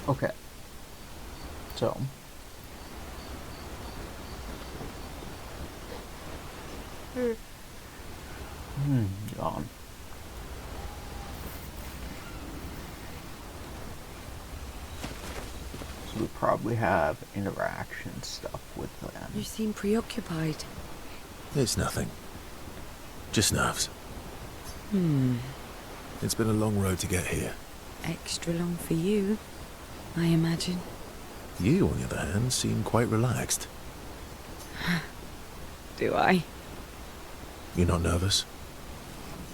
Okay, so um, so we probably have interaction stuff with You them. seem preoccupied. It's nothing. Just nerves. Hmm. It's been a long road to get here. Extra long for you, I imagine. You, on the other hand, seem quite relaxed. Do I? You're not nervous?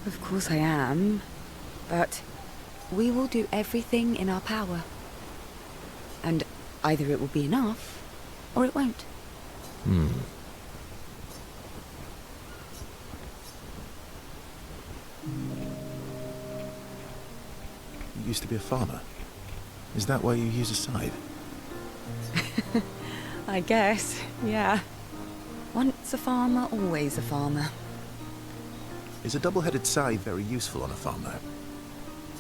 Of course I am. But we will do everything in our power. And either it will be enough, or it won't. Hmm. You used to be a farmer. Is that why you use a scythe? I guess, yeah. Once a farmer, always a farmer. Is a double-headed scythe very useful on a farm, though?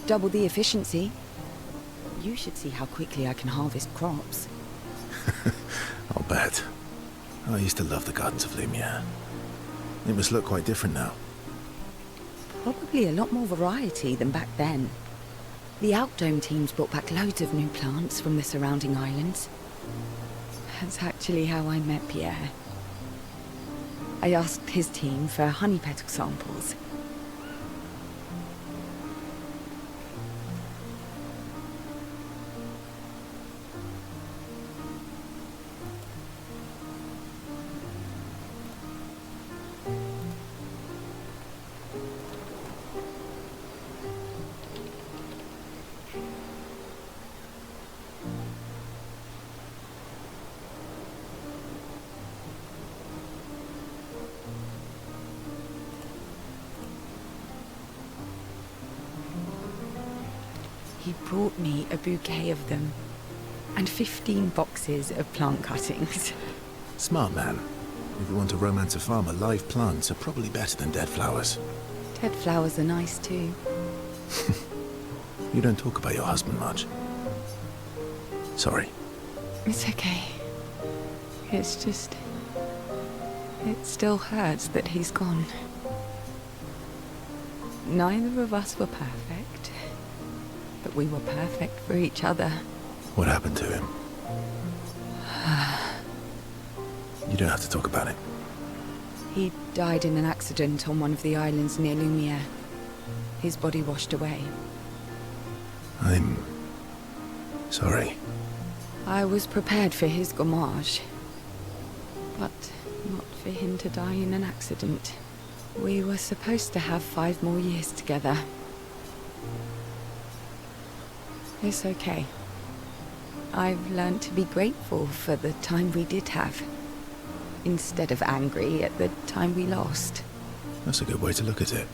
Double the efficiency. You should see how quickly I can harvest crops. I'll bet. I used to love the gardens of Lumiere. It must look quite different now. Probably a lot more variety than back then. The Outdome teams brought back loads of new plants from the surrounding islands. That's actually how I met Pierre. I asked his team for honey petal samples. He brought me a bouquet of them, and 15 boxes of plant cuttings. Smart man. If you want to romance a farmer, live plants are probably better than dead flowers. Dead flowers are nice too. You don't talk about your husband much. Sorry. It's okay. It's just... it still hurts that he's gone. Neither of us were perfect, but we were perfect for each other. What happened to him? You don't have to talk about it. He died in an accident on one of the islands near Lumiere. His body washed away. I'm... sorry. I was prepared for his gommage, but not for him to die in an accident. We were supposed to have 5 more years together. It's okay. I've learned to be grateful for the time we did have, instead of angry at the time we lost. That's a good way to look at it.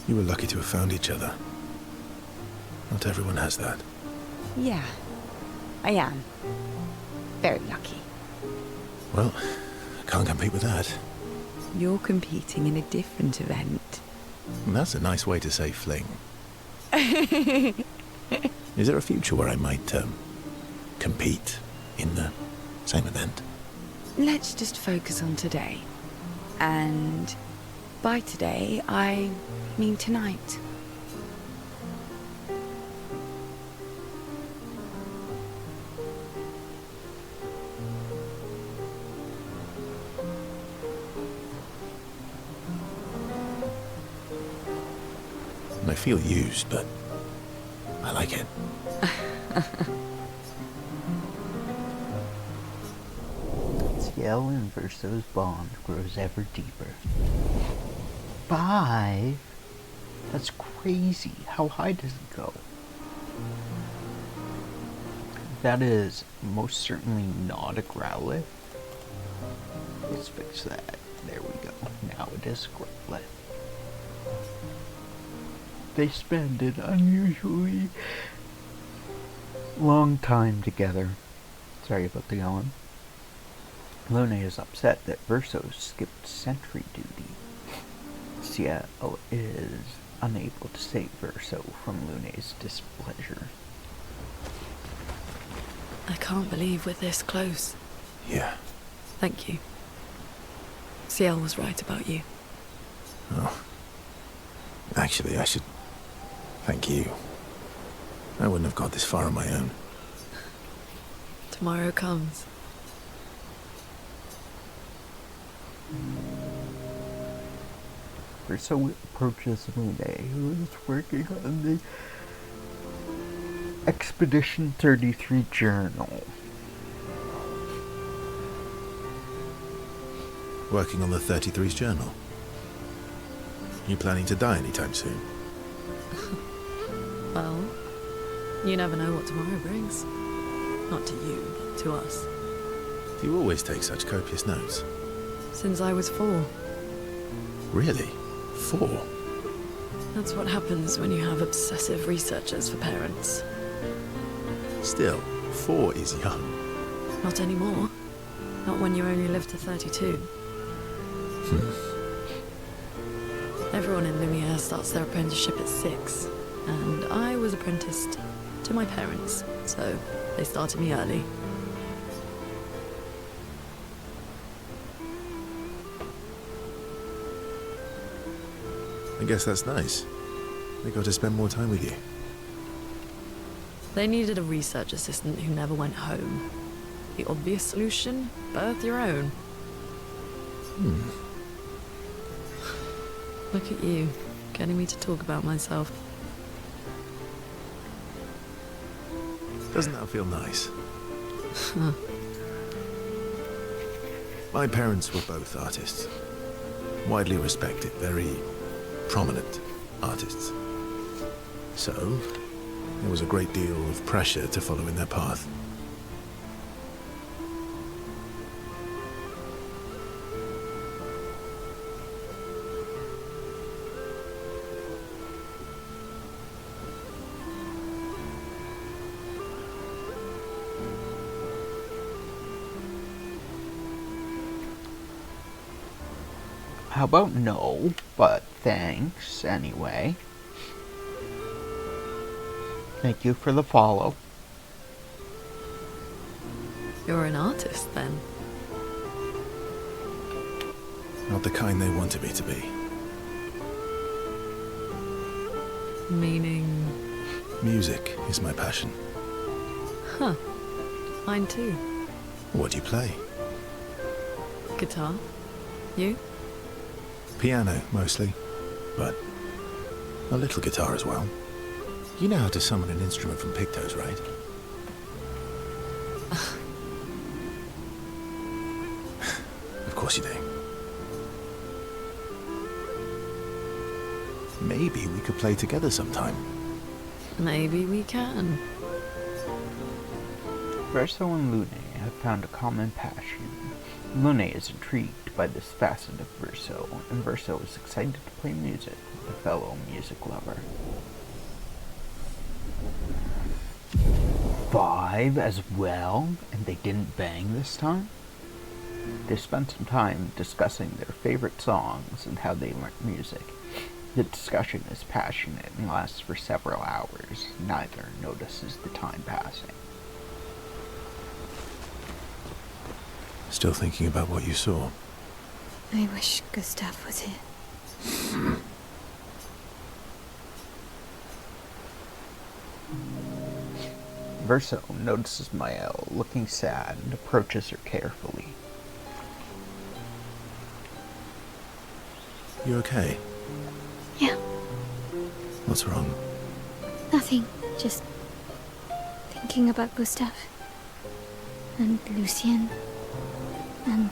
You were lucky to have found each other. Not everyone has that. Yeah, I am. Very lucky. Well, can't compete with that. You're competing in a different event. That's a nice way to say fling. Is there a future where I might, compete in the same event? Let's just focus on today. And by today, I mean tonight. I feel used, but I like it. Ciel and Verso's bond grows ever deeper. 5? That's crazy. How high does it go? That is most certainly not a growlithe. Let's fix that. There we go. Now it is a growlithe. They spend an unusually long time together. Sorry about the yawn. Lune is upset that Verso skipped sentry duty. Ciel is unable to save Verso from Lune's displeasure. I can't believe we're this close. Yeah. Thank you. Ciel was right about you. Oh. Actually, I should thank you. I wouldn't have got this far on my own. Tomorrow comes. Verso approaches Lune, who is working on the Expedition 33 journal. Working on the 33's journal. You planning to die anytime soon? Well, you never know what tomorrow brings. Not to you, but to us. You always take such copious notes. Since I was 4. Really? 4? That's what happens when you have obsessive researchers for parents. Still, 4 is young. Not anymore. Not when you only live to 32. Everyone in Lumiere starts their apprenticeship at 6, and I was apprenticed to my parents, so they started me early. I guess that's nice. They got to spend more time with you. They needed a research assistant who never went home. The obvious solution? Birth your own. Look at you, getting me to talk about myself. Doesn't that feel nice? My parents were both artists. Widely respected, very prominent artists. So, there was a great deal of pressure to follow in their path. How about no, but thanks anyway. Thank you for the follow. You're an artist, then? Not the kind they wanted me to be. Meaning... Music is my passion. Huh. Mine too. What do you play? Guitar. You? Piano, mostly. But a little guitar as well. You know how to summon an instrument from Pictos, right? Of course you do. Maybe we could play together sometime. Maybe we can. Verso and Lune have found a common passion. Lune is intrigued by this facet of Verso, and Verso is excited to play music with a fellow music lover. 5 as well, and they didn't bang this time? They spent some time discussing their favorite songs and how they learnt music. The discussion is passionate and lasts for several hours. Neither notices the time passing. Still thinking about what you saw? I wish Gustav was here. Verso notices Mael looking sad and approaches her carefully. You okay? Yeah, What's wrong? nothing. Just thinking about Gustav. And Lucien. And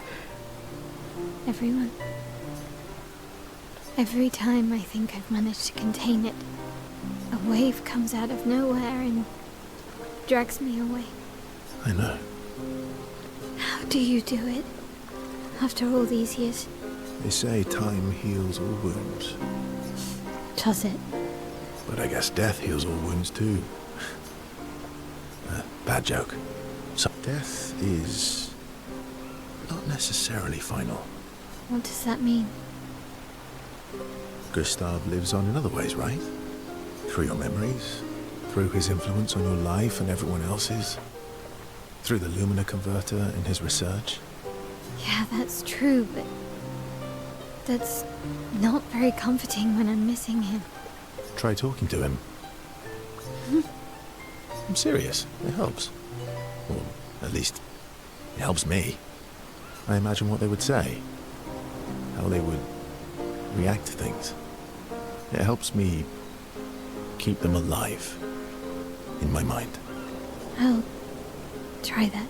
everyone. Every time I think I've managed to contain it, a wave comes out of nowhere and drags me away. I know. How do you do it? After all these years? They say time heals all wounds. Does it? But I guess death heals all wounds too. Bad joke. So death is not necessarily final. What does that mean? Gustav lives on in other ways, right? Through your memories, through his influence on your life and everyone else's. through the Lumina converter in his research. Yeah, that's true, but that's not very comforting when I'm missing him. Try talking to him. I'm serious. It helps. Or at least, it helps me. I imagine what they would say. How they would react to things. It helps me keep them alive in my mind. I'll try that.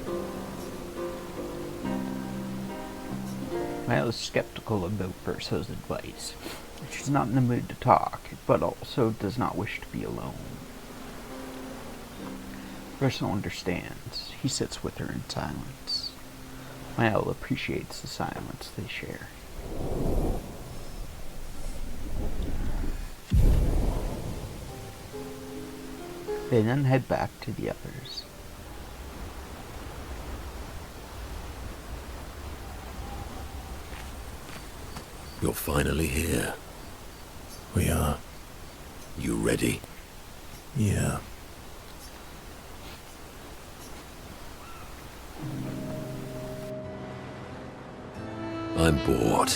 Maya is skeptical about Verso's advice. She's not in the mood to talk, but also does not wish to be alone. Verso understands. He sits with her in silence. Maya appreciates the silence they share. They then head back to the others. You're finally here. We are. You ready? Yeah. I'm bored.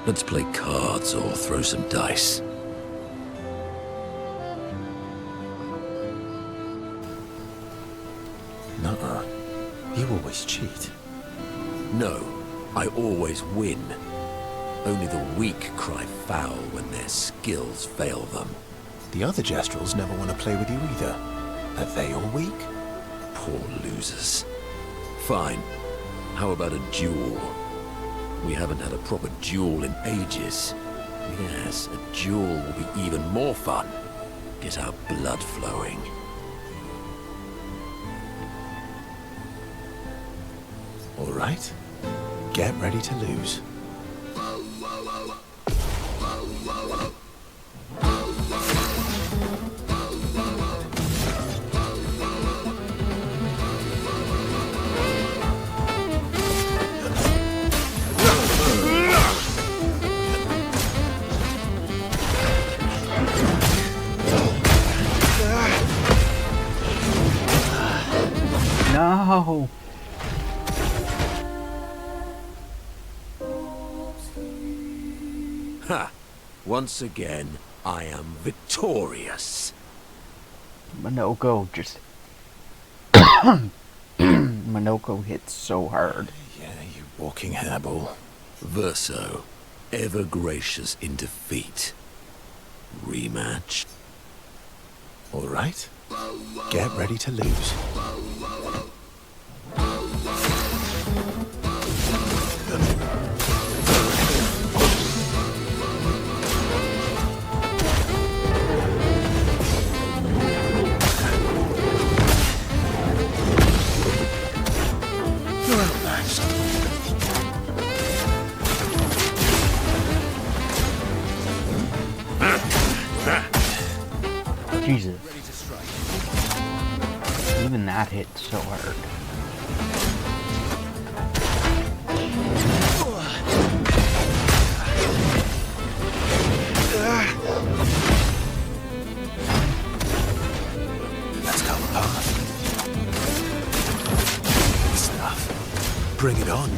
Let's play cards or throw some dice. Nuh-uh. You always cheat. No, I always win. Only the weak cry foul when their skills fail them. The other Jestrels never want to play with you either. Are they all weak? Poor losers. Fine. How about a duel? We haven't had a proper duel in ages. Yes, a duel will be even more fun. Get our blood flowing. All right. Get ready to lose. No! Ha! Once again, I am victorious. Minoko just... Minoko hits so hard. Yeah, you walking hairball. Verso, ever gracious in defeat. Rematch. All right. Get ready to lose. Jesus. Even that hit so hard. Let's go apart. Stuff. Bring it on.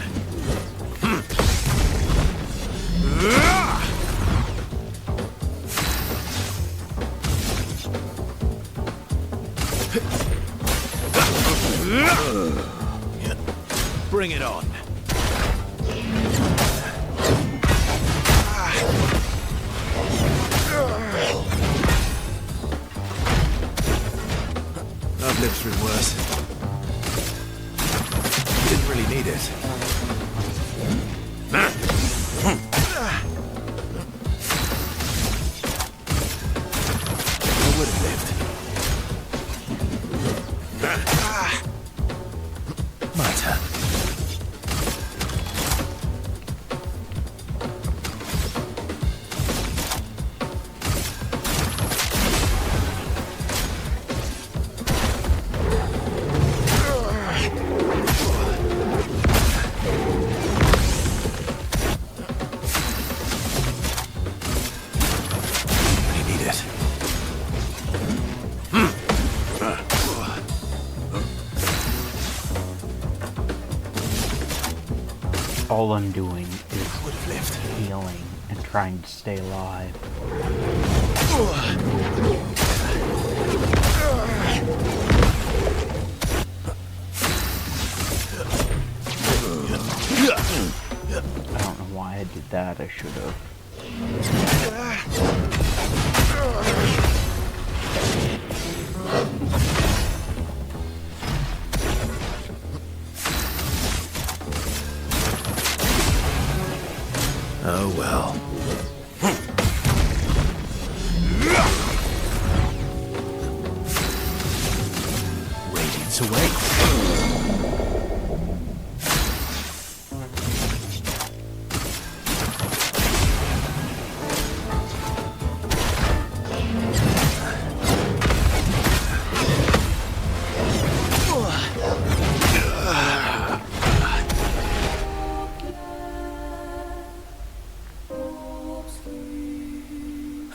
Yeah. Bring it on. I've lived through worse. Didn't really need it. I would have lived. My turn. I need it. All I'm doing is Would have lived. healing and trying to stay alive. I don't know why I did that. I should have. Oh well. Radiance awaits.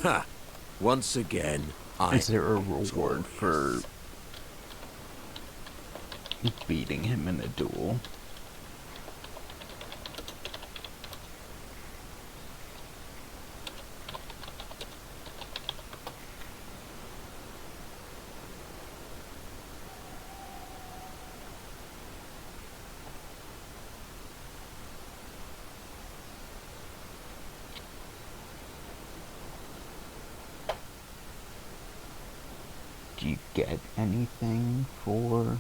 Ha! Once again, Is there a reward for beating him in a duel? Do you get anything for...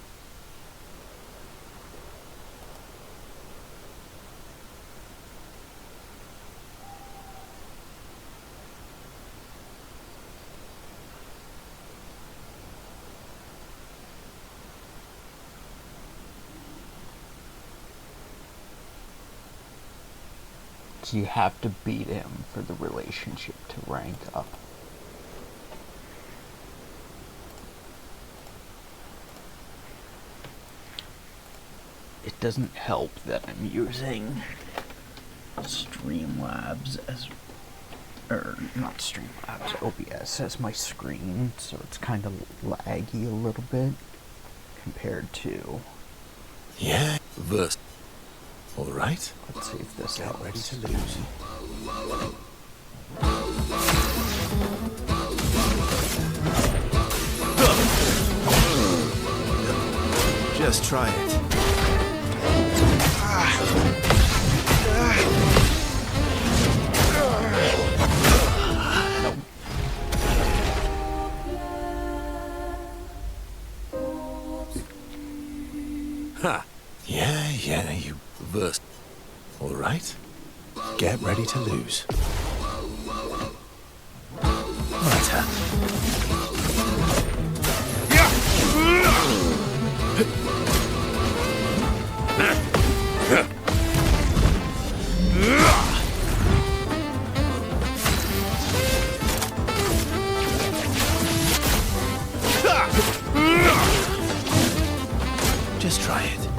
Do you have to beat him for the relationship to rank up? It doesn't help that I'm using Streamlabs as, or not Streamlabs, OBS as my screen, so it's kind of laggy a little bit compared to... Yeah. Verse. All right. Let's see if this Get helps. ready to lose. Just try it. Ha! Yeah, you Verse. all right? Get ready to lose. Right. Just try it.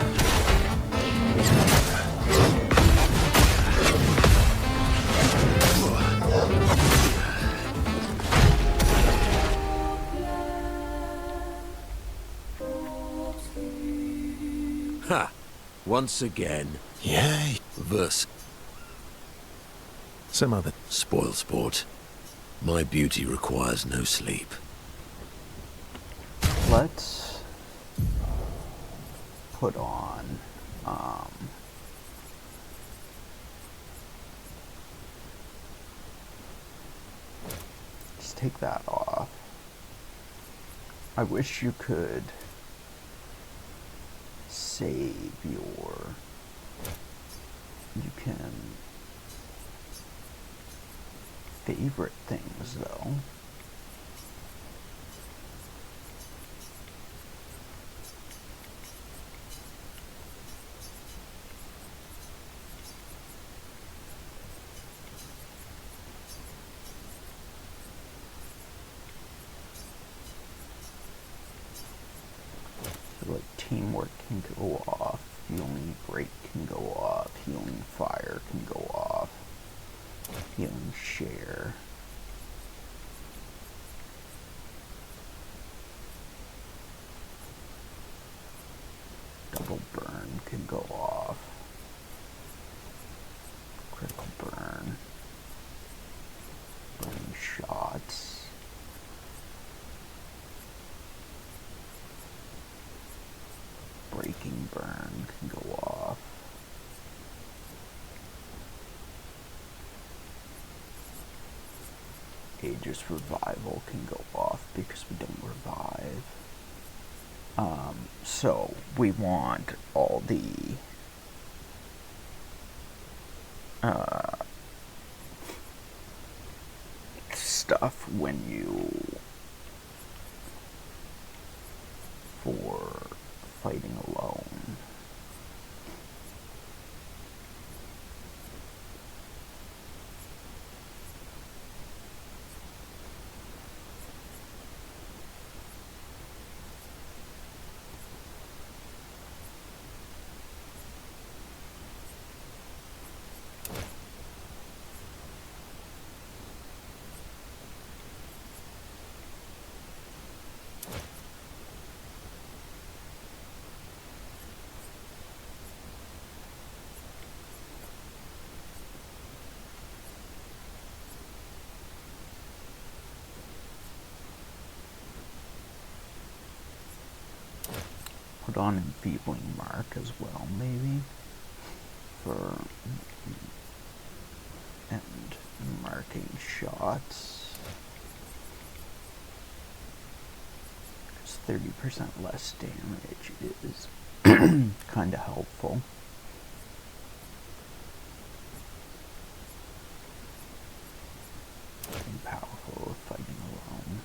Ha! Once again, Yeah. verse. Some other. Spoil sport. My beauty requires no sleep. Let's put on, just take that off. I wish you could save your, you can favorite things though. Like teamwork can go off, healing break can go off, healing fire can go off, healing share. Double burn can go off. just revival can go off because we don't revive. So we want all the stuff when you for fighting alone. Put on enfeebling mark as well, maybe, for and marking shots. Because 30% less damage is kind of helpful. And powerful fighting alone.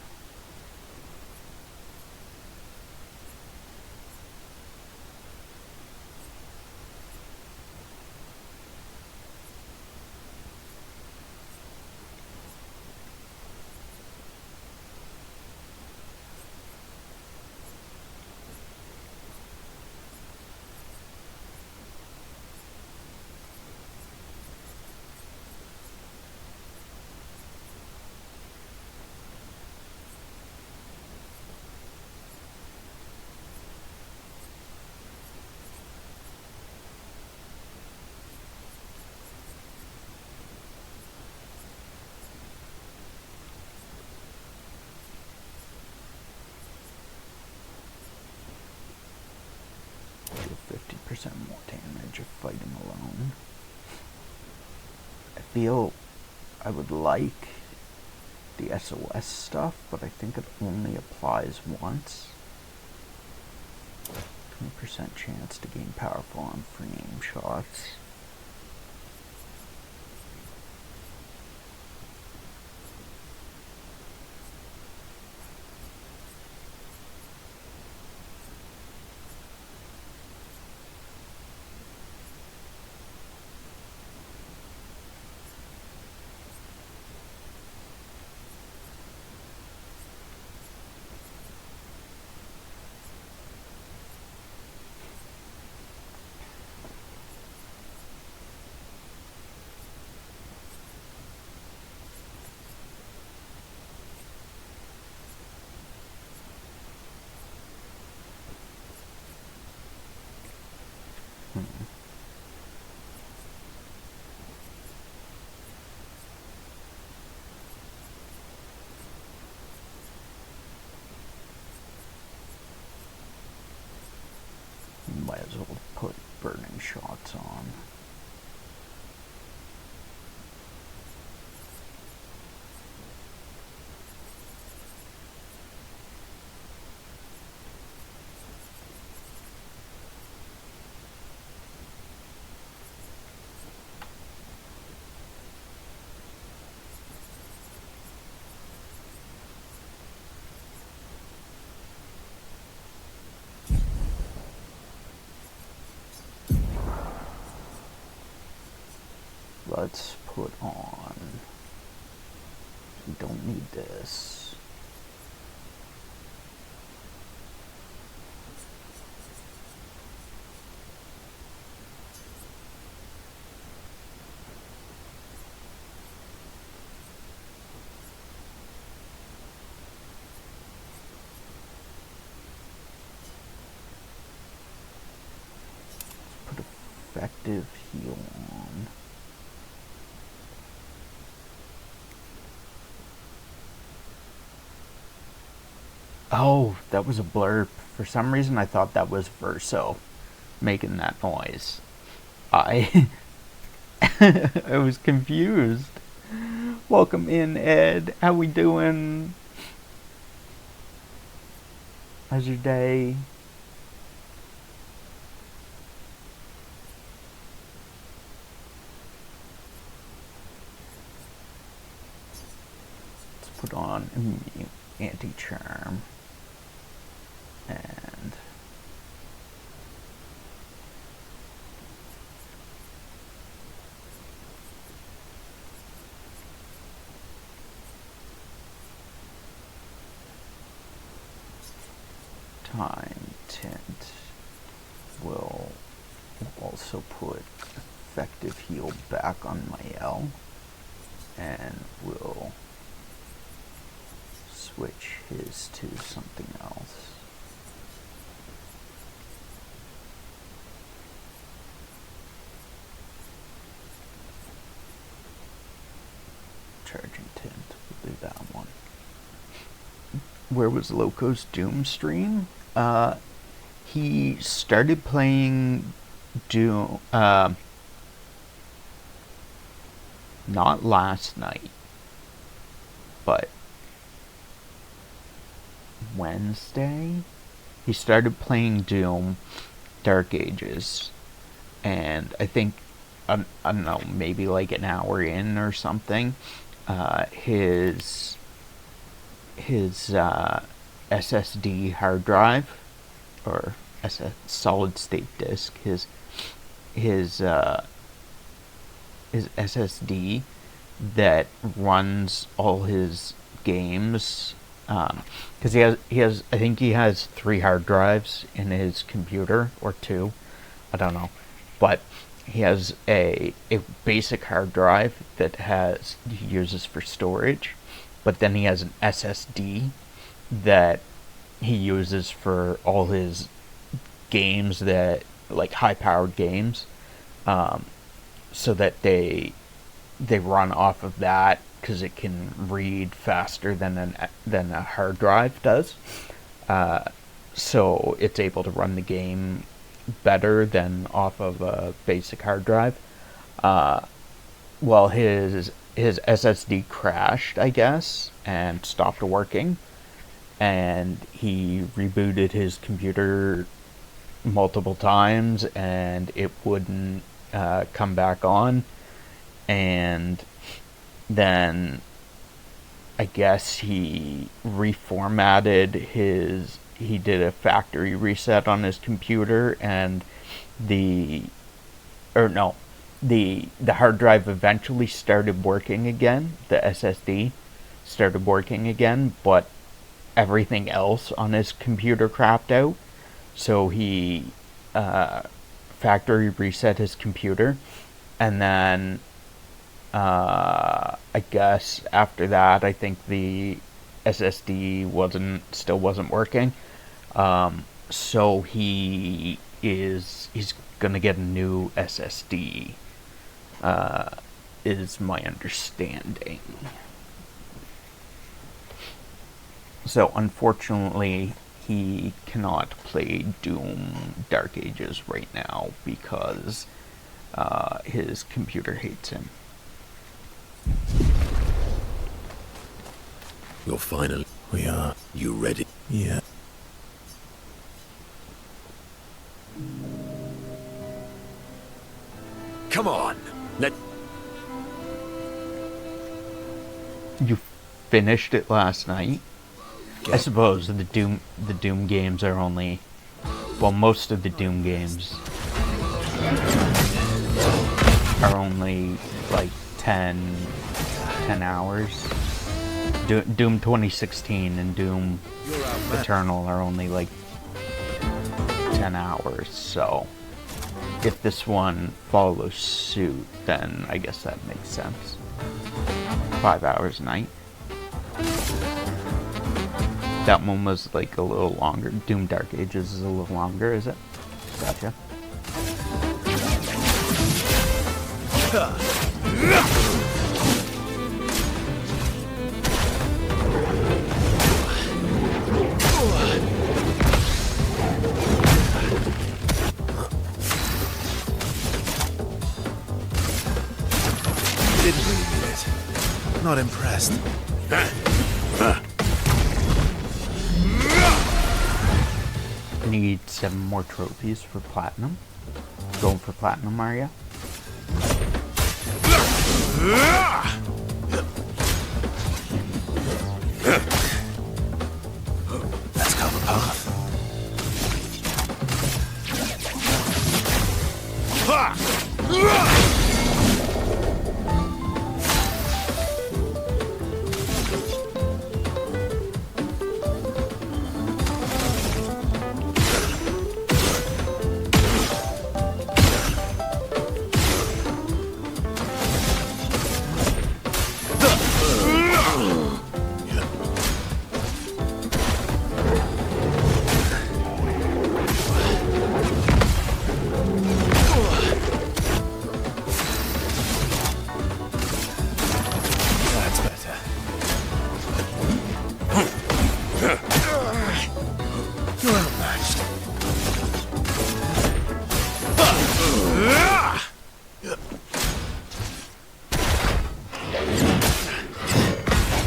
Do 50% more damage if fighting alone. I feel I would like the SOS stuff, but I think it only applies once. 20% chance to gain powerful on free aim shots. Might as well put burning shots on. Let's put on, we don't need this. Let's put effective heal on. Oh, that was a blurb. For some reason I thought that was Verso making that noise. I I was confused. Welcome in, Ed. How we doing? How's your day? Let's put on immune anti-charm. And time tint will also put effective heal back on my L, and will switch his to something else. Charging tint, we'll do that one. Where was Loco's Doom stream? He started playing Doom, not last night, but Wednesday? He started playing Doom Dark Ages, and I think, I don't know, maybe like an hour in or something, his SSD hard drive, or solid state disk, his SSD that runs all his games, because he has I think he has 3 hard drives in his computer, or 2, I don't know, but he has a basic hard drive that he uses for storage, but then he has an SSD that he uses for all his games, that like high-powered games, so that they run off of that, because it can read faster than a hard drive does. So it's able to run the game better than off of a basic hard drive. Well, his SSD crashed, I guess, and stopped working, and he rebooted his computer multiple times, and it wouldn't come back on. And then I guess he reformatted he did a factory reset on his computer, and the hard drive eventually started working again. The SSD started working again, but everything else on his computer crapped out. So he factory reset his computer, and then I guess after that, I think the SSD still wasn't working. So he's gonna get a new SSD, is my understanding. So unfortunately, he cannot play Doom Dark Ages right now because his computer hates him. You're finally... We are. You ready? Yeah. Come on! You finished it last night? I suppose the Doom games are only... Well, most of the Doom games are only like 10 hours. Doom 2016 and Doom Eternal are only like 10 hours, so if this one follows suit, then I guess that makes sense. 5 hours a night. That one was like a little longer. Doom Dark Ages is a little longer, is it? Gotcha. Didn't really need it. Not impressed. Need 7 more trophies for platinum. Going for platinum, are ya? Let's cover path. That's better. You're outmatched.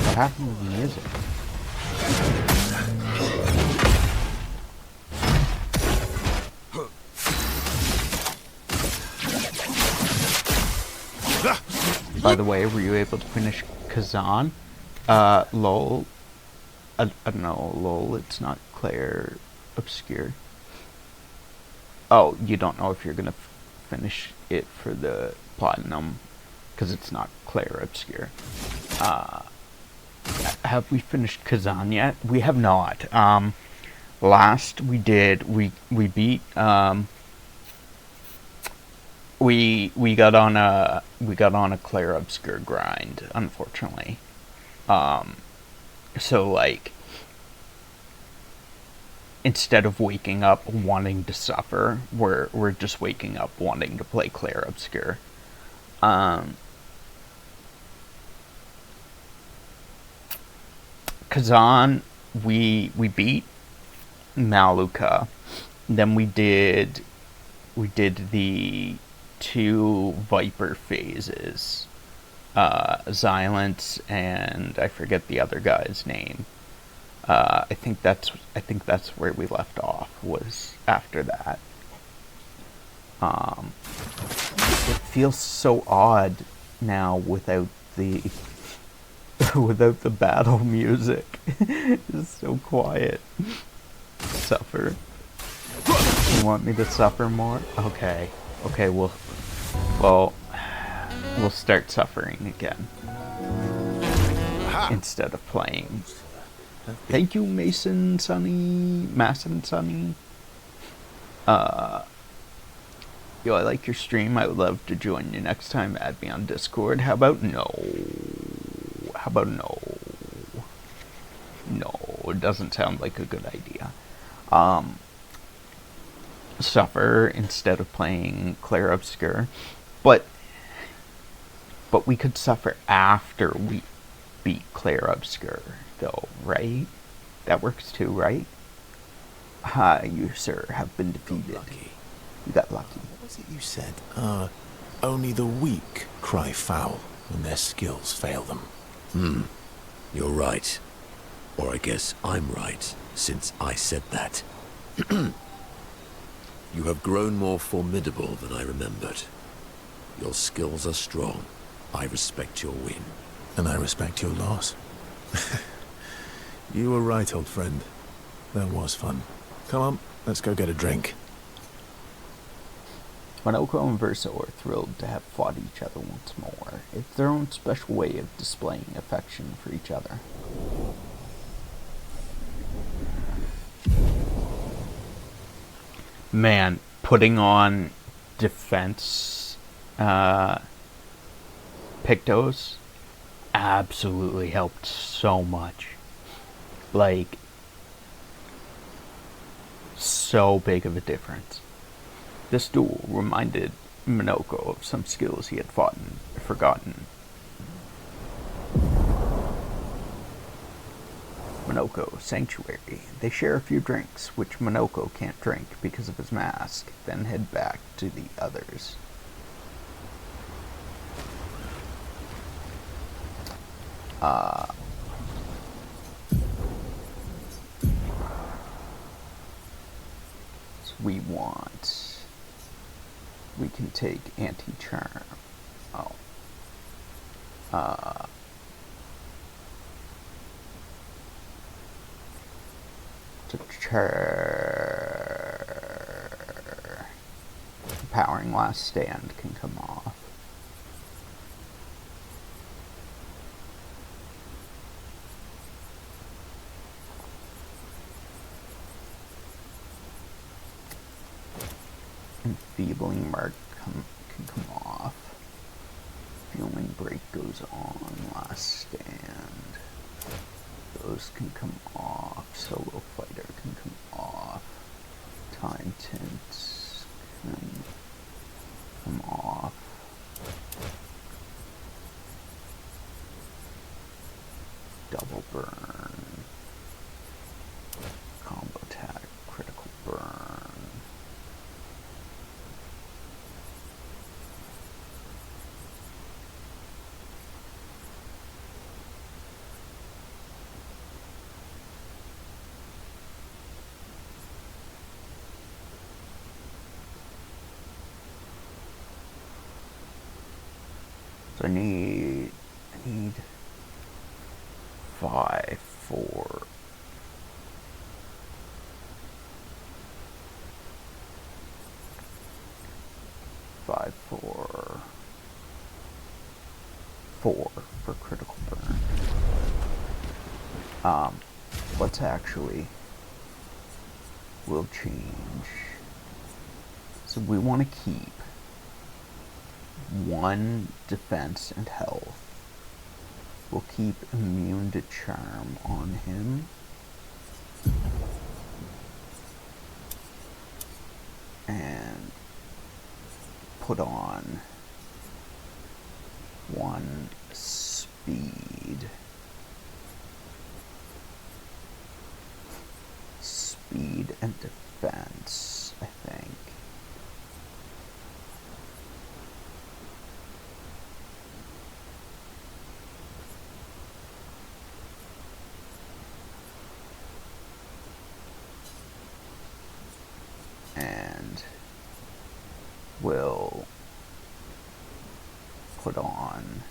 What happened to the music? By the way, were you able to finish Kazan? Lol. I don't know, lol, it's not Clair. Obscur. Oh, you don't know if you're gonna finish it for the platinum, because it's not Clair Obscur. Have we finished Kazan yet? We have not. Last we did, we beat, we got on a Clair Obscur grind, unfortunately. So like, instead of waking up wanting to suffer, we're just waking up wanting to play Clair Obscur. Kazan, we beat Maluka. Then we did the 2 Viper phases. Xylence and I forget the other guy's name. I think that's where we left off, was after that. It feels so odd now without the without the battle music. It's so quiet. Suffer. You want me to suffer more? Okay. Okay, we'll start suffering again. Instead of playing. Thank you, Mason Sonny. Yo, I like your stream. I would love to join you next time. Add me on Discord. How about no? How about no? No, it doesn't sound like a good idea. Suffer instead of playing Clair Obscur. But we could suffer after we beat Clair Obscur, though, right? That works too, right? You, sir, have been defeated. Lucky. You got lucky. What was it you said? Only the weak cry foul when their skills fail them. You're right. Or I guess I'm right, since I said that. You have grown more formidable than I remembered. Your skills are strong. I respect your win. And I respect your loss. You were right, old friend. That was fun. Come on, let's go get a drink. Monoko and Verso are thrilled to have fought each other once more. It's their own special way of displaying affection for each other. Man, putting on defense Pictos absolutely helped so much. Like, so big of a difference. This duel reminded Monoko of some skills he had forgotten. Monoko, Sanctuary. They share a few drinks, which Monoko can't drink because of his mask, then head back to the others. So we can take anti-charm. Oh. To powering last stand can come off. Enfeebling mark can come off. Fueling break goes on last stand. Those can come off. Solo fighter can come off. Time tints can come off. Double burn. Combo attack. Critical burn. So I need 5 for 4 for critical burn. Let's actually will change. So we want to keep 1 defense and health. We'll keep immune to charm on him. And put on 1 speed. Speed and defense, I think. And we'll put on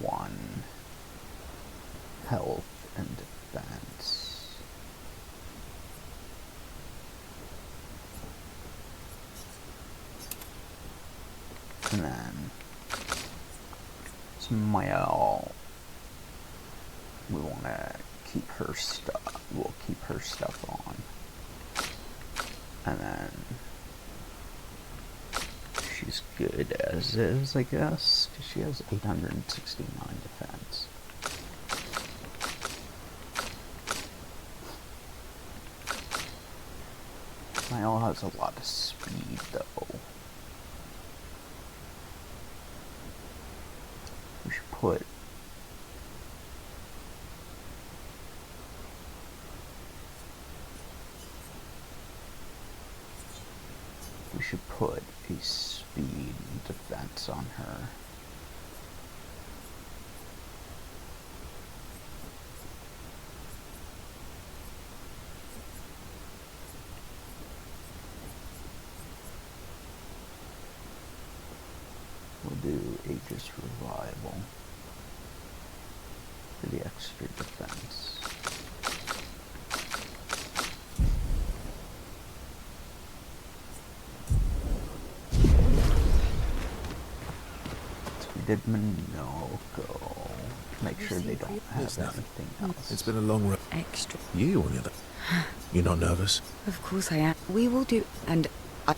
1 health and defense. And then Smile, we want to keep her stuff. We'll keep her stuff on. And then she's good as is, I guess, because she has 869 defense. Smile has a lot of speed, though. We should put a speed defense on her. We'll do Aegis Revival for the extra defense. Did Minoko make sure they don't have anything else? It's been a long road. Extra. You, on the other. You're not nervous? Of course I am. We will do. And I.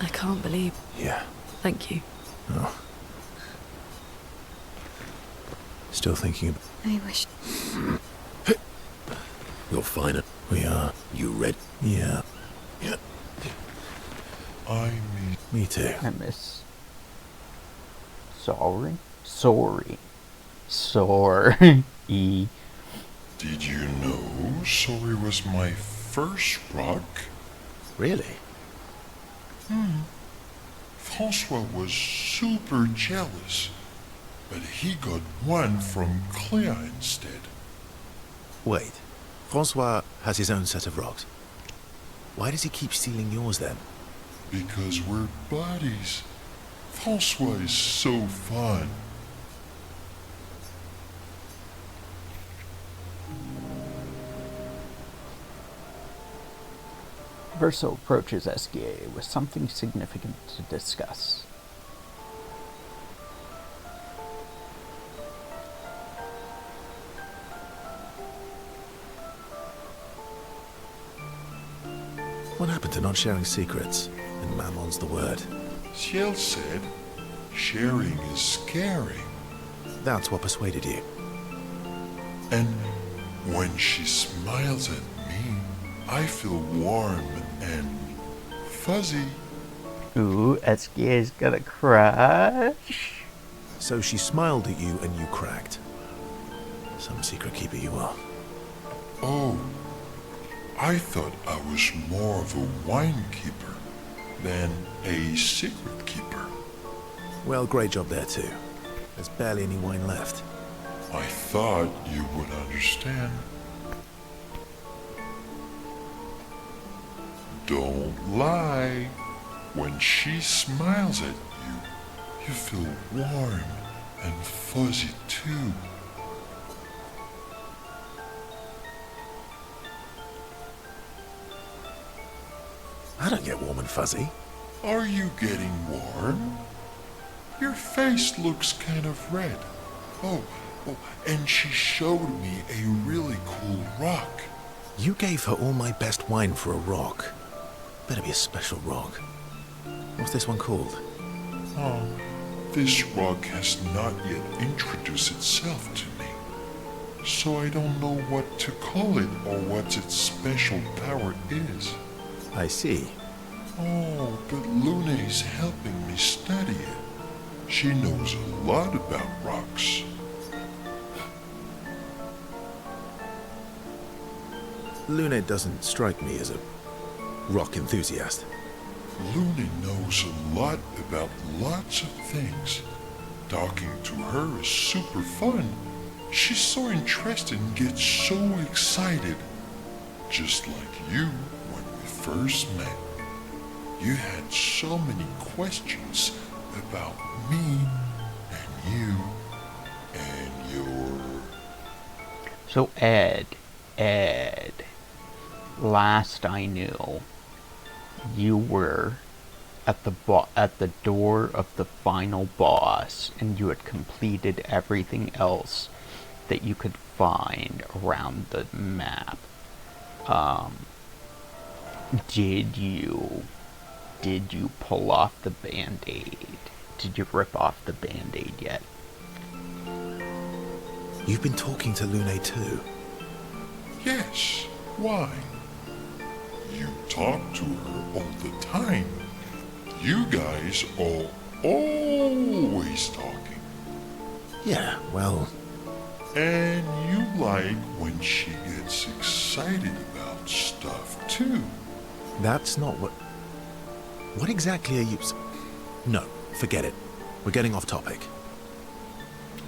I can't believe. Yeah. Thank you. Oh. Still thinking about. I wish. You're fine. We are. You ready? Yeah. Yeah. Me too. I miss. Sorry. Did you know Sorry was my first rock? Really? François was super jealous. but he got one from Clair instead. Wait, Francois has his own set of rocks. Why does he keep stealing yours then? Because we're buddies. Francois is so fun. Verso approaches Esquier with something significant to discuss. What happened to not sharing secrets? And Mammon's the word. Ciel said, sharing is scary. That's what persuaded you. And when she smiles at me, I feel warm and fuzzy. Ooh, Esquier's got a crush. So she smiled at you and you cracked. Some secret keeper you are. Oh, I thought I was more of a wine keeper than a secret keeper. Well, great job there too. There's barely any wine left. I thought you would understand. Don't lie. When she smiles at you, you feel warm and fuzzy too. I don't get warm and fuzzy. Are you getting warm? Your face looks kind of red. Oh, and she showed me a really cool rock. You gave her all my best wine for a rock. Better be a special rock. What's this one called? Oh, this rock has not yet introduced itself to me. So I don't know what to call it or what its special power is. I see. Oh, but Luna is helping me study it. She knows a lot about rocks. Luna doesn't strike me as a rock enthusiast. Luna knows a lot about lots of things. Talking to her is super fun. She's so interested and gets so excited. Just like you when we first met. You had so many questions about me and you and your... So Ed, last I knew, you were at the door of the final boss, and you had completed everything else that you could find around the map. Did you pull off the Band-Aid? Did you rip off the Band-Aid yet? You've been talking to Lune too? Yes, why? You talk to her all the time. You guys are always talking. Yeah, well... And you like when she gets excited about stuff too. That's not what... What exactly are you... No, forget it. We're getting off topic.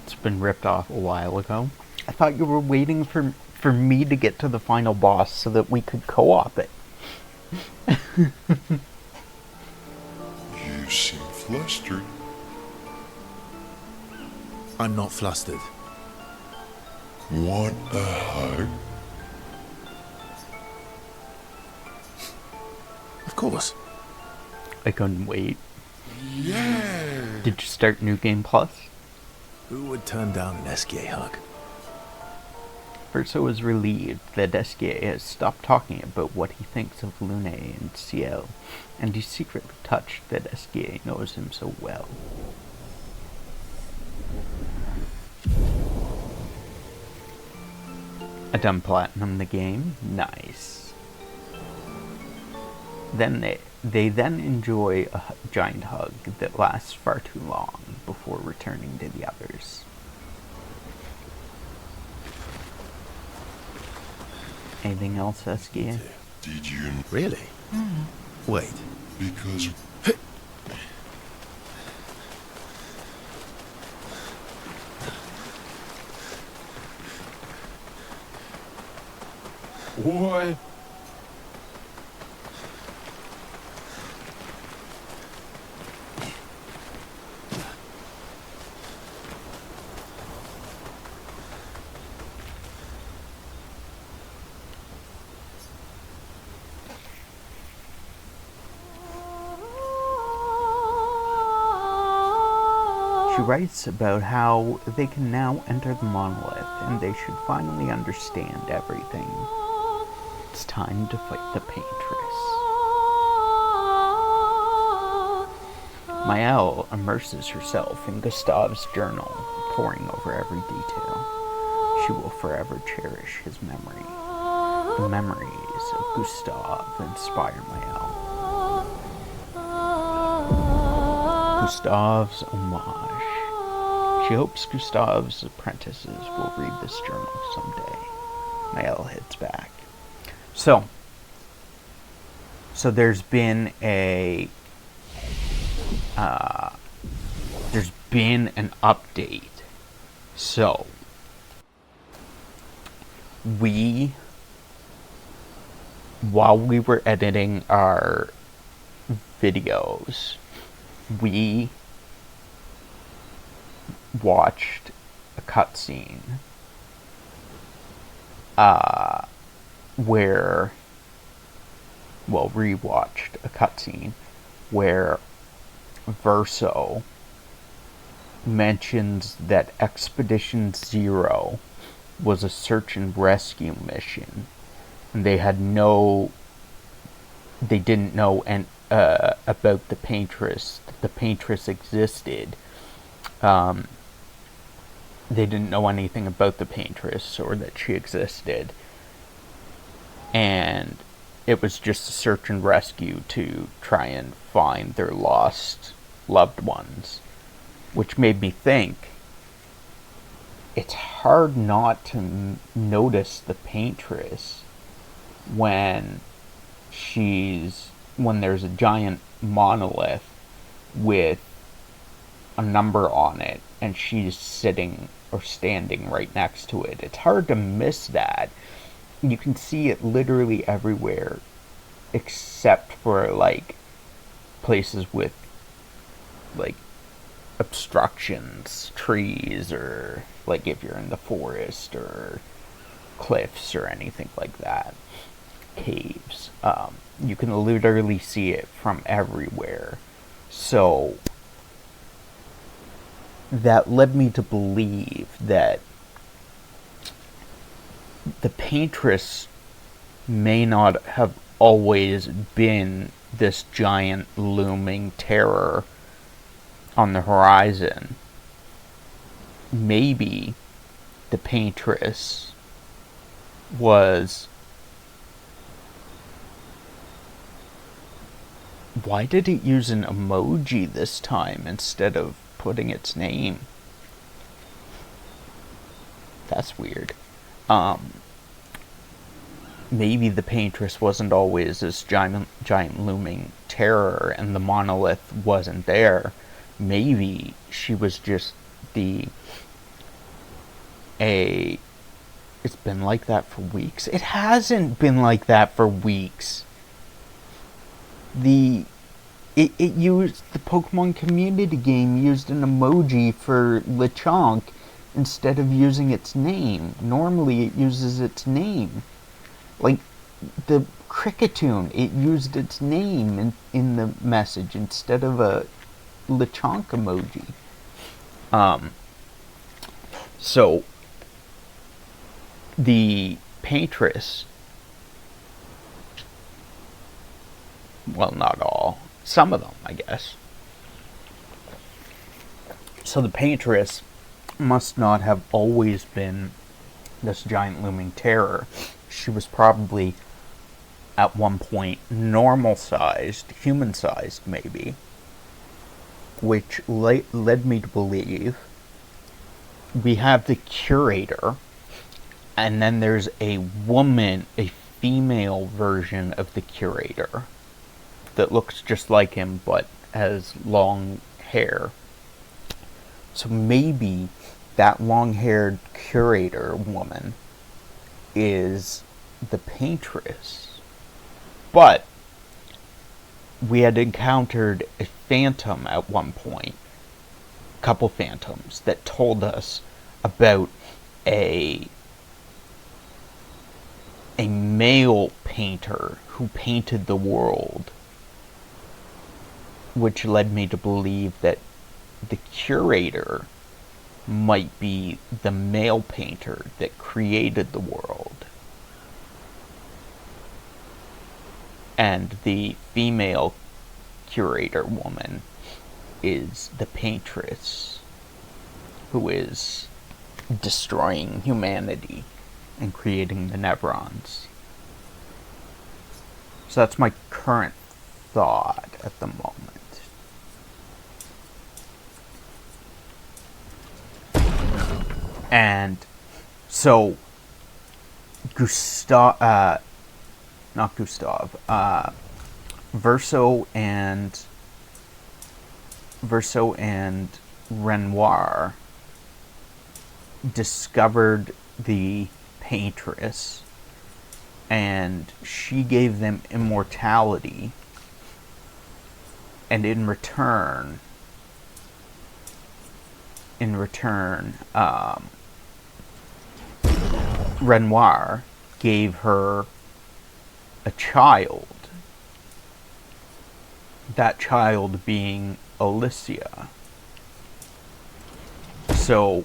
It's been ripped off a while ago. I thought you were waiting for me to get to the final boss so that we could co-op it. You seem flustered. I'm not flustered. Want a hug? Of course. I couldn't wait. Yeah! Did you start New Game Plus? Who would turn down an Esquier hug? Verso is relieved that Esquier has stopped talking about what he thinks of Lune and Ciel, and he's secretly touched that Esquier knows him so well. I done platinum the game? Nice. Then they then enjoy a giant hug that lasts far too long before returning to the others. Anything else, Esquier? Did you... Really? Wait. Because... What? She writes about how they can now enter the monolith and they should finally understand everything. It's time to fight the Paintress. Maëlle immerses herself in Gustave's journal, poring over every detail. She will forever cherish his memory. The memories of Gustave inspire Maëlle. Gustave's homage. She hopes Gustave's apprentices will read this journal someday. Maëlle heads back. So there's been an update. So while we were editing our videos, we watched a cutscene rewatched a cutscene where Verso mentions that Expedition Zero was a search and rescue mission, and they didn't know about the Paintress. The Paintress existed. They didn't know anything about the Paintress or that she existed. And it was just a search and rescue to try and find their lost loved ones. Which made me think, it's hard not to notice the Paintress when there's a giant monolith with a number on it and she's sitting or standing right next to it. It's hard to miss that. You can see it literally everywhere except for like places with like obstructions, trees, or like if you're in the forest or cliffs or anything like that, caves. You can literally see it from everywhere. So that led me to believe that the Paintress may not have always been this giant looming terror on the horizon. Maybe the Paintress was... Why did it use an emoji this time instead of putting its name? That's weird. Maybe the Paintress wasn't always this giant looming terror and the monolith wasn't there. Maybe she was just it's been like that for weeks. It hasn't been like that for weeks. It used, the Pokemon community game used an emoji for Lechonk instead of using its name. Normally it uses its name. Like the Cricketune, it used its name in the message instead of a Lechonk emoji. So the Paintress, well, not all, some of them, I guess. So the Paintress must not have always been this giant looming terror. She was probably at one point normal-sized, human-sized maybe, which led me to believe we have the curator, and then there's a female version of the curator that looks just like him but has long hair. So maybe that long-haired curator woman is the Paintress. But we had encountered a phantom at one point, a couple phantoms, that told us about a male painter who painted the world, which led me to believe that the curator might be the male painter that created the world, and the female curator woman is the Paintress, who is destroying humanity and creating the Nevrons. So that's my current thought at the moment. And so Verso and Renoir discovered the Paintress, and she gave them immortality, and in return, Renoir gave her a child, that child being Alicia. So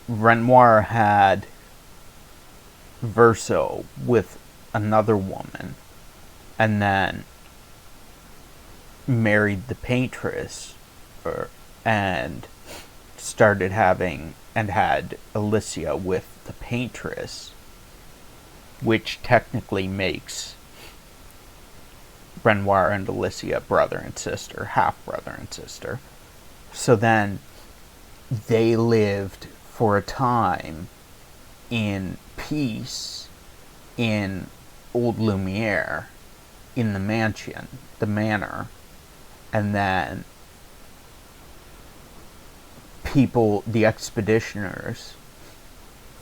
Renoir had Verso with another woman, and then married the Paintress, and started having, and had Alicia with the Paintress, which technically makes Renoir and Alicia brother and sister, half brother and sister. So then they lived for a time in peace in Old Lumiere, in the mansion, the manor, and then people, the expeditioners,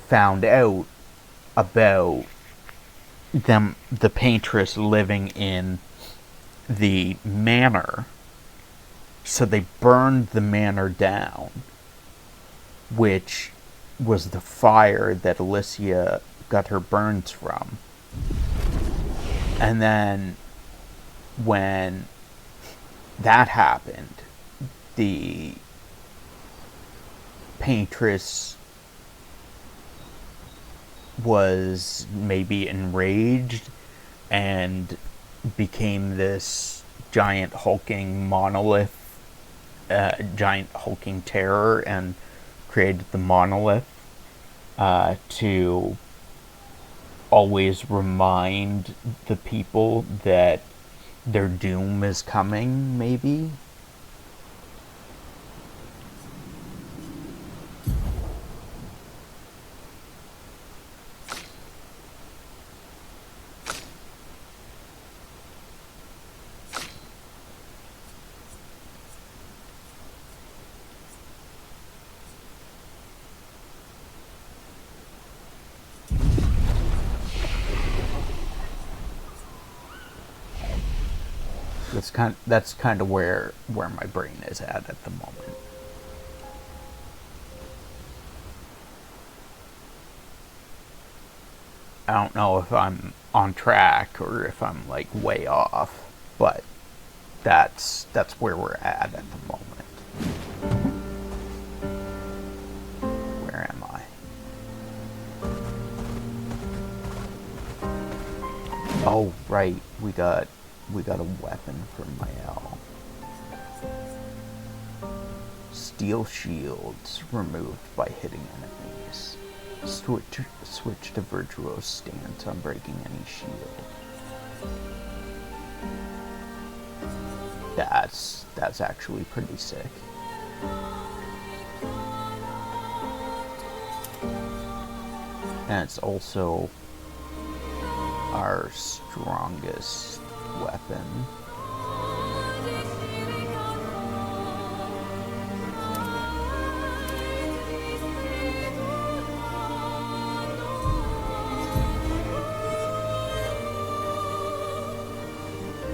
found out about them, the Paintress, living in the manor, so they burned the manor down, which was the fire that Alicia got her burns from. And then when that happened, the Paintress was maybe enraged and became this giant hulking monolith, giant hulking terror, and created the monolith to always remind the people that their doom is coming, maybe. That's kind of where my brain is at the moment. I don't know if I'm on track or if I'm like way off, but that's where we're at the moment. Where am I? Oh, right, we got a weapon from Mael. Steel shields removed by hitting enemies. Switch to virtuose stance on breaking any shield. That's actually pretty sick. And it's also our strongest weapon.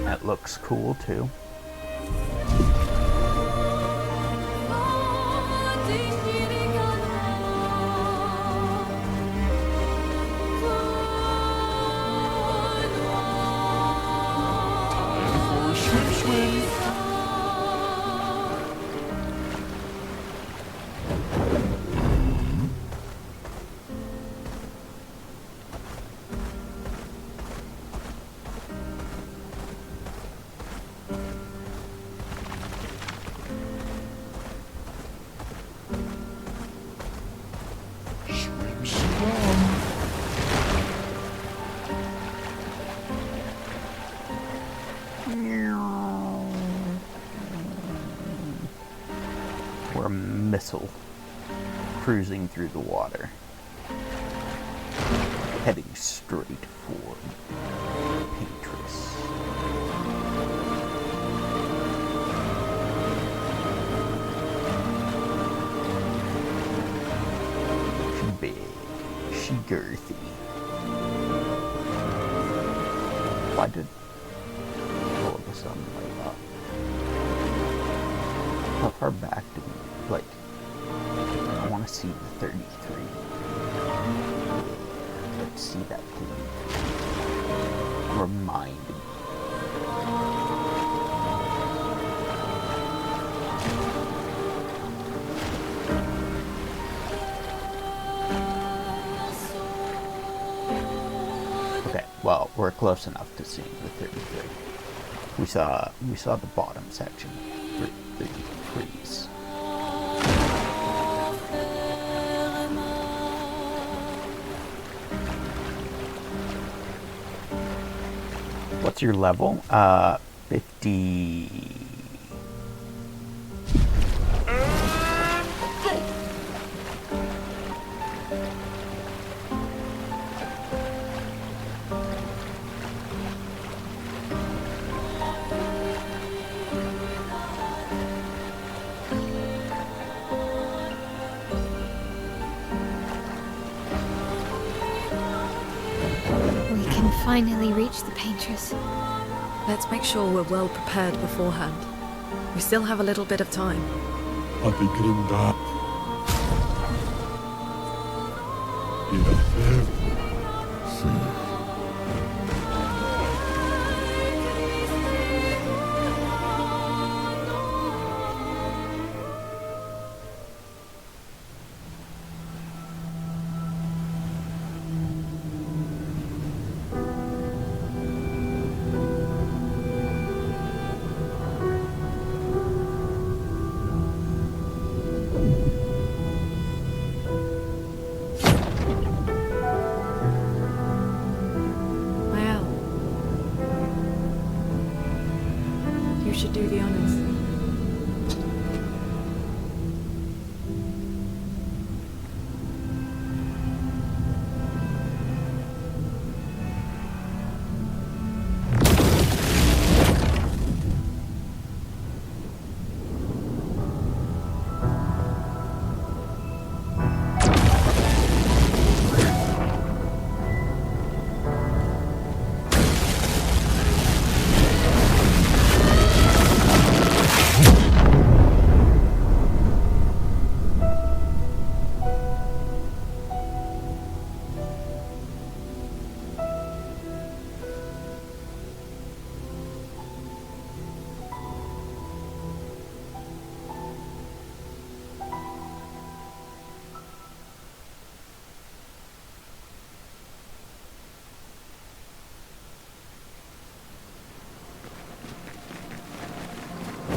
That looks cool too. We're a missile cruising through the water, heading straight for Paintress. She big, she girthy. Why did all of a sudden light up? How far back do we, like, I want to see the 33. Let's see that thing. Remind me. Okay, well, we're close enough to seeing the 33. We saw the bottom section. The trees. What's your level? 50. Finally reached the Paintress. Let's make sure we're well prepared beforehand. We still have a little bit of time. Hati gerinda. Tidak. Should do the honors.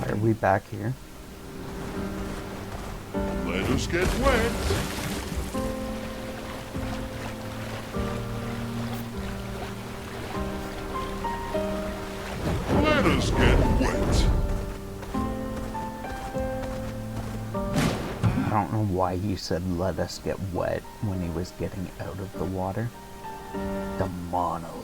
Are we back here? Let us get wet. Let us get wet. I don't know why he said let us get wet when he was getting out of the water. The monolith.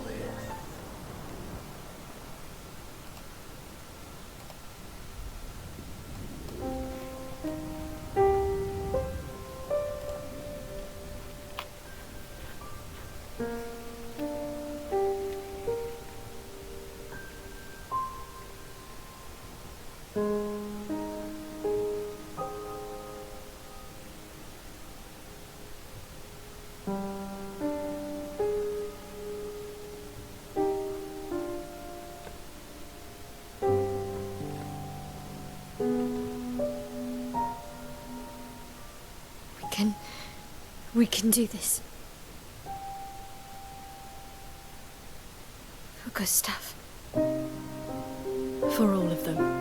We can do this. For Gustav. For all of them.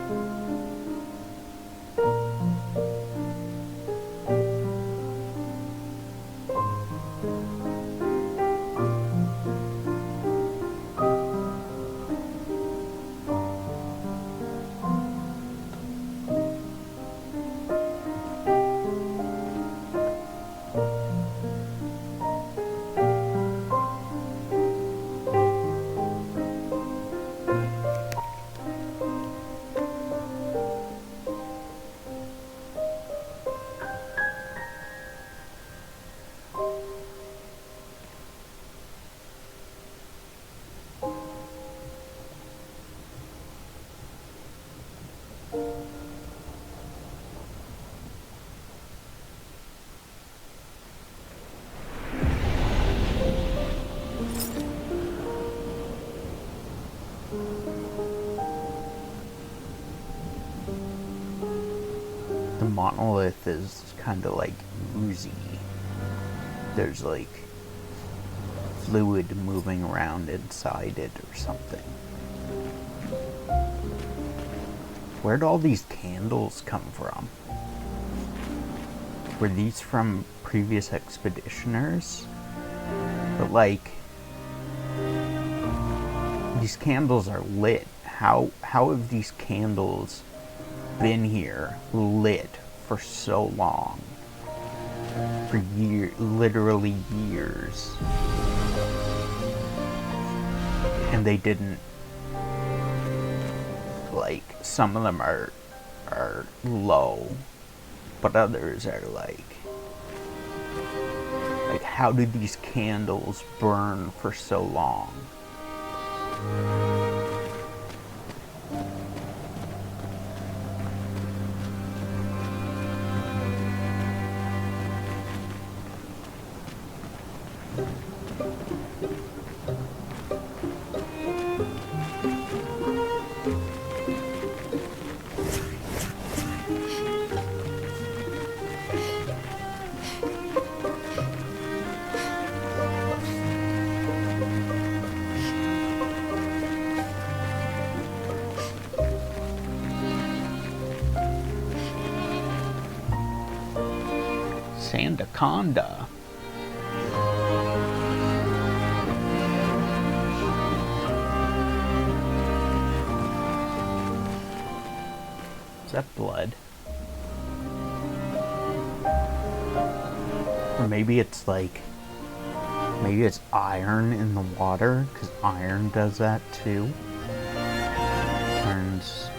The monolith is kind of like oozy. There's like fluid moving around inside it or something. Where'd all these candles come from? Were these from previous expeditioners? But like, these candles are lit. How have these candles been here lit for so long? For literally years. And they didn't, like, some of them are low, but others are like how did these candles burn for so long? Sandaconda. Is that blood? Or maybe it's like, maybe it's iron in the water, because iron does that too. Turns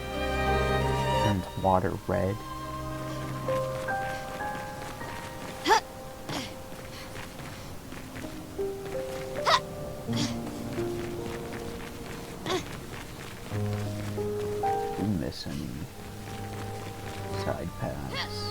water red. Any side paths.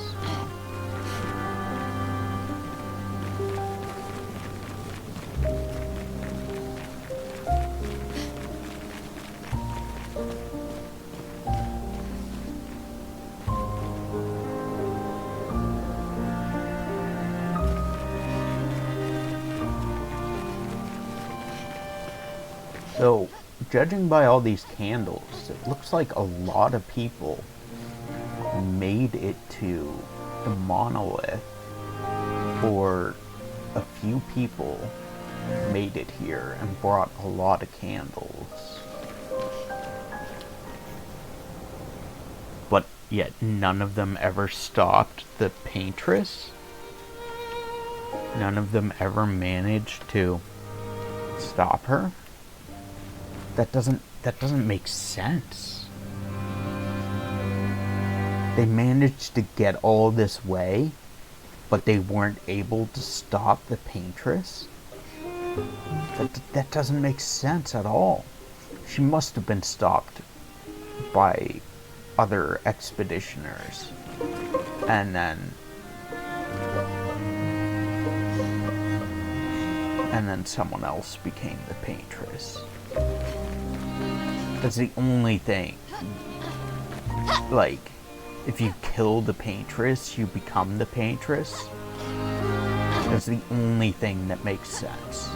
So, judging by all these candles, it looks like a lot of people made it to the monolith, or a few people made it here and brought a lot of candles. But yet none of them ever stopped the paintress. None of them ever managed to stop her. That doesn't make sense. They managed to get all this way, but they weren't able to stop the paintress? That doesn't make sense at all. She must have been stopped by other expeditioners. And then someone else became the paintress. That's the only thing. Like, if you kill the paintress, you become the paintress. That's the only thing that makes sense.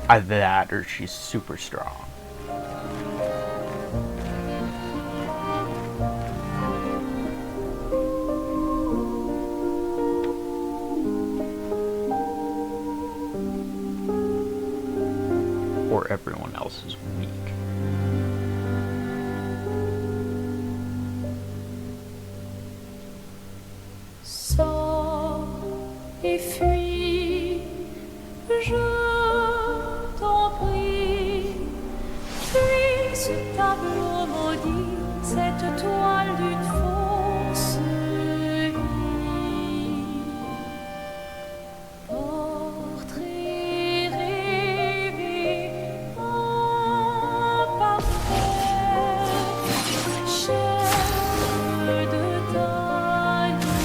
Either that or she's super strong. Or everyone else is weak. Sors et fuis, je t'en prie. Fuis ce tableau maudit, cette toile d'une fausse vie. Portrait rêvé, imparfait, chair de ta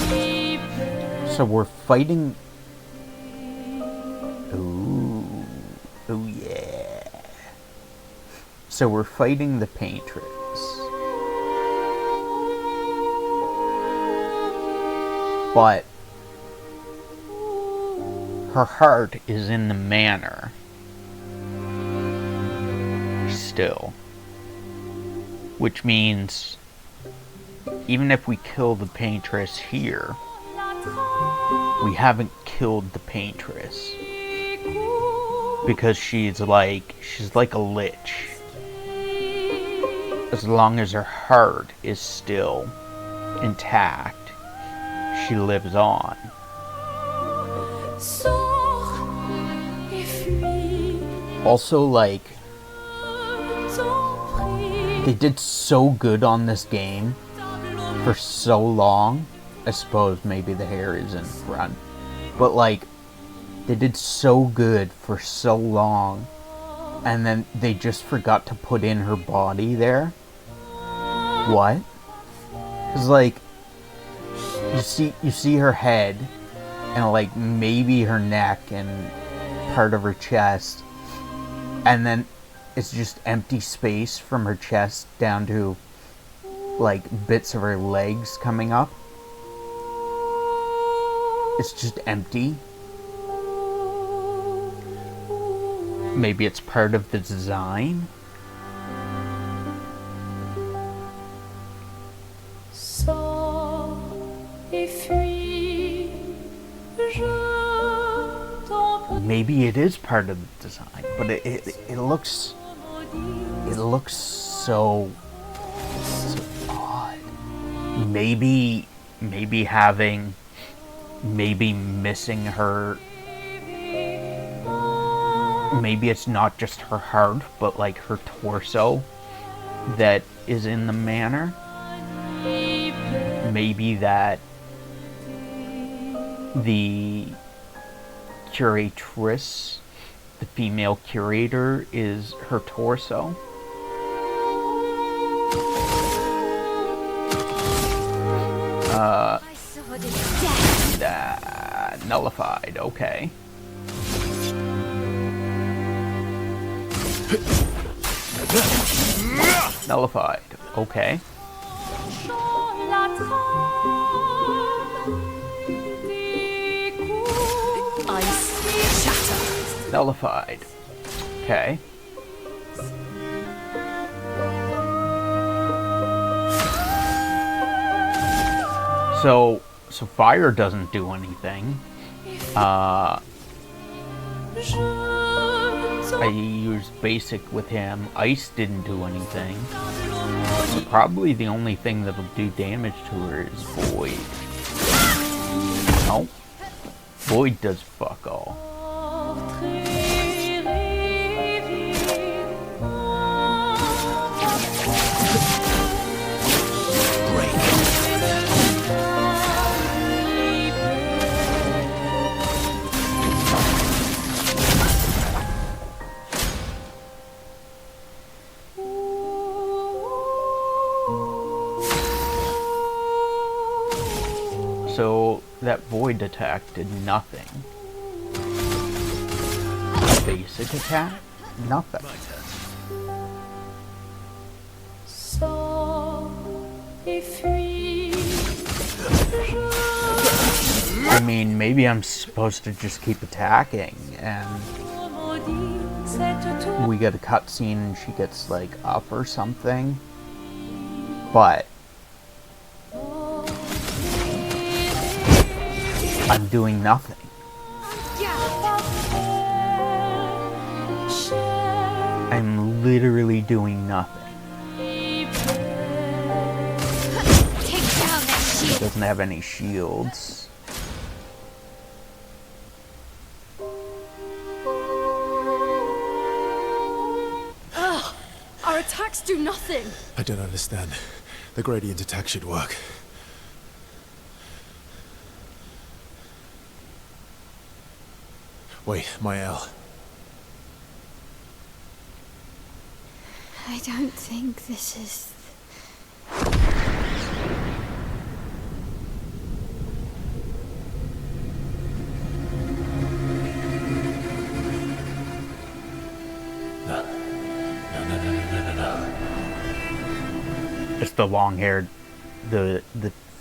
liberté. So we're fighting. Ooh. Oh yeah. So we're fighting the Paintress. But her heart is in the manor. Still. Which means even if we kill the Paintress here, we haven't killed the Paintress. Because she's like a lich. As long as her heart is still intact, she lives on. Also, like, they did so good on this game for so long. I suppose maybe the hair is in front. But, like, they did so good for so long, and then they just forgot to put in her body there. What? Cause like, you see her head, and like maybe her neck and part of her chest, and then it's just empty space from her chest down to like bits of her legs coming up. It's just empty. Maybe it's part of the design? Maybe it is part of the design, but it looks so odd. Maybe missing her. Maybe it's not just her heart, but like her torso that is in the manor. Maybe that the curatress, the female curator, is her torso. Nullified, okay. Nullified, okay. Ice shatter. Nullified, okay. So fire doesn't do anything. I used basic with him. Ice didn't do anything. So probably the only thing that'll do damage to her is void. No. Void does fuck all. So that void attack did nothing. Basic attack? Nothing. Sors et fuis. I mean, maybe I'm supposed to just keep attacking, and we get a cutscene and she gets, like, up or something. But I'm doing nothing. I'm literally doing nothing. He doesn't have any shields. Our attacks do nothing. I don't understand. The gradient attack should work. Wait, Mael. I don't think this is... No. It's the long-haired, the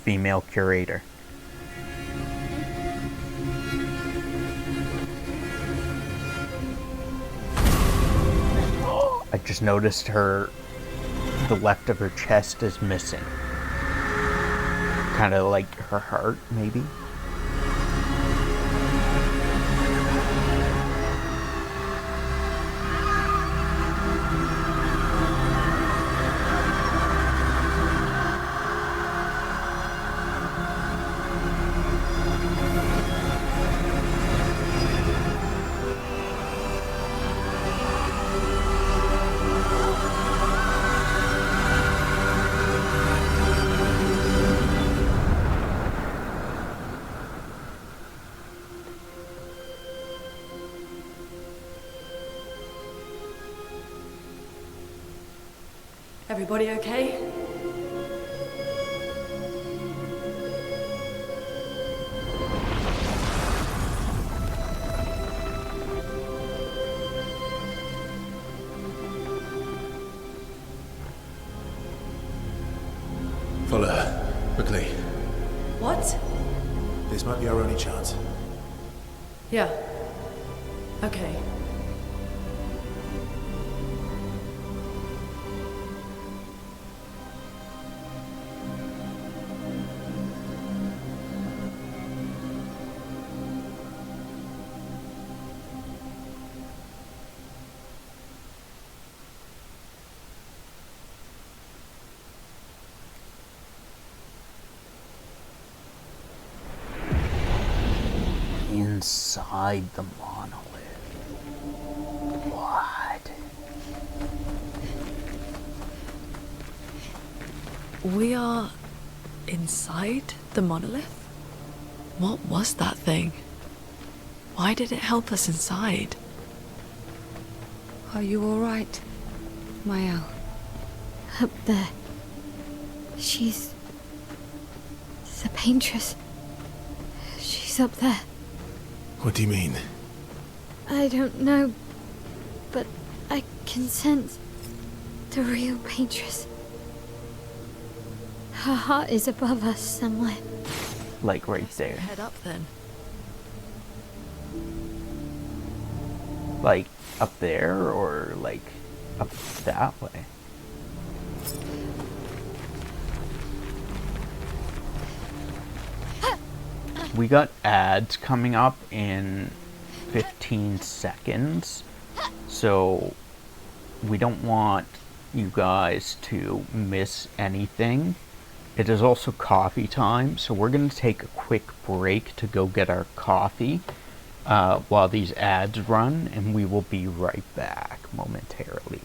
female curator. I just noticed the left of her chest is missing. Kind of like her heart, maybe? Everybody okay? Follow her. Quickly. What? This might be our only chance. Yeah. Okay. Inside the monolith. What? We are inside the monolith? What was that thing? Why did it help us inside? Are you all right, Mael? Up there. She's... the paintress. She's up there. What do you mean? I don't know, but I can sense the real paintress. Her heart is above us somewhere. Like right there. Head up then. Like up there, or like up that way? We got ads coming up in 15 seconds, so we don't want you guys to miss anything. It is also coffee time, so we're going to take a quick break to go get our coffee while these ads run, and we will be right back momentarily.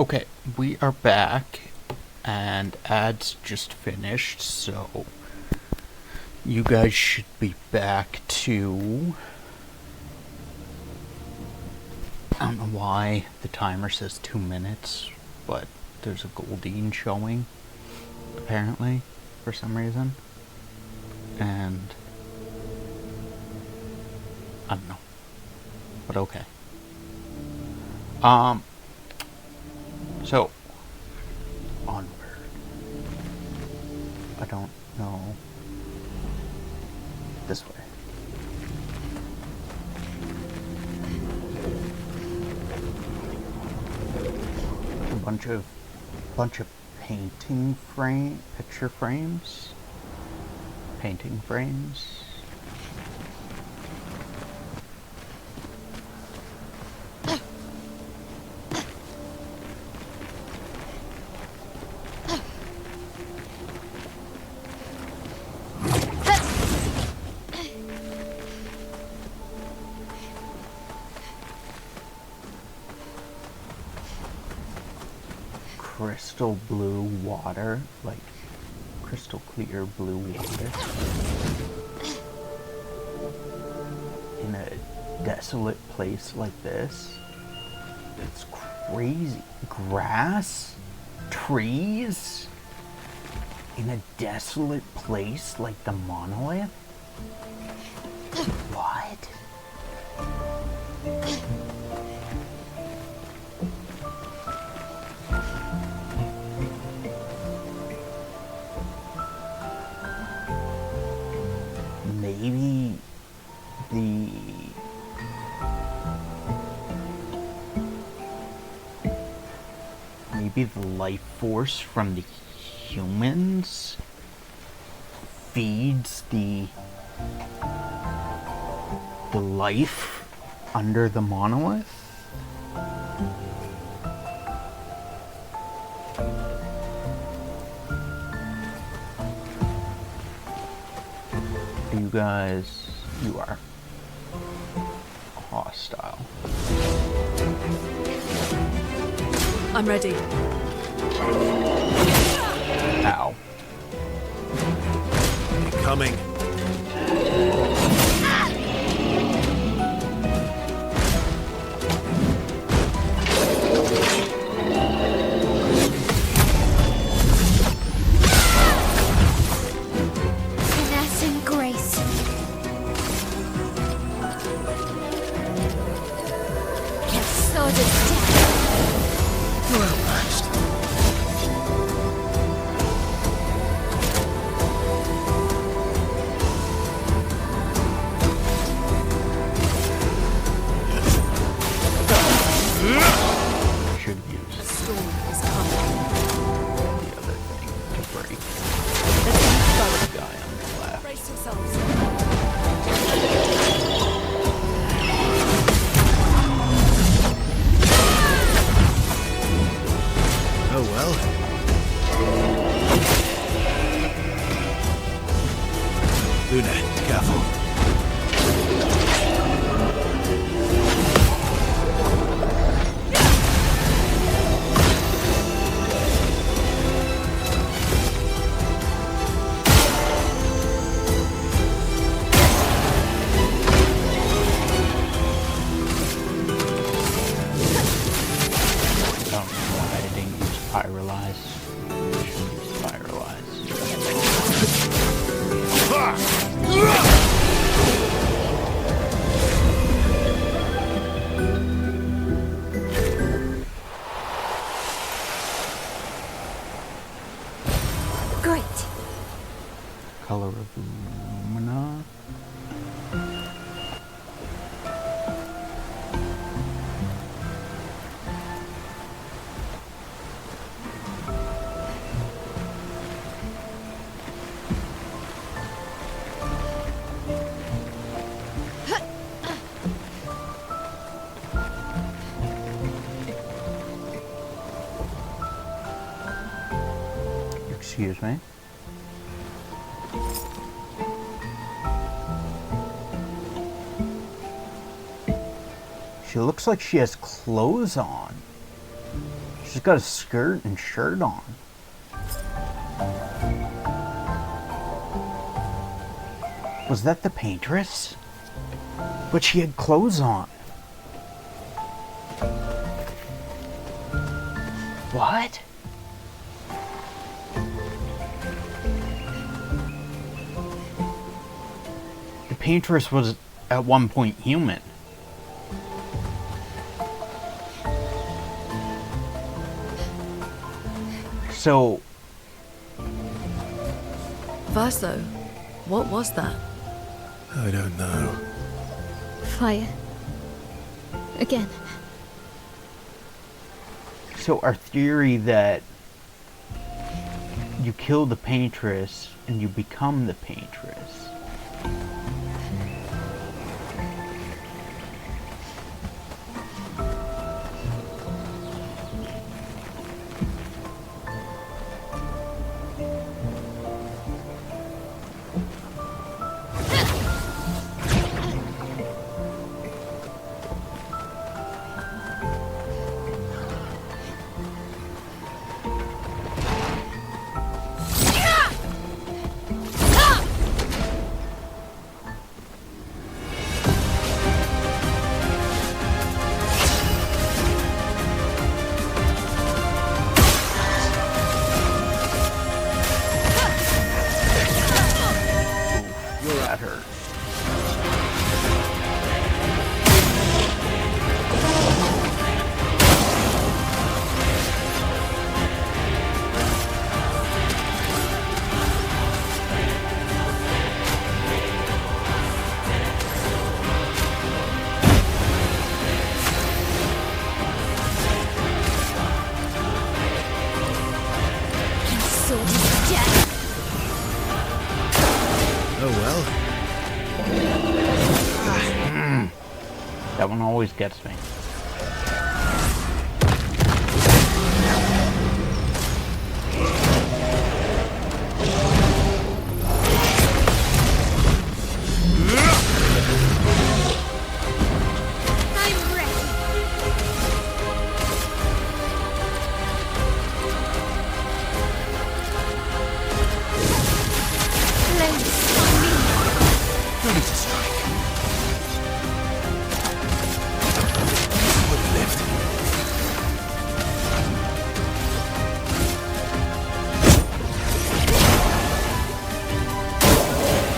Okay, we are back, and ads just finished, so you guys should be back to... I don't know why the timer says 2 minutes, but there's a Goldine showing, apparently, for some reason. And I don't know. But okay. So onward. I don't know. This way. A bunch of picture frames. Painting frames. Crystal blue water, like crystal clear blue water in a desolate place like this. It's crazy. Grass, trees in a desolate place like the monolith. What? Maybe the life force from the humans feeds the life under the monolith? You guys, you are hostile. I'm ready. Ow. Coming. Finesse and grace. Sword of death. Well matched. Should use The storm is coming. the other thing to break Let's keep going. the guy on the left. Brace yourselves. Oh well. Luna, careful. I don't know why I didn't use Pyrolyze. I should use Pyrolyze. Great. Color of Lumina. Excuse me. She looks like she has clothes on. She's got a skirt and shirt on. Was that the paintress? But she had clothes on. What? The paintress was at one point human. So, Verso, what was that? I don't know. Fire. Again. so our theory that you kill the paintress and you become the paintress. That hurt. Oh well. That one always gets me. I'm ready. Flames on me. Ready to strike. Would lift.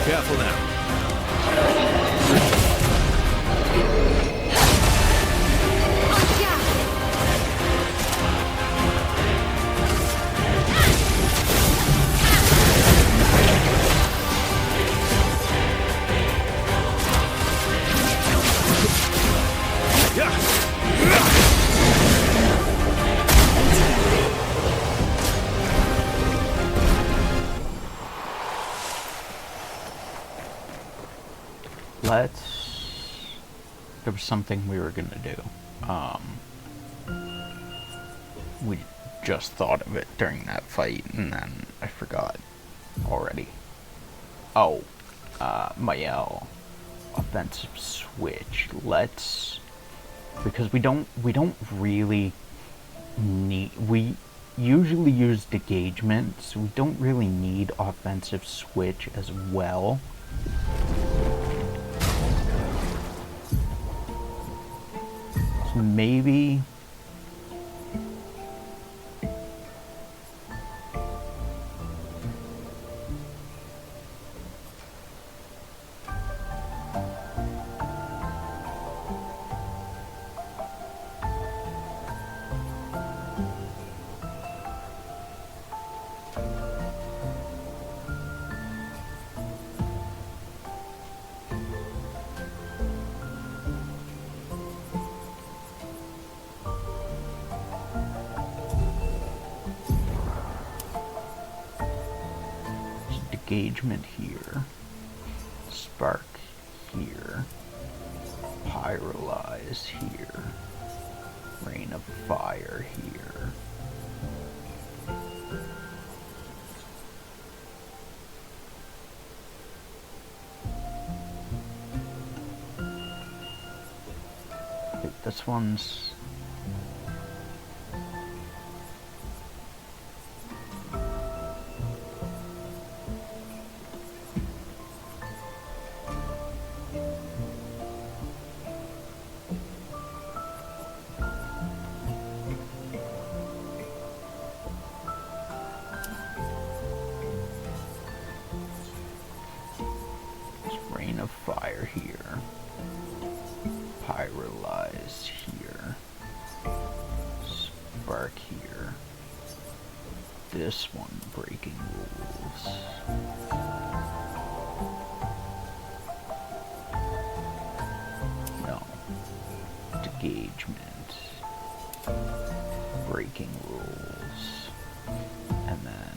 Careful now. There was something we were gonna do. We just thought of it during that fight, and then I forgot already. Oh, Mael, offensive switch. Because we don't really need. We usually use engagement, so we don't really need offensive switch as well. Maybe engagement here, spark here, pyrolyze here, rain of fire here. Okay, this one's this one breaking rules. No. Engagement. Breaking rules. And then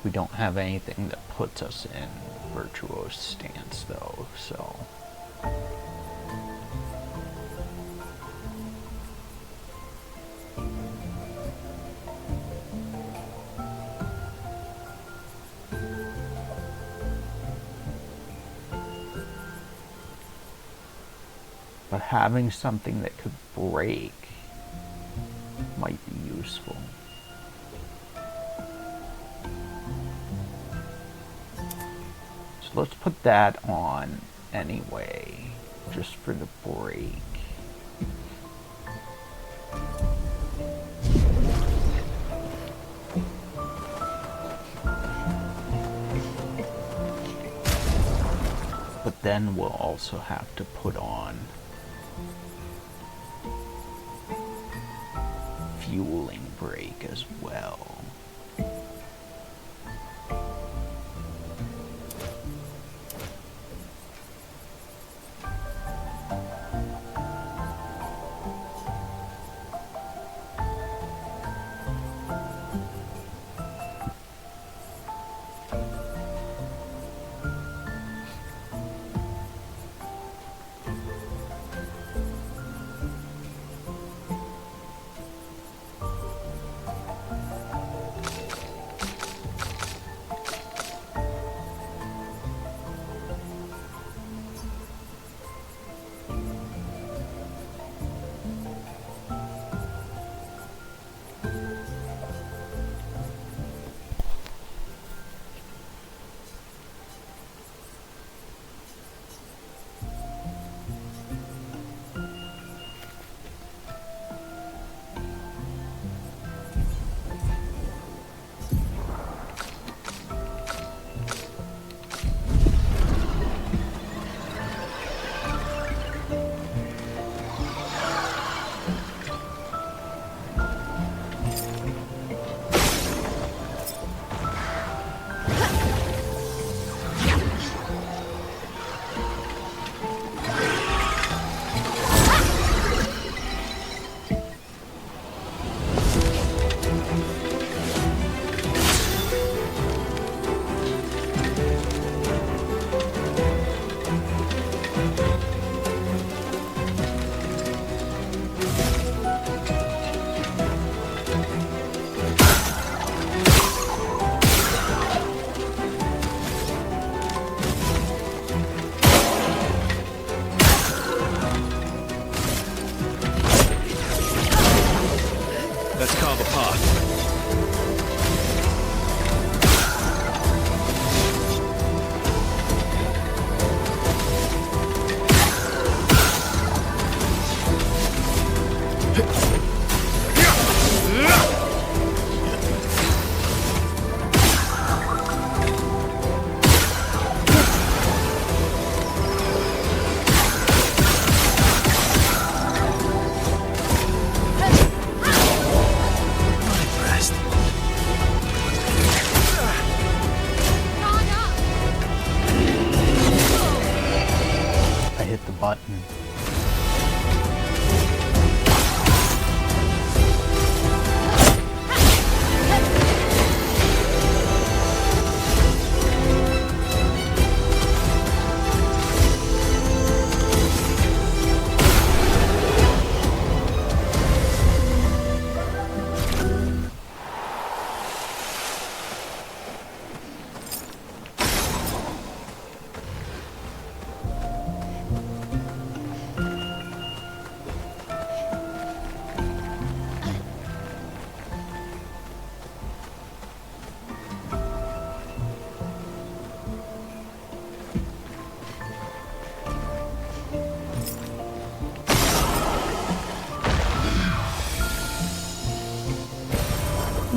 we don't have anything that puts us in virtuose stance though, so but having something that could break might be useful. So let's put that on anyway, just for the break. But then we'll also have to put on fueling break as well. Let's carve a path. Button.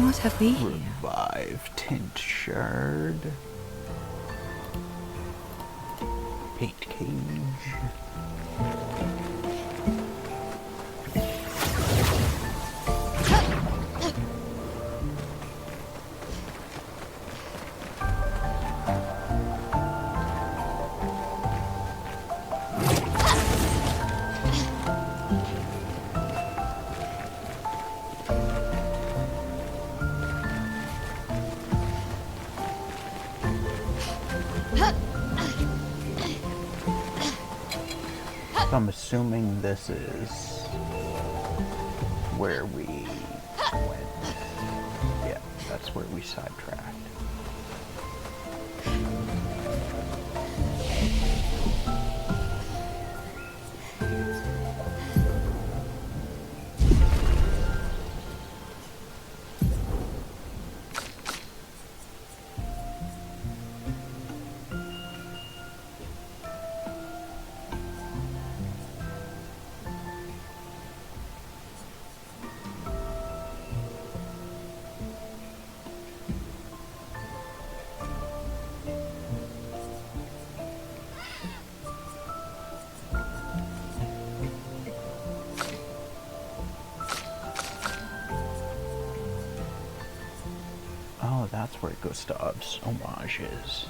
What have we here? Revive tinctured. Paint cage. So I'm assuming this is where we went. Yeah, that's where we sidetracked. Oh, that's where Gustav's homage is.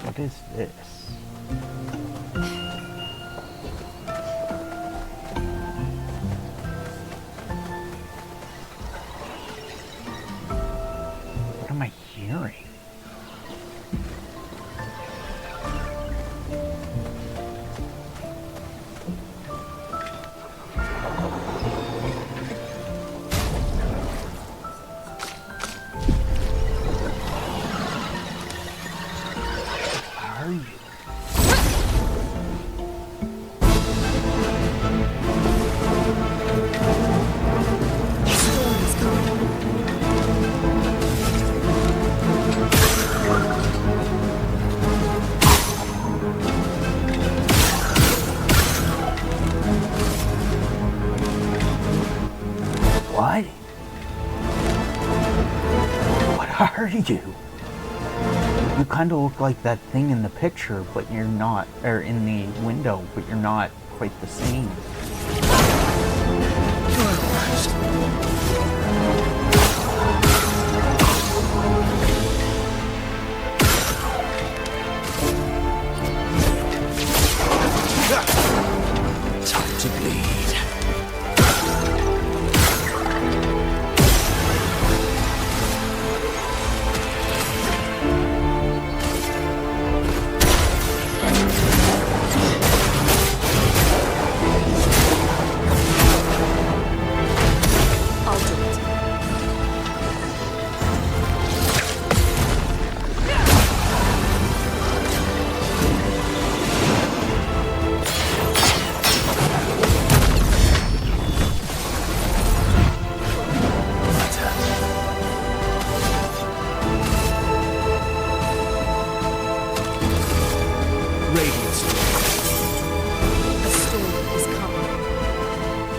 What is this? What am I hearing? Are you? What? What are you? You kind of look like that thing in the picture, but you're not, or in the window, but you're not quite the same. Time to bleed.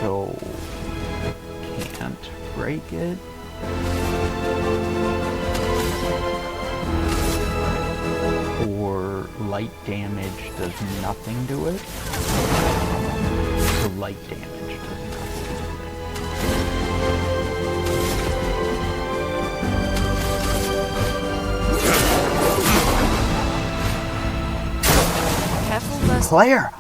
So, can't break it. Or light damage does nothing to it. So light damage does nothing. Clair!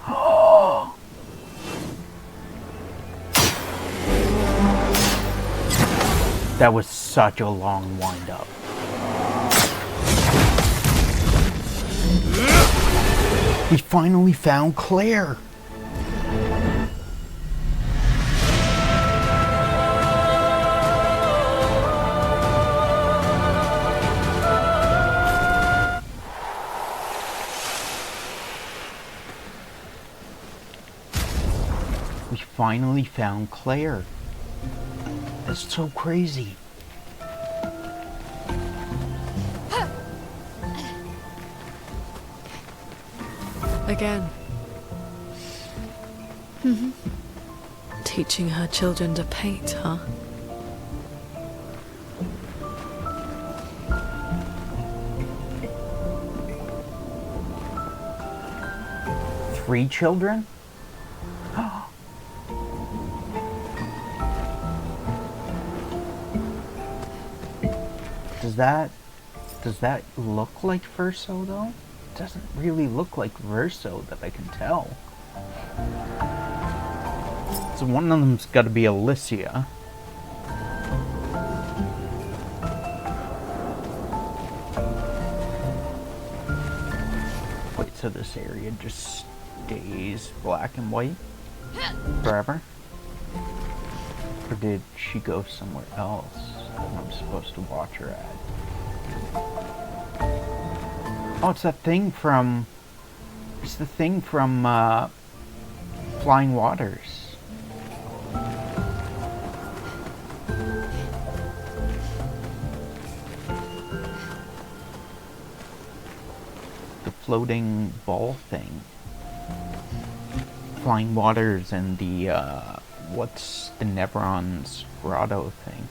That was such a long wind-up. We finally found Clair! We finally found Clair. That's so crazy. Again. Teaching her children to paint, huh? Three children? Does that look like Verso though? It doesn't really look like Verso that I can tell. So one of them's got to be Alicia. Wait, so this area just stays black and white forever? Or did she go somewhere else that I'm supposed to watch her at? Oh, it's that thing from... It's the thing from, Flying Waters. The floating ball thing. Flying Waters and the, what's the Neveron's grotto thing?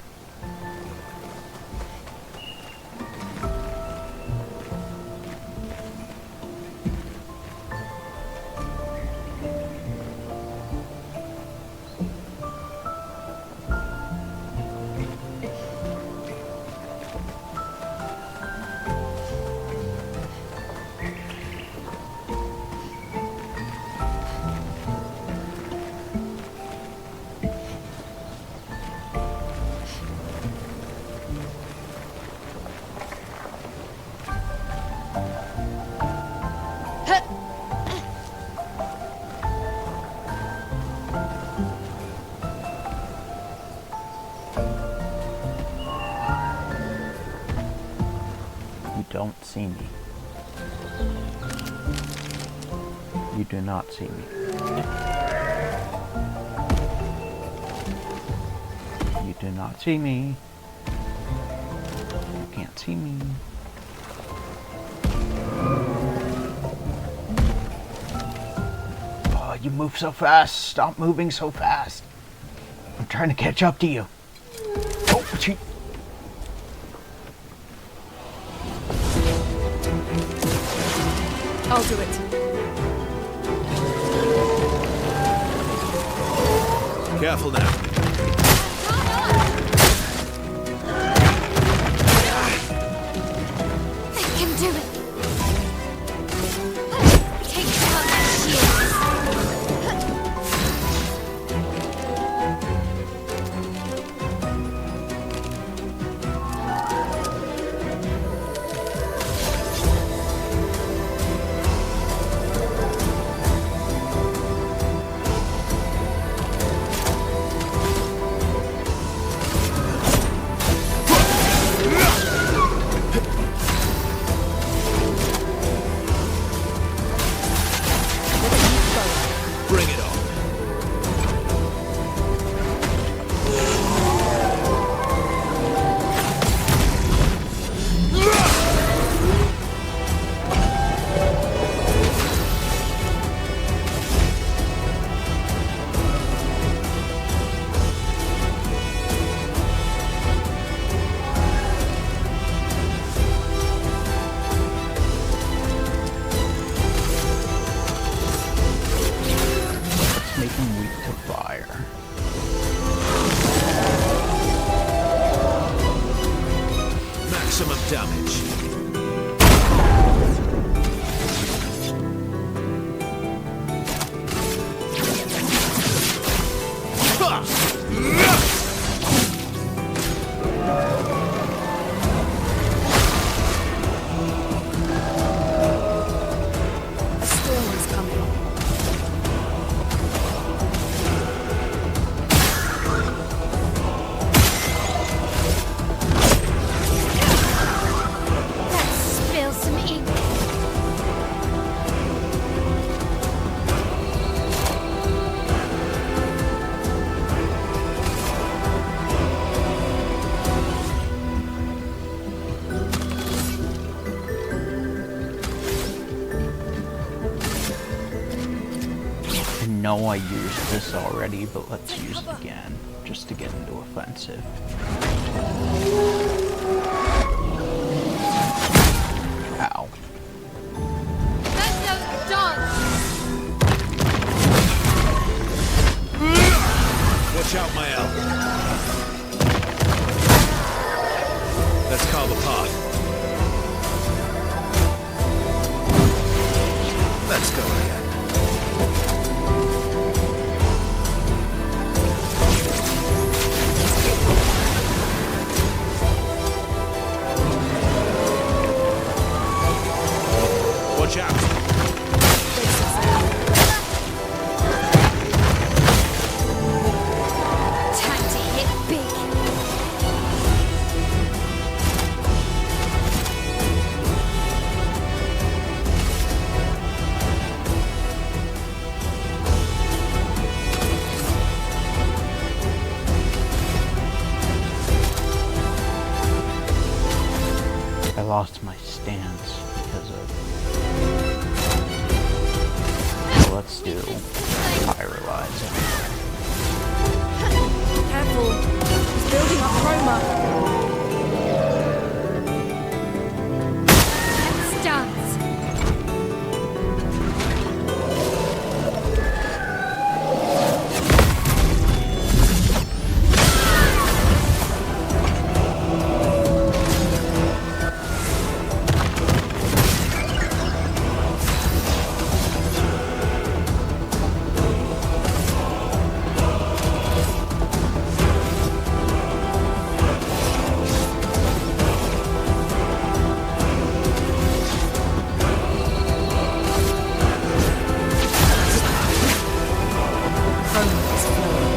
Don't see me. You do not see me. You do not see me. You can't see me. Oh, you move so fast. Stop moving so fast. I'm trying to catch up to you. Oh, gee. I'll do it. Careful now. I can do it. Take down that shield. Bring it on. Make him weak to fire. Maximum damage. know I used this already, but let's use it again, just to get into offensive. Ow. Let's dance! Watch out, Mael. Let's carve a path. Let's go again. Watch out. Time to hit big. I lost my stance because of... So let's do Pyrolyzing. Careful. He's building up chroma. Let's dance. Chroma is flowing.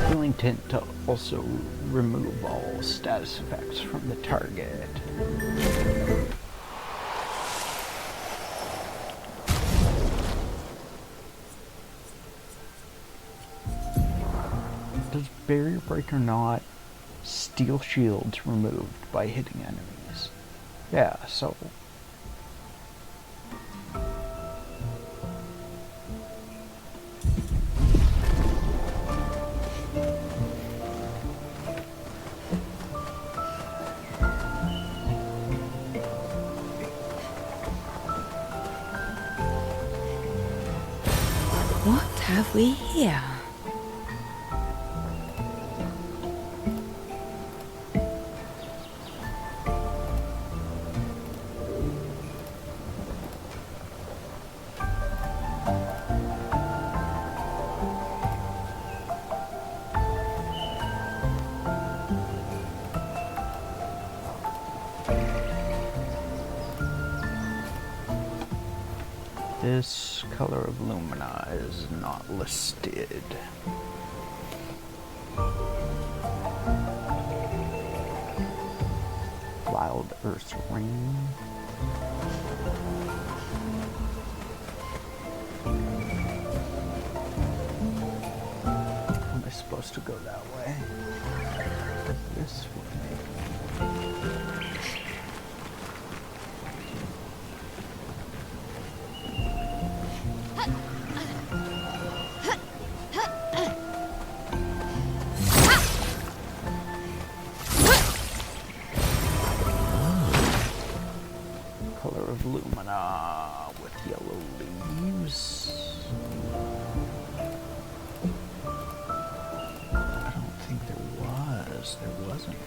Healing Tint to also remove all status effects from the target. Does Barrier Breaker not steal shields removed by hitting enemies? Yeah, so... What have we here? This color of Lumina is not listed. Wild Earth Ring. Am I supposed to go that way? This way. Color of Lumina with yellow leaves. I don't think there was. There wasn't.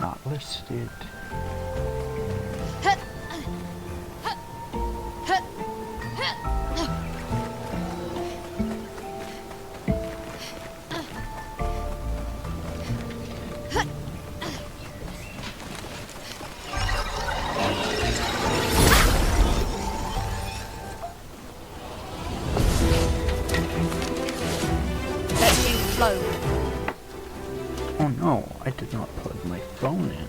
Not listed. Let the ink flow. Oh no, I did not plug my phone in.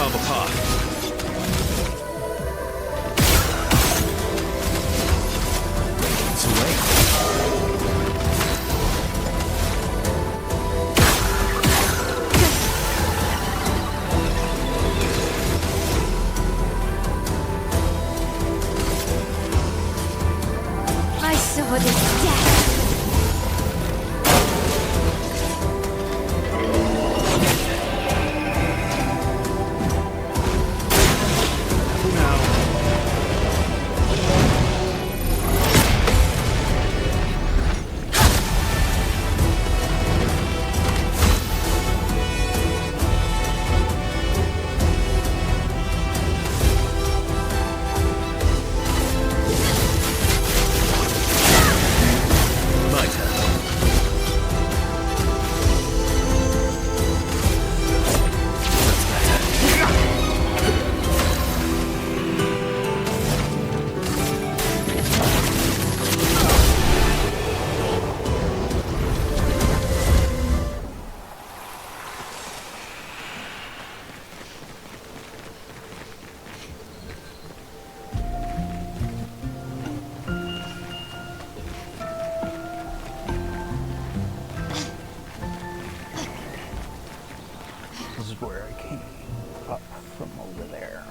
carve a path. It's away. My sword is death. My turn. This is where I came up from over there.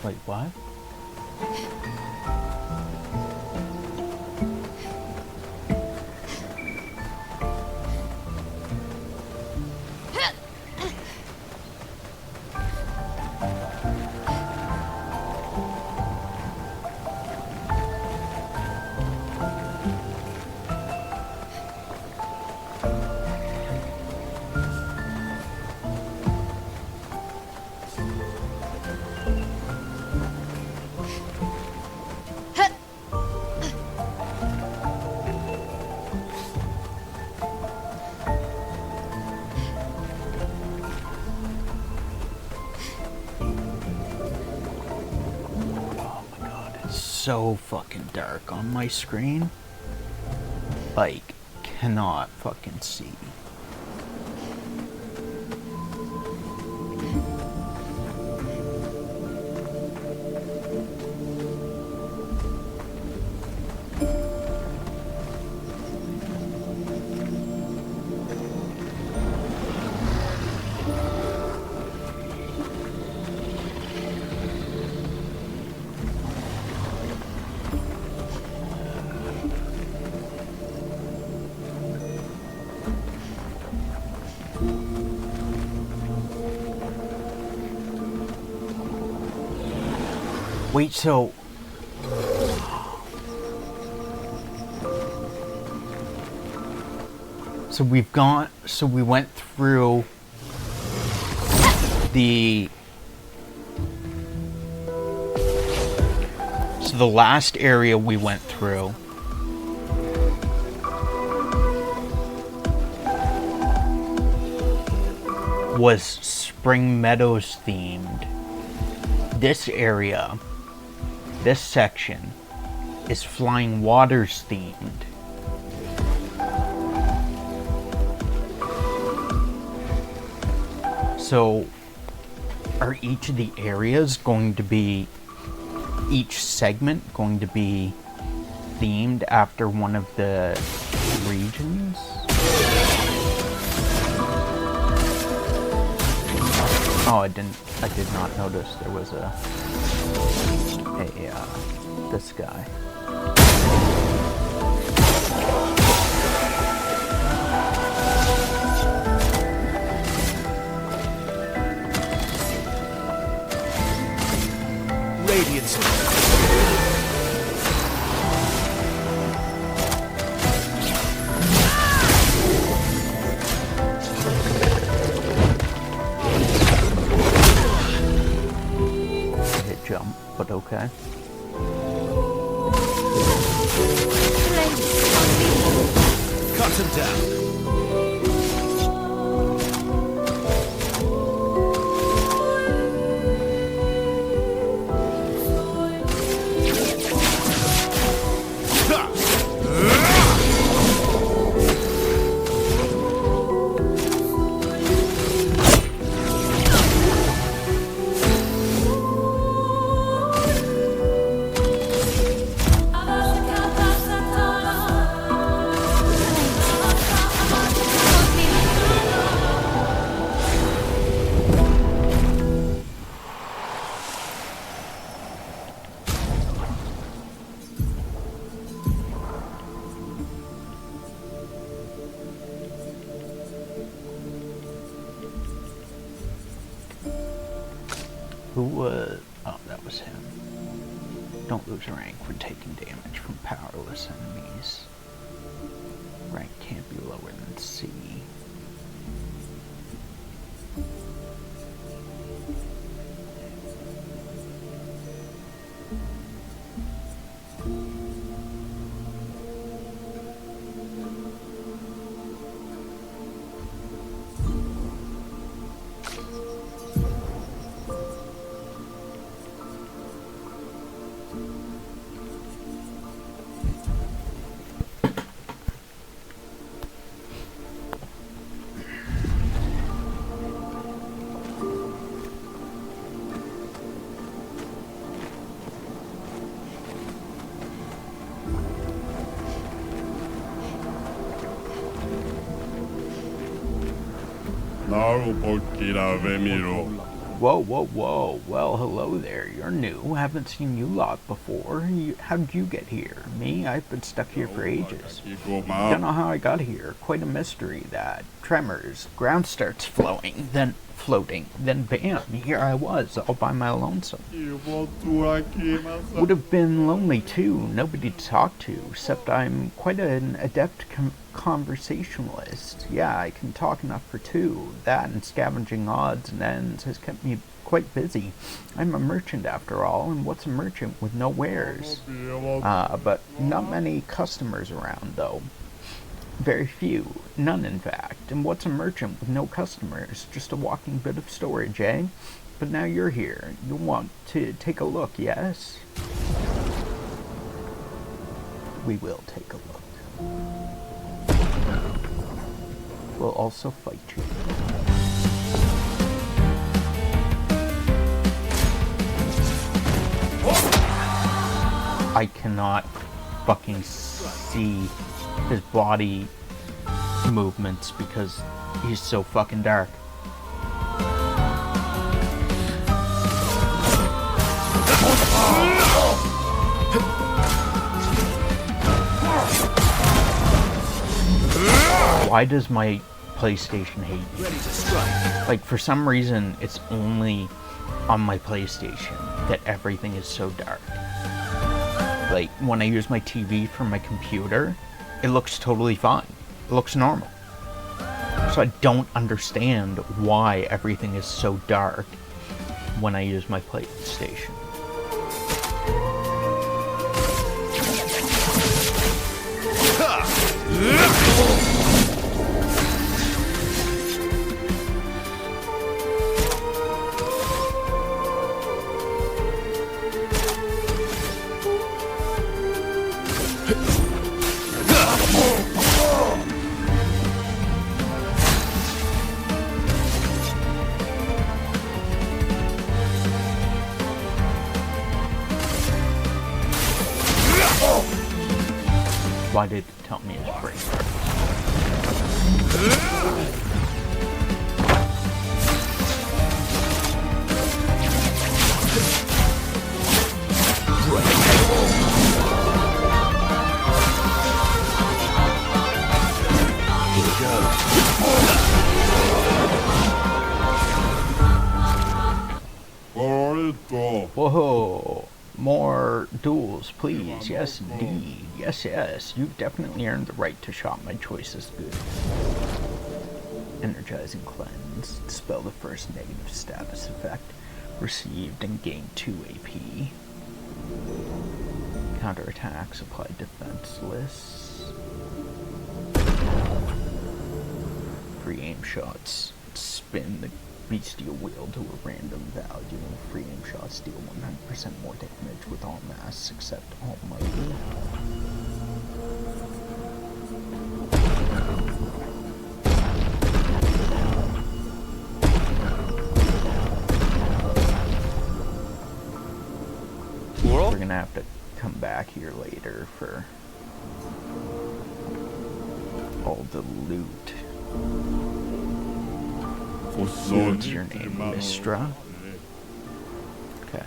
Wait, what? So fucking dark on my screen. Like, cannot fucking see. Wait, so we went through the last area we went through was Spring Meadows themed. This area, this section, is Flying Waters themed. So, are each of the areas going to be, each segment going to be themed after one of the regions? Oh, I did not notice there was this guy. Radiance. Hit jump, but okay. Cut him down. Who was... Oh, that was him. Don't lose rank when taking damage from powerless enemies. Rank can't be lower than C. Whoa, whoa, whoa. Well, hello there. You're new. Haven't seen you lot before. How'd you get here? Me? I've been stuck here for ages. Don't know how I got here. Quite a mystery, that. Tremors. Ground starts floating, then floating. Then bam, here I was, all by my lonesome. Would have been lonely too. Nobody to talk to, except I'm quite an adept conversationalist. Yeah, I can talk enough for two. That and scavenging odds and ends has kept me quite busy. I'm a merchant after all, and what's a merchant with no wares? But not many customers around though. Very few. None in fact. And what's a merchant with no customers? Just a walking bit of storage, eh? But now you're here. You want to take a look, yes? We will take a look. We'll also fight you. I cannot fucking see his body movements because he's so fucking dark. Why does my PlayStation hate me? Ready to strike. Like, for some reason, it's only on my PlayStation that everything is so dark. Like, when I use my TV for my computer, it looks totally fine. It looks normal. So I don't understand why everything is so dark when I use my PlayStation. Why did it tell me it's break? Whoa, more duels, please. Yes, indeed. Yes, yes. You've definitely earned the right to shop my choicest goods. Energizing cleanse. Dispel the first negative status effect. Received and gained 2 AP. Counterattacks applied defenseless. Free aim shots. Spin the bestial wheel to a random value, and free aim shots deal 100% more damage with all masks except Almighty. We're gonna have to come back here later for all the loot. What's your name, Mistra? Okay.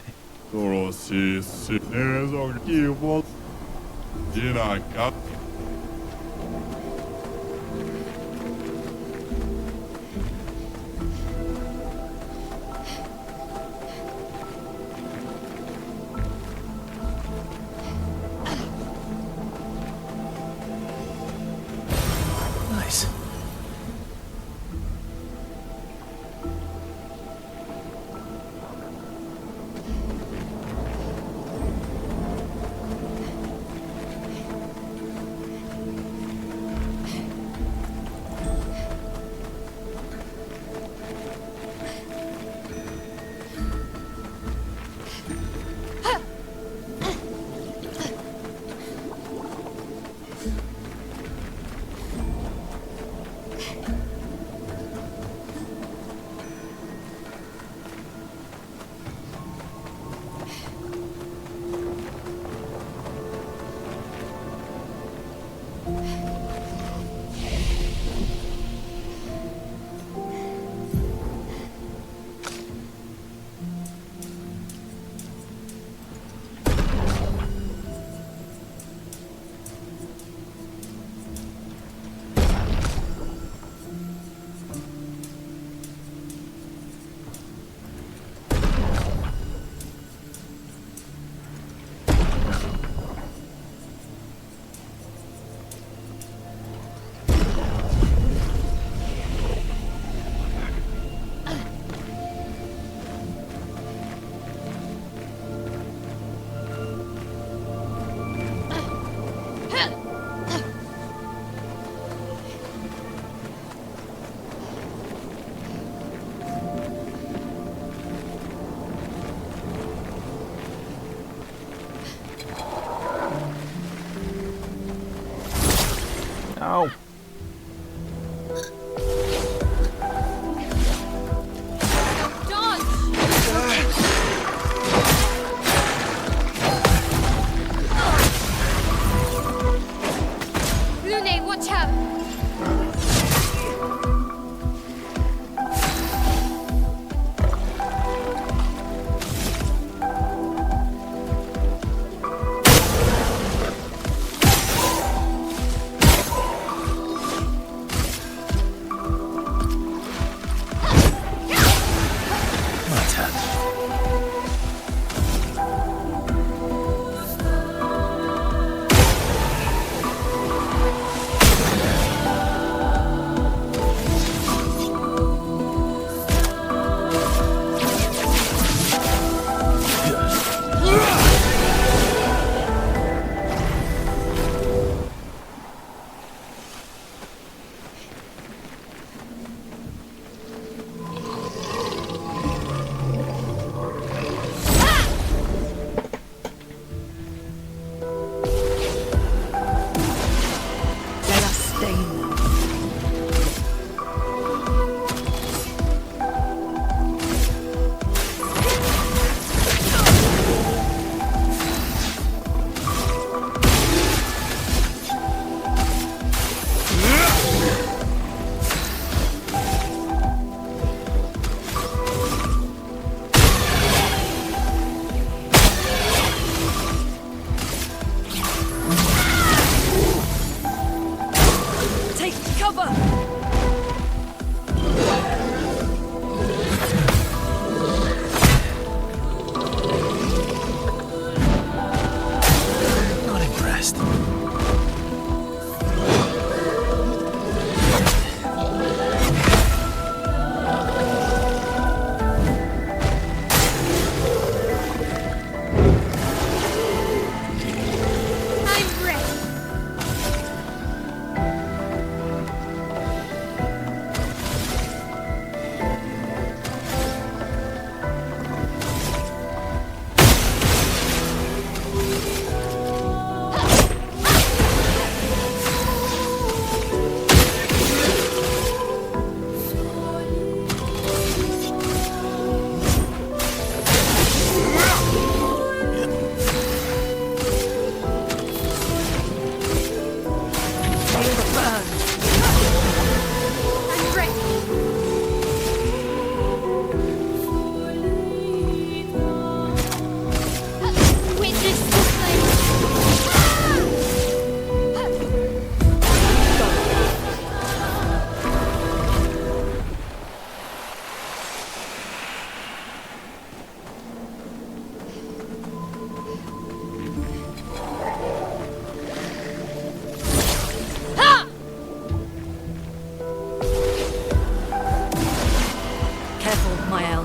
Careful, Mael.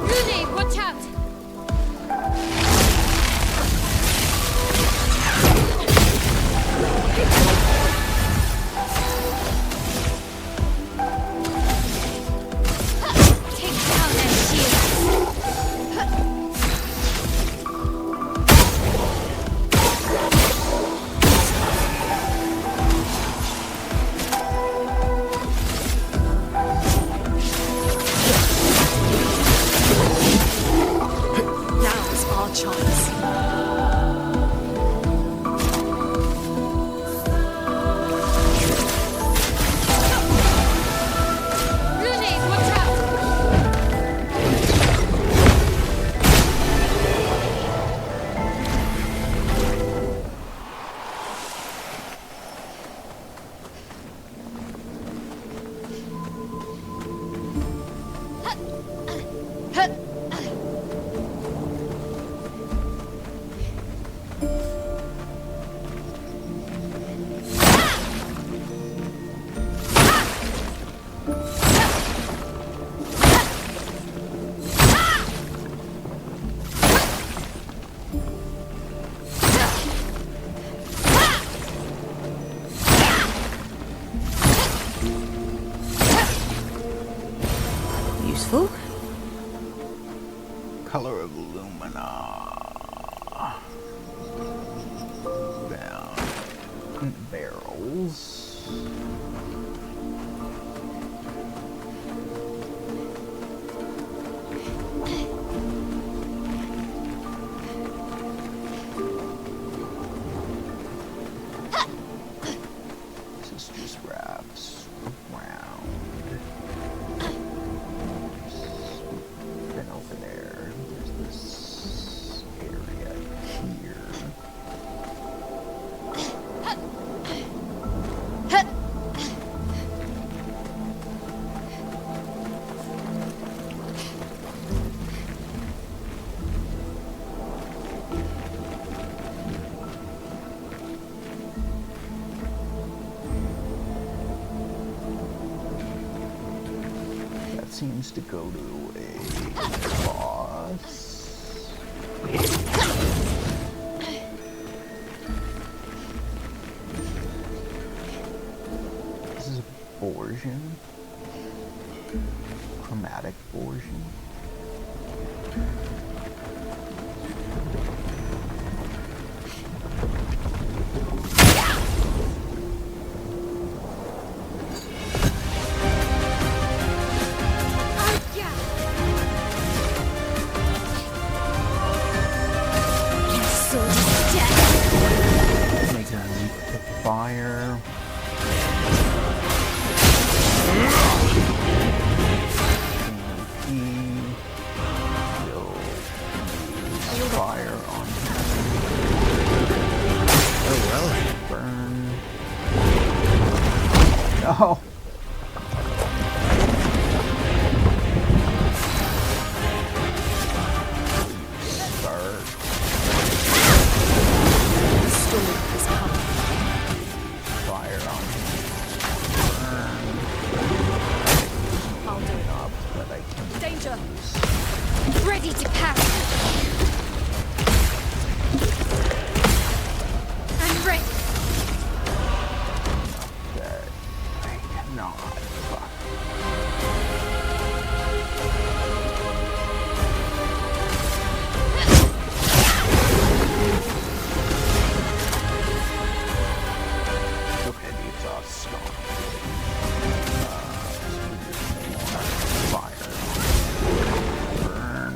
Rune, watch out! Take down their shields! Now's our chance. Rune, watch out! Useful. Color of Lumina. Down. Barrels. This is just wraps around. Then over there, there's this area here. That seems to go to a boss. This is a Borgian. Chromatic Borgian. Make it leap to fire. Fire on him. Oh well. Burn. No. Start. The storm is coming. Fire on him. Burn. I'll do it. Up, but I can Danger! Ready to parry! I'm ready! that I cannot. Fuck. Okay, the exhaust's gone. Fire. Burn.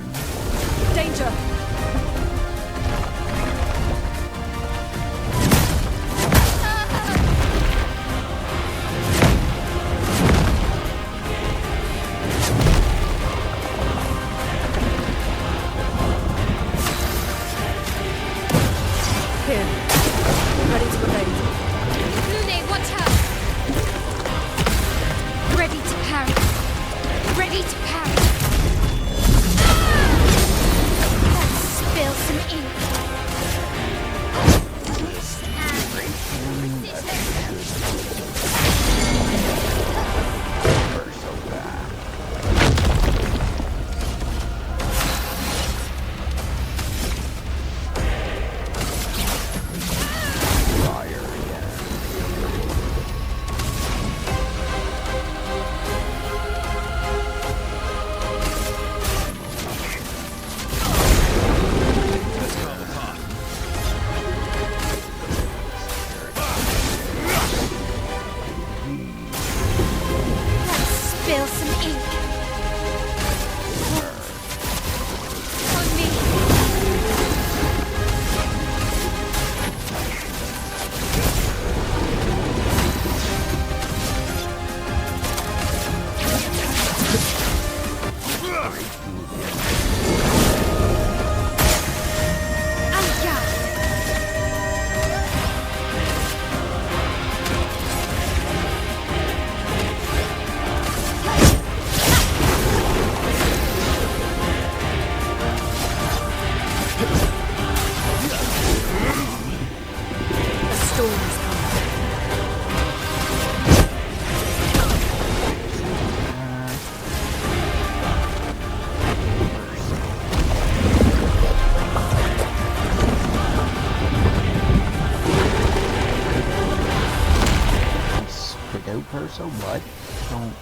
out Versa? What? Don't...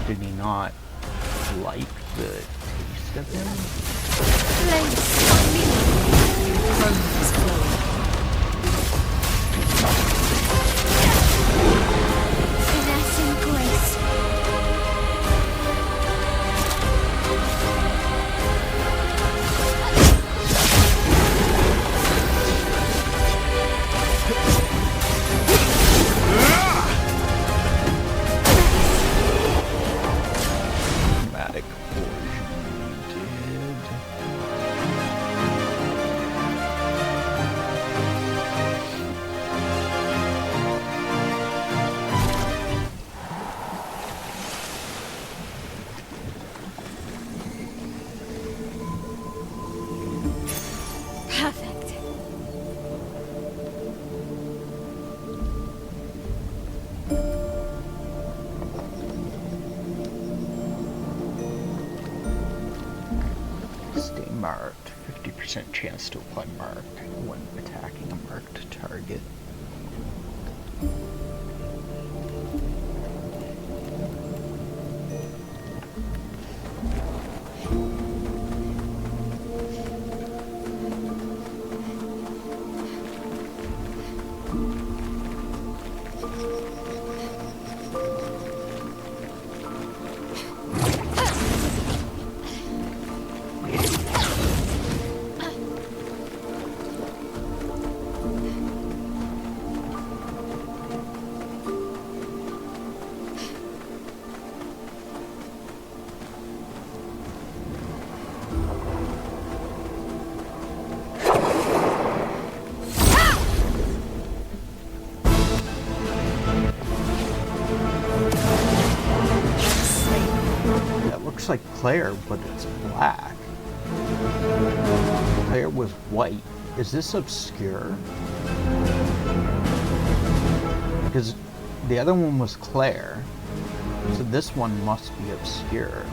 Did he not like the taste of him? Chrome's flowing. Finesse and grace. Dramatic portion we did. Perfect. Stay marked. 50% chance to apply marked when attacking a marked target. That looks like Clair, but it's black. Clair was white. Is this Obscur? Because the other one was Clair, so this one must be Obscur.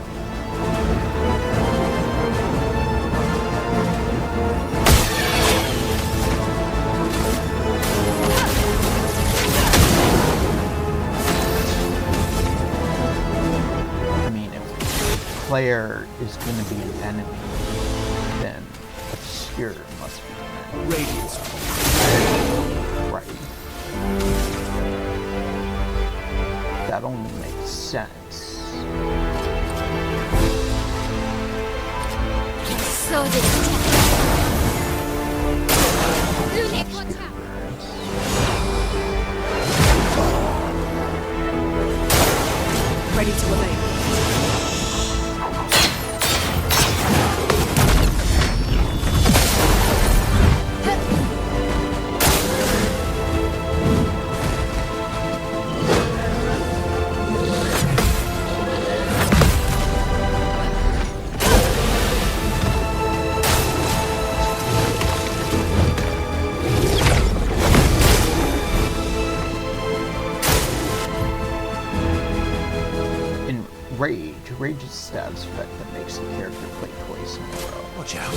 I mean, if Clair is going to be an enemy, then Obscur must be an enemy. Radiance. Right. That only makes sense. So did Lunar contact. Ready to obey. In Rage, Rage is a status effect that makes the character play twice in a row. Watch out.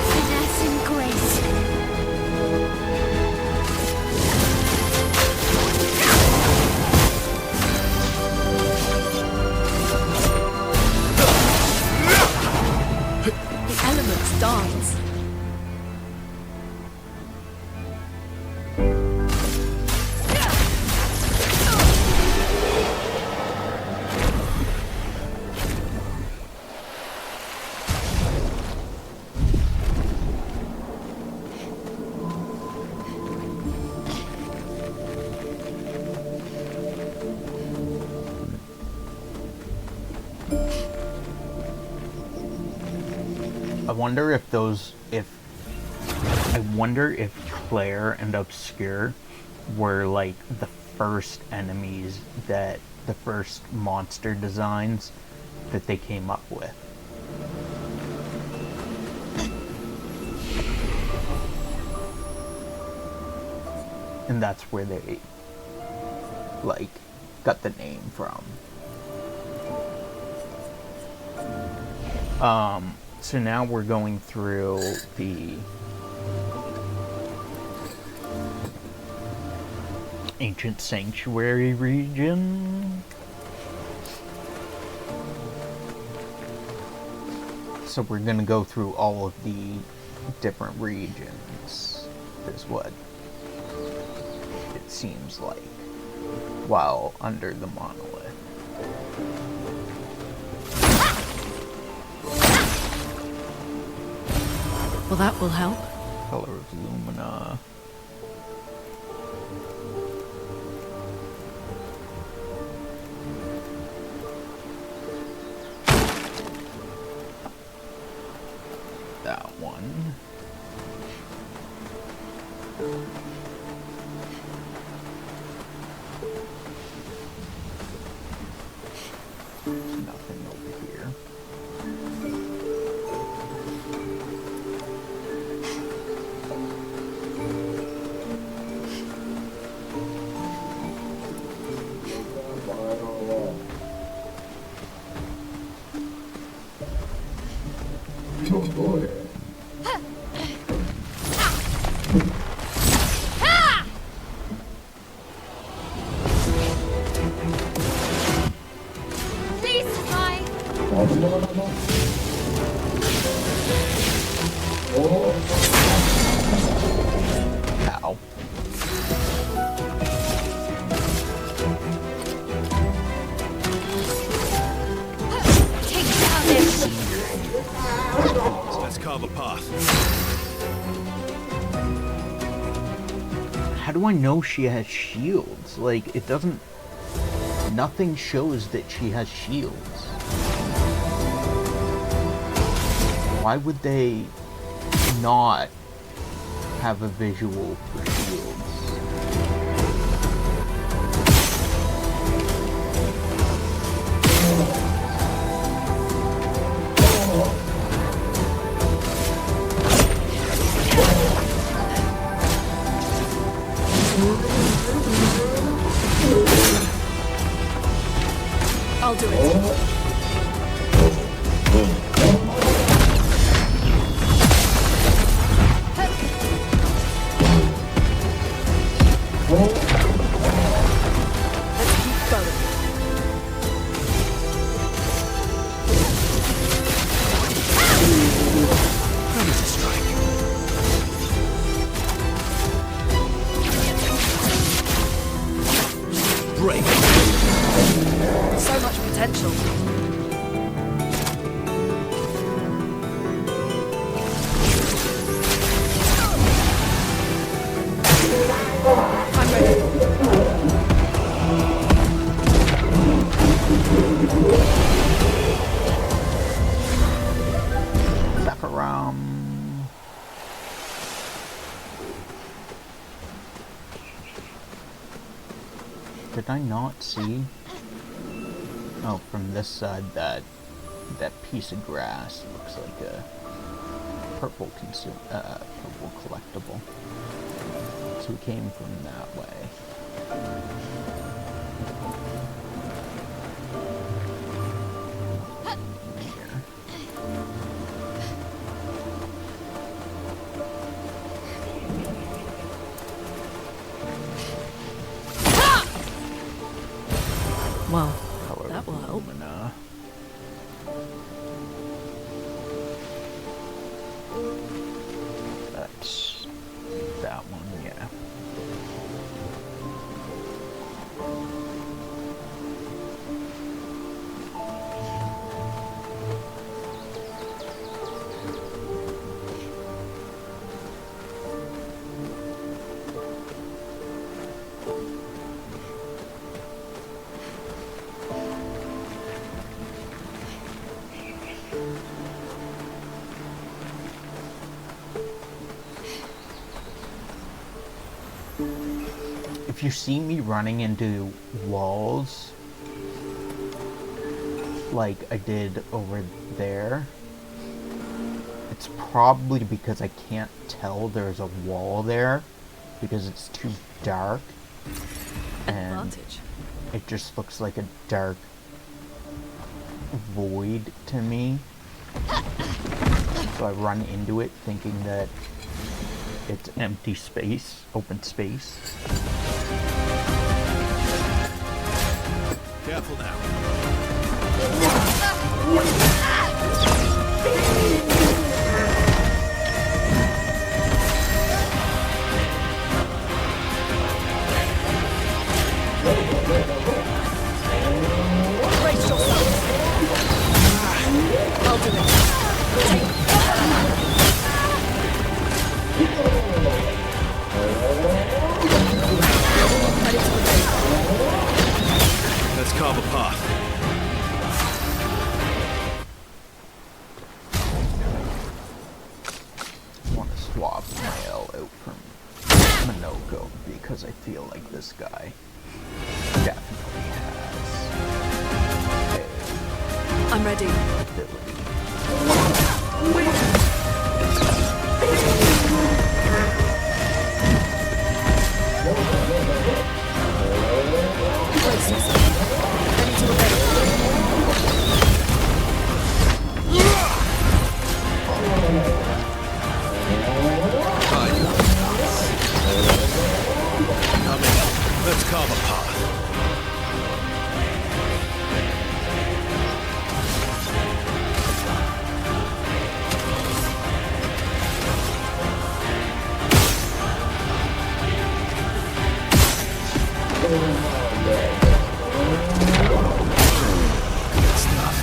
Finesse and grace. The elements dance. I wonder if Clair and Obscur were like the first enemies that the first monster designs that they came up with. And that's where they like got the name from. So now we're going through the Ancient Sanctuary region. So we're gonna go through all of the different regions, is what it seems like, while under the monolith. Well, that will help. Color of Lumina. That one. There's nothing over here. Please fly. Ow. Take down this. So let's carve a path. How do I know she has shields? Like, it doesn't... Nothing shows that she has shields. Why would they not have a visual for shields? I'll do it. Let's keep going. Ready to strike. Break. So much potential. I'm ready. Sakaram. Did I not see? Oh, from this side, that piece of grass looks like a purple purple collectible. So we came from that way. Here. Well, Color that will help. Lumina. That's that one, yeah. If you see me running into walls, like I did over there, it's probably because I can't tell there's a wall there, because it's too dark, and Advantage. it just looks like a dark void to me. So I run into it thinking that it's empty space, open space. Careful now. Brace yourself. I'll do it. Let's carve a path. I want to swap Mael out from Minoko because I feel like this guy definitely has I'm ready. ability. Brace yourself. Ready to obey. Let's carve a path. Good stuff.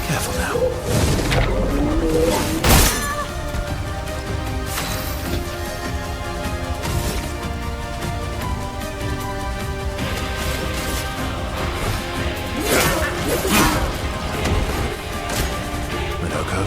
Careful now. Minoko.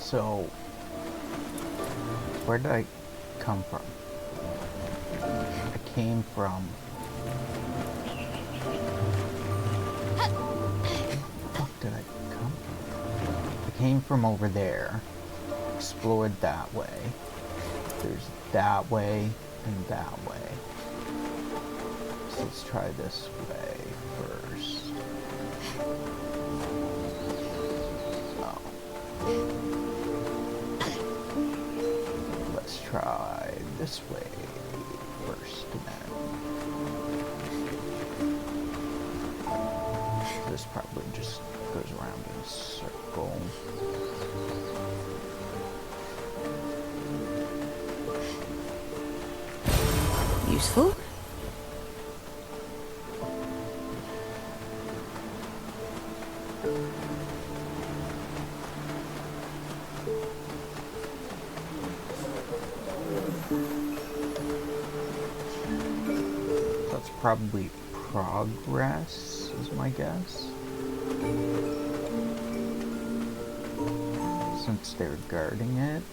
So, where did I come from? I came from... Where the fuck did I come from? I came from over there, explored that way. There's that way and that way. So let's try this way first. Oh. Let's try this way first and then. This probably just goes around in a circle. Useful. That's probably progress, is my guess. Since they're guarding it.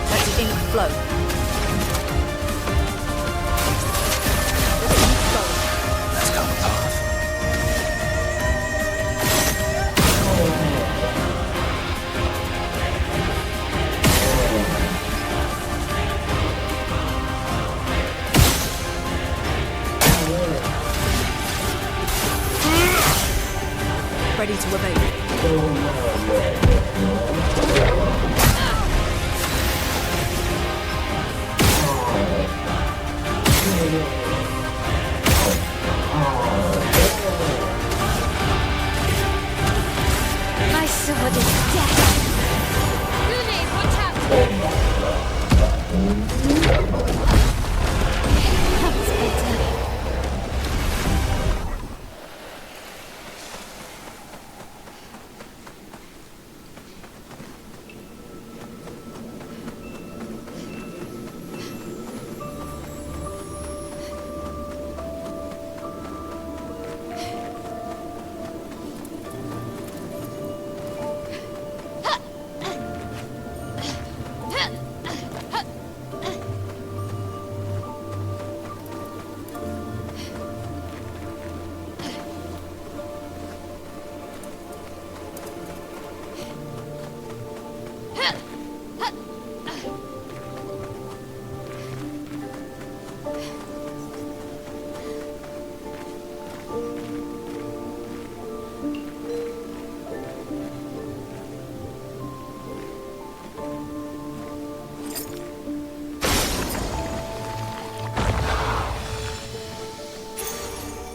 Let the ink flow. That's got a path. Ready to obey. My sword is death. Grenade, watch out! That's better.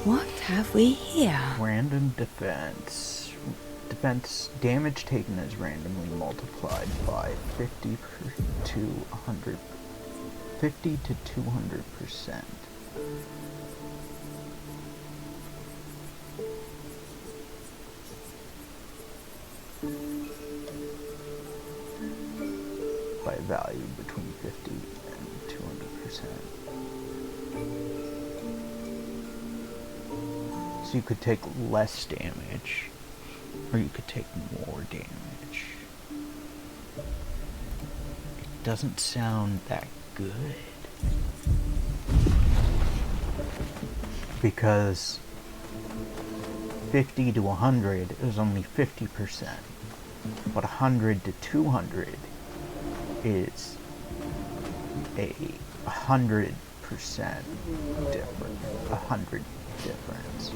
What have we here? Random defense. Defense damage taken is randomly multiplied by 50 to 100, 50 to 200%. By a value between 50 and 200%. So you could take less damage, or you could take more damage. It doesn't sound that good. Because 50 to 100 is only 50%, but 100 to 200 is a 100% different. 100 difference.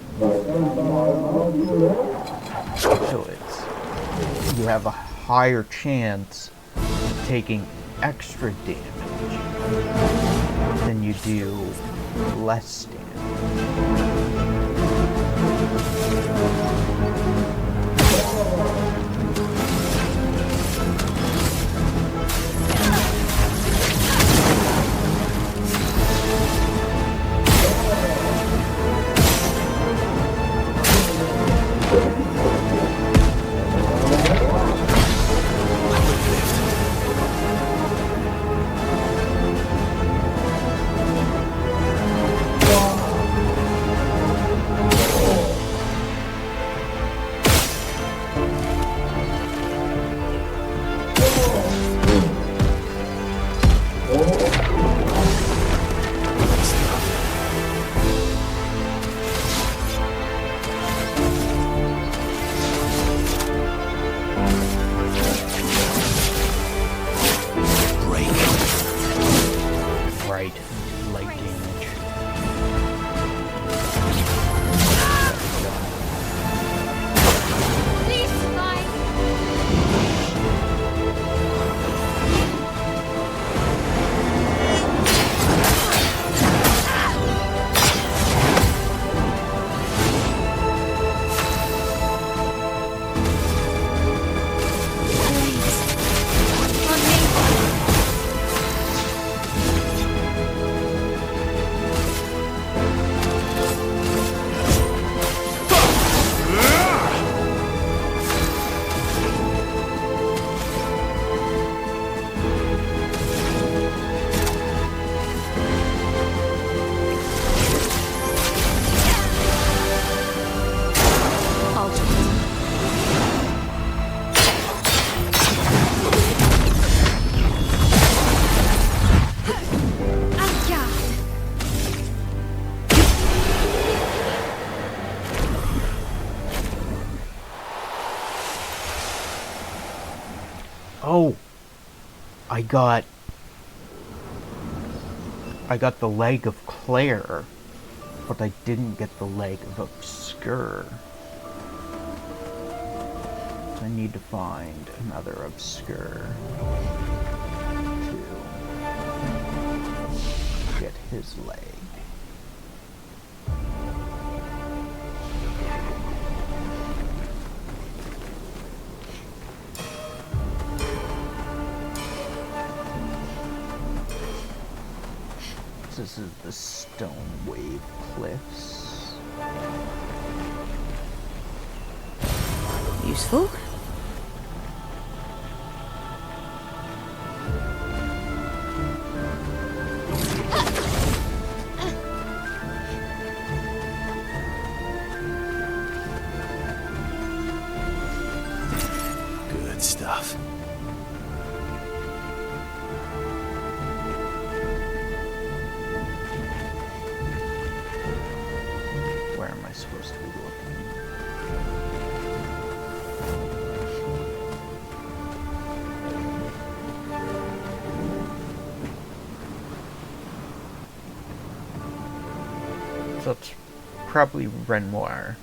So you have a higher chance of taking extra damage than you do less damage. Oh, I got the leg of Clair, but I didn't get the leg of Obscur. I need to find another Obscur to get his leg. This is the Stone Wave Cliffs. Useful? Good stuff. Where am I supposed to be looking? So it's probably Renoir.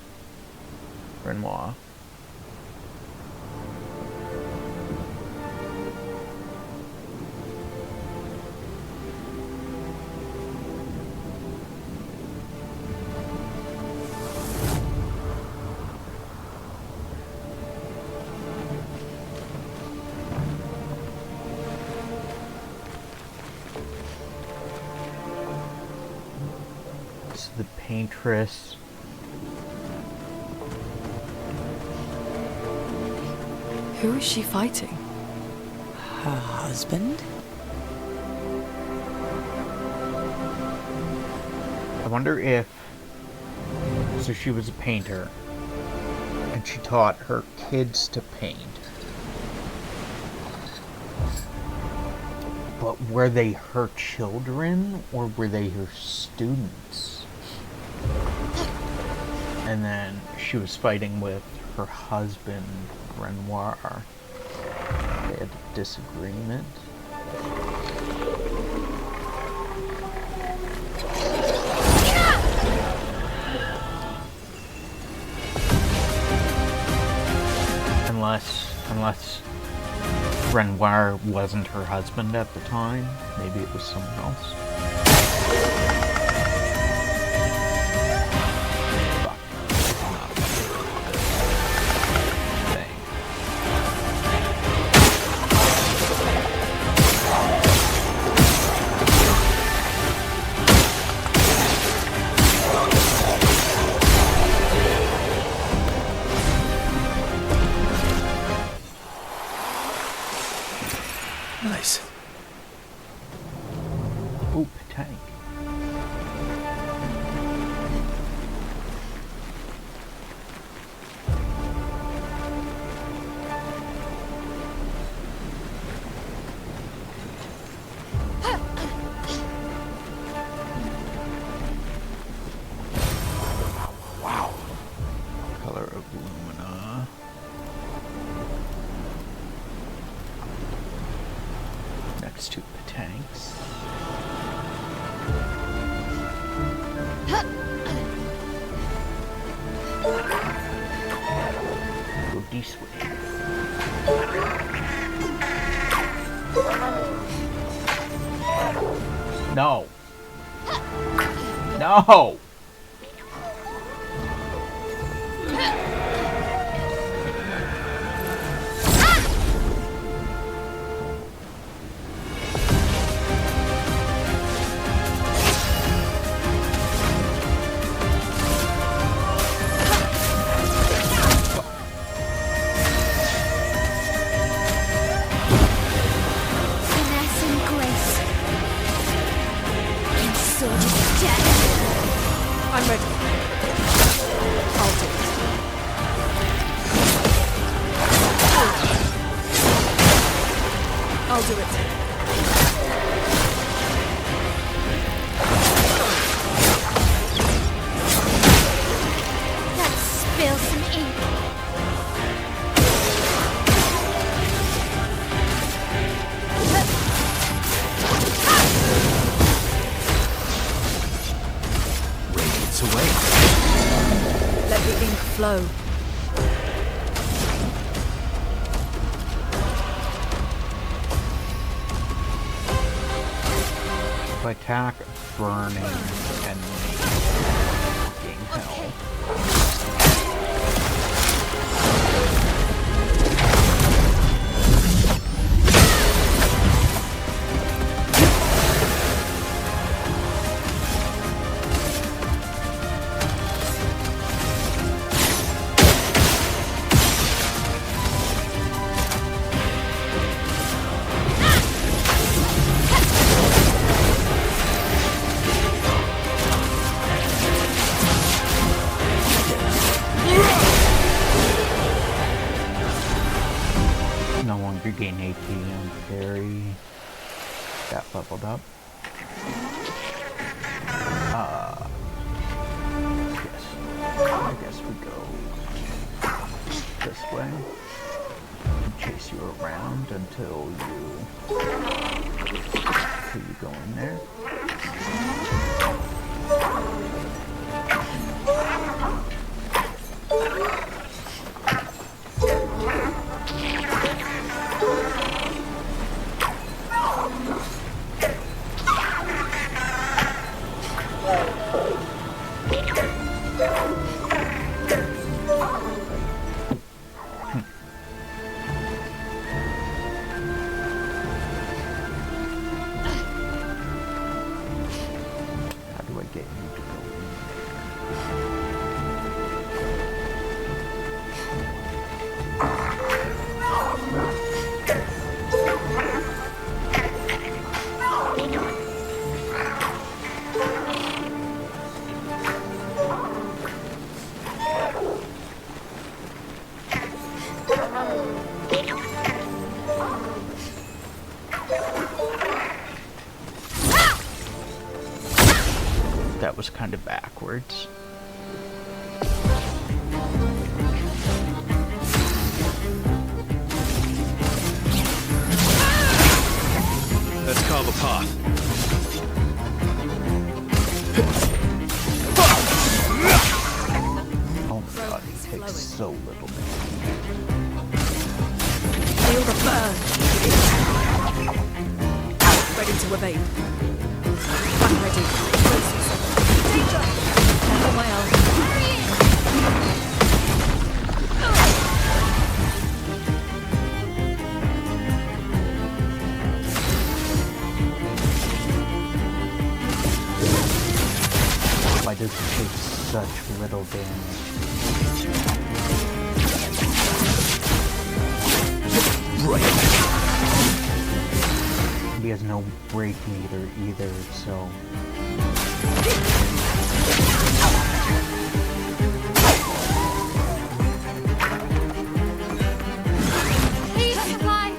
It's the paintress. Who is she fighting? Her husband? I wonder if... So she was a painter, and she taught her kids to paint. But were they her children, or were they her students? And then she was fighting with her husband, Renoir. They had a disagreement. unless Renoir wasn't her husband at the time. Maybe it was someone else. Nice. Oop, tank. Wow. Color of Lumina. Next to the tanks. Go this way. No. No. Finesse and grace. And sword of death. I'm ready. I'll do it. I'll do it. Let's spill some ink. Radiance away. Let the ink flow. If I attack burning enemy, gain health. No longer gain AP on parry. That leveled up. Yes. I guess we go this way. Chase you around until you go in there. How do I get you to go in? That was kind of backwards. Let's carve a path. Oh my god, he takes so little damage. Feel the burn. Ready to evade. I'm ready. Danger! Careful, my elf. Why does it take such little damage? He has no break meter either, so... Please supply.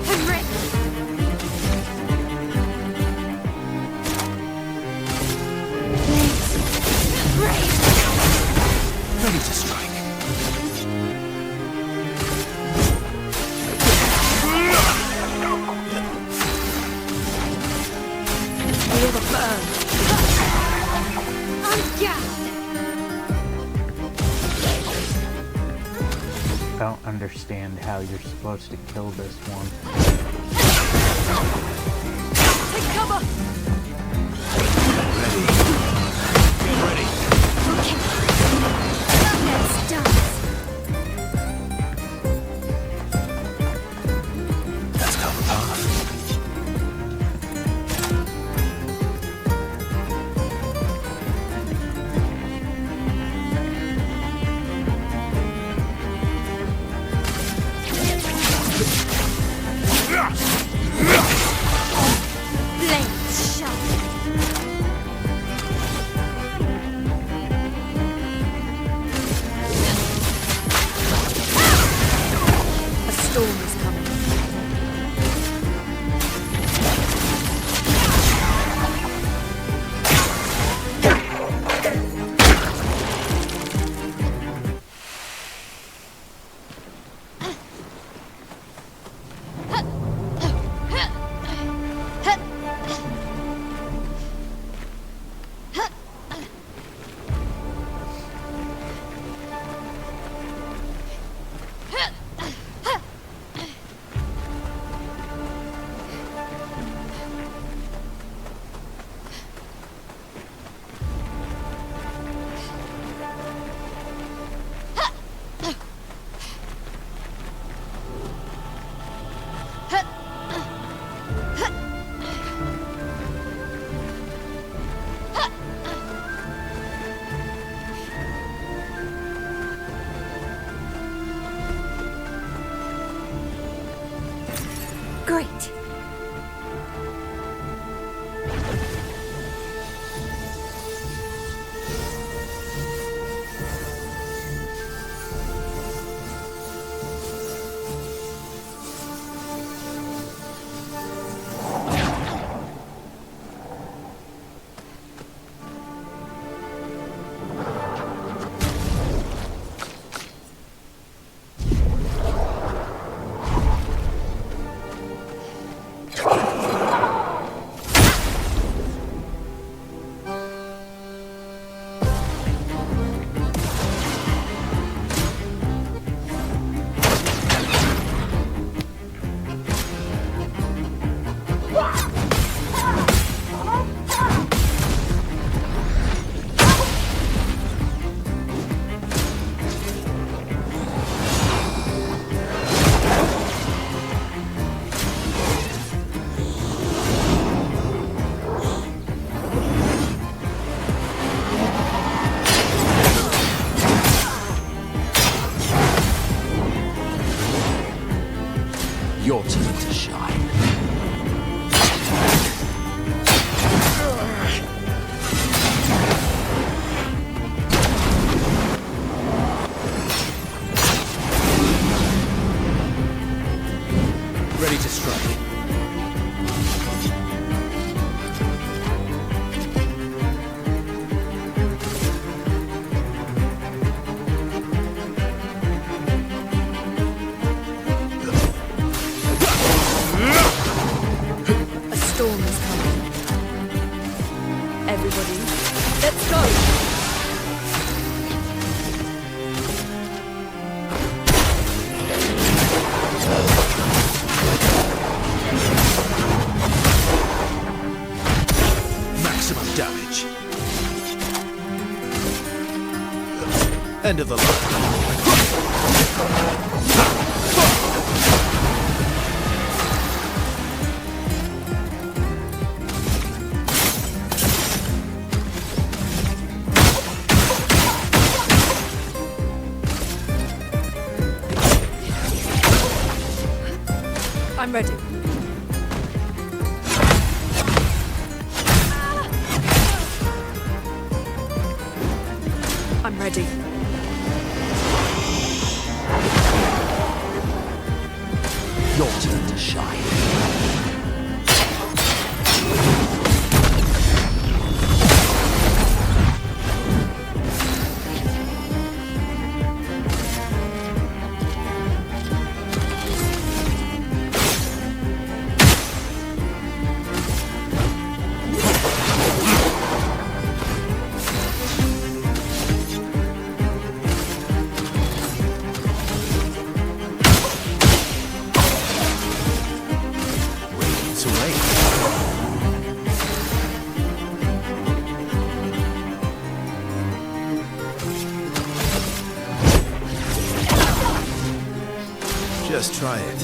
I'm ready. Blades. Ready to strike. Feel the burn. I don't understand how you're supposed to kill this one. Take cover! Ready. That's cover path. Blades sharp. A storm is coming. Great. Your turn to shine. Ready to strike. A storm is coming. Everybody, let's go! End of the line. I'm ready. I'm ready. Your turn to shine. It's away. Just try it.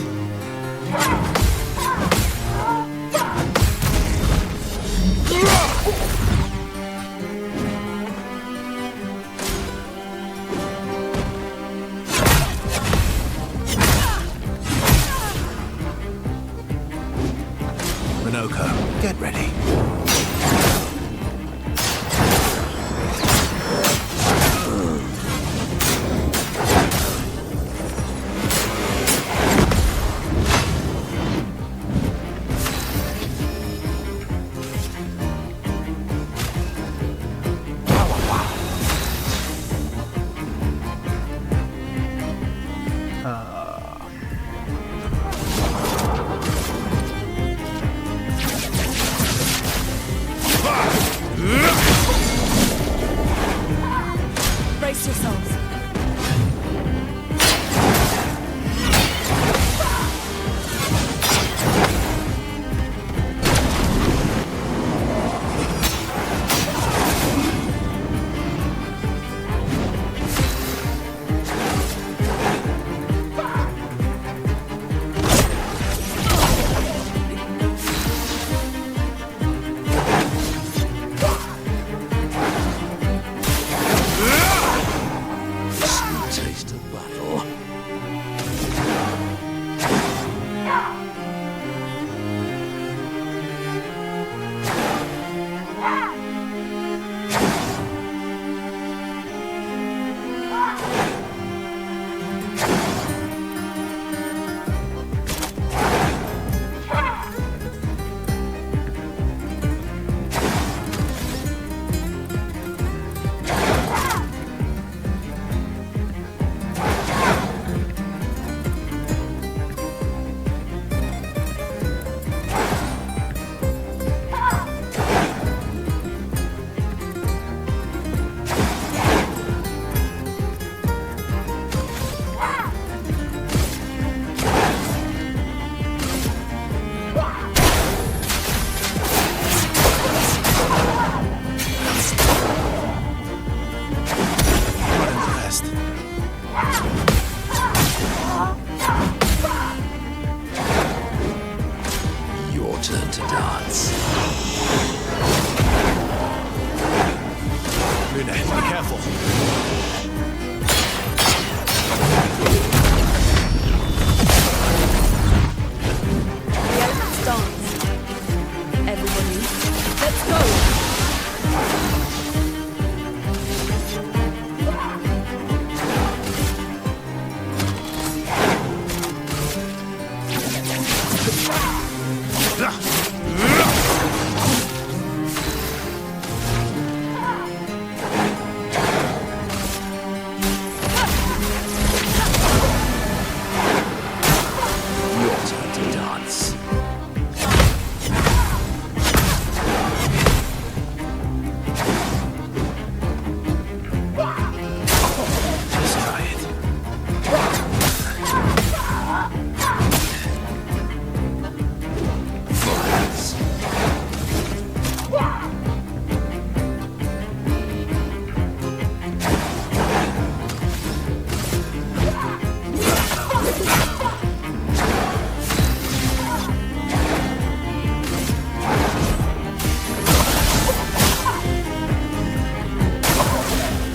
Minoka, get ready. Brace yourselves. Sweet taste of battle. Your turn to dance. Luna, be careful. The elements dance. Everybody, let's go. Your turn to dance. Just try it. Fire.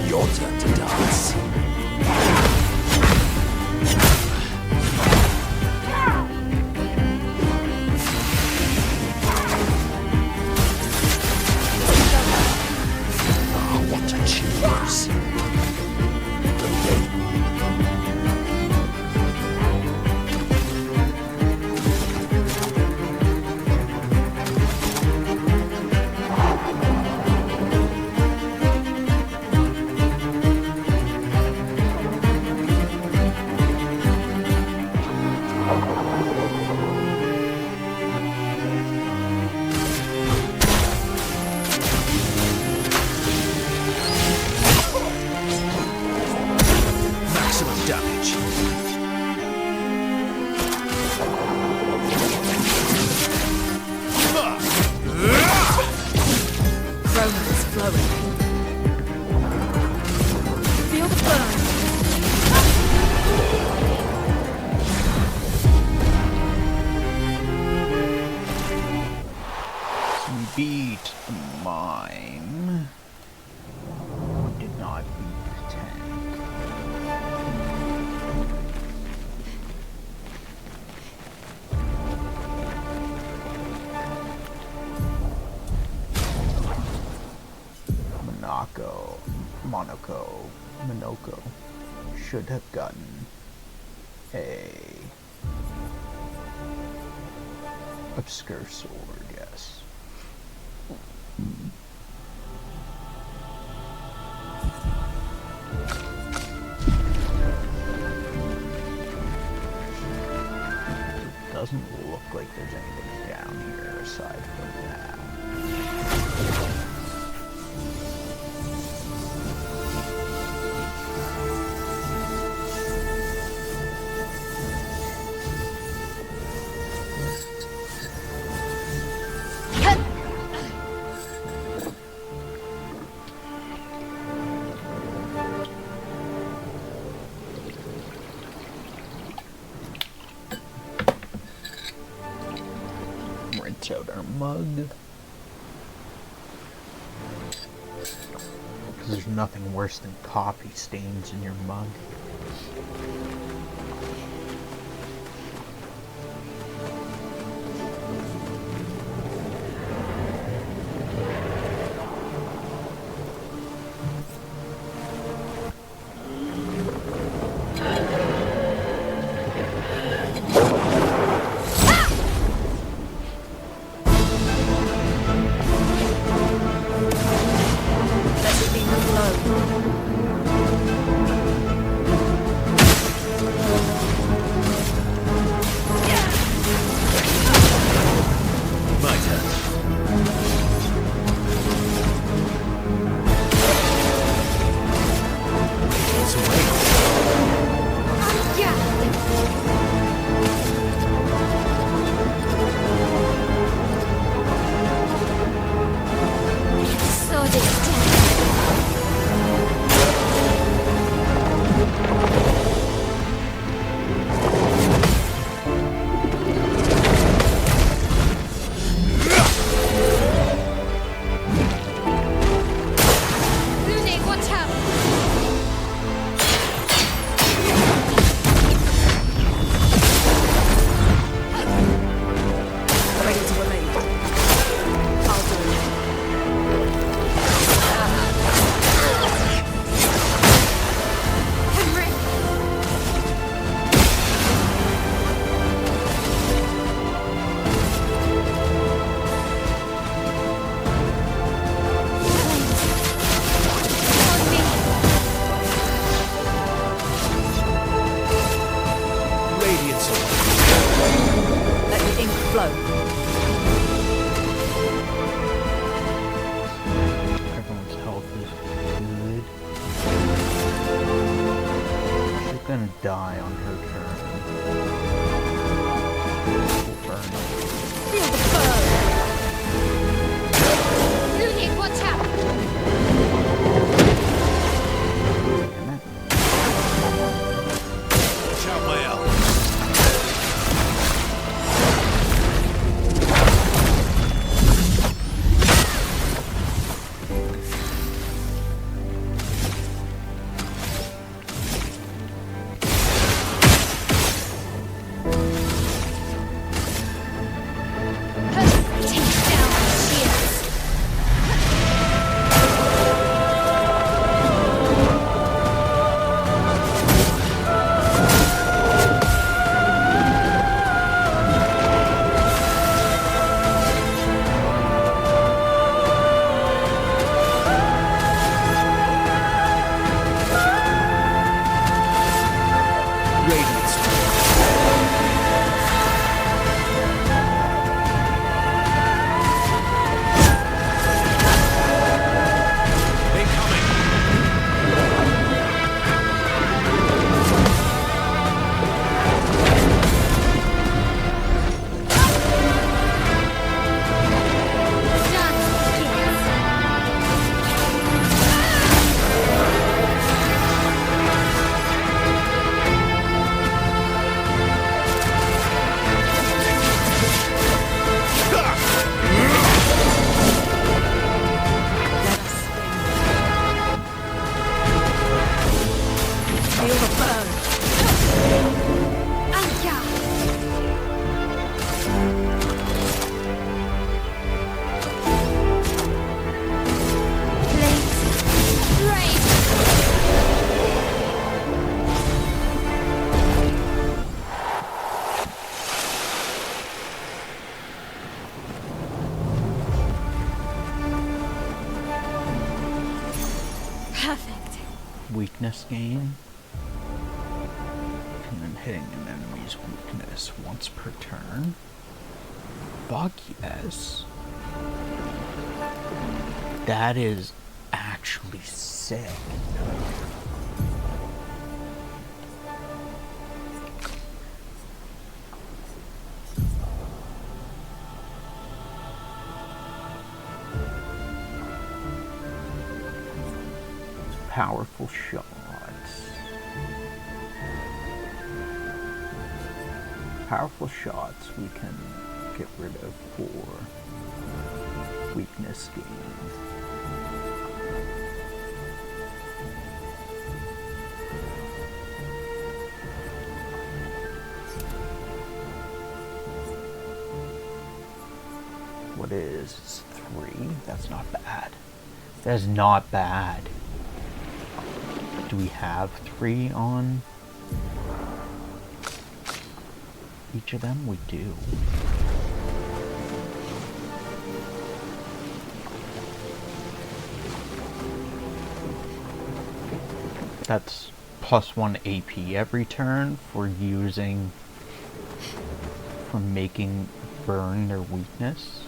Your turn to dance. Oh, what a choose. Maximum damage. Romance flowing. Feel the burn. We beat a mime. We did not beat the tank. Monoko should have gotten a obscure sword, yes. Doesn't look like there's anything down here aside from that. Rinse out our mug. Because there's nothing worse than coffee stains in your mug. Everyone's health is good. She's gonna die on her turn. Burn. Feel the burn. Lunin, watch out! Damn it. Watch out, my ally. weakness gain. And then hitting an enemy's weakness once per turn. Fuck yes. That is actually sick. Powerful shots. Powerful shots we can get rid of for weakness gain. What is it's 3? That's not bad. That is not bad. Do we have 3 on each of them? We do. That's +1 AP every turn for making burn their weakness.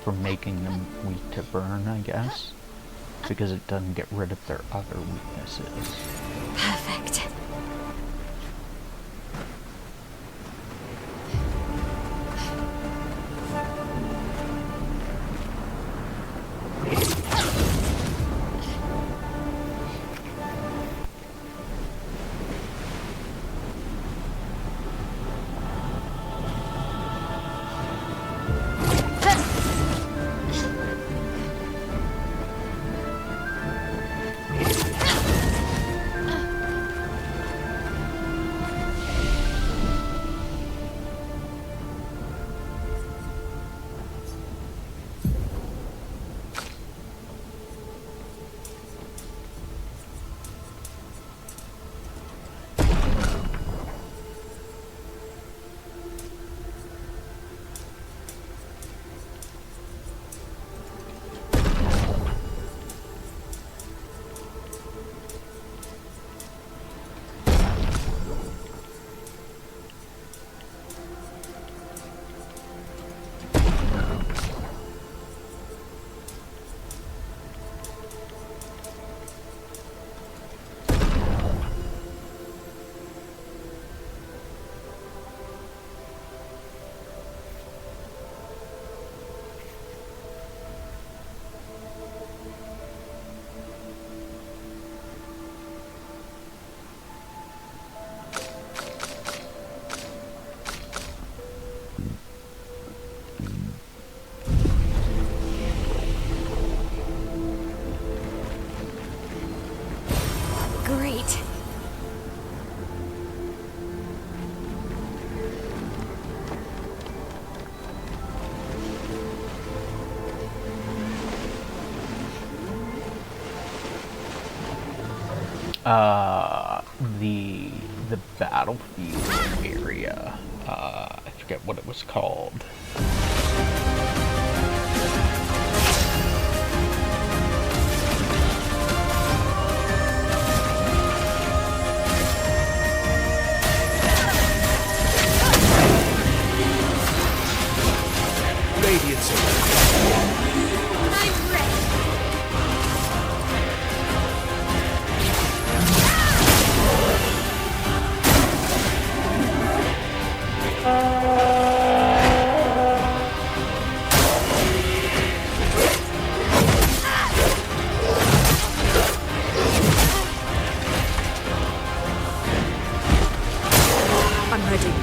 For making them weak to burn, I guess, because it doesn't get rid of their other weaknesses. Perfect. Great. The battlefield area, I forget what it was called. Radiance. I'm ready. I'm ready.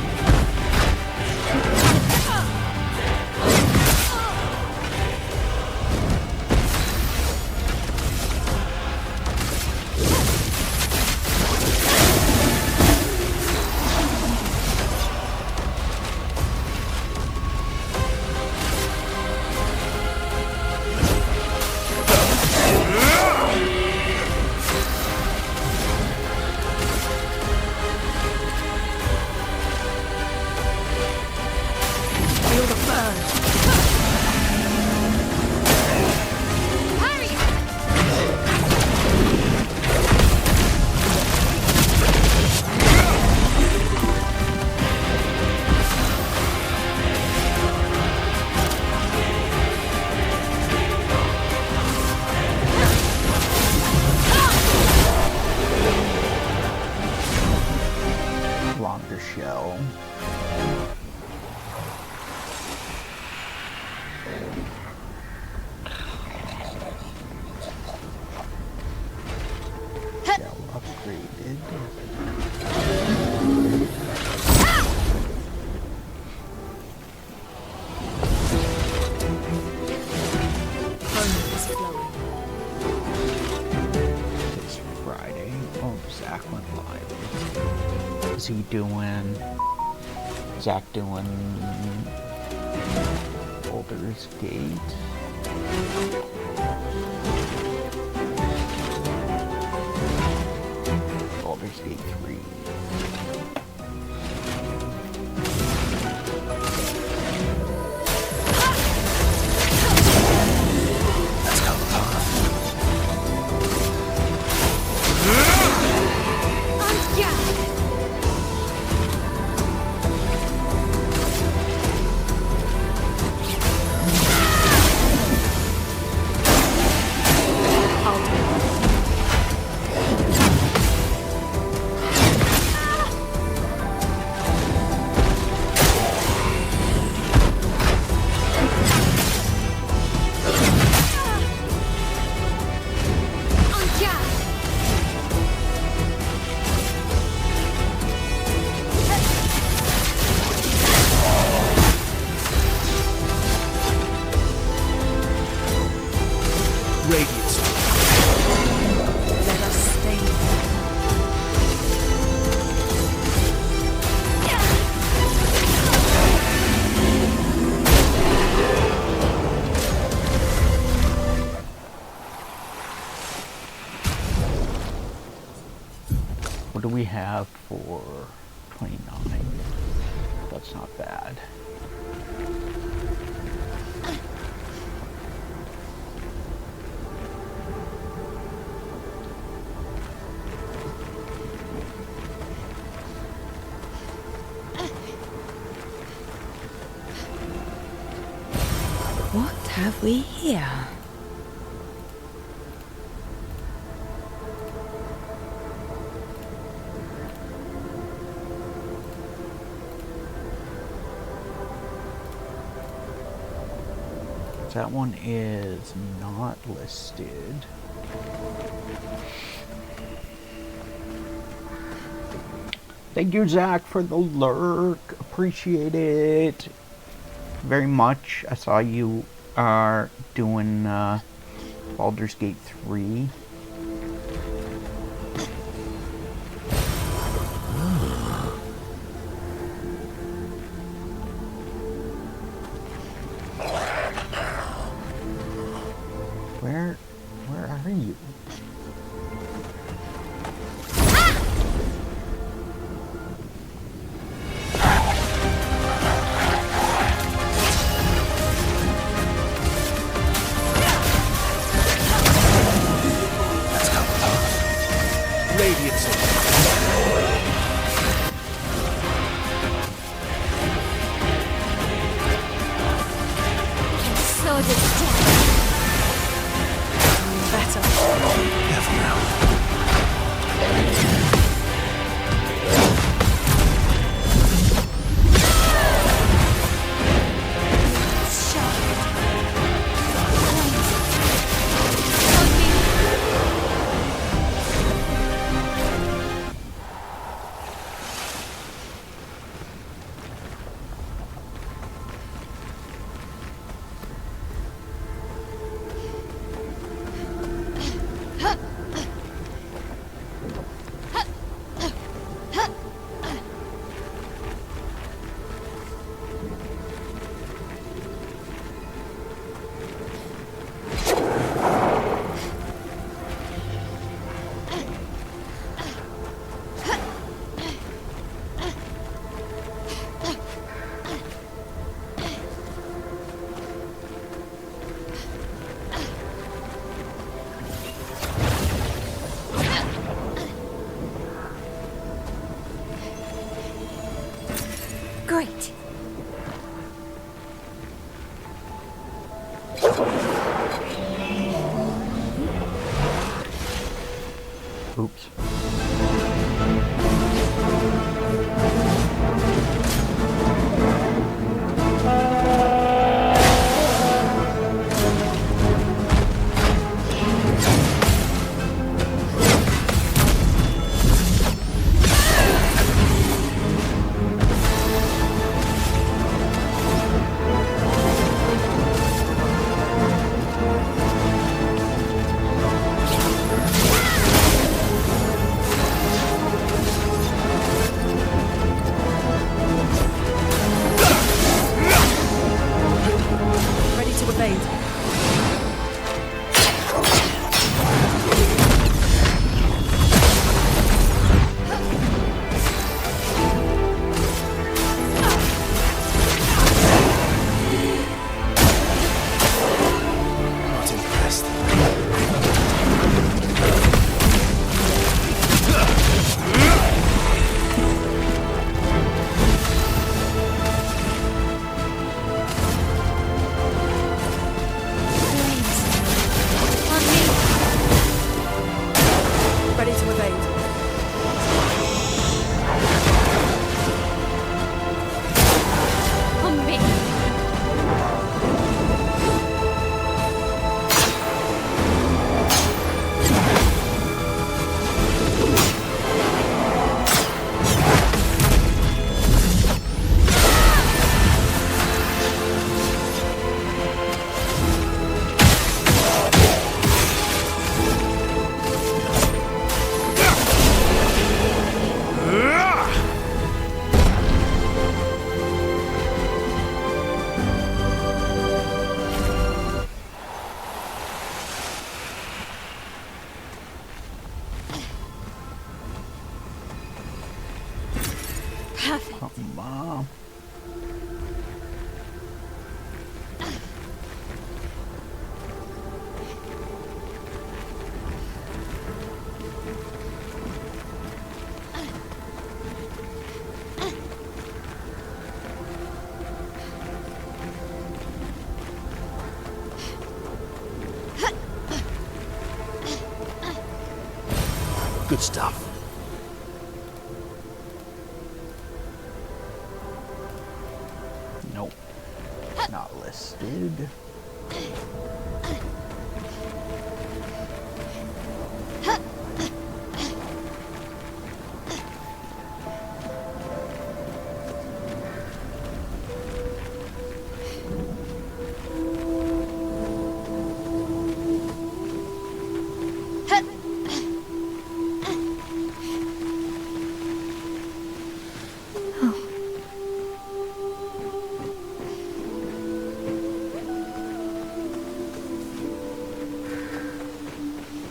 he doing? Zach doing Baldur's Gate? Baldur's Gate 3. What do we have for 29? That's not bad. What have we here? That one is not listed. Thank you, Zach, for the lurk. Appreciate it very much. I saw you are doing Baldur's Gate 3. Where are you? Great. Oops. evade. Not impressed. Ready to evade. On me. Perfect. Oh, Mom. Good stuff. Nope. Not listed.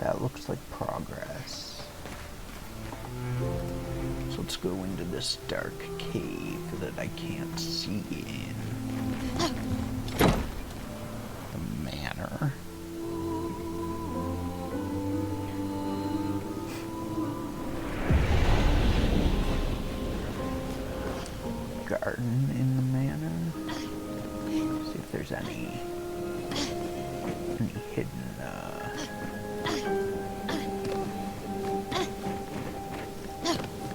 That looks like progress. So let's go into this dark cave that I can't see in. The manor. Garden in the manor. See if there's any hidden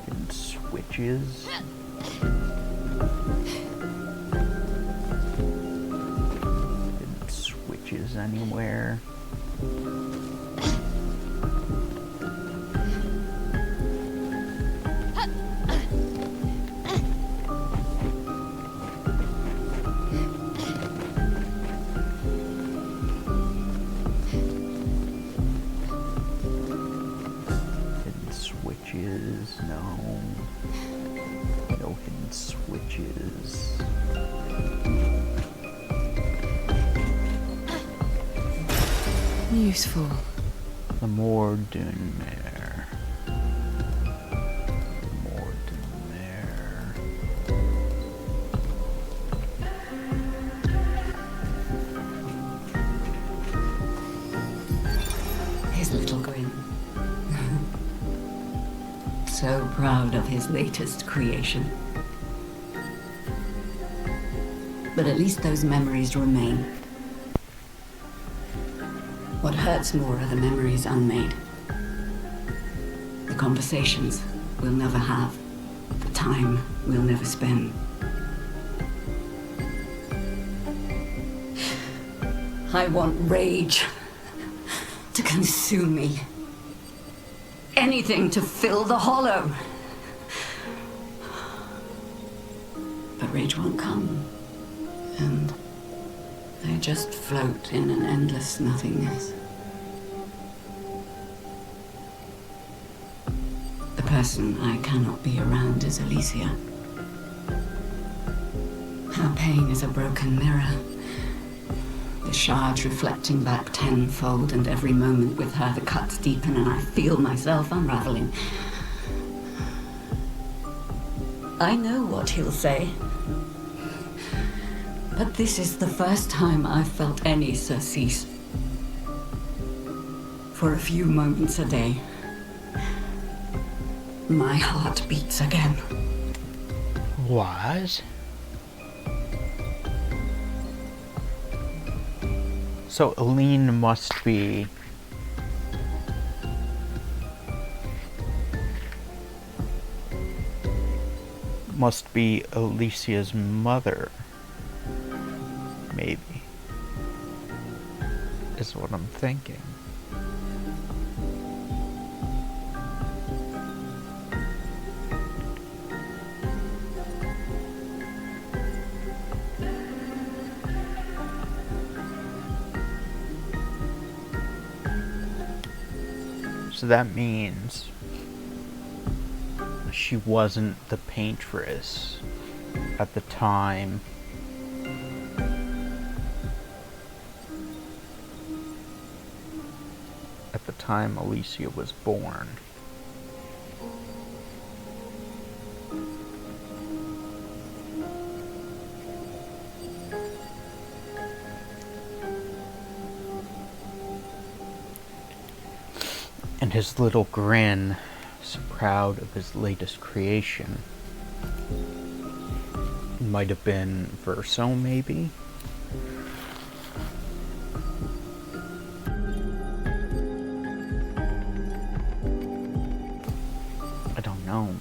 hidden switches. Hidden switches anywhere. No. No hidden switches. Useful. The more Dunmare. The more Dunmare. His little grin. So proud of his latest creation. But at least those memories remain. What hurts more are the memories unmade. The conversations we'll never have. The time we'll never spend. I want rage to consume me. Anything to fill the hollow. But rage won't come. And I just float in an endless nothingness. The person I cannot be around is Alicia. Her pain is a broken mirror. The shards reflecting back tenfold, and every moment with her the cuts deepen and I feel myself unraveling. I know what he'll say. But this is the first time I've felt any surcease. For a few moments a day, my heart beats again. Was? So Aline must be Alicia's mother, maybe, is what I'm thinking. So that means she wasn't the paintress at the time Alicia was born. And his little grin, so proud of his latest creation, might have been Verso, maybe? I don't know.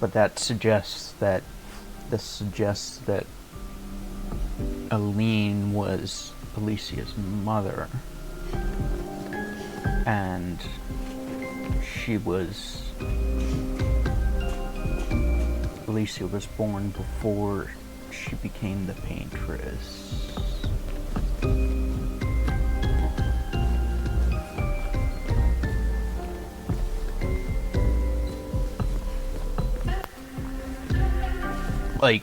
But that suggests that Aline was Alicia's mother. And Alicia was born before she became the paintress. Like,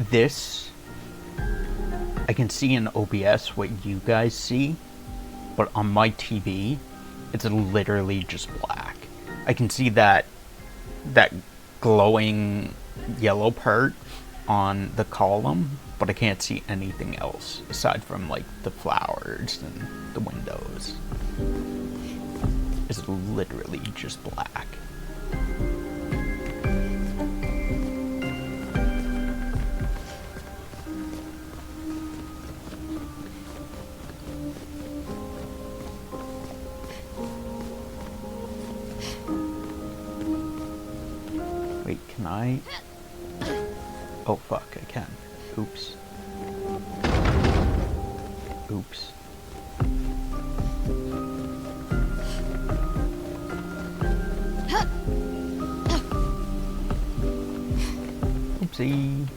this, I can see in OBS what you guys see. But on my TV, it's literally just black. I can see that glowing yellow part on the column, but I can't see anything else aside from like the flowers and the windows. It's literally just black. Wait, can I? Oh fuck, I can. Oops. Oops. Oopsie.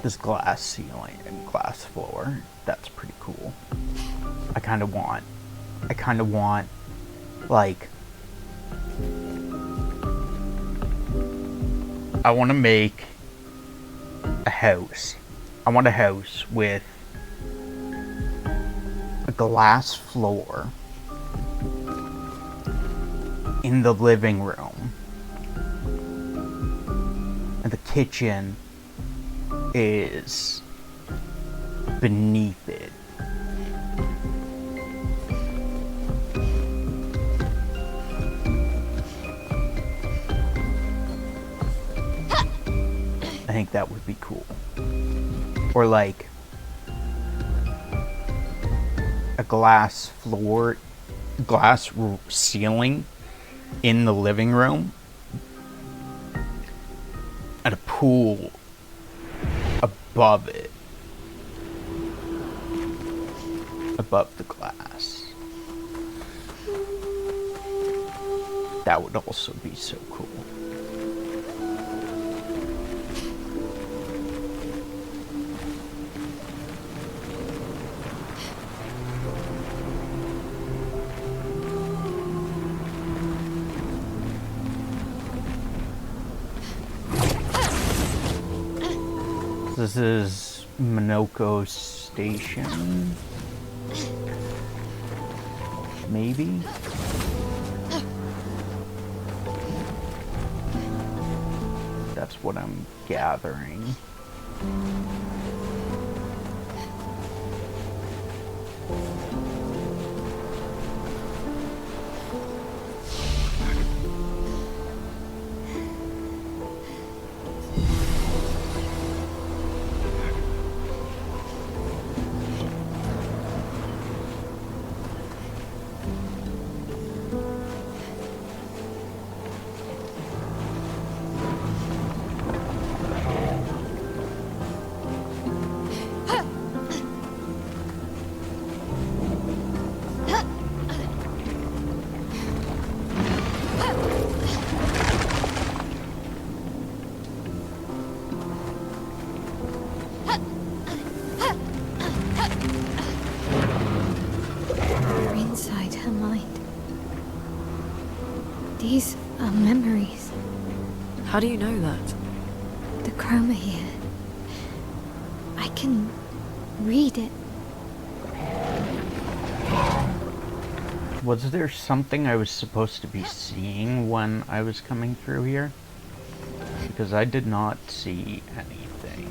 This glass ceiling and glass floor, that's pretty cool. I kind of want, like, I want to make a house. I want a house with a glass floor in the living room, and the kitchen is beneath it. I think that would be cool. Or like a glass floor, glass ceiling in the living room, and a pool above it. above the glass. That would also be so cool. This is Minoko Station. Maybe? That's what I'm gathering. These are memories. How do you know that? The chroma here. I can read it. Was there something I was supposed to be seeing when I was coming through here? Because I did not see anything.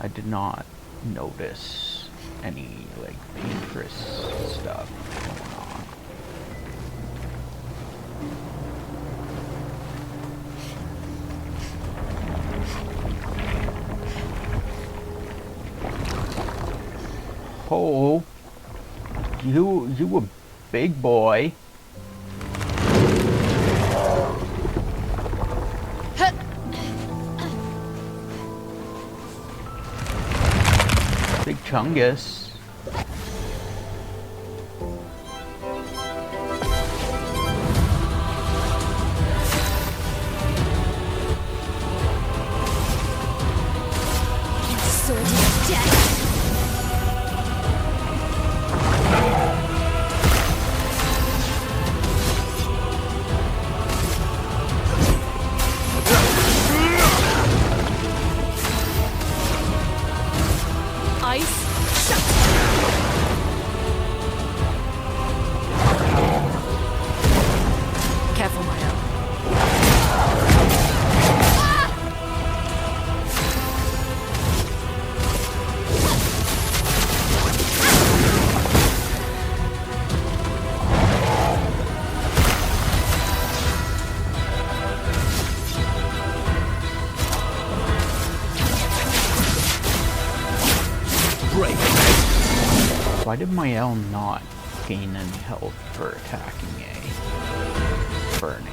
I did not notice any, like, dangerous stuff going on. Oh, you a big boy. Big Chungus. Why did Mael not gain any health for attacking A? Burning him.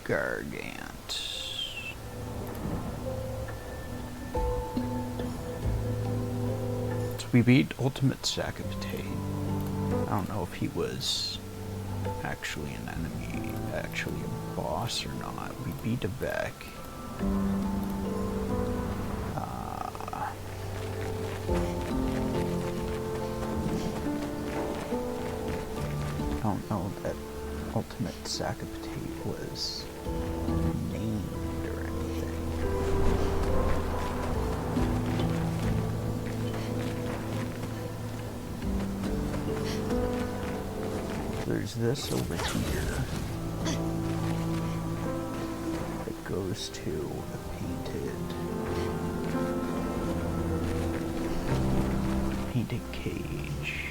Gargant. So we beat Ultimate Sacapitate. I don't know if he was actually an enemy, actually a boss or not. We beat a Beck. I don't know that Ultimate Sacapitate was named or anything. There's this over here that goes to a painted cage.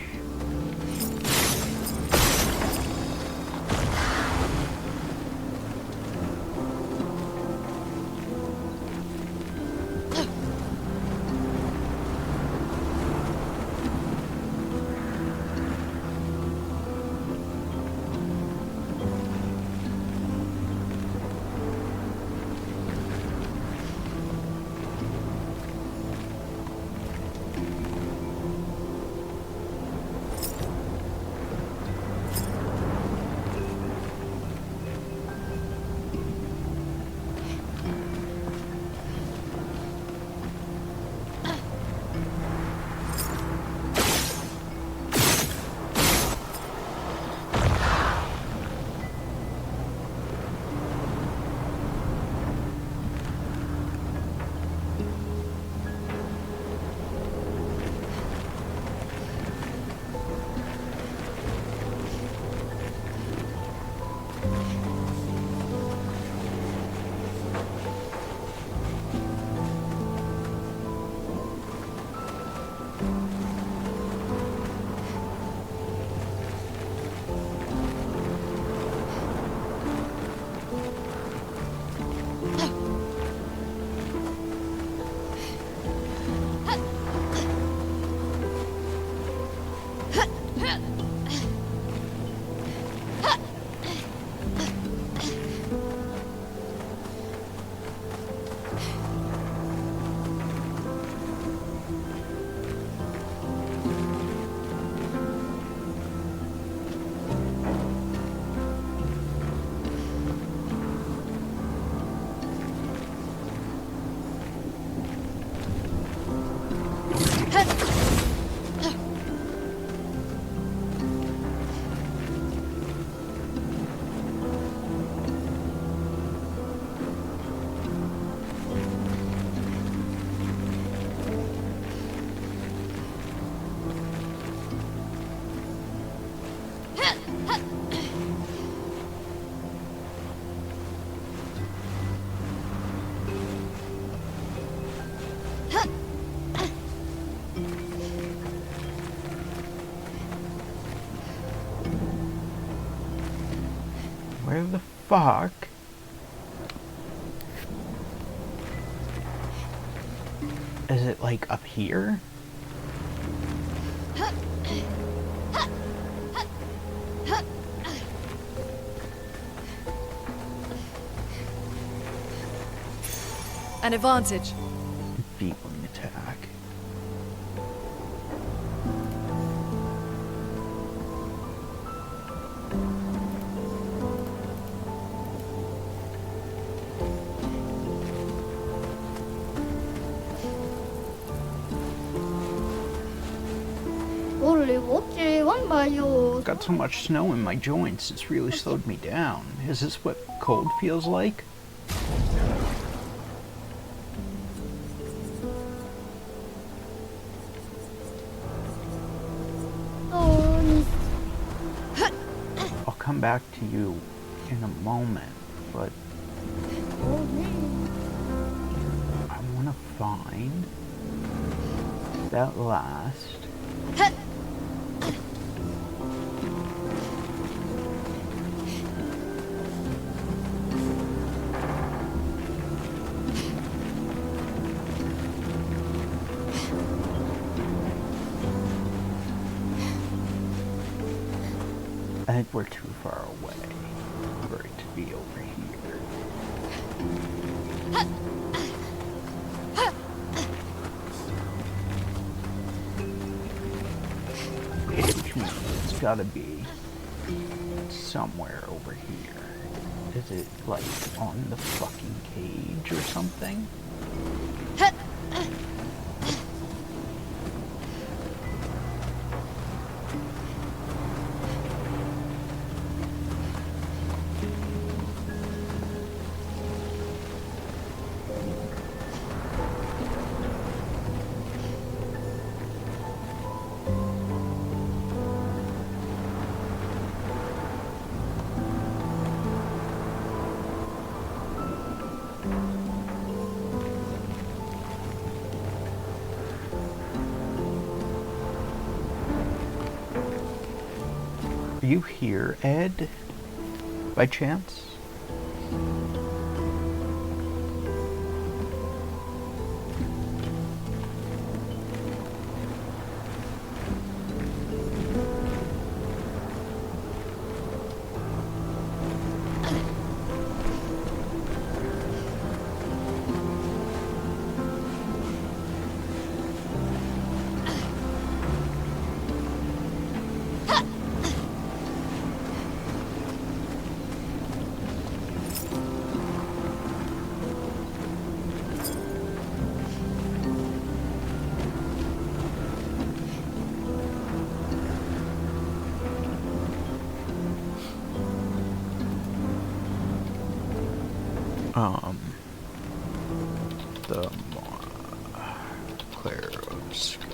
Where the fuck? Is it like up here? An advantage. Beetling attack. Got so much snow in my joints, it's really slowed me down. Is this what cold feels like? I'll come back to you in a moment, but I want to find that last I think we're too far away for it to be over here. Which means it's gotta be somewhere over here. Is it like on the fucking cage or something? Are you here, Ed? By chance? The Clair Obscur,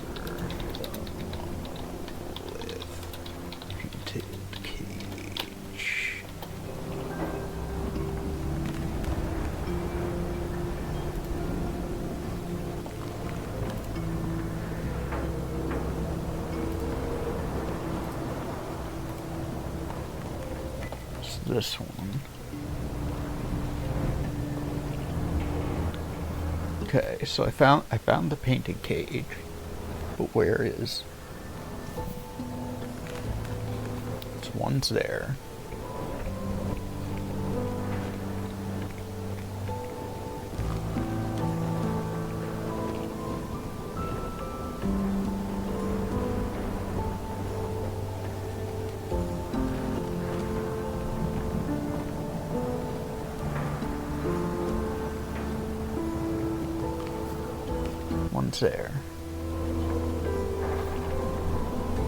with painted cage. It's this one. Okay, so I found the painted cage, but where is? One's there. One's there.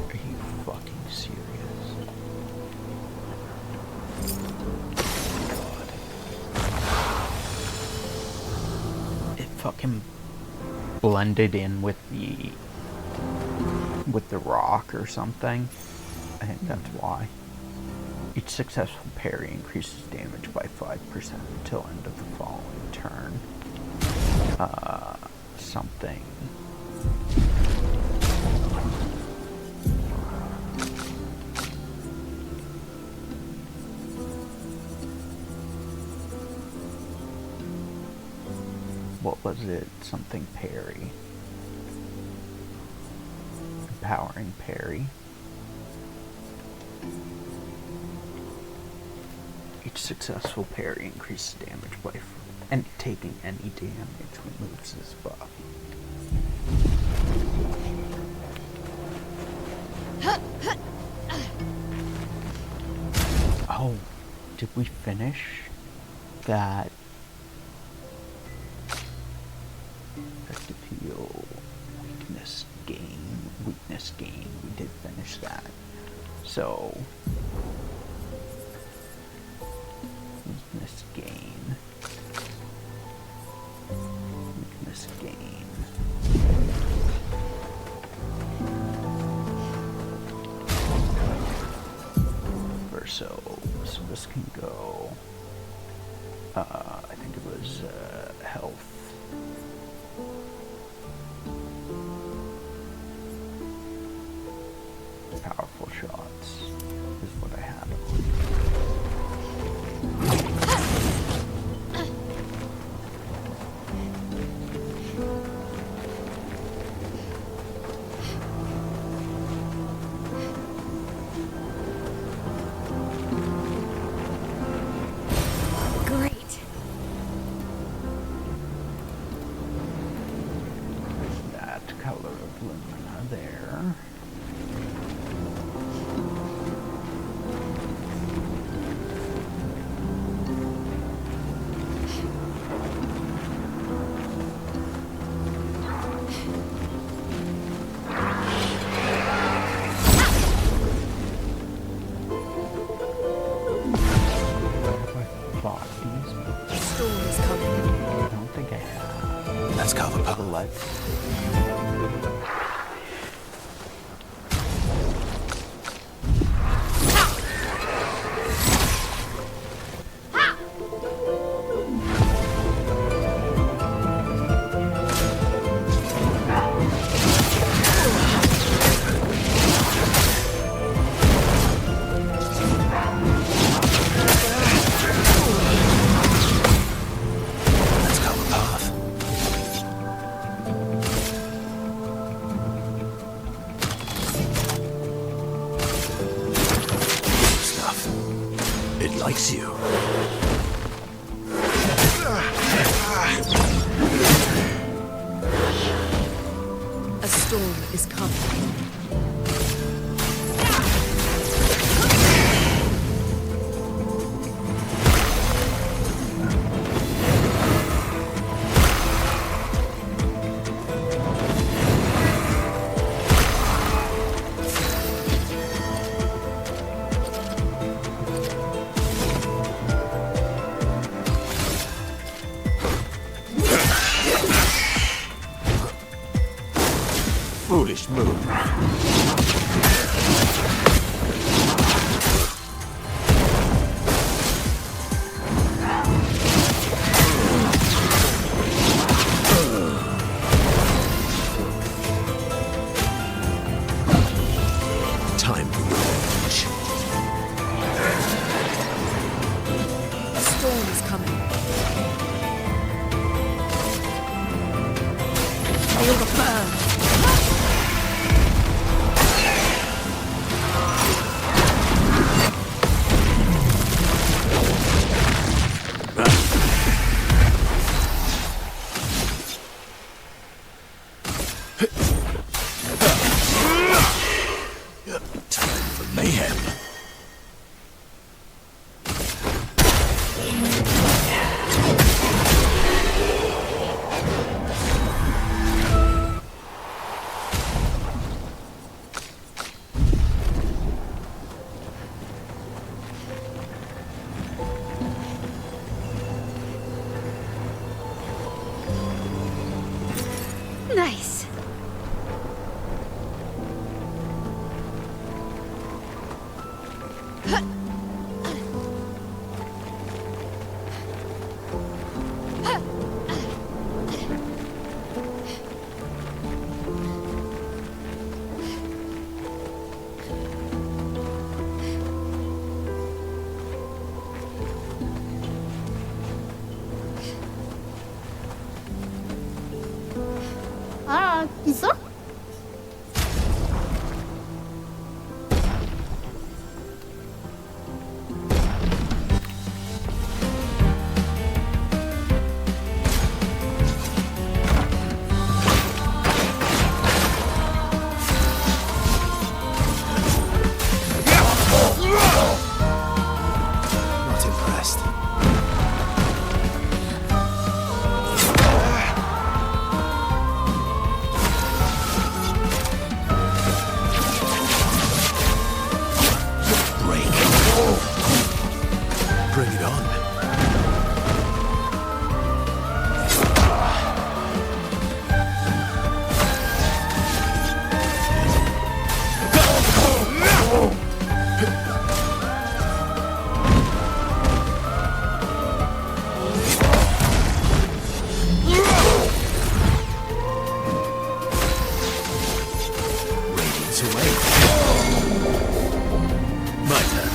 Are you fucking serious? God. It fucking blended in with the rock or something. I think that's why. Each successful parry increases damage by 5% until end of the following turn. Something. What was it? Something parry. Empowering parry. Each successful parry increases damage by and taking any damage removes this buff. Oh, did we finish that? Effective heal, weakness gain. We did finish that. So, weakness gain. Weakness gain. So this can go, I think it was health. Powerful shots is what I had. Let's cover the path. lights. Let's cover path. Stuff. It likes you. A storm is coming. Foolish move. Time for revenge. A storm is coming. Feel the burn. Time for mayhem. Nice. 있어? Not impressed. Break. Bring it on. Radiance away. My turn.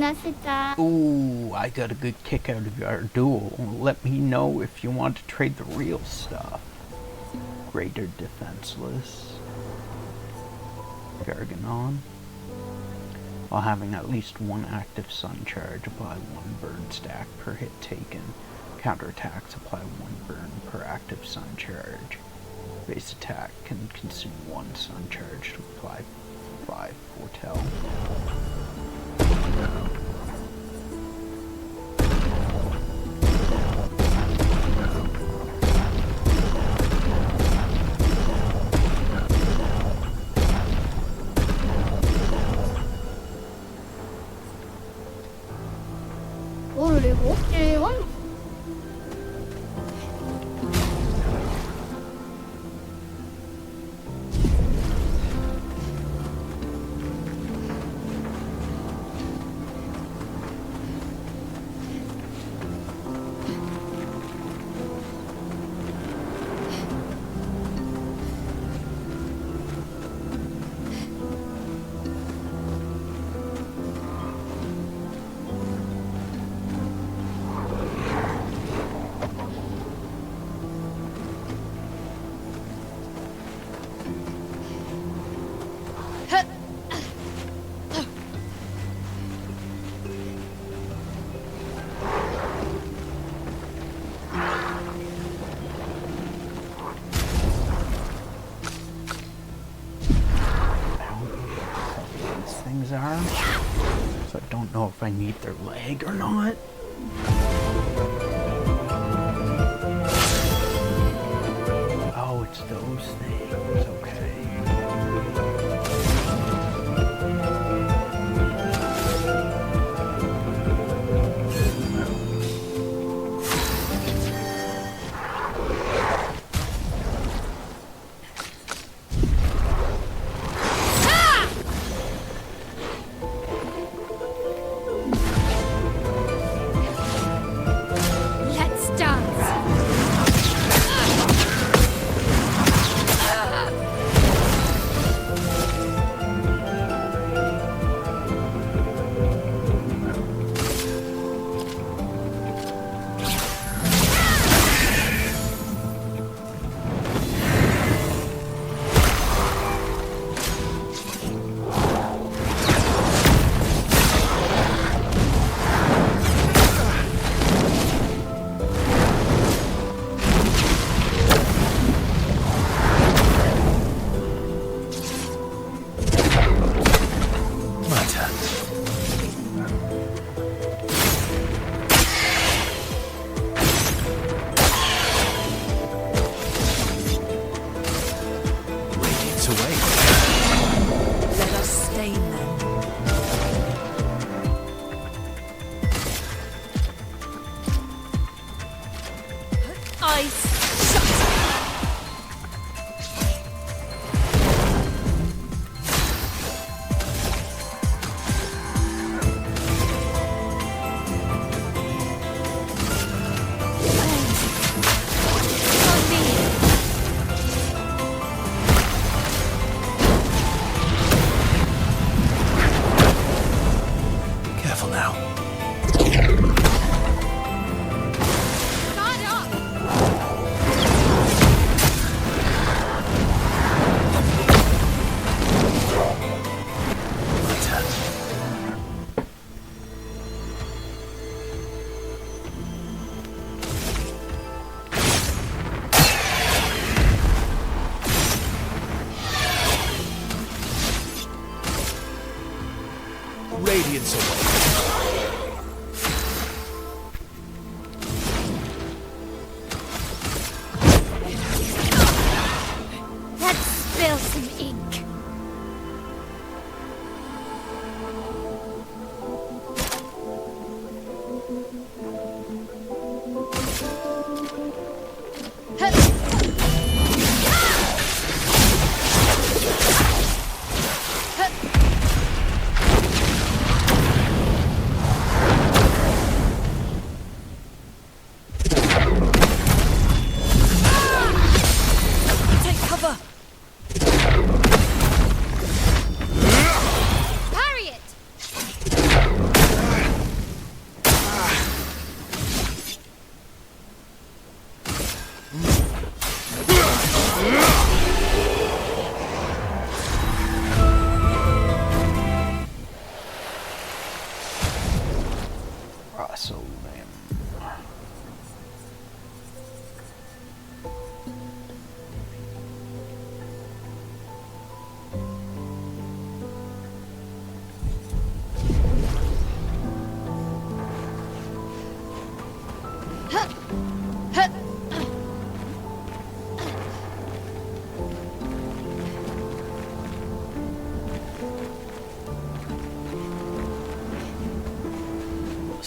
話せた。 Ooh, I got a good kick out of our duel. Let me know if you want to trade the real stuff. Greater defenseless. Garganon. While having at least one active sun charge, apply 1 burn stack per hit taken. Counterattacks apply 1 burn per active sun charge. Base attack can consume 1 sun charge to apply 5 foretell. Are. So I don't know if I need their leg or not. Oh, it's those things. Okay. Radiance away. Let's spill some ink.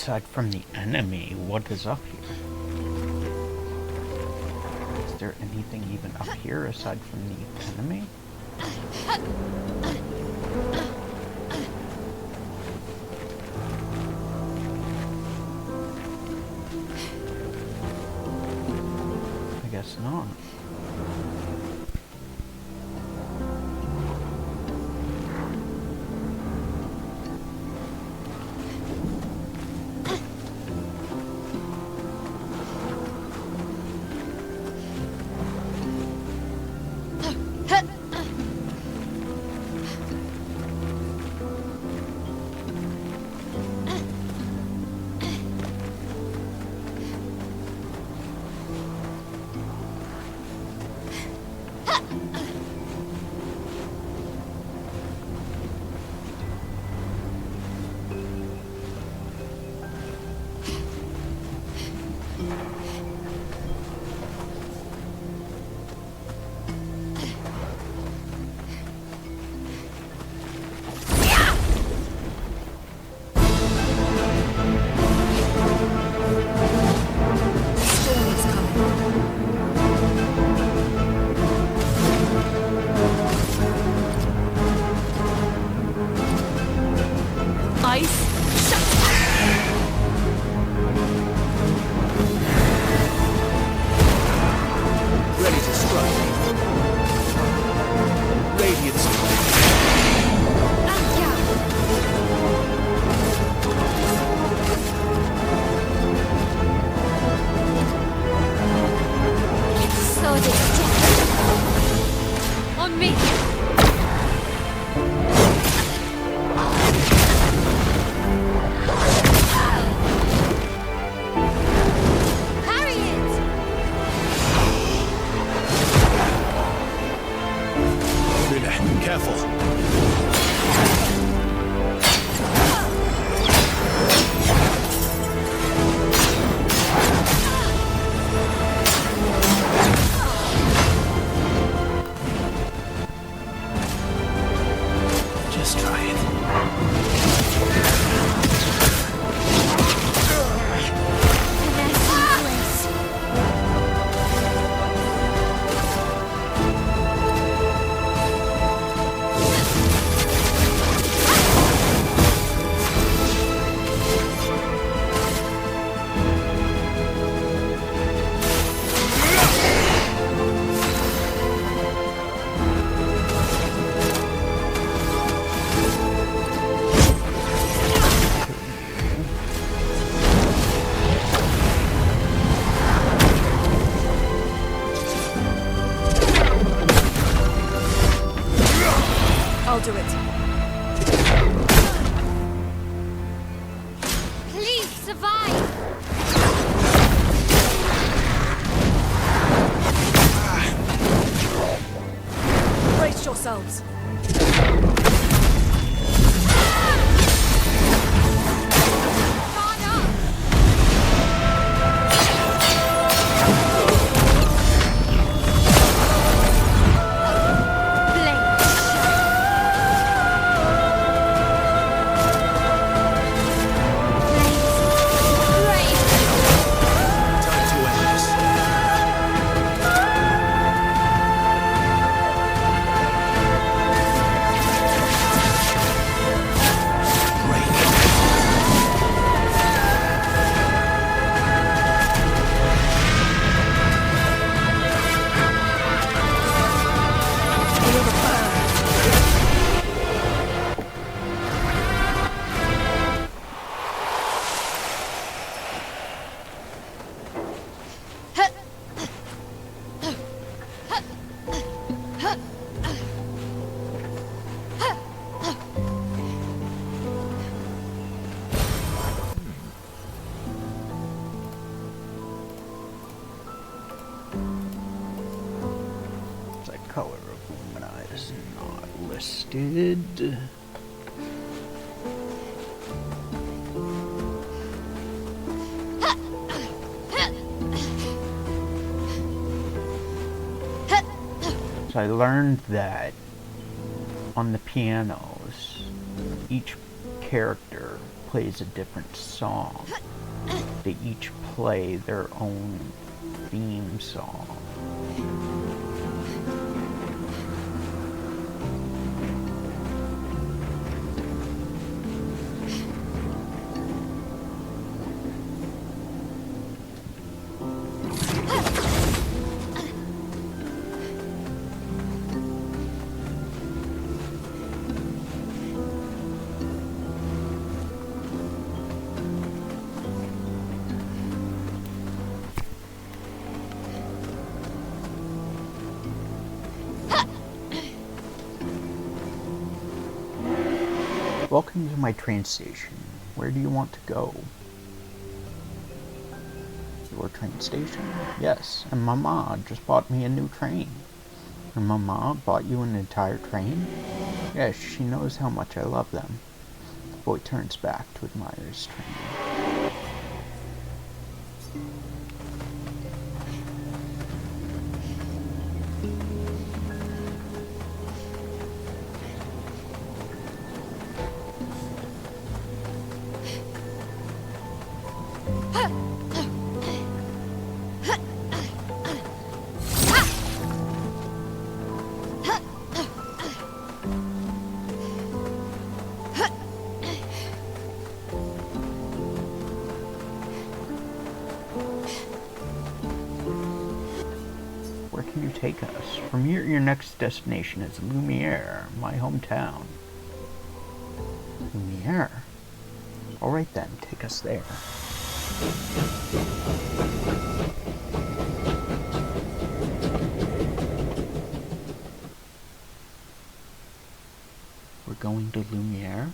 Aside from the enemy, what is up here? Is there anything even up here aside from the enemy? I guess not. I'll do it. Please survive! Brace yourselves. Color of Lumina is not listed. So I learned that on the pianos, each character plays a different song. They each play their own theme song. Welcome to my train station. Where do you want to go? Your train station? Yes, and Mama just bought me a new train. Your Mama bought you an entire train? Yes, she knows how much I love them. The boy turns back to admire his train. Where can you take us? From here, your next destination is Lumiere, my hometown. Lumiere? Alright then, take us there. We're going to Lumiere?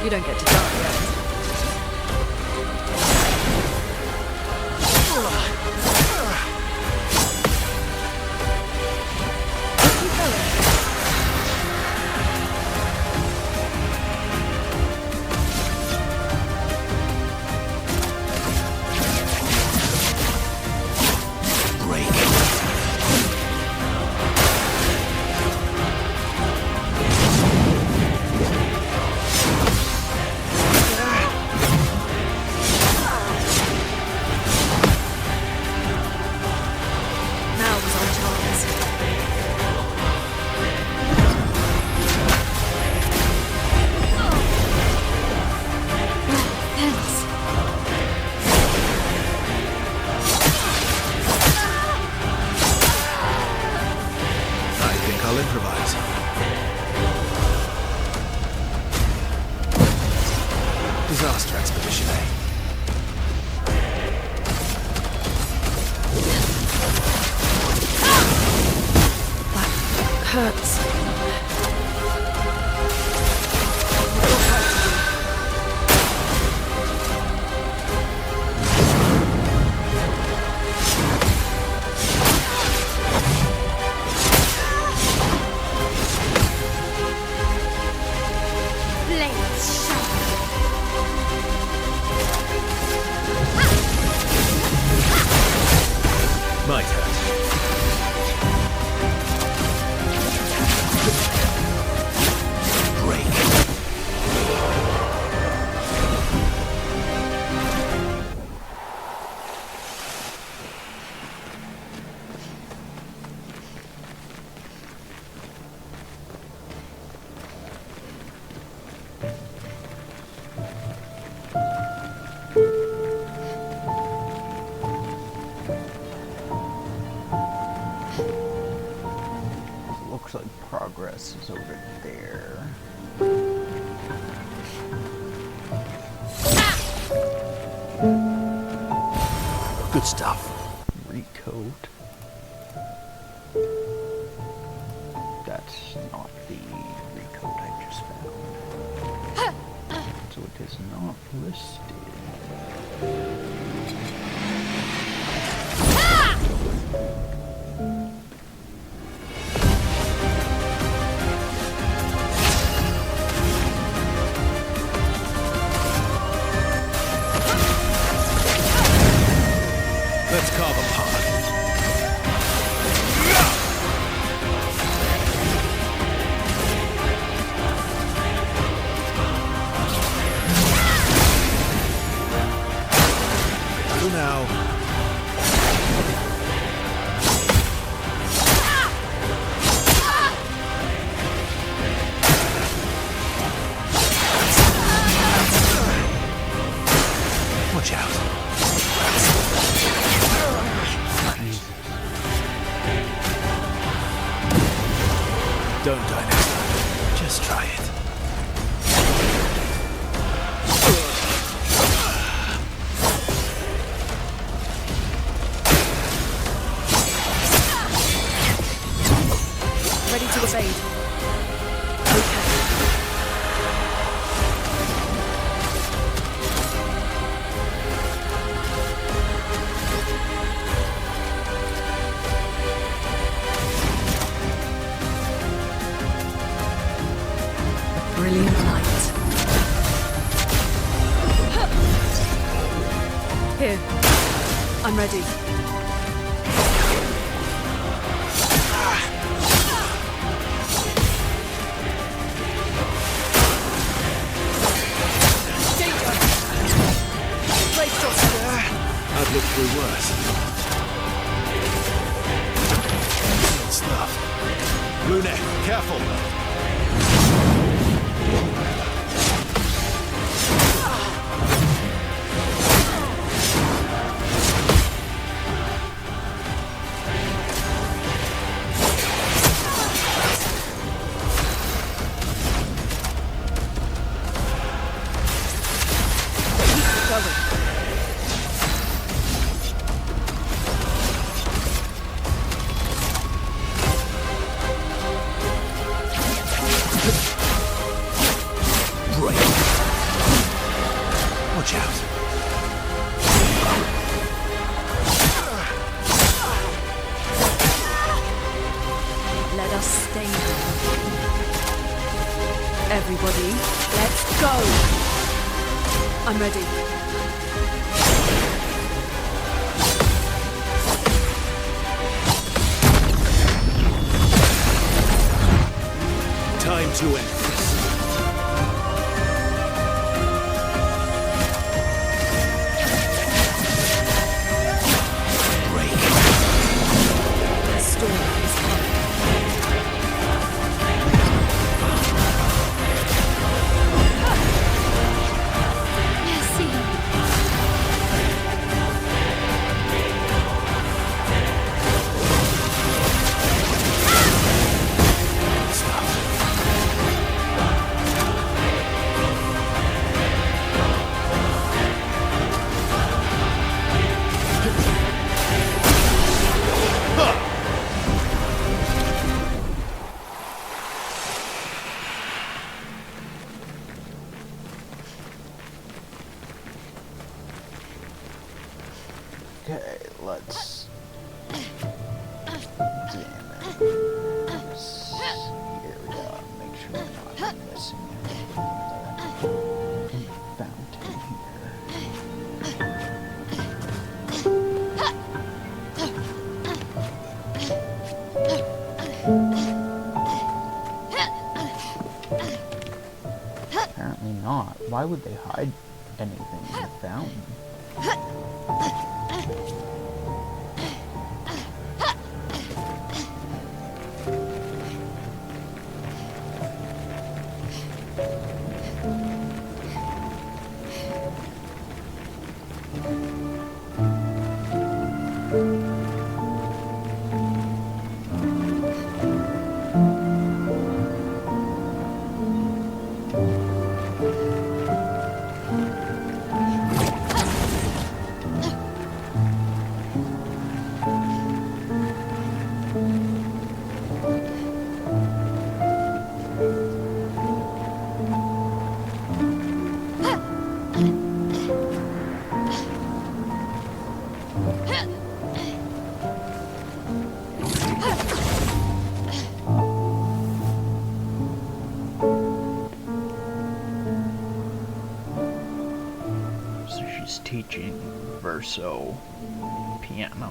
You don't get to die yet. Keep going. I'll improvise. Disaster expedition, eh? That hurts. Might hurt. Break. Looks like progress is over there. Good stuff. Recoat. That's not the recoat I just found. So it is not listed. Let's carve a path. Who now? Watch out. Don't die next time. Just try it. Ready to evade. Brilliant light. Here. I'm ready. Danger! Place yourself. I've looked through worse. Good stuff. Blue neck, careful. stay here. Everybody, let's go! I'm ready. Time to end this. Break. The storm is coming. Okay, let's here we go. Make sure we're not missing anything. Fountain here. Apparently not. Why would they hide anything in the fountain? Teaching verso piano.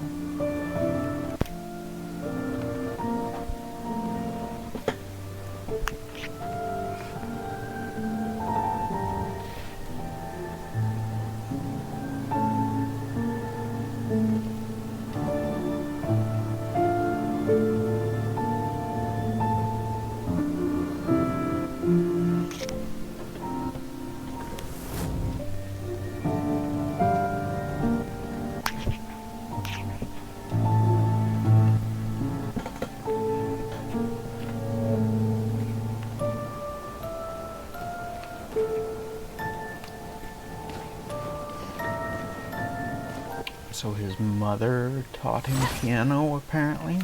So his mother taught him piano, apparently.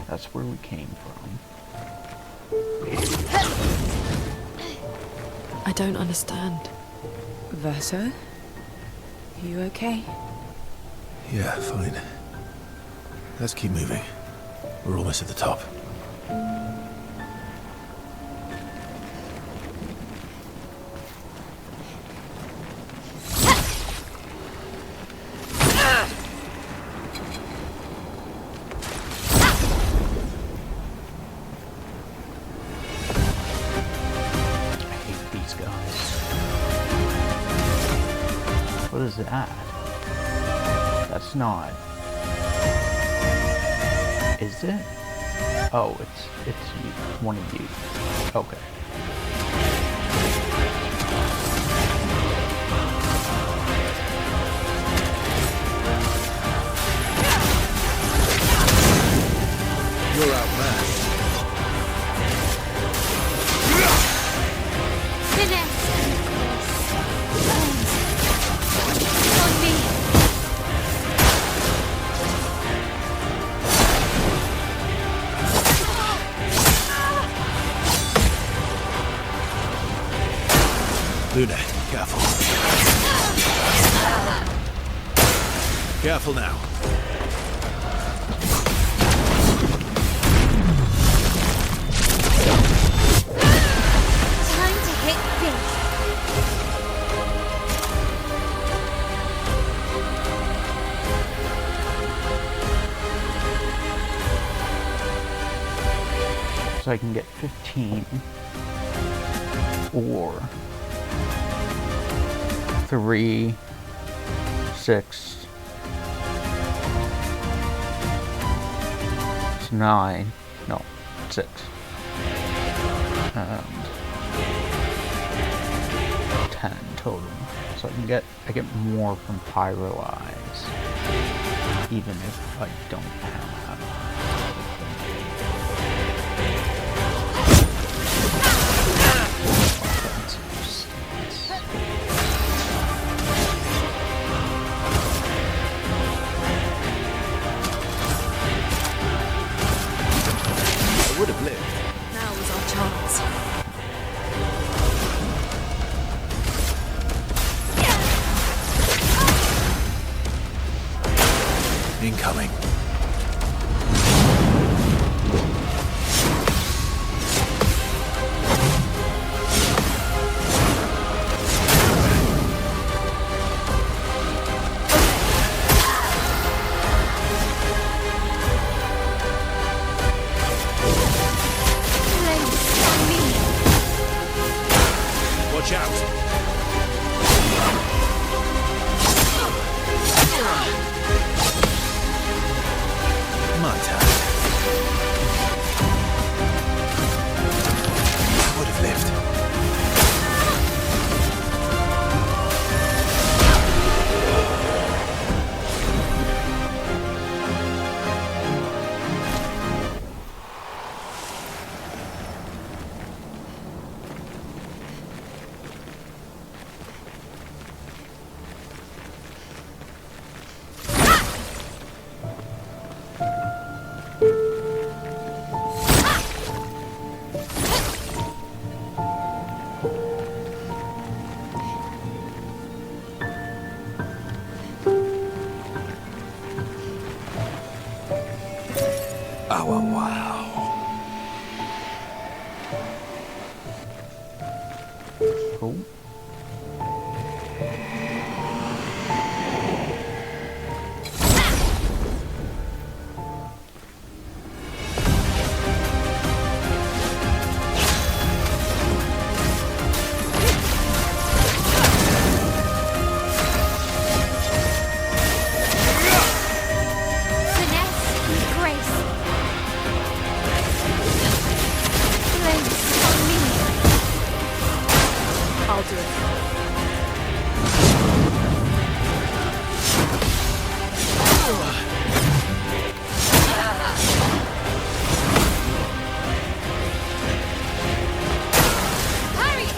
That's where we came from. I don't understand. Verso? You okay? Yeah, fine. Let's keep moving. We're almost at the top. What is that? That's not. Is it? Oh, it's you. One of you. Okay. You're outmatched. Luna, careful. Careful now. Time to hit big. So I can get 15 or 3, 6, it's 9, no, 6, and 10 total. So I get more from Pyro Eyes, even if I don't have. I would have lived. Now was our chance. Incoming. Flames on me. Watch out. My turn. I would have lived. Oh, wow. Cool. Finesse with grace. Flames on me. I'll do it. Hurry!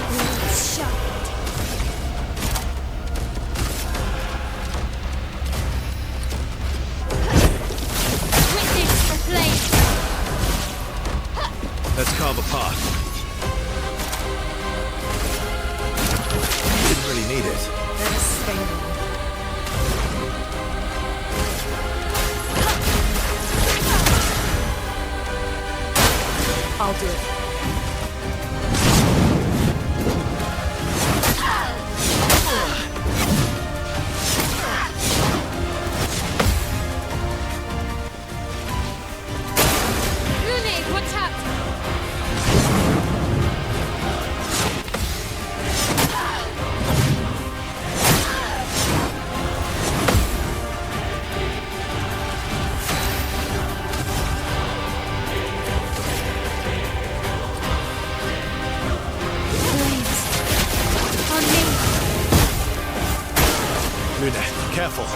Blades sharpened. Witness the flame. Let's carve a path. Didn't really need it. Devastating. I'll do it. Rune, watch out! Flames on me. Luna, careful.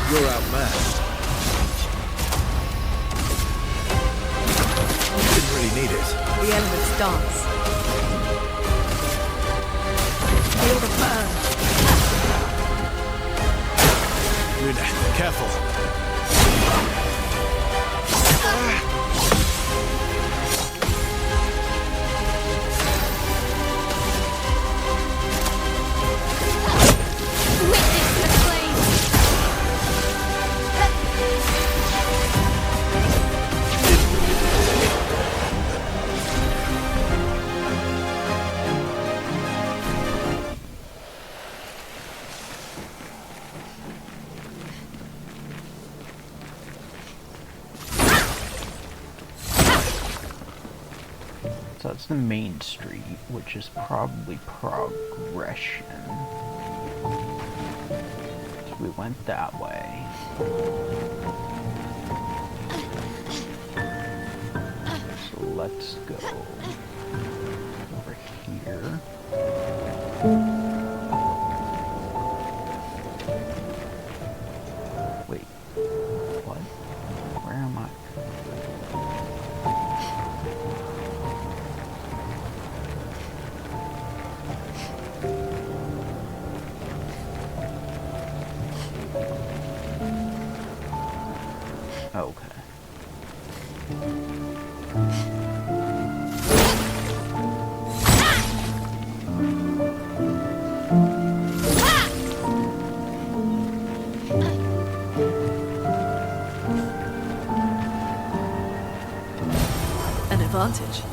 You're outmatched. Luna, careful. Witness the flames! So that's the main street, which is probably progression. So we went that way. So let's go over here. Wait, what? Where am I? Okay. An advantage.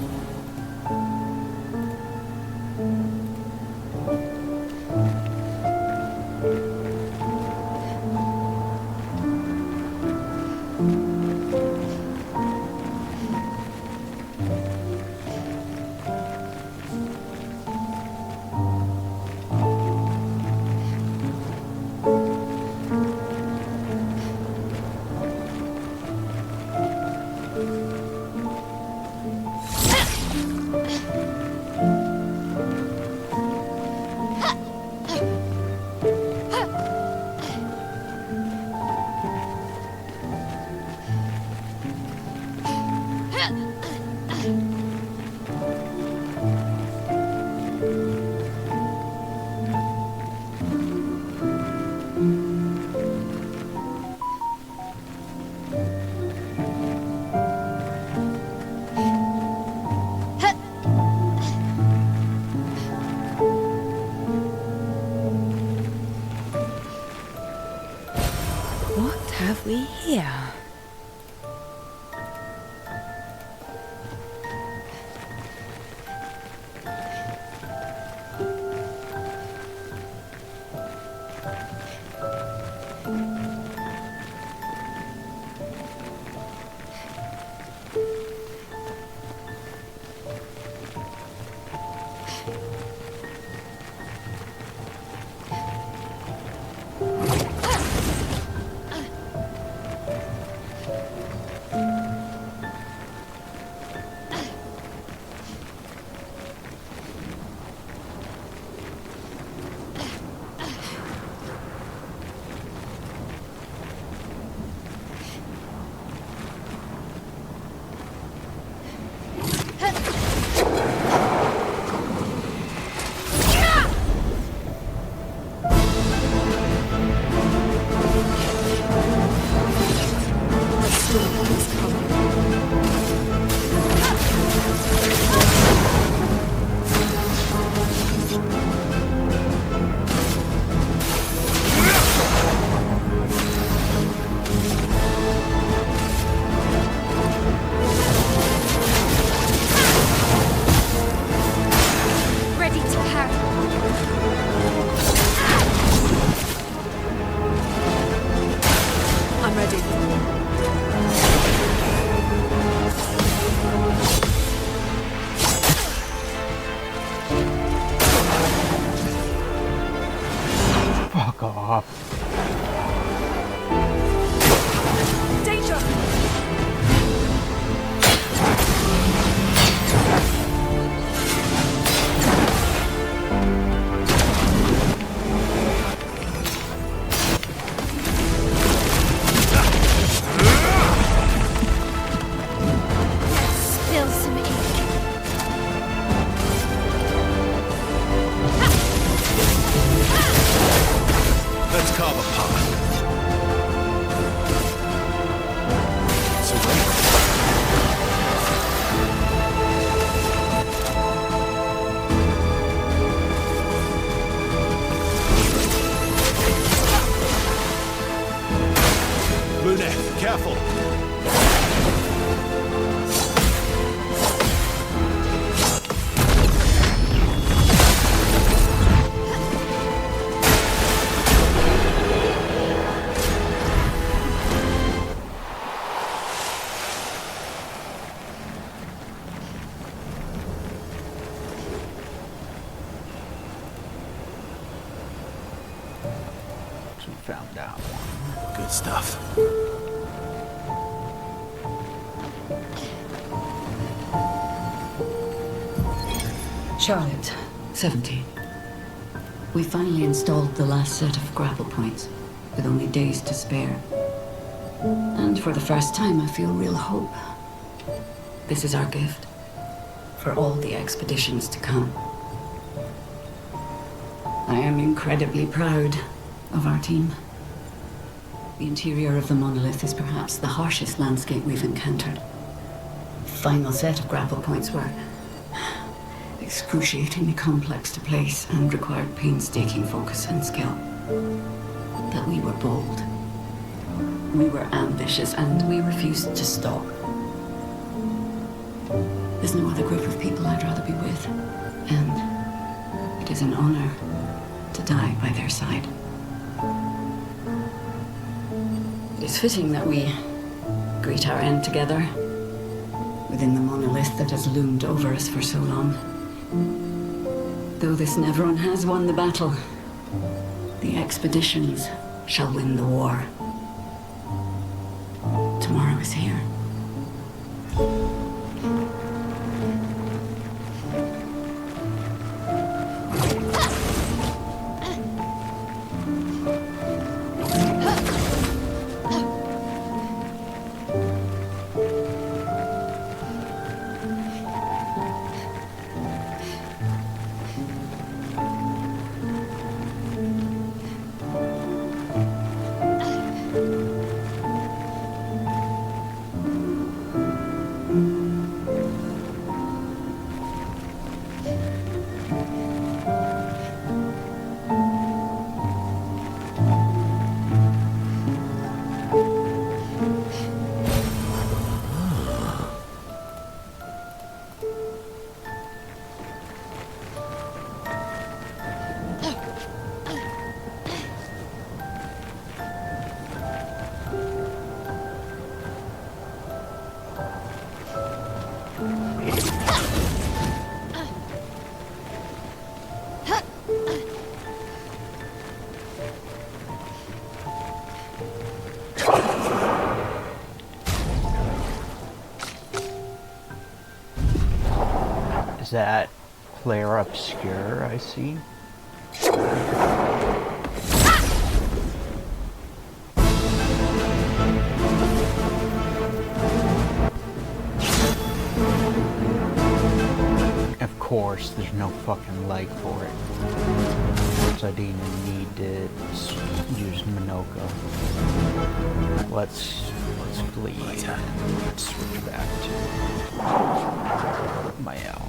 What have we here? Ready to parry. I'm ready. Fuck off. Danger! Spill some ink. Let's carve a path. careful! So we found that one. Good stuff. Charlotte, 17. We finally installed the last set of grapple points, with only days to spare. And for the first time, I feel real hope. This is our gift for all the expeditions to come. I am incredibly proud of our team. The interior of the monolith is perhaps the harshest landscape we've encountered. The final set of grapple points were excruciatingly complex to place and required painstaking focus and skill. But we were bold. We were ambitious, and we refused to stop. There's no other group of people I'd rather be with, and it is an honor to die by their side. It is fitting that we greet our end together within the monolith that has loomed over us for so long. Though this Neveron has won the battle, the expeditions shall win the war. Tomorrow is here. Is that Clair Obscur I see? Of course, there's no fucking leg for it. So I didn't even need to use Minoko. Let's flee and switch back to my L.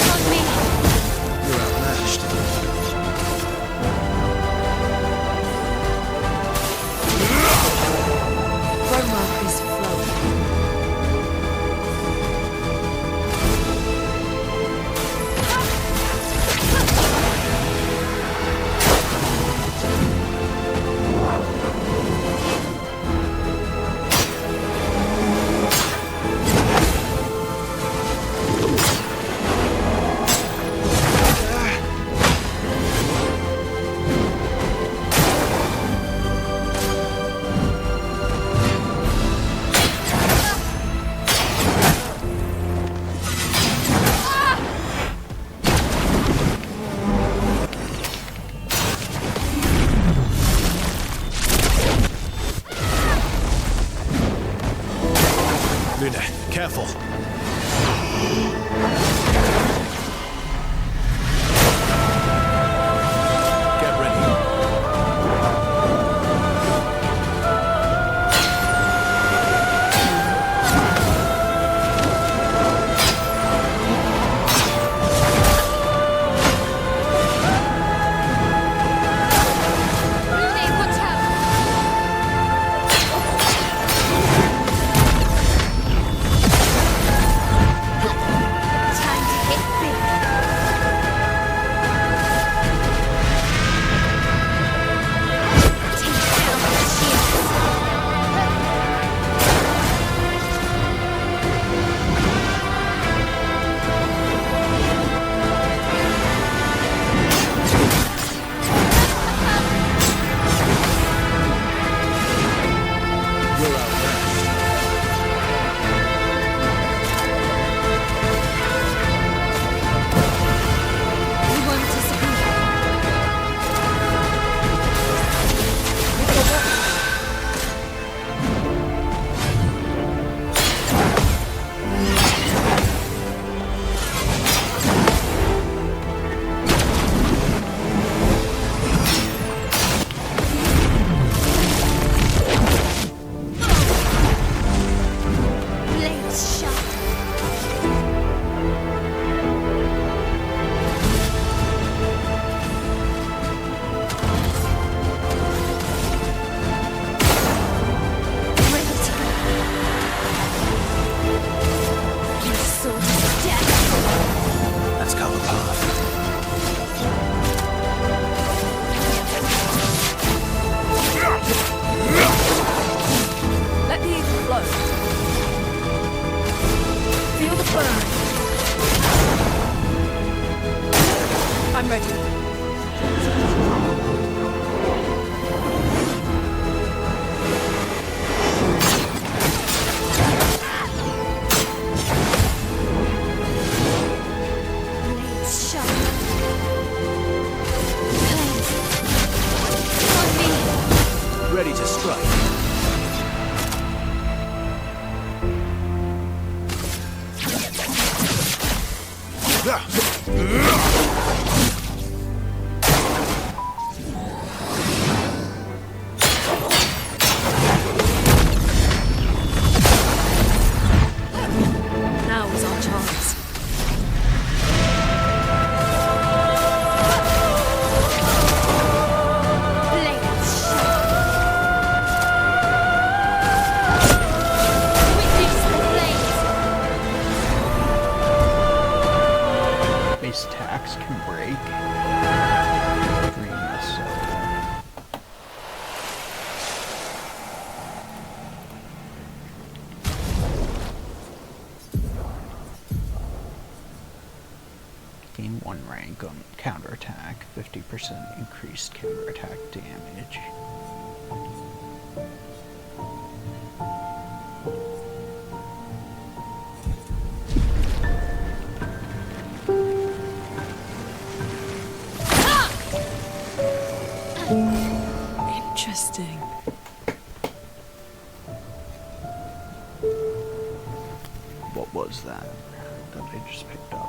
On me. Careful. Get ready. I'm ready. Blades sharp. Clair. On me. Ready to strike. Now is our chance. Blades sharp. Witness the blades. Base attacks can break. Green so. Gain 1 rank on counterattack, 50% increased counterattack damage. Interesting. What was that I just picked up?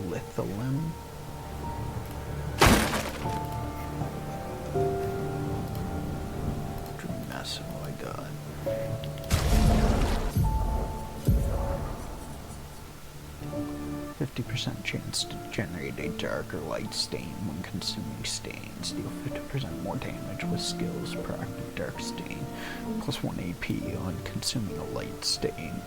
Litholim? Dream mess, oh my god. %50 chance to generate a dark or light stain when consuming stains. Deal 50% more damage with skills. Proactive dark stain. Plus 1 AP on consuming a light stain.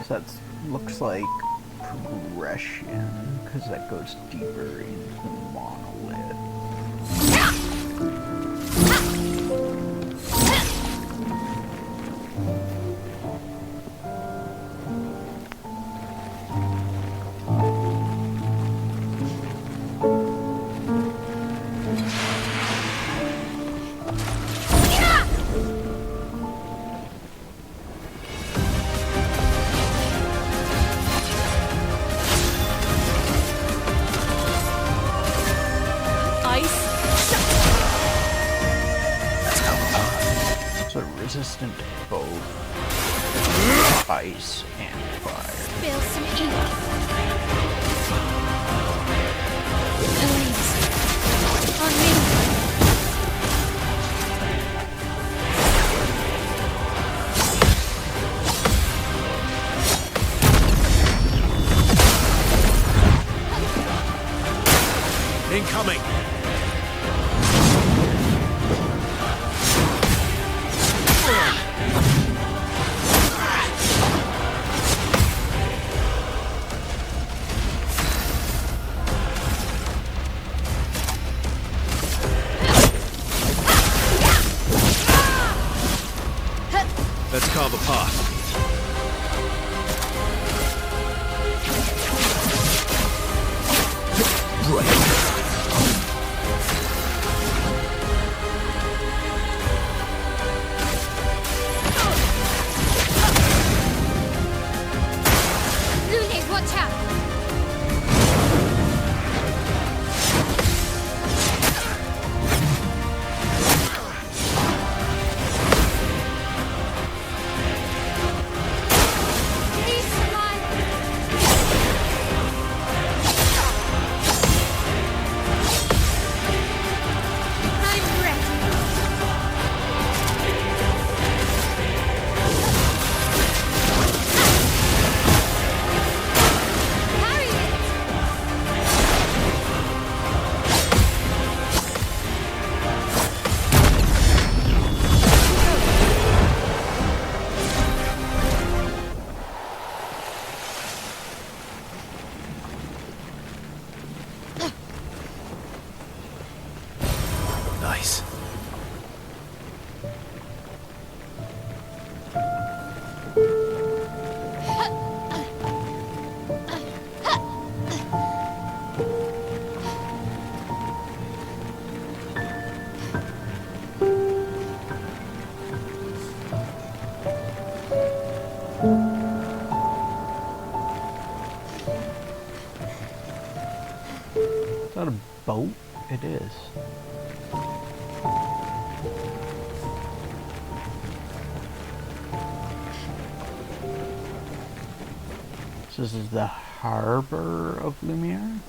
that looks like progression, because that goes deeper into the monolith. Resistant to both ice and fire. Spill some ink. Please. On me. Incoming! Let's carve a path. Lune, watch out! Nice. Is that a boat? It is. So this is the harbor of Lumiere?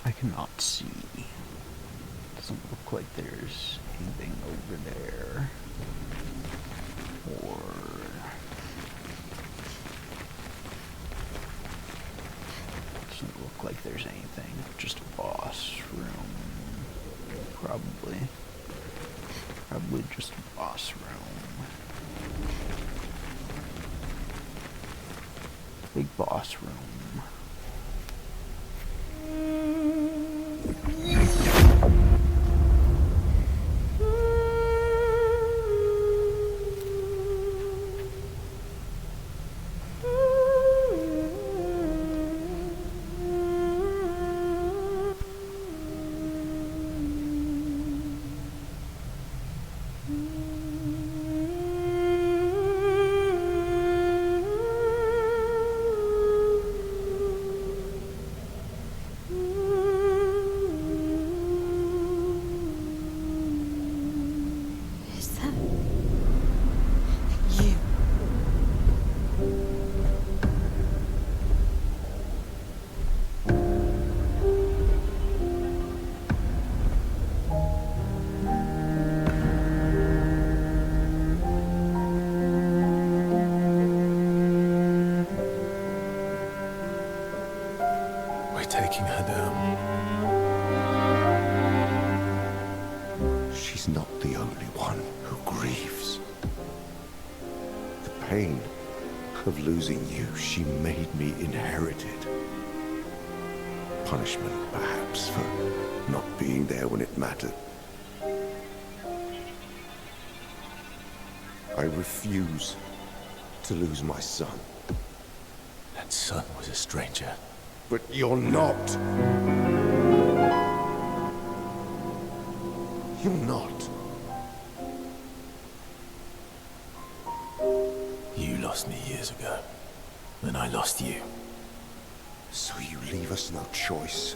I cannot see. Doesn't look like there's anything over there. Or doesn't look like there's anything. Just a boss room. Probably. Probably just a boss room. Big boss room. taking her down. She's not the only one who grieves. The pain of losing you, she made me inherited. Punishment, perhaps, for not being there when it mattered. I refuse to lose my son. That son was a stranger. But you're not. You're not. You lost me years ago, and I lost you. So you leave us no choice.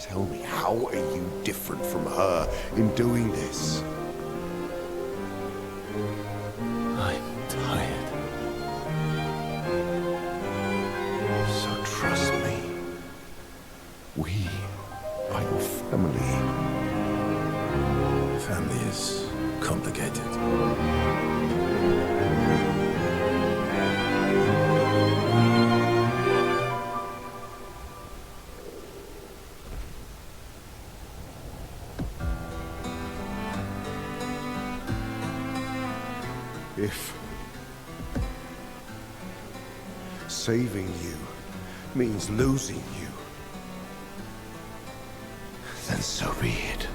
Tell me, how are you different from her in doing this? I'm tired. So trust me. We are your family. Family is complicated. If saving you means losing you, then so be it.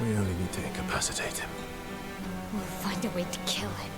We only need to incapacitate him. We'll find a way to kill him.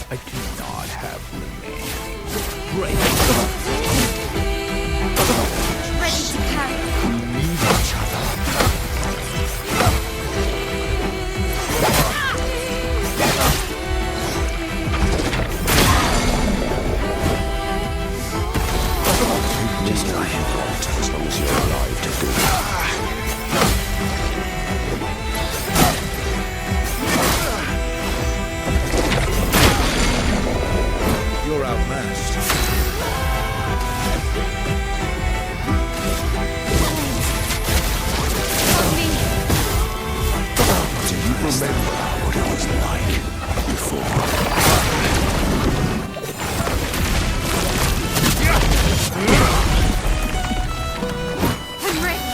I do not have remains. Ready to carry. Need each other. Just try and vote as long as you're alive to do it. You're outmatched. Do you remember what it was like before? I'm ready.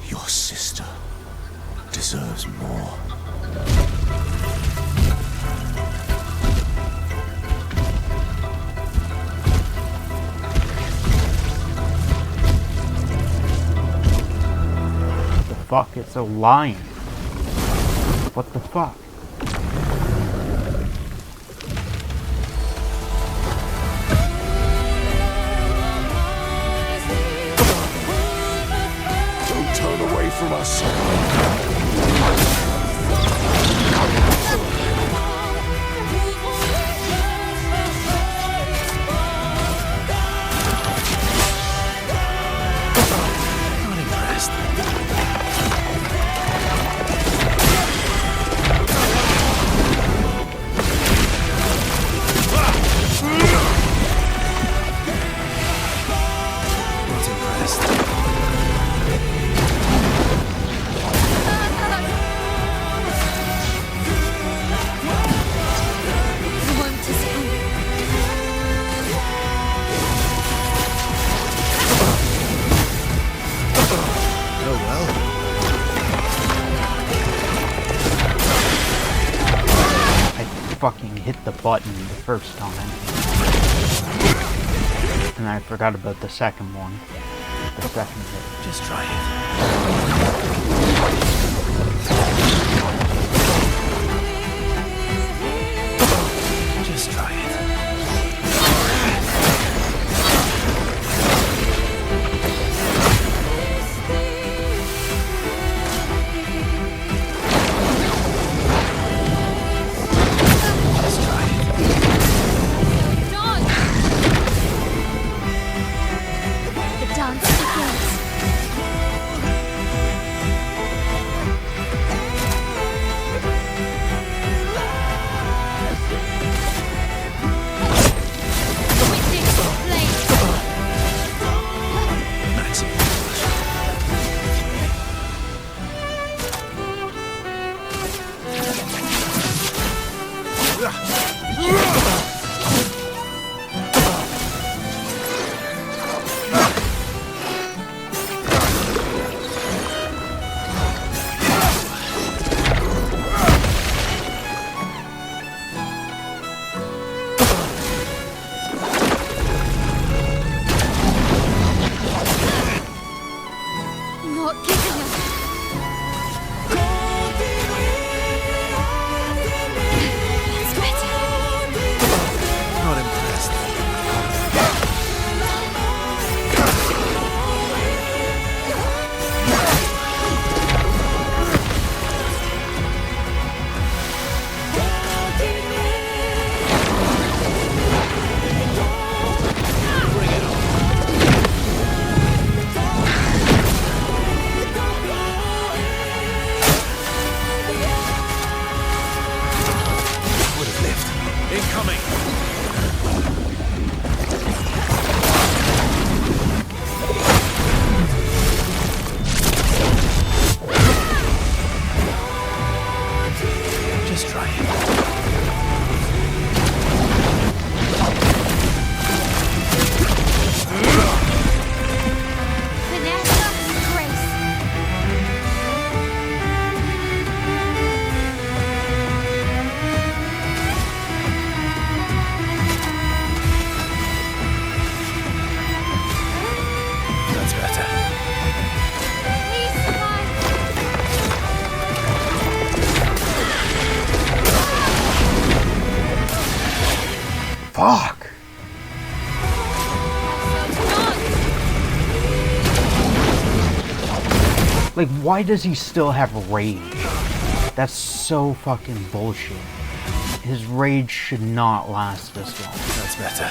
Your sister deserves more. The fuck? It's a lion. What the fuck? Don't turn away from us. Not impressed. Oh well. I fucking hit the button the first time. And I forgot about the second one. The second hit. Just try it. Just try it. Fuck! Like, why does he still have rage? That's so fucking bullshit. His rage should not last this long. That's better.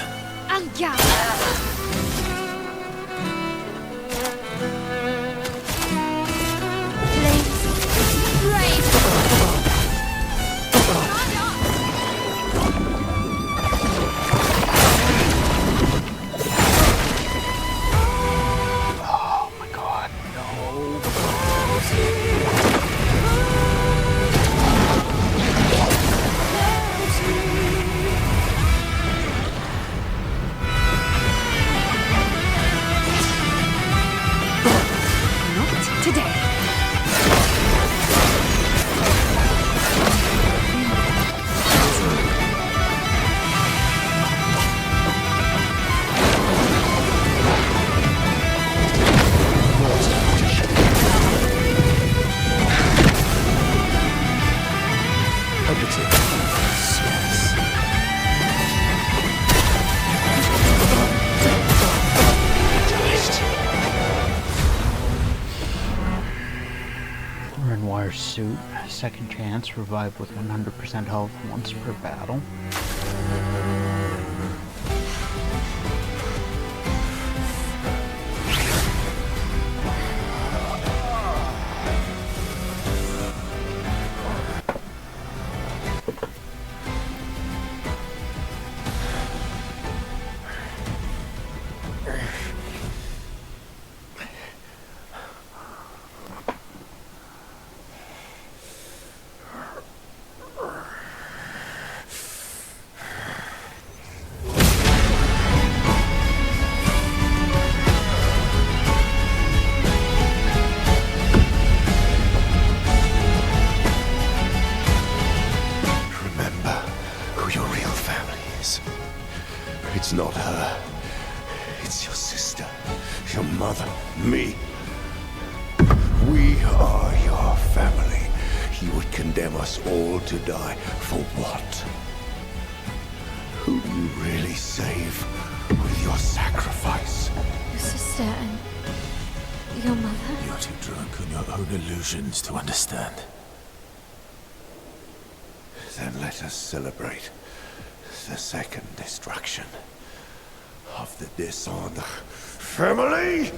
Oh my god, no. Not today. Renoir's suit, second chance, revive with 100% health once per battle. It's not her. It's your sister, your mother, me. We are your family. You would condemn us all to die for what? Who do you really save with your sacrifice? Your sister and your mother? You're too drunk on your own illusions to understand. Then let us celebrate the second destruction of the Descendre family!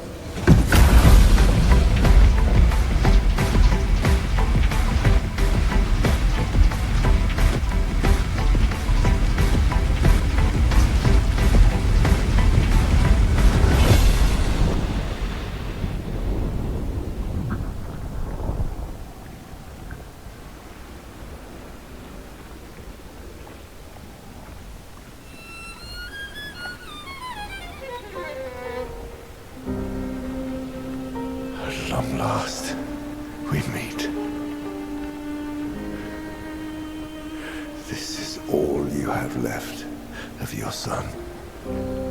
At long last, we meet. This is all you have left of your son.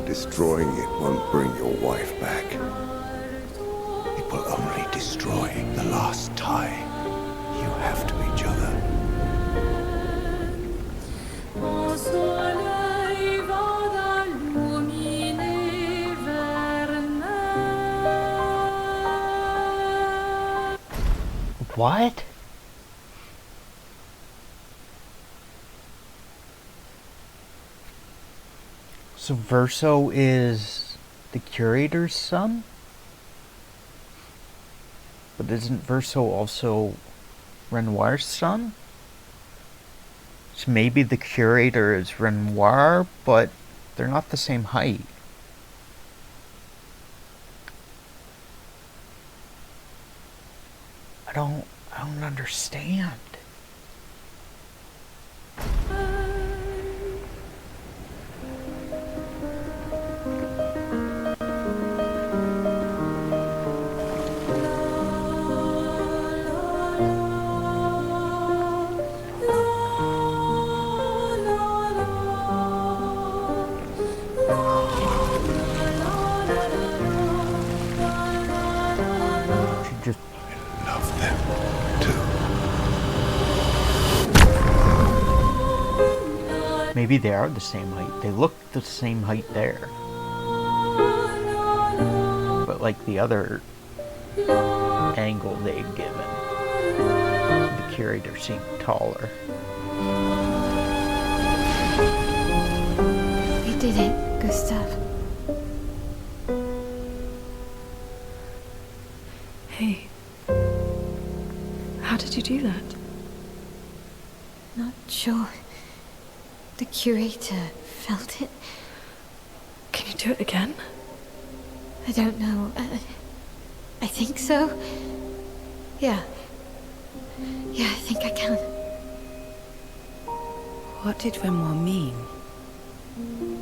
Destroying it won't bring your wife back. It will only destroy the last tie you have to each other. Mon soleil va d'illuminer Vernet. What? So Verso is the curator's son? But isn't Verso also Renoir's son? So maybe the curator is Renoir, but they're not the same height. I don't understand. She just Love them, too. maybe they are the same height. They look the same height there. But like the other angle they've given, the curator seemed taller. You did it, Gustav. Hey. How did you do that? Not sure. The curator felt it. Can you do it again? I don't know. I think so. Yeah. Yeah, I think I can. What did Renoir mean?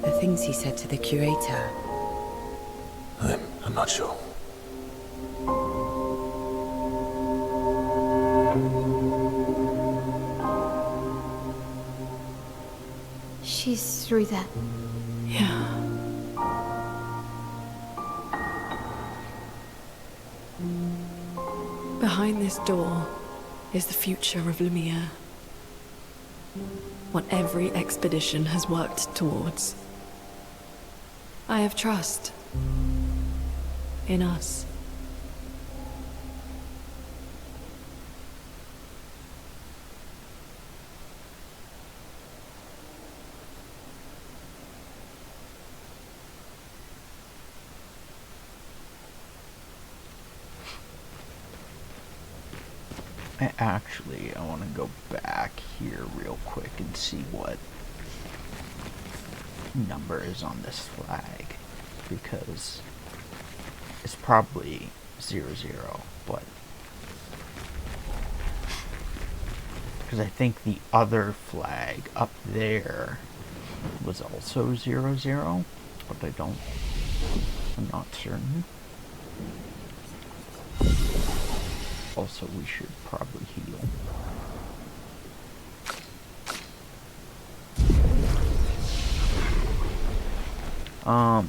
The things he said to the curator. I'm not sure. She's through that. Yeah. Behind this door is the future of Lumiere. What every expedition has worked towards. I have trust in us. I want to go back here real quick and see what number is on this flag, because it's probably 00, but because I think the other flag up there was also 00, but I'm not certain. Also, we should probably heal. I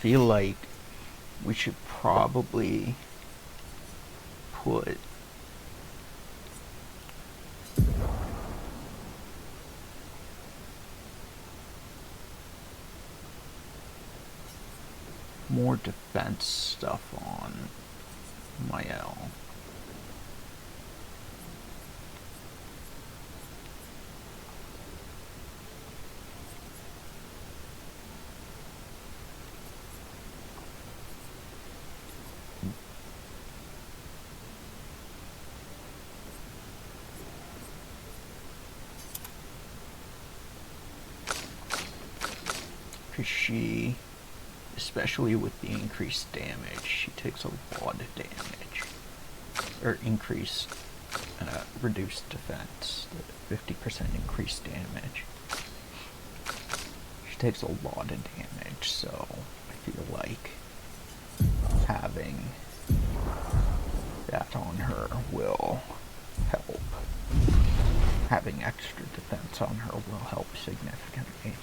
feel like we should probably put more defense stuff on Mael. Because she, especially with the increased damage, she takes a lot of damage. Or increased, reduced defense, 50% increased damage. She takes a lot of damage, so I feel like having that on her will help. Having extra defense on her will help significantly.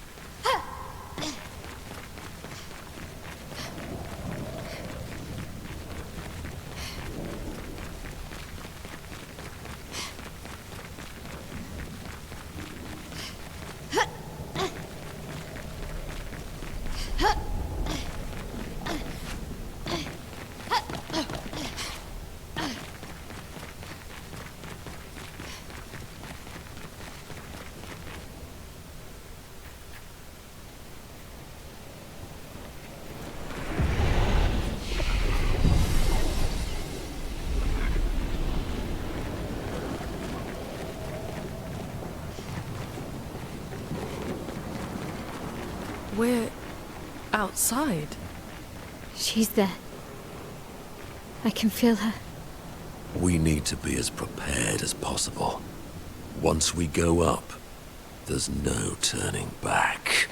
We're outside. She's there. I can feel her. We need to be as prepared as possible. Once we go up, there's no turning back.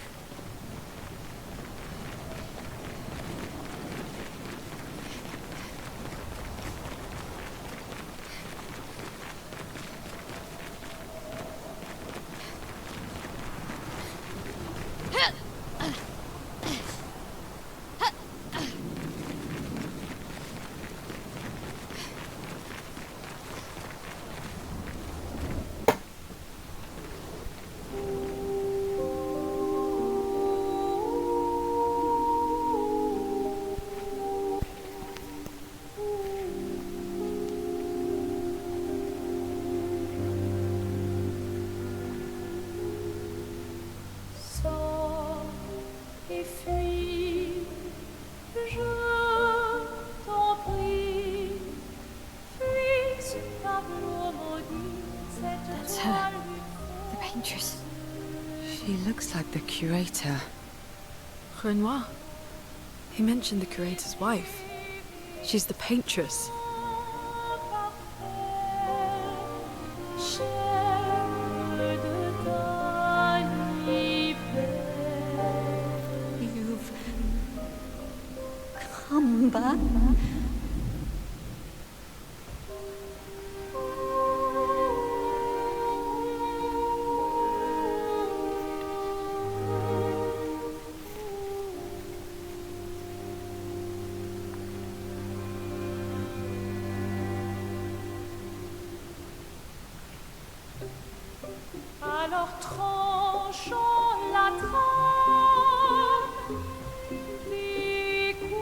That's her. The paintress. She looks like the curator. Renoir. He mentioned the curator's wife. She's the paintress. You've come back. Alors tranchons la trame, découvre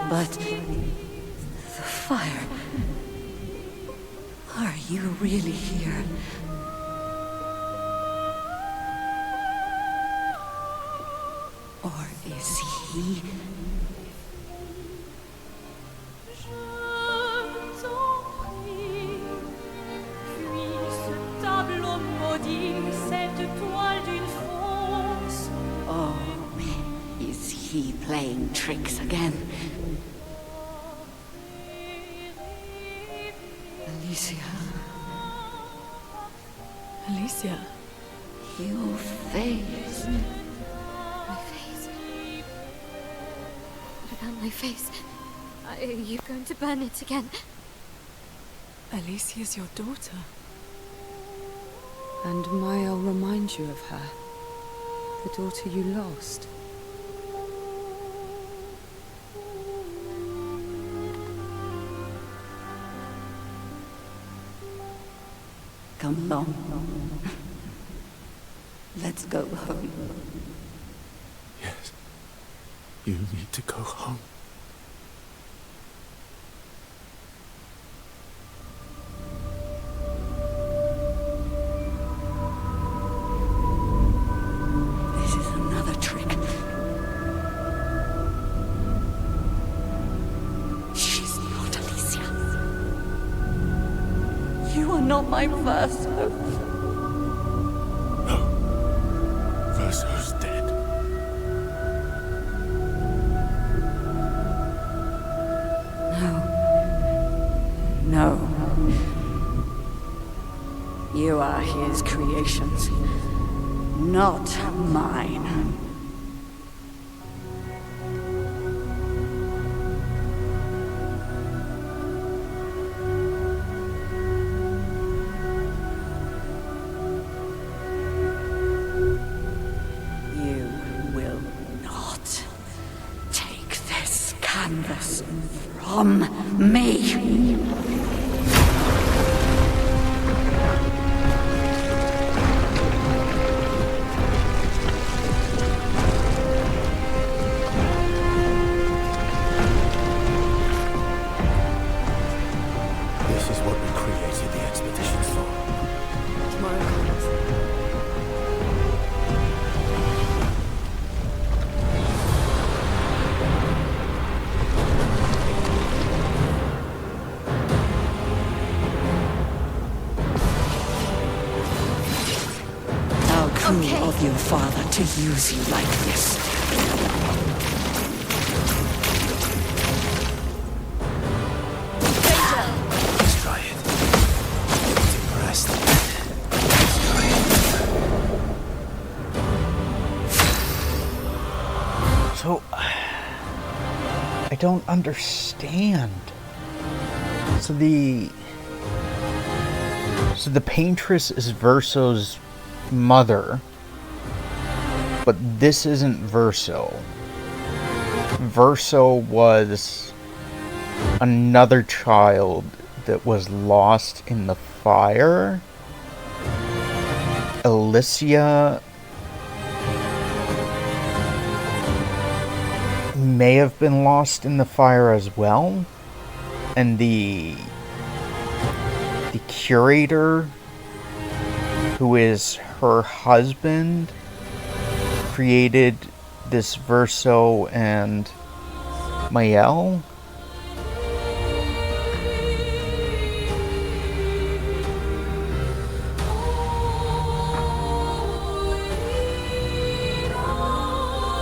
But the fire. Are you really here? Or is he? Oh, is he playing tricks again? Alicia. Alicia. Your face. My face. What about my face? Are you going to burn it again? Alicia's your daughter. And Mael reminds you of her. The daughter you lost. Come along. Let's go home. Yes. You need to go home. This is another trick. She's not Alicia. You are not my first hope. No. Verso's dead. No. You are his creations, not mine. You will not take this canvas from me. This is what we created the expeditions for. Tomorrow comes. How cruel of your father to use you like this. Let's try it. It's impressed. Let's try it. So, I don't understand. So the paintress is Verso's mother, but this isn't Verso. Verso was another child that was lost in the fire. Alicia may have been lost in the fire as well. And the curator, who is her husband, created this Verso and Mael.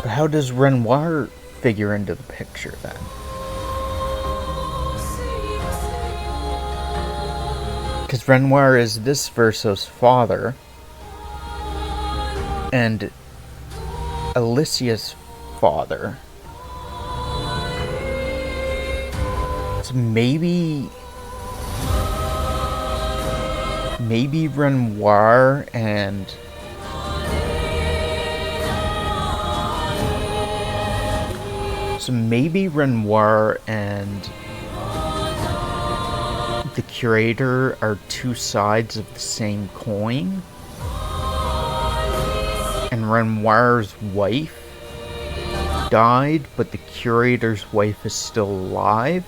But how does Renoir figure into the picture then? Because Renoir is this Verso's father, and Alicia's father. So maybe Renoir and the curator are two sides of the same coin. And Renoir's wife died, but the curator's wife is still alive.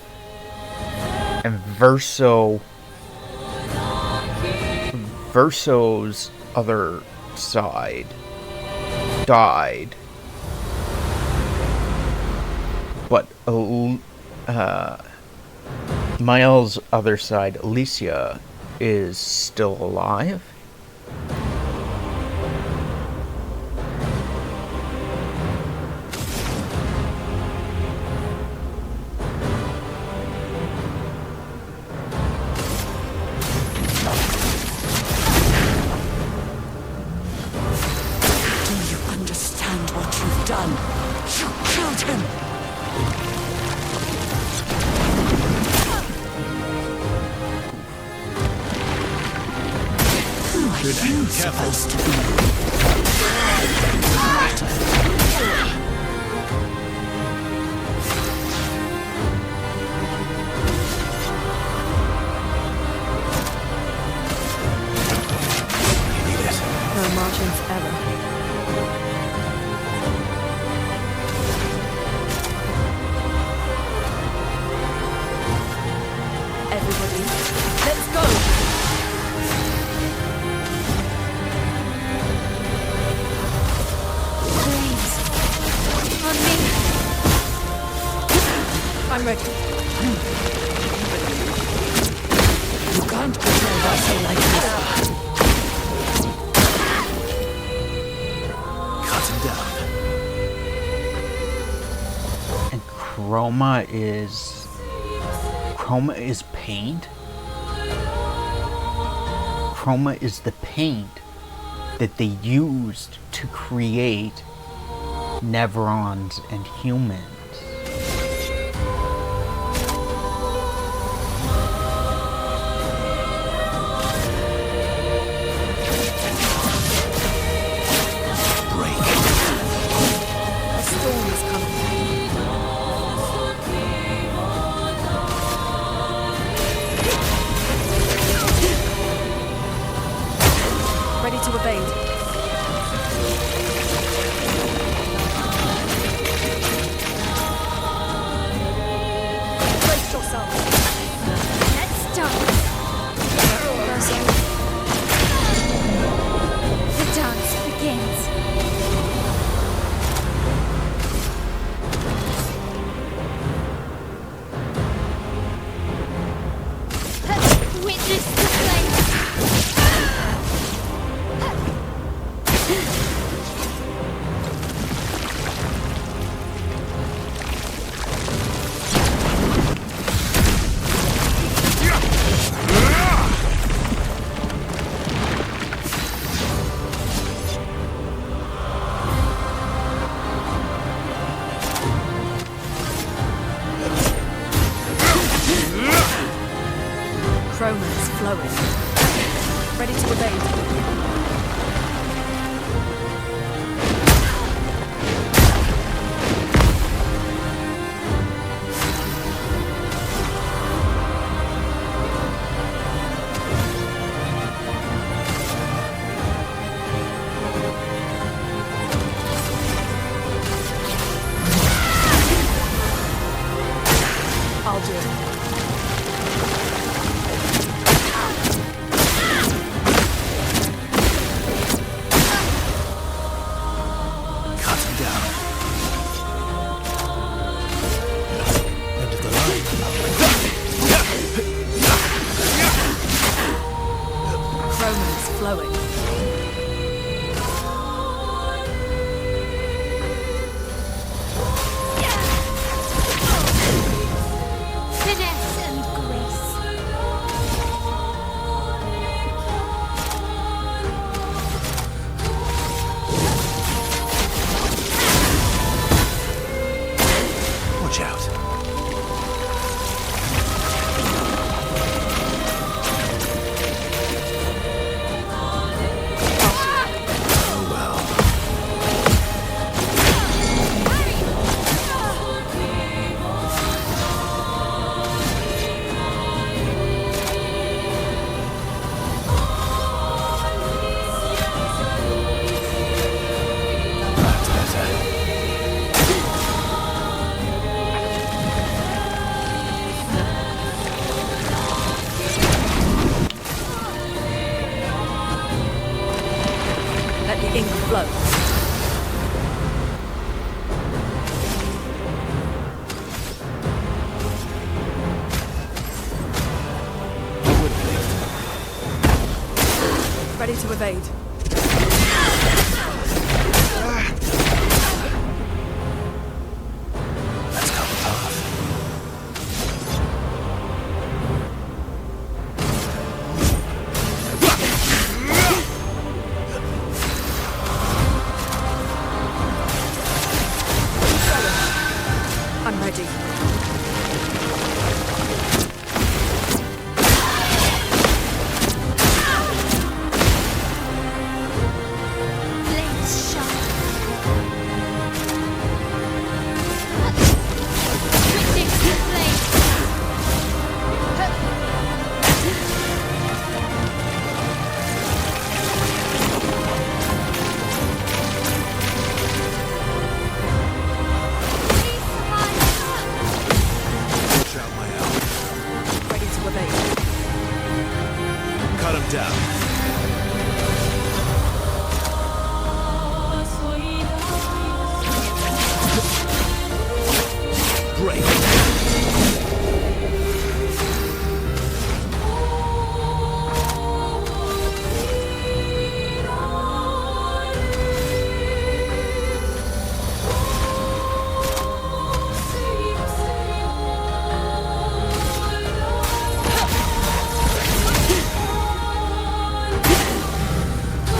And Verso's other side died. But Mael's other side, Alicia, is still alive. done? You killed him! Who are you supposed to be? No Martian's error. Everybody, let's go! Please. On me. I'm ready. You can't betray Vassal like this. Cut him down. And Chroma is paint? Chroma is the paint that they used to create Neverons and humans. A storm is coming. Ready to evade. Brace yourself. Let's start. The dance begins. Witness the flames. Chroma is flowing. Ready to evade. I'll do it. Cut him down. End of the line. Chroma is flowing. Finesse and grace. Watch out. Oh well. That's better. Let the ink flow. Ready to evade. Let's cut the path. Ready. Blades sharp. Predict the blade. Watch out, my owl. Ready to evade. Cut him down. Break.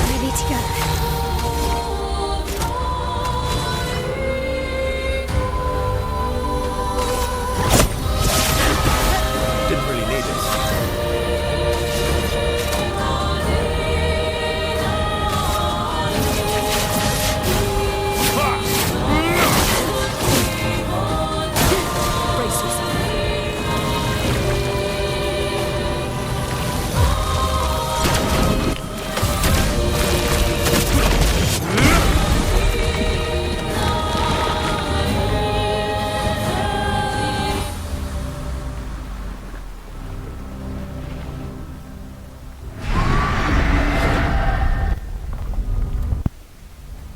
Ready to go. Didn't really need it. Brace yourself.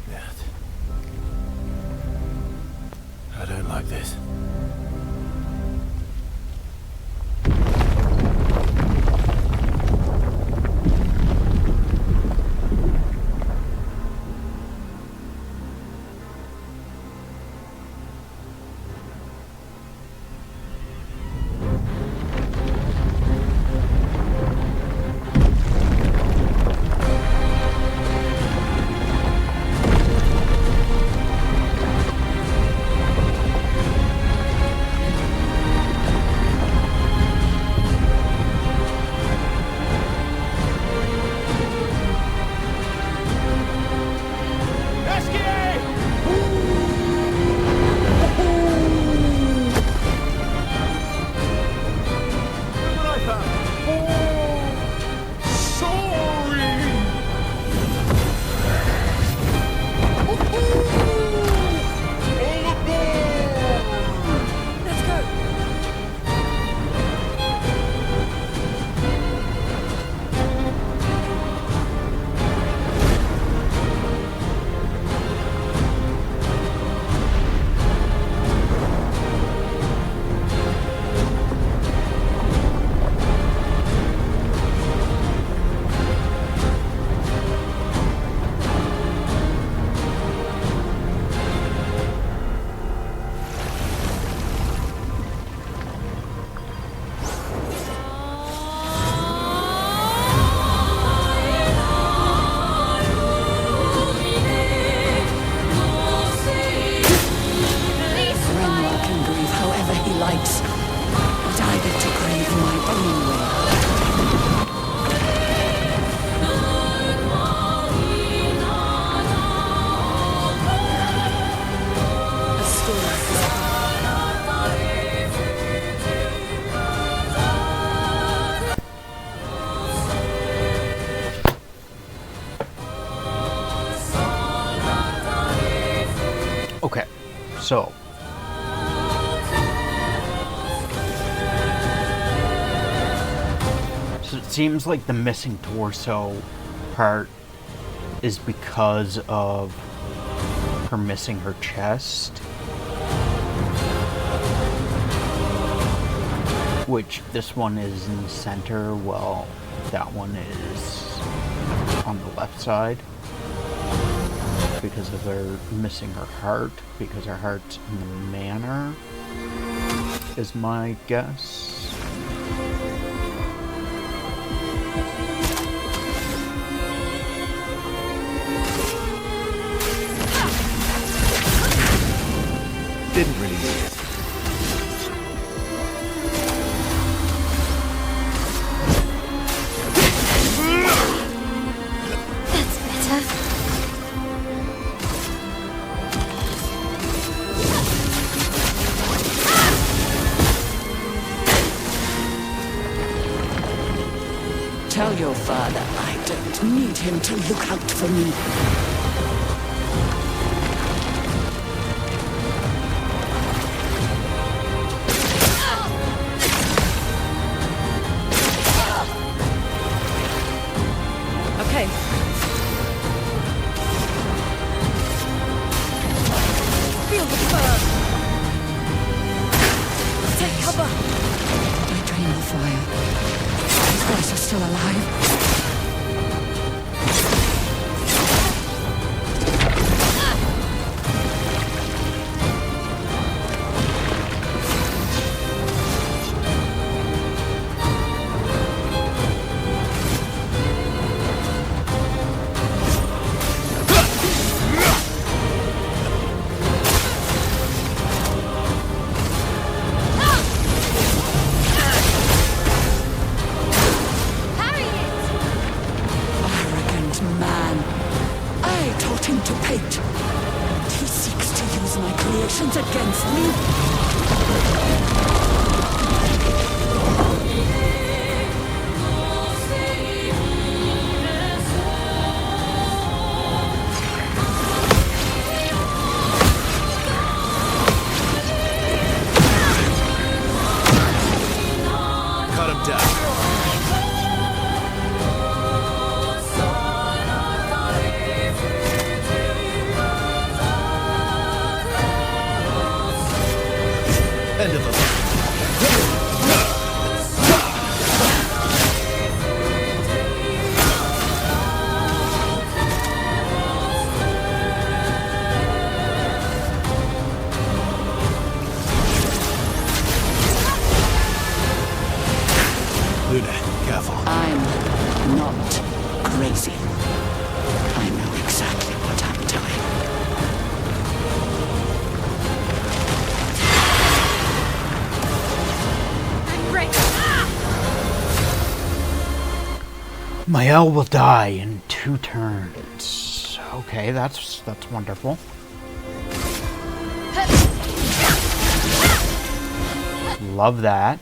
Yeah. I don't like this. Let's go. Renwar can grieve however he likes. But I get to grieve my own way. A story. Okay, so it seems like the missing torso part is because of her missing her chest. Which this one is in the center, while that one is on the left side. Because of her missing her heart, because her heart's in the manor, is my guess. Didn't really need it. Tell your father I don't need him to look out for me. Okay. Feel the burn. Take cover. I drain the fire. These guys are still alive. Man. I taught him to paint. And he seeks to use my creations against me. Cut him down. End of the line. Luna, careful. I'm not crazy. I know exactly what I'm doing. Mael will die in 2 turns. Okay, that's wonderful. Love that.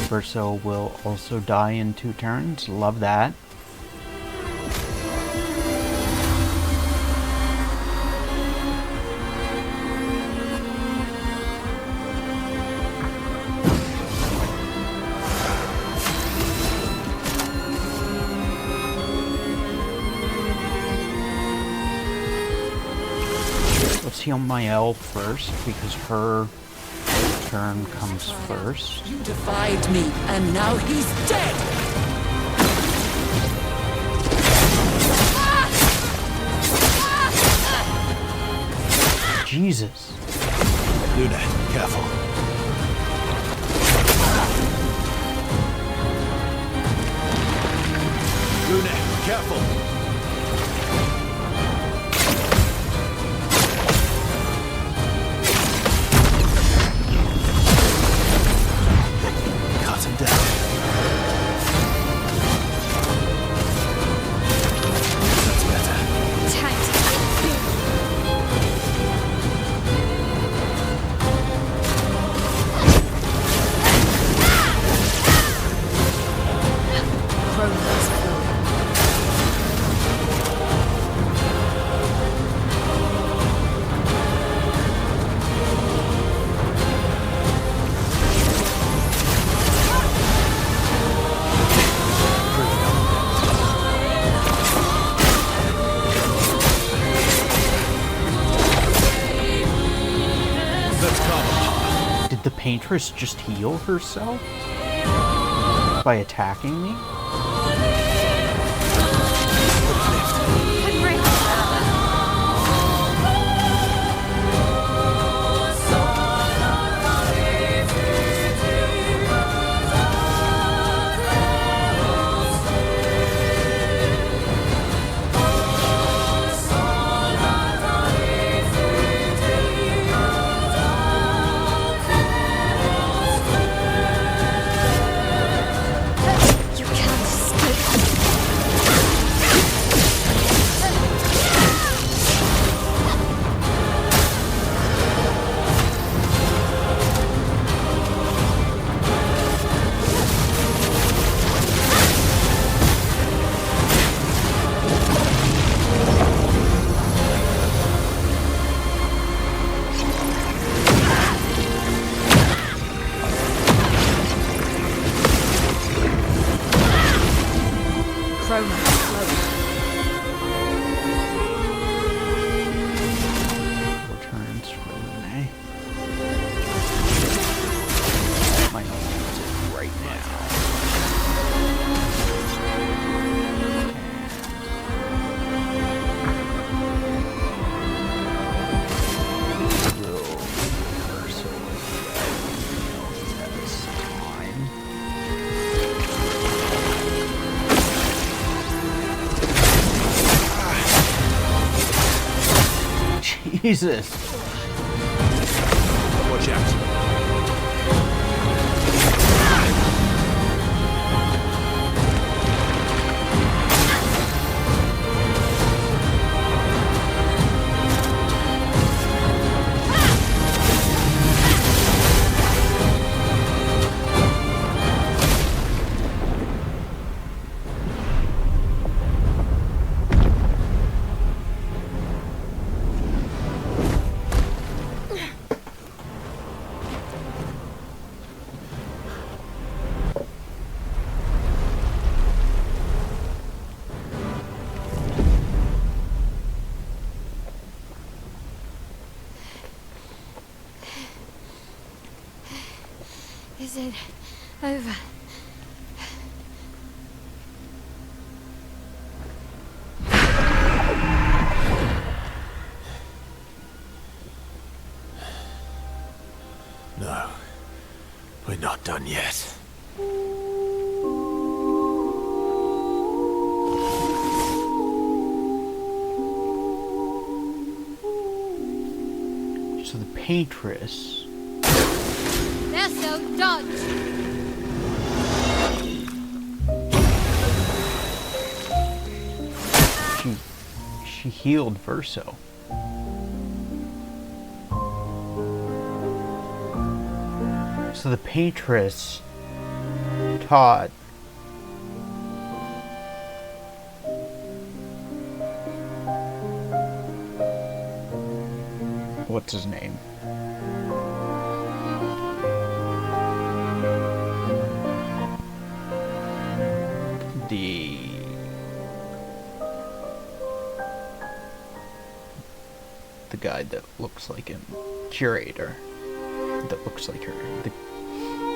Verso will also die in 2 turns. Love that. Let's heal Mael first, because her turn comes first. You defied me, and now he's dead! Jesus. Luna, careful. Luna, careful. Cut him down. That's better. Time to Did the Paintress just heal herself? By attacking me? You can't Jesus. Watch out. Is it over? No, we're not done yet. So the Paintress. They're so dodge. She healed Verso. So the Paintress taught what's his name? The guy that looks like him, curator that looks like her.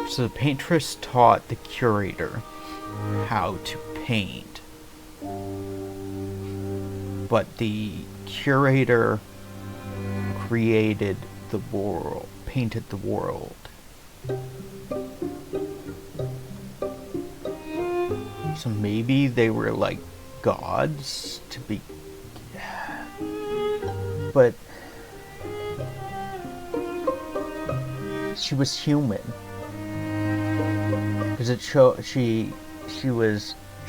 So the Paintress taught the curator how to paint, but the curator created the world, painted the world. So maybe they were like gods to be, but she was human because it showed she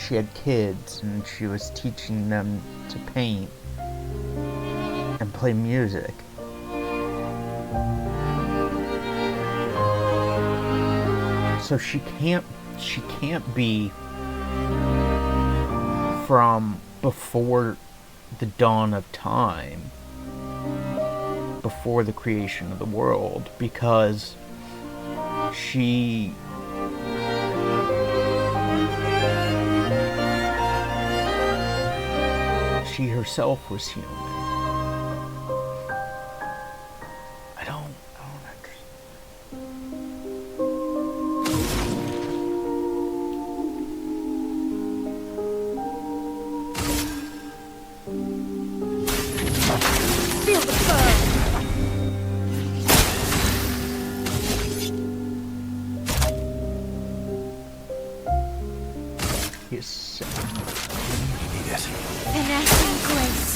had kids and she was teaching them to paint and play music. So she can't be from before the dawn of time, before the creation of the world, because she herself was human. I don't Feel the fur. Yes. Need it. Finesse and grace.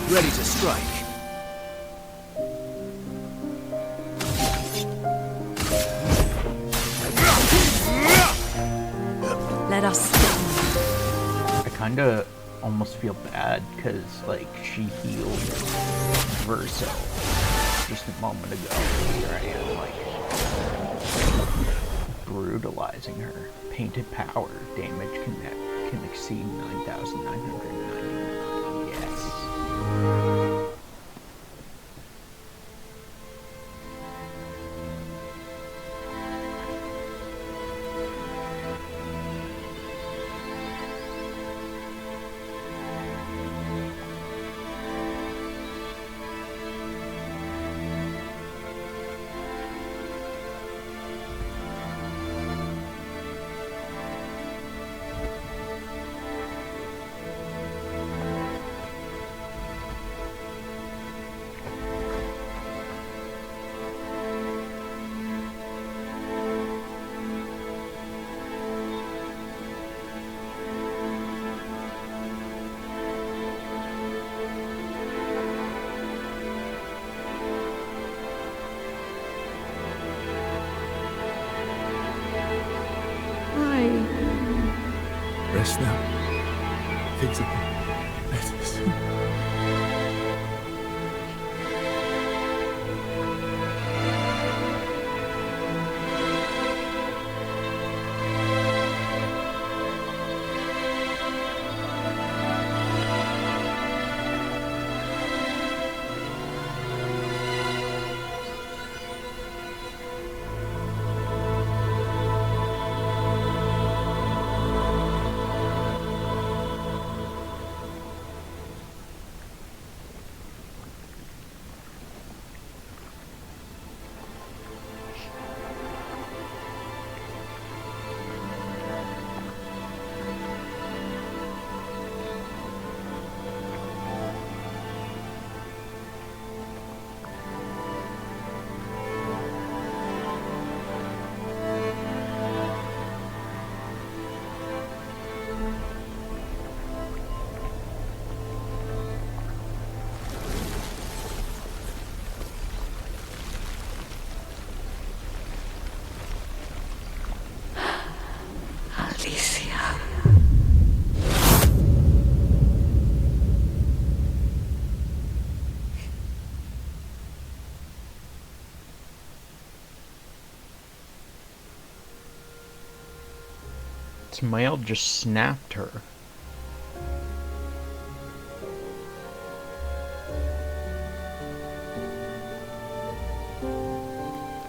Ready to strike. Let us. I kind of almost feel bad because, like, she healed Verso just a moment ago. Here I am, like, brutalizing her. Painted power damage can exceed 9,999. Yes. Rest now. Things will get better soon. Smael just snapped her.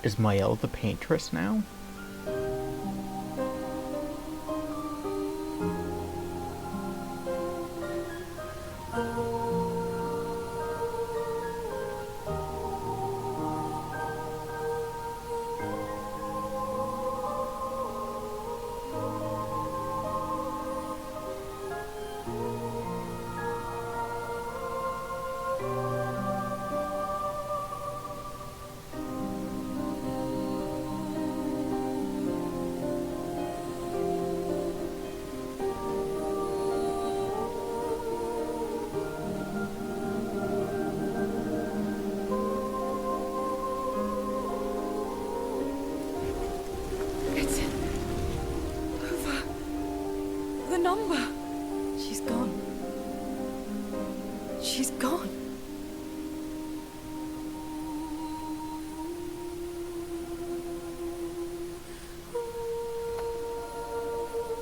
Is Mael the paintress now?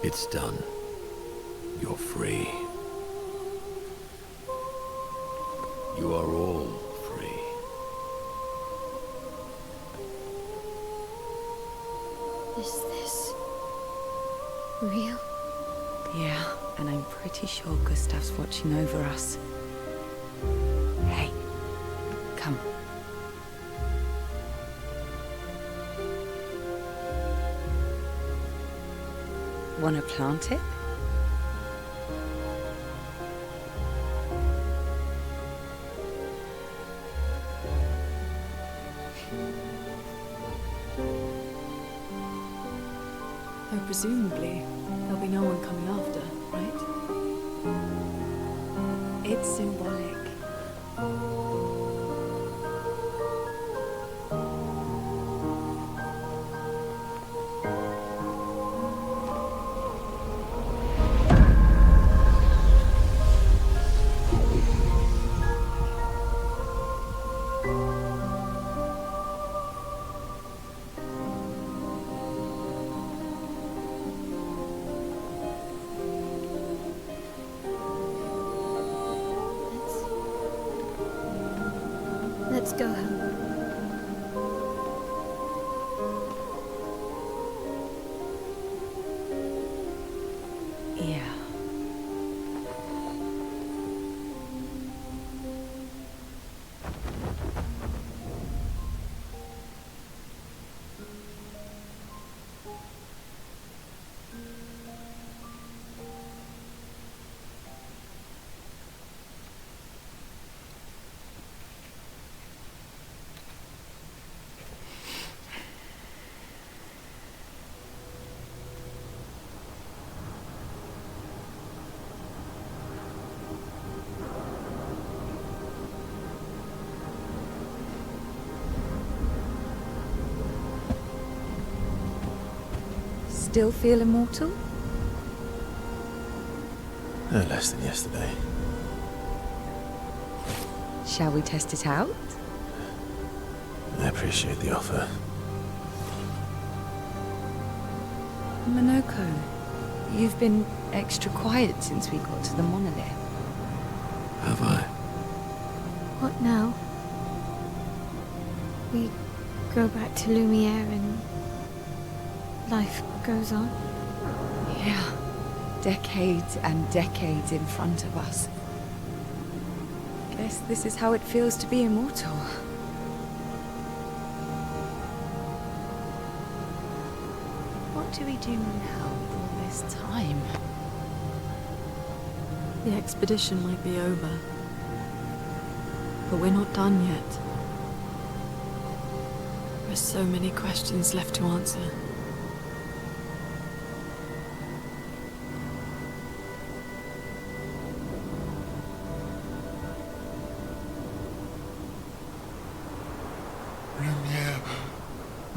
It's done. You're free. You are all free. Is this real? Yeah, and I'm pretty sure Gustav's watching over us. Hey, come. Wanna plant it? Though presumably, there'll be no one coming after, right? It's symbolic. Let's go home. Yeah. Still feel immortal? No less than yesterday. Shall we test it out? I appreciate the offer. Monoko, you've been extra quiet since we got to the monolith. Have I? What now? We go back to Lumiere and life goes on? Yeah. Decades and decades in front of us. Guess this is how it feels to be immortal. What do we do now with all this time? The expedition might be over, but we're not done yet. There are so many questions left to answer.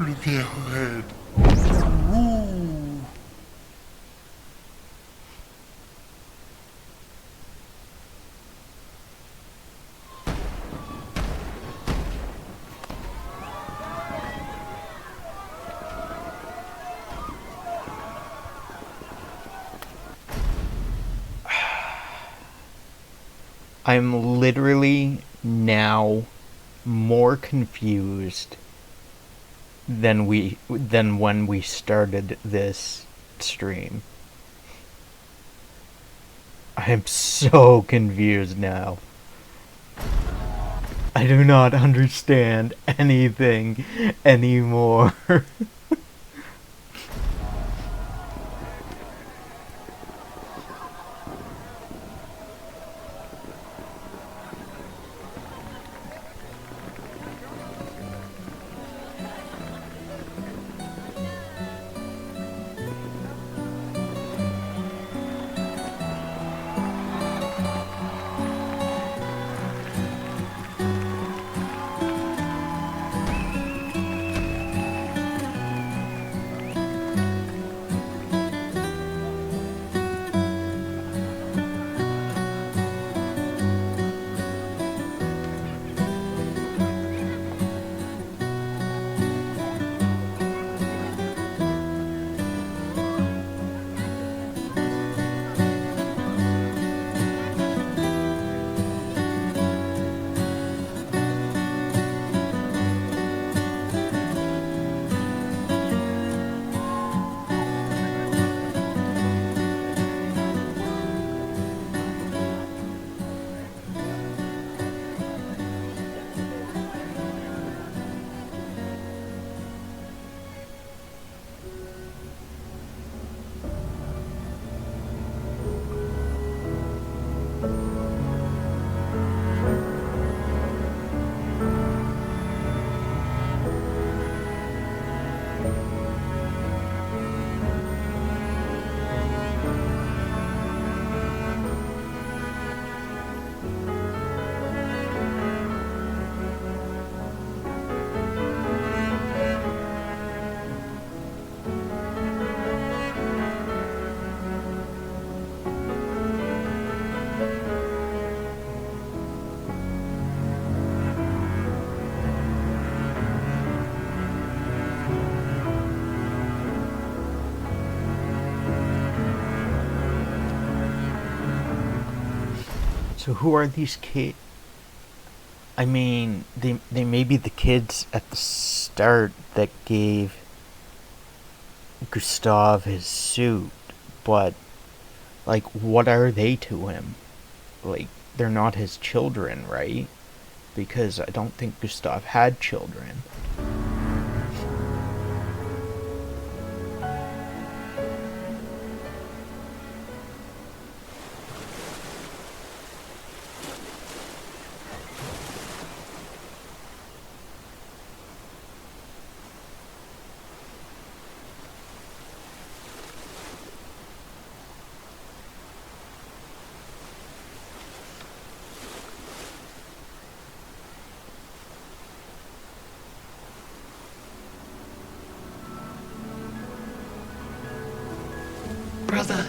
Lumiere ahead. I'm literally now more confused than when we started this stream. I'm so confused now. I do not understand anything anymore. So who are these kids? I mean, they may be the kids at the start that gave Gustav his suit, but, like, what are they to him? Like, they're not his children, right? Because I don't think Gustav had children. Brother,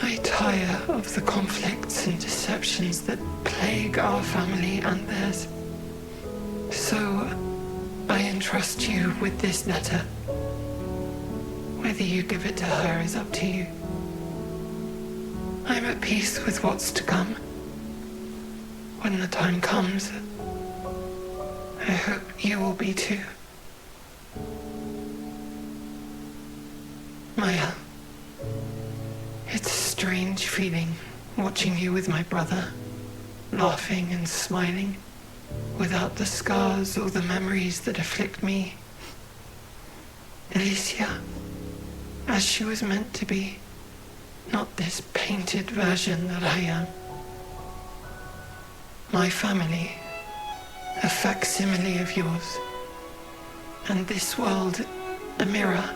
I tire of the conflicts and deceptions that plague our family and theirs. So, I entrust you with this letter. Whether you give it to her is up to you. I'm at peace with what's to come. When the time comes, I hope you will be too. Maya, it's a strange feeling watching you with my brother, laughing and smiling, without the scars or the memories that afflict me. Alicia, as she was meant to be, not this painted version that I am. My family, a facsimile of yours, and this world, a mirror.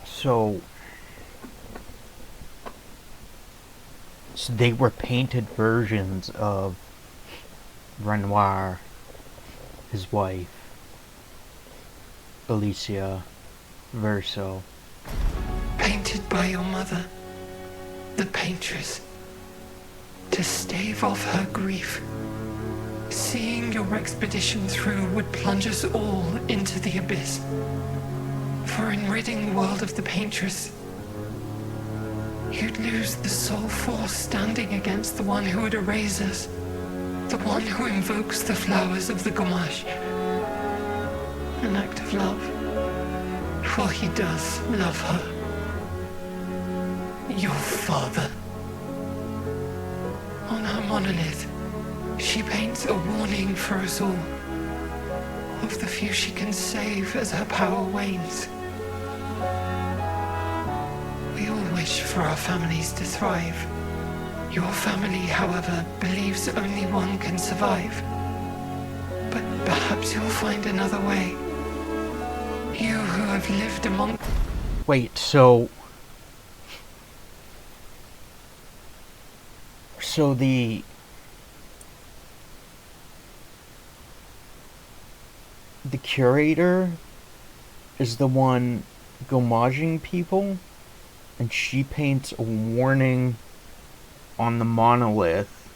So they were painted versions of Renoir, his wife, Alicia, Verso. Painted by your mother, the paintress, to stave off her grief. Seeing your expedition through would plunge us all into the abyss. For in ridding the world of the paintress, you'd lose the sole force standing against the one who would erase us, the one who invokes the flowers of the gommage. An act of love, for he does love her. Your father. On her monolith, she paints a warning for us all, of the few she can save as her power wanes. We all wish for our families to thrive. Your family, however, believes only one can survive. But perhaps you'll find another way. You who have lived among... Wait, so the curator is the one gommaging people, and she paints a warning on the monolith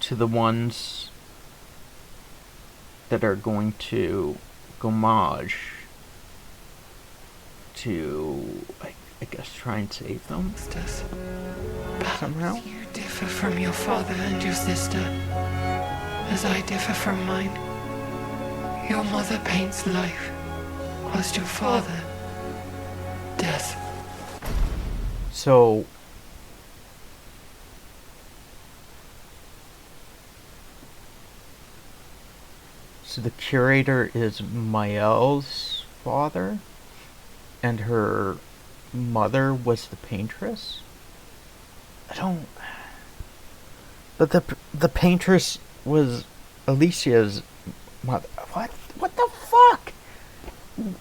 to the ones that are going to gommage to, I guess, try and save them somehow. You differ from your father and your sister, as I differ from mine. Your mother paints life, whilst your father, death. So the curator is Mael's father, and her mother was the paintress? But the paintress was Alicia's mother. What the fuck?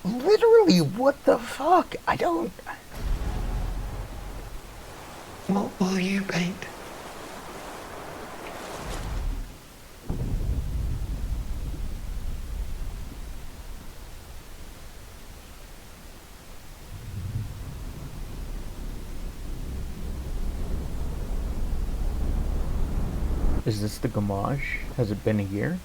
Literally, what the fuck? What will you paint? Is this the gommage? Has it been a year?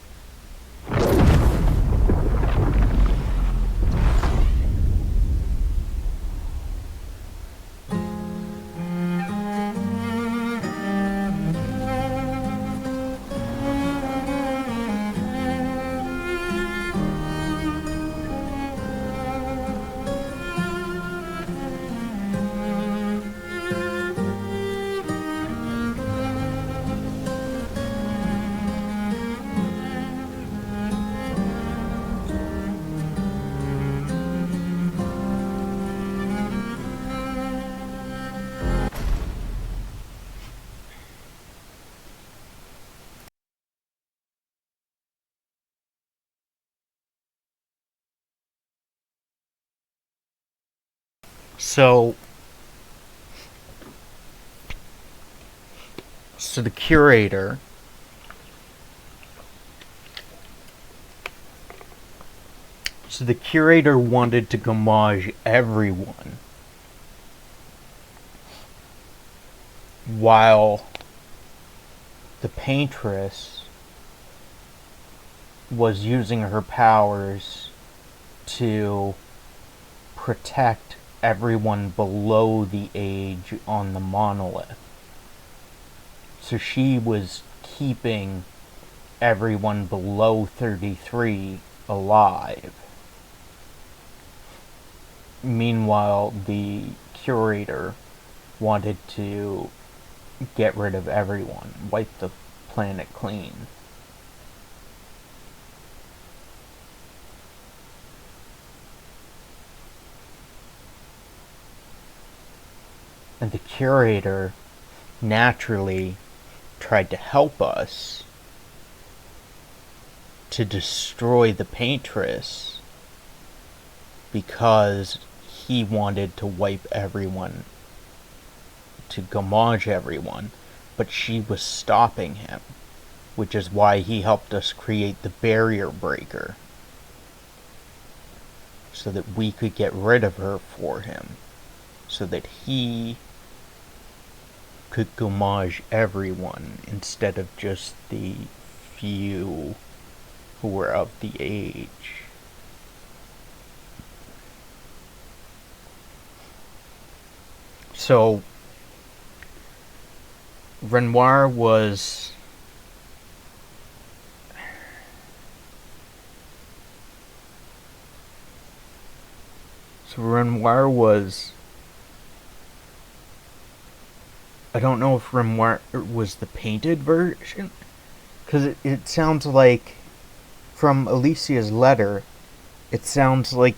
So the curator wanted to gomage everyone, while the paintress was using her powers to protect everyone below the age on the monolith. So she was keeping everyone below 33 alive. Meanwhile, the curator wanted to get rid of everyone, wipe the planet clean. And the curator naturally tried to help us to destroy the paintress because he wanted to wipe everyone, to gomage everyone, but she was stopping him, which is why he helped us create the barrier breaker, so that we could get rid of her for him, so that he could gomage everyone instead of just the few who were of the age. So Renoir was I don't know if Renoir was the painted version, because it sounds like, from Alicia's letter, it sounds like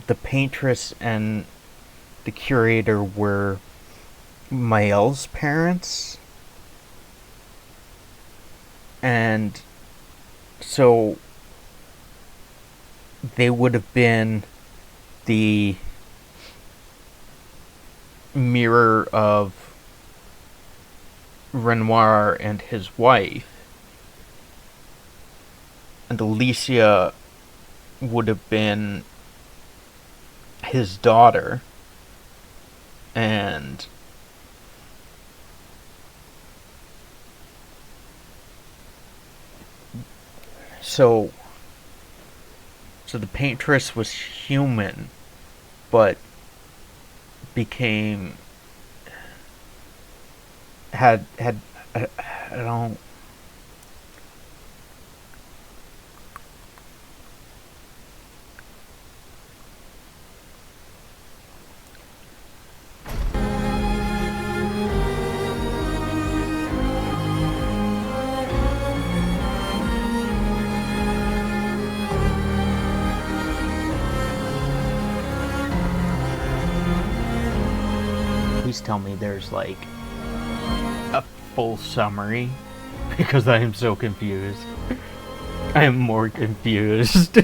the paintress and the curator were Mael's parents. And so they would have been the mirror of Renoir and his wife, and Alicia would have been his daughter, and so the paintress was human, but became had I don't. Please tell me there's like a full summary, because I am so confused. I am more confused.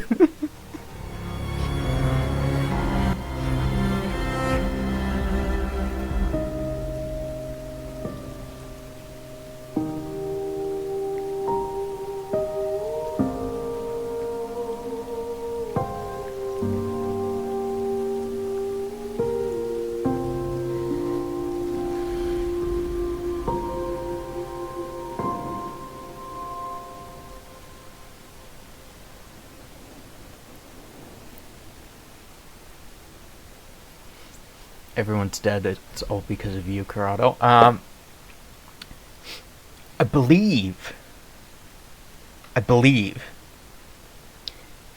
Everyone's dead. It's all because of you, Corrado. I believe,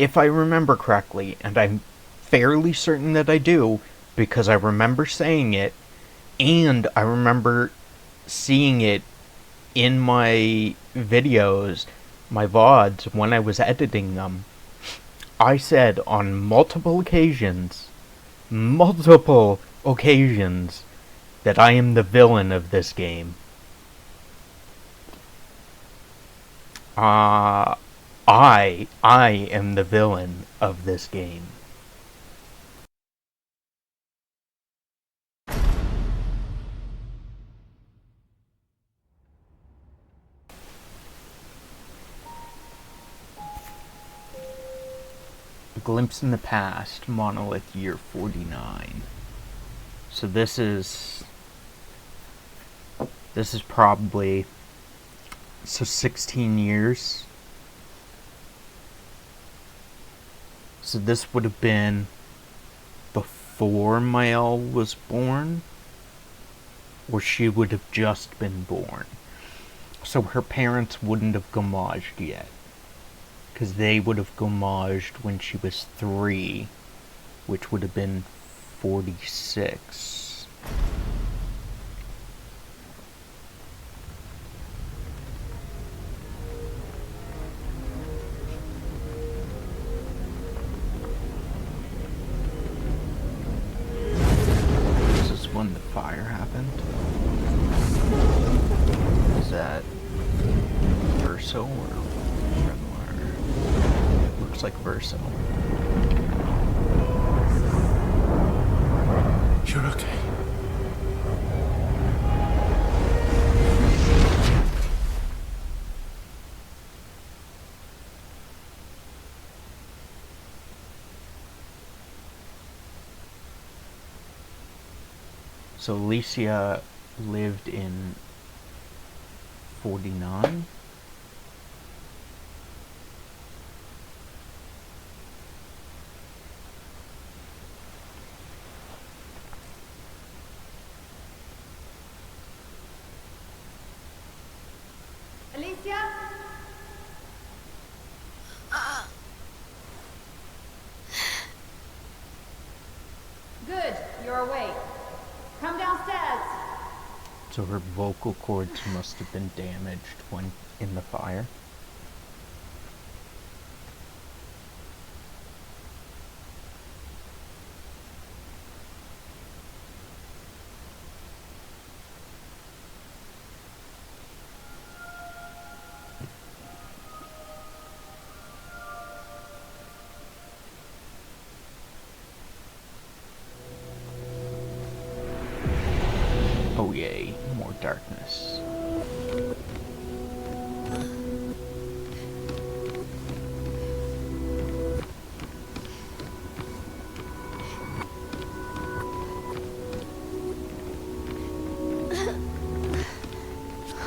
if I remember correctly, and I'm fairly certain that I do, because I remember saying it, and I remember seeing it in my videos, my VODs, when I was editing them, I said on multiple occasions, that I am the villain of this game. I am the villain of this game. glimpse in the past, monolith year 49. So this is probably, so 16 years. So this would have been before Mael was born, or she would have just been born. So her parents wouldn't have gamaged yet, because they would have gamaged when she was 3, which would have been 46. This is when the fire happened. Is that Verso or Renoir? Looks like Verso. You're okay. So Alicia lived in 49? Alicia? Good, you're awake. Come downstairs. So her vocal cords must have been damaged when in the fire. Oh yay, more darkness.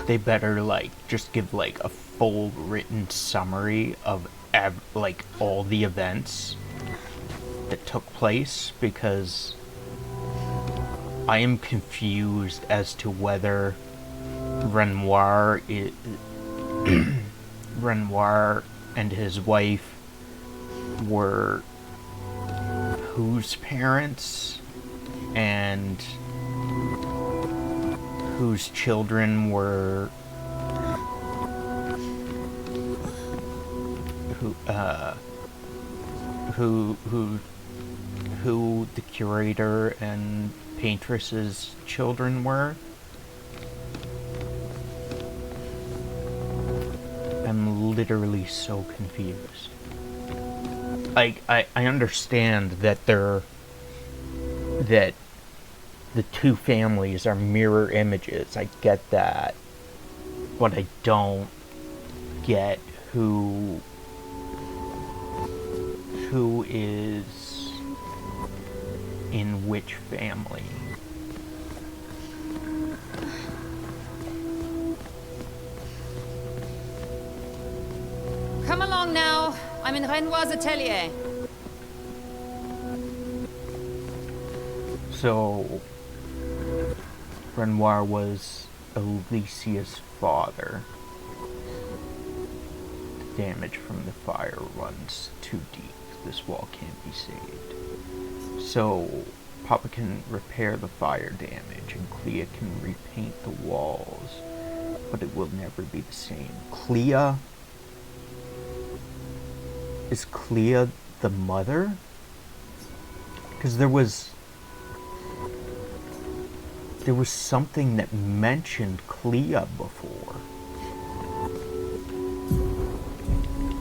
They better just give a full written summary of all the events that took place, because I am confused as to whether Renoir and his wife were whose parents and whose children were who the curator and paintress's children were. I'm literally so confused. I understand that that the two families are mirror images. I get that. But I don't get who is in which family. Come along now. I'm in Renoir's atelier. So, Renoir was Alicia's father. The damage from the fire runs too deep. This wall can't be saved. So, Papa can repair the fire damage, and Clea can repaint the walls, but it will never be the same. Clea? Is Clea the mother? Because there was something that mentioned Clea before.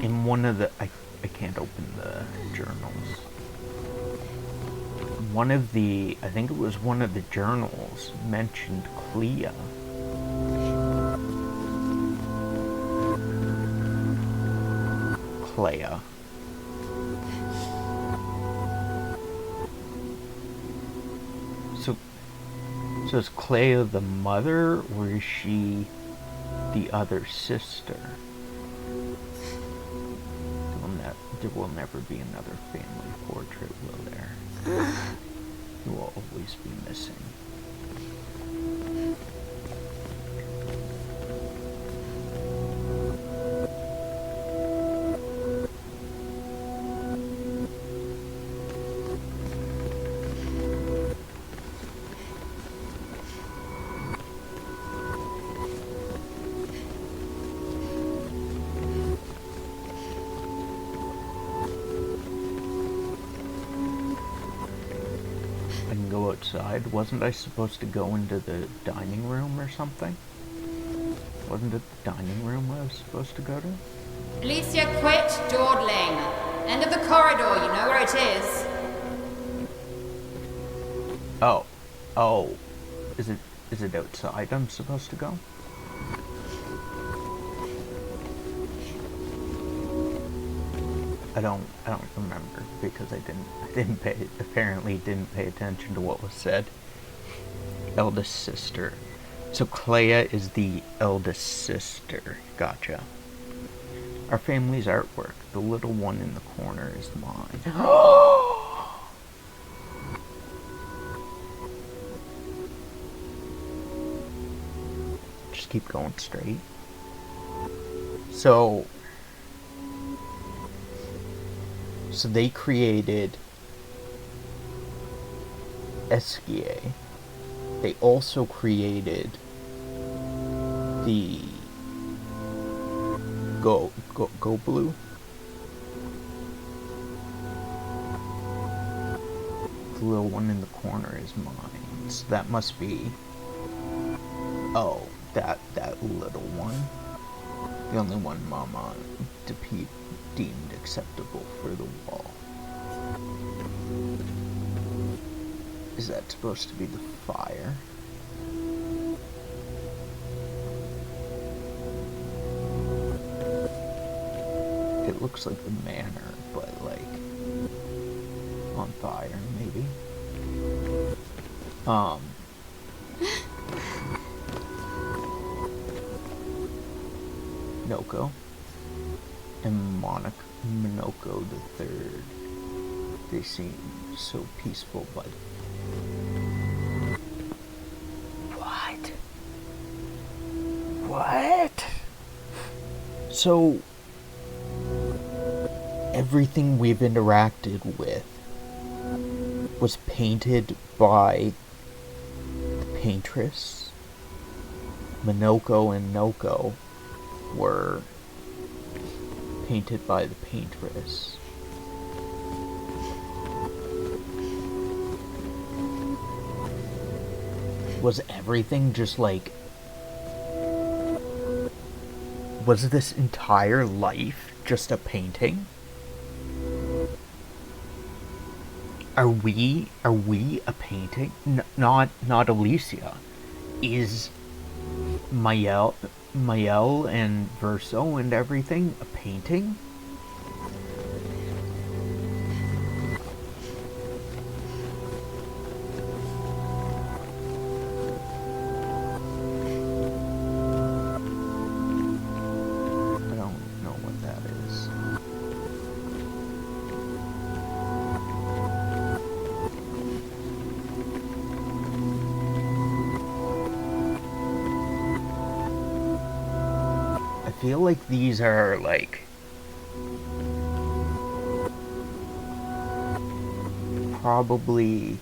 In one of the... I can't open the journals. One of the... I think it was one of the journals mentioned Clea. Clair. So is Clair the mother, or is she the other sister? There will never be another family portrait, will there? You will always be missing. Go outside. Wasn't I supposed to go into the dining room or something? Wasn't it the dining room I was supposed to go to? Alicia, quit dawdling. End of the corridor, you know where it is. Oh. Is it outside I'm supposed to go? I don't remember because I apparently didn't pay attention to what was said. Eldest sister. So Clair is the eldest sister. Gotcha. Our family's artwork. The little one in the corner is mine. Just keep going straight. So they created Obscur. They also created the Go Blue. The little one in the corner is mine. So that must be that little one. The only one Mama deemed acceptable for the wall. Is that supposed to be the fire? It looks like the manor, but like on fire, maybe. Noko and Minoko the Third. They seem so peaceful, but what? So everything we've interacted with was painted by the paintress. Minoko and Noko were painted by the paintress. Was everything just like... Was this entire life just a painting? Are we a painting? Not Alicia. Is Mael and Verso and everything a painting? I don't know what that is. I feel like these are like probably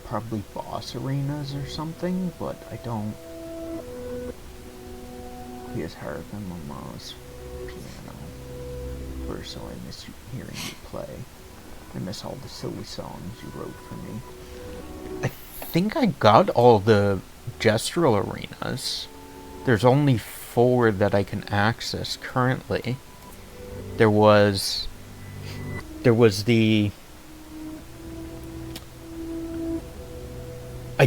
probably boss arenas or something, but I don't. He is higher than Mama's piano. First, so I miss hearing you play. I miss all the silly songs you wrote for me. I think I got all the gestural arenas. There's only 4 that I can access currently. There was the... I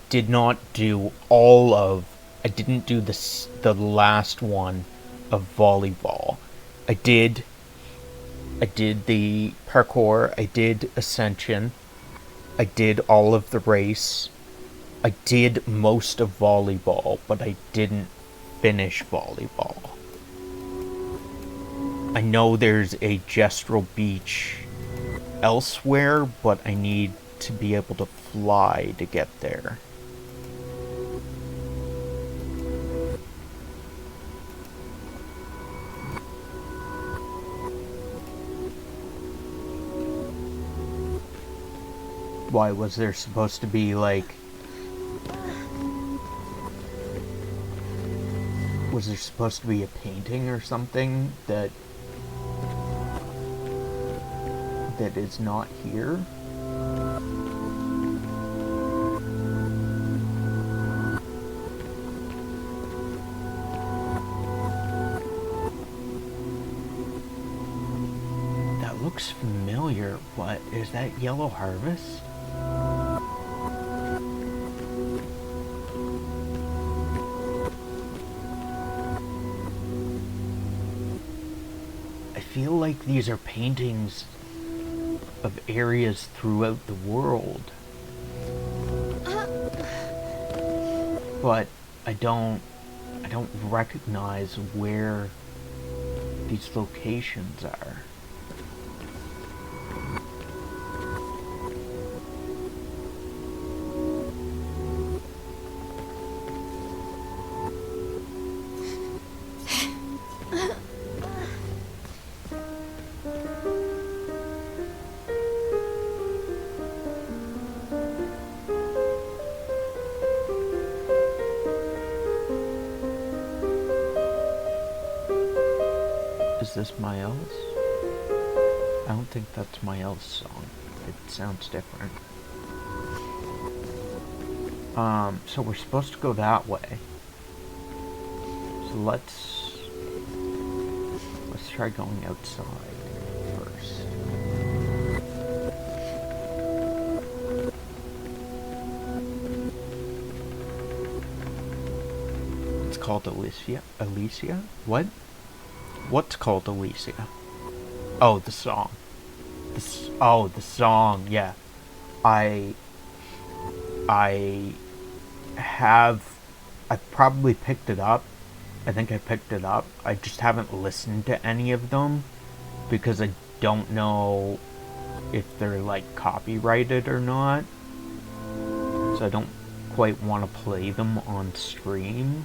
did not do all of... I didn't do the last one of volleyball. I did I did the parkour, I did Ascension, I did all of the race, I did most of volleyball, but I didn't finish volleyball. I know there's a Gestural Beach elsewhere, but I need to be able to fly to get there. Why was there supposed to be like... Was there supposed to be a painting or something that is not here? That looks familiar. What is that? Yellow Harvest? I feel like these are paintings of areas throughout the world. But I don't recognize where these locations are. Is this Mael's? I don't think that's Mael's song. It sounds different. So we're supposed to go that way. So let's try going outside first. It's called Alicia? Alicia? What? What's called Alicia? Oh, the song. The song, yeah. I've probably picked it up. I think I picked it up. I just haven't listened to any of them because I don't know if they're like copyrighted or not. So I don't quite want to play them on stream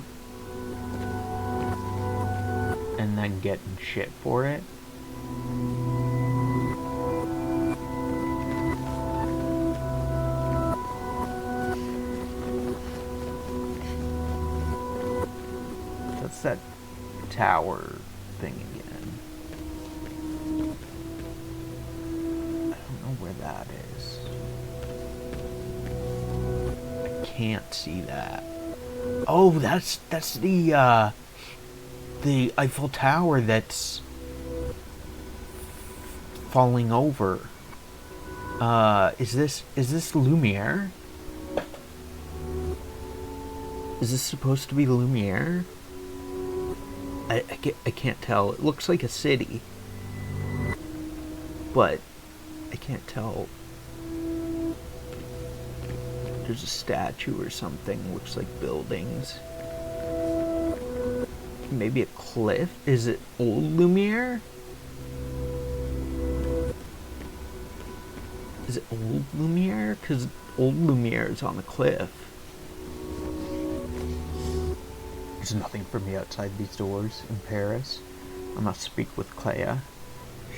and then getting shit for it. That's that tower thing again. I don't know where that is. I can't see that. Oh, that's the Eiffel Tower that's falling over. Is this Lumiere? Is this supposed to be Lumiere? I can't tell. It looks like a city, but I can't tell. There's a statue or something. Looks like buildings. Maybe a cliff? Is it Old Lumiere? Is it Old Lumiere? Because Old Lumiere is on a cliff. There's nothing for me outside these doors in Paris. I must speak with Clair.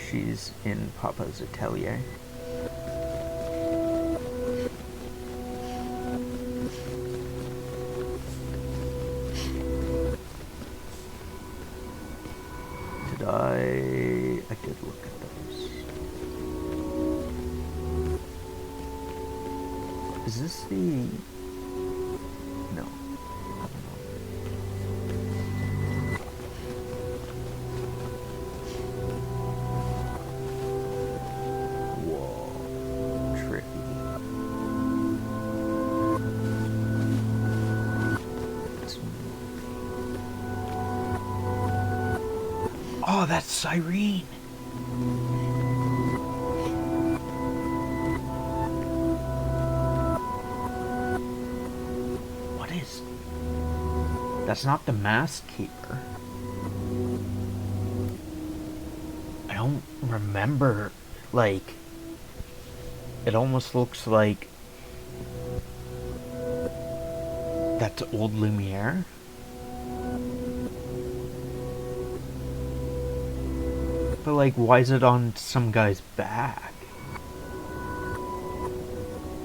She's in Papa's atelier. I did look at those. Is this the... No. I don't know. Whoa. Trippy. Oh, that's Cyrene! That's not the Mask Keeper. I don't remember, like, it almost looks like that's old Lumiere. But, like, why is it on some guy's back?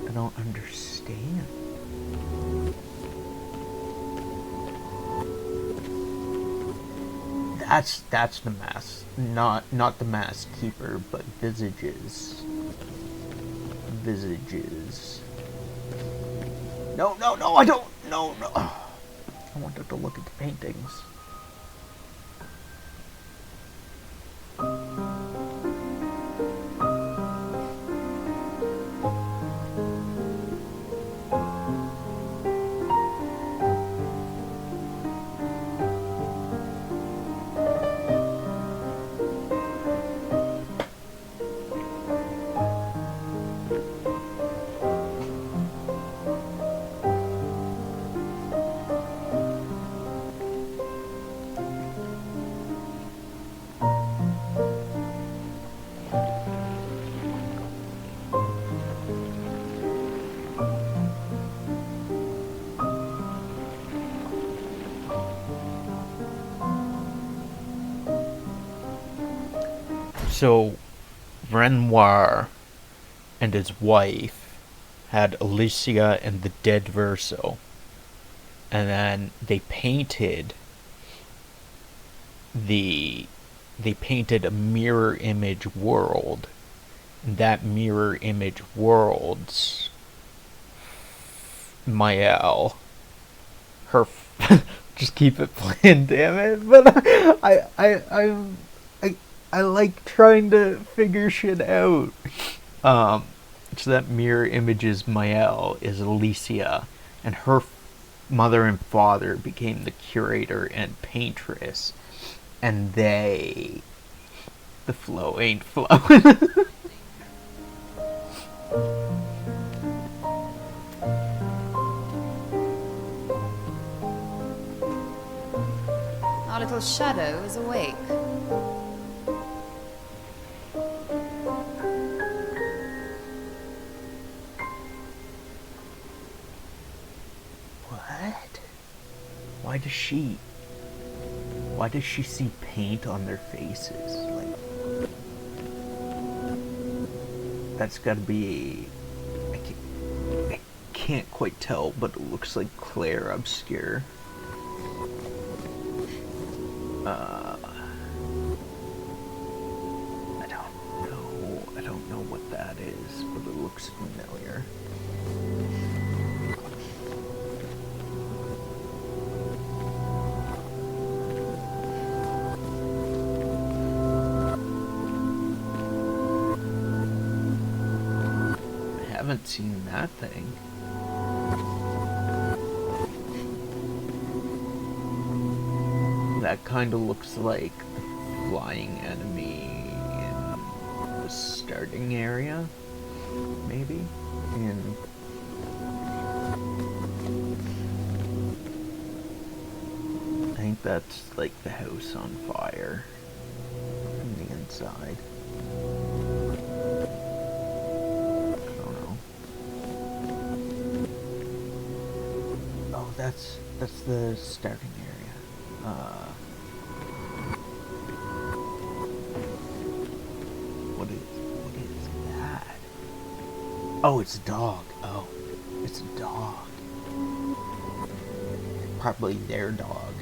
I don't understand. That's the mask, not the Mask Keeper, but visages. No, I don't. No. I wanted to look at the paintings. So, Renoir and his wife had Alicia and the Dead Verso, and then they painted a mirror image world, and that mirror image world's Mael, her just keep it playing, damn it. But I like trying to figure shit out. So that mirror image's Mael is Alicia, and her mother and father became the curator and paintress, and the flow ain't flowing. Our little shadow is awake. Why does she see paint on their faces? Like, that's gotta be, I can't quite tell, but it looks like Clair Obscur. I don't know what that is, but it looks familiar. I haven't seen that thing. That kind of looks like the flying enemy in the starting area, maybe? I think that's like the house on fire from the inside. I don't know. Oh, that's the starting area. What is that? Oh, it's a dog. Oh, it's a dog. Probably their dog.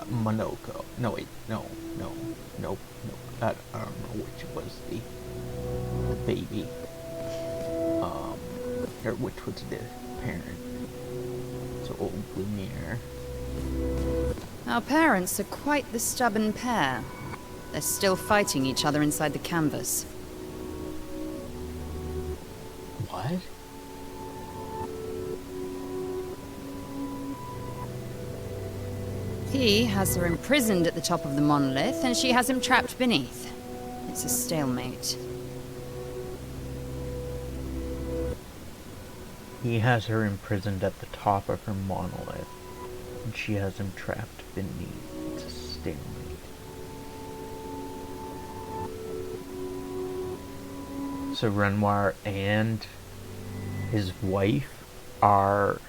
Monoko. No, wait, no. I don't know which was the baby. Or which was the parent. So old Lumiere. Our parents are quite the stubborn pair. They're still fighting each other inside the canvas. What? He has her imprisoned at the top of the monolith, and she has him trapped beneath. It's a stalemate. He has her imprisoned at the top of her monolith. and she has him trapped beneath. It's a stalemate. So Renoir and his wife are...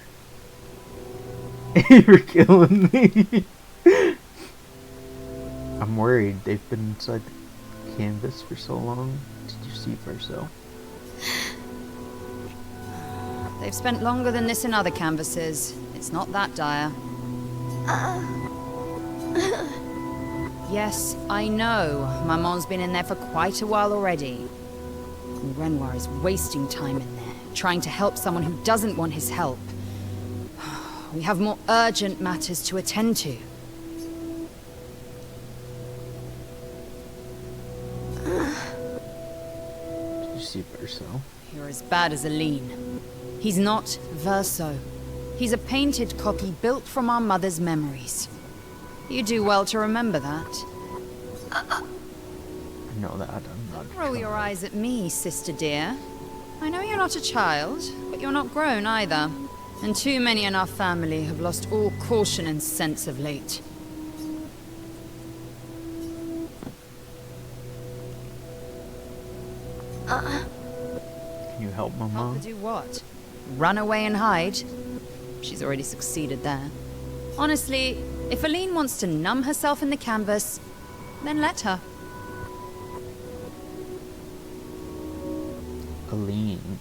You're killing me. I'm worried. They've been inside the canvas for so long. Did you see Verso? They've spent longer than this in other canvases. It's not that dire. Yes, I know. Maman's been in there for quite a while already. And Renoir is wasting time in there, trying to help someone who doesn't want his help. We have more urgent matters to attend to. Did you see Verso? You're as bad as Aline. He's not Verso. He's a painted copy built from our mother's memories. You do well to remember that. I know that. I'm not... Roll your eyes at me, sister dear. I know you're not a child, but you're not grown either. And too many in our family have lost all caution and sense of late. Can you help Mama? Help her do what? Run away and hide? She's already succeeded there. Honestly, if Aline wants to numb herself in the canvas, then let her. Aline.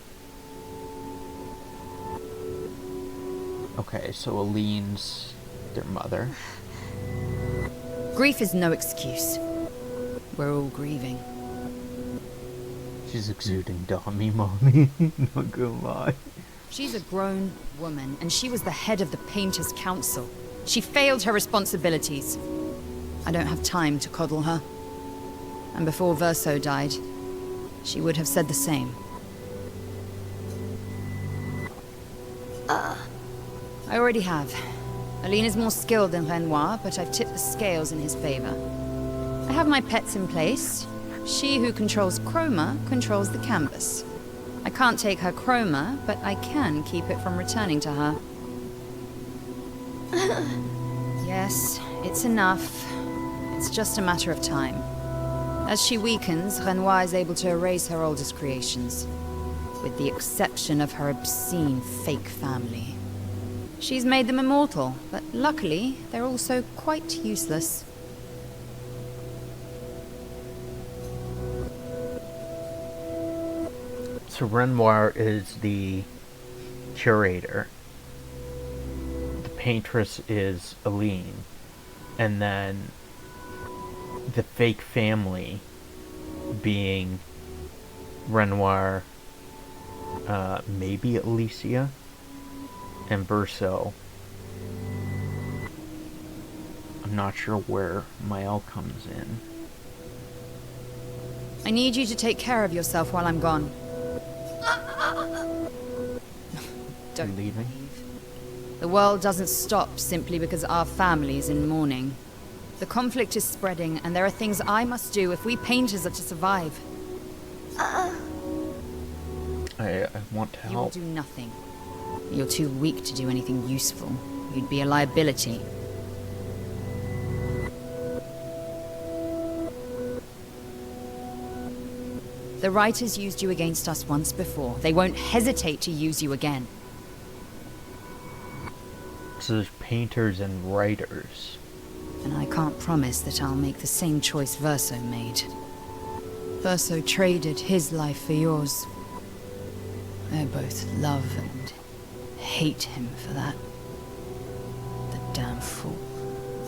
Okay, so Aline's their mother. Grief is no excuse. We're all grieving. She's exuding dummy mommy. Not gonna lie. She's a grown woman, and she was the head of the Painters' Council. She failed her responsibilities. I don't have time to coddle her. And before Verso died, she would have said the same. I already have. Aline is more skilled than Renoir, but I've tipped the scales in his favor. I have my pets in place. She who controls chroma controls the canvas. I can't take her chroma, but I can keep it from returning to her. Yes, it's enough. It's just a matter of time. As she weakens, Renoir is able to erase her oldest creations, with the exception of her obscene fake family. She's made them immortal, but luckily, they're also quite useless. So Renoir is the curator. The paintress is Aline. And then the fake family being Renoir, maybe Alicia, and Verso. I'm not sure where Mael comes in. I need you to take care of yourself while I'm gone. Don't leaving? leave. The world doesn't stop simply because our family's in mourning. The conflict is spreading, and there are things I must do if we painters are to survive. I want to You will help. do nothing. You're too weak to do anything useful. You'd be a liability. The writers used you against us once before. They won't hesitate to use you again. So there's painters and writers. And I can't promise that I'll make the same choice Verso made. Verso traded his life for yours. I both love and hate him for that. The damn fool.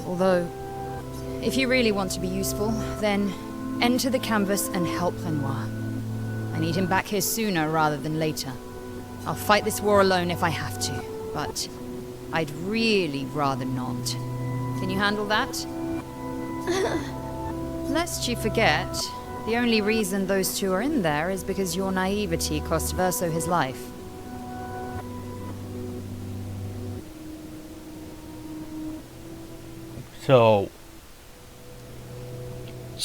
Although, if you really want to be useful, then enter the canvas and help Renoir. I need him back here sooner rather than later. I'll fight this war alone if I have to, but I'd really rather not. Can you handle that? Lest you forget, the only reason those two are in there is because your naivety cost Verso his life. So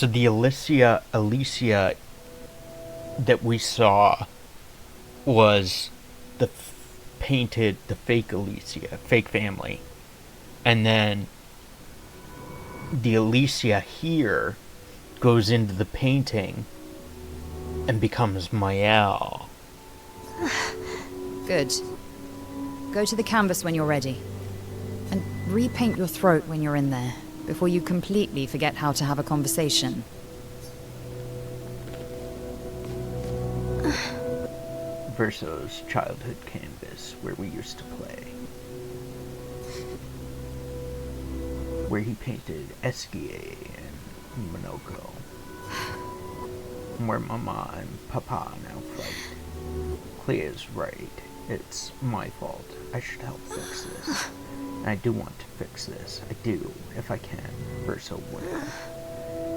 the Alicia that we saw was the fake Alicia, fake family. And then the Alicia here goes into the painting and becomes Mael. Good. Go to the canvas when you're ready. And repaint your throat when you're in there, before you completely forget how to have a conversation. Verso's childhood canvas, where we used to play. Where he painted Esquier and Monoko. Where Mama and Papa now fight. Claire's right. It's my fault. I should help fix this. And I do want to fix this. I do, if I can. Verso will.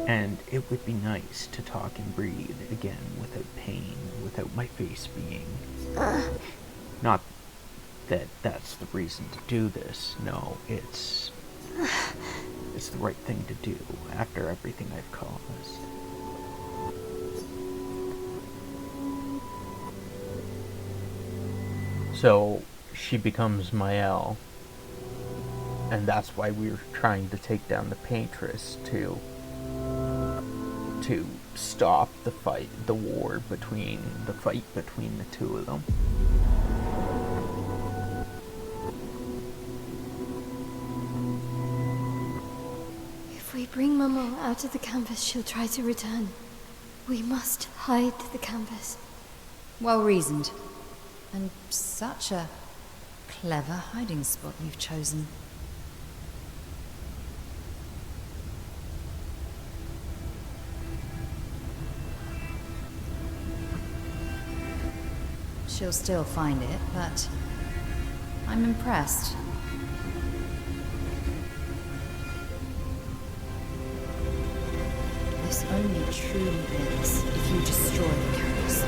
And it would be nice to talk and breathe again without pain, without my face being... Not that that's the reason to do this. No, it's the right thing to do after everything I've caused. So she becomes Mael, and that's why we're trying to take down the Paintress to stop the fight, the fight between the two of them. If we bring Mama out of the canvas, she'll try to return. We must hide the canvas. Well reasoned. And such a clever hiding spot you've chosen. She'll still find it, but I'm impressed. This only truly ends if you destroy the canvas.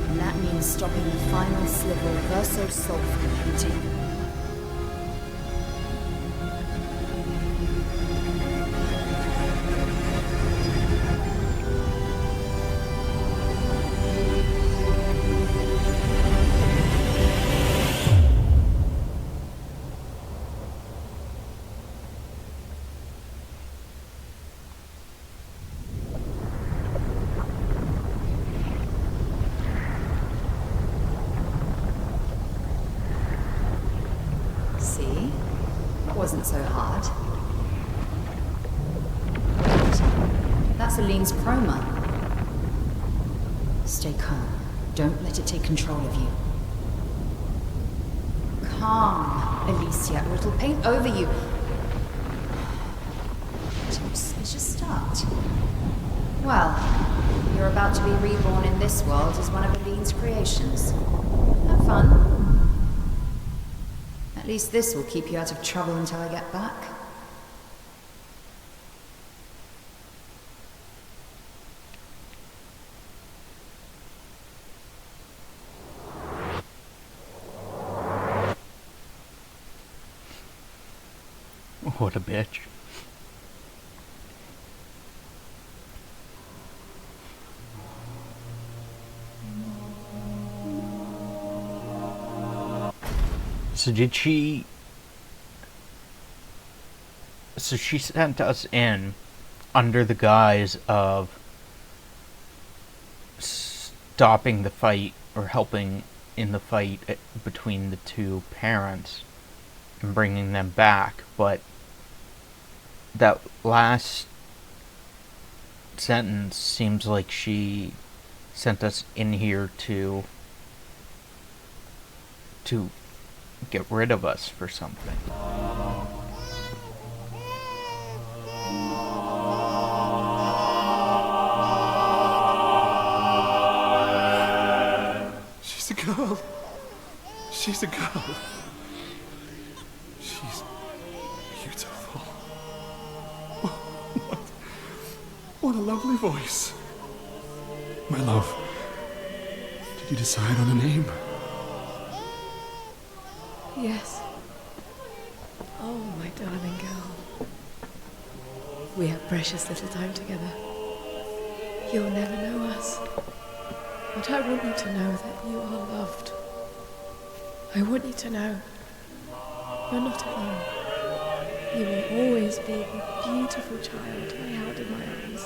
And that means stopping the final sliver of Verso's soul from painting. Wasn't so hard. Wait, that's Aline's chroma. Stay calm. Don't let it take control of you. Calm, Alicia, or it'll paint over you. Too suspicious start. Well, you're about to be reborn in this world as one of Aline's creations. Have fun. At least this will keep you out of trouble until I get back. What a bitch. So she sent us in under the guise of stopping the fight or helping in the fight between the two parents and bringing them back, but that last sentence seems like she sent us in here to get rid of us for something. She's a girl. She's a girl. She's beautiful. What a lovely voice. My love, did you decide on a name? Yes. Oh, my darling girl. We have precious little time together. You'll never know us. But I want you to know that you are loved. I want you to know you're not alone. You will always be the beautiful child I held in my arms.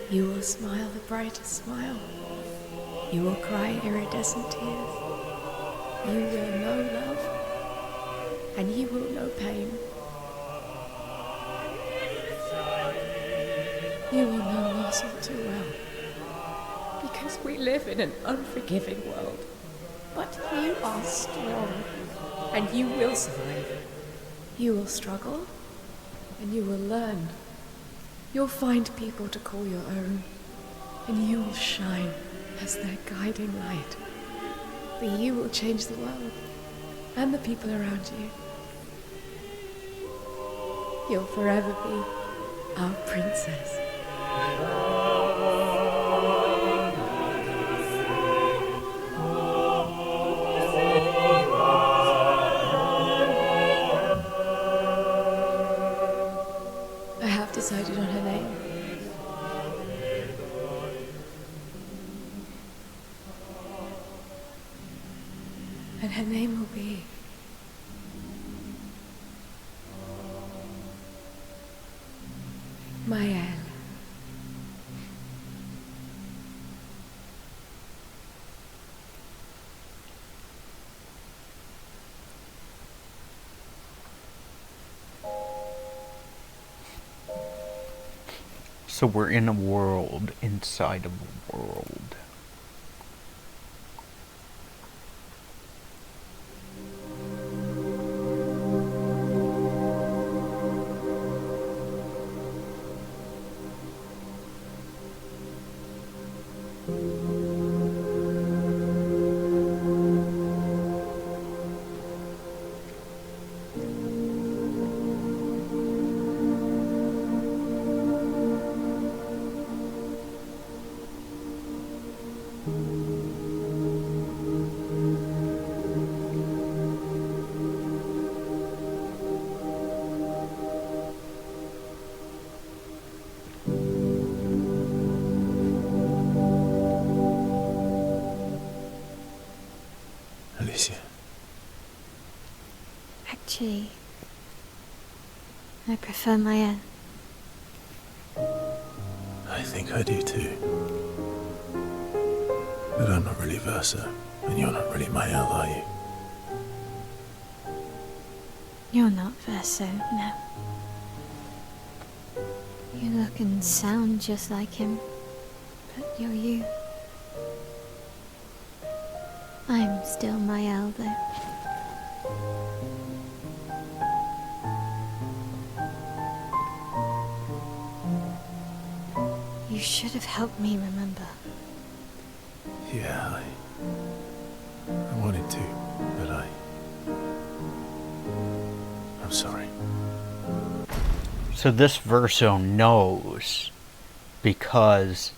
You will smile the brightest smile. You will cry iridescent tears. You will know love, and you will know pain. You will know loss all too well, because we live in an unforgiving world. But you are strong, and you will survive. You will struggle, and you will learn. You'll find people to call your own, and you will shine as their guiding light. For you will change the world, and the people around you. You'll forever be our princess. I have decided on her name. And her name will be... Mael. So we're in a world inside of a world. Alicia. Actually, I prefer Mael. I think I do too. But I'm not really Versa, and you're not really Mael, are you? You're not Verso, no. You look and sound just like him, but you're you. I'm still Mael, though. You should have helped me remember. Yeah, I wanted to, but I'm sorry. So this Verso knows because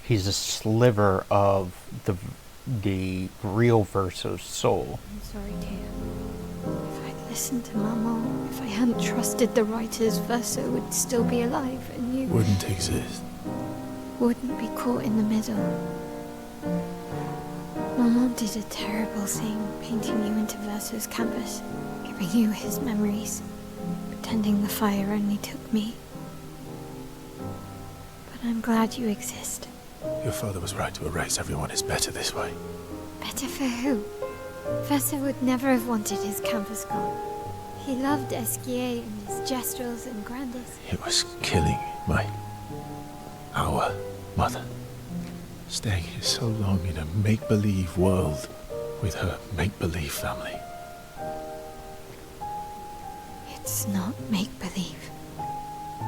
he's a sliver of the real Verso's soul. I'm sorry, dear. If I'd listened to Mama, if I hadn't trusted the writers, Verso would still be alive, and you... Wouldn't exist. Wouldn't be caught in the middle. Mama did a terrible thing, painting you into Verso's canvas, giving you his memories, pretending the fire only took me. But I'm glad you exist. Your father was right to erase everyone. It's better this way. Better for who? Verso would never have wanted his canvas gone. He loved Esquier and his gestrels and grandes. It was killing our mother. Staying here so long in a make-believe world with her make-believe family. It's not make-believe.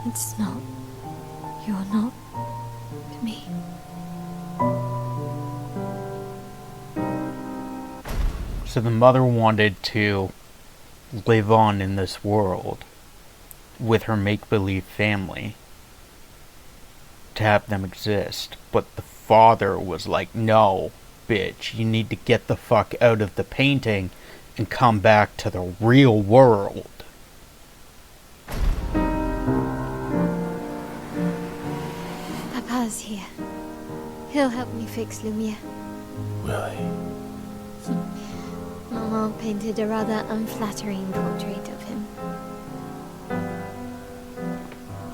It's not. You're not to me. So the mother wanted to live on in this world with her make-believe family, to have them exist, but the father was like, no, bitch, you need to get the fuck out of the painting and come back to the real world. Papa's here. He'll help me fix Lumiere. Will he? Maman painted a rather unflattering portrait of him.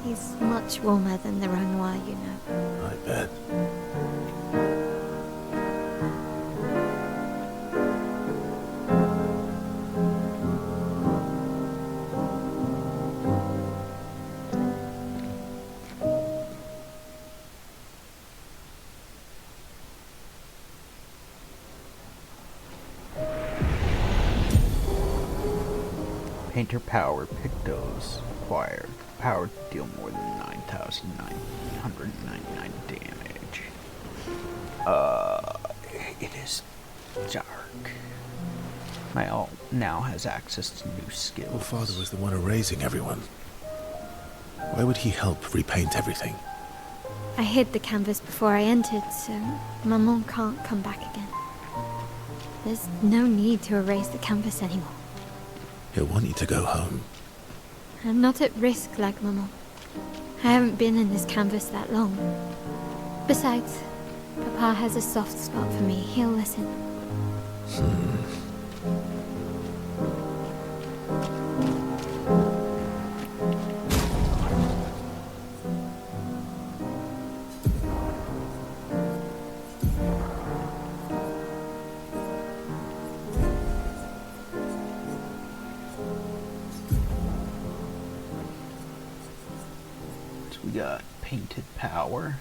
He's much warmer than the Renoir, you know. I bet. Painter power Pictos acquired. Power to deal more than 9,999 damage. It is dark. My alt now has access to new skills. Your father was the one erasing everyone. Why would he help repaint everything? I hid the canvas before I entered, so Maman can't come back again. There's no need to erase the canvas anymore. He'll want you to go home. I'm not at risk like Maman. I haven't been in this canvas that long. Besides, Papa has a soft spot for me. He'll listen. We got painted power.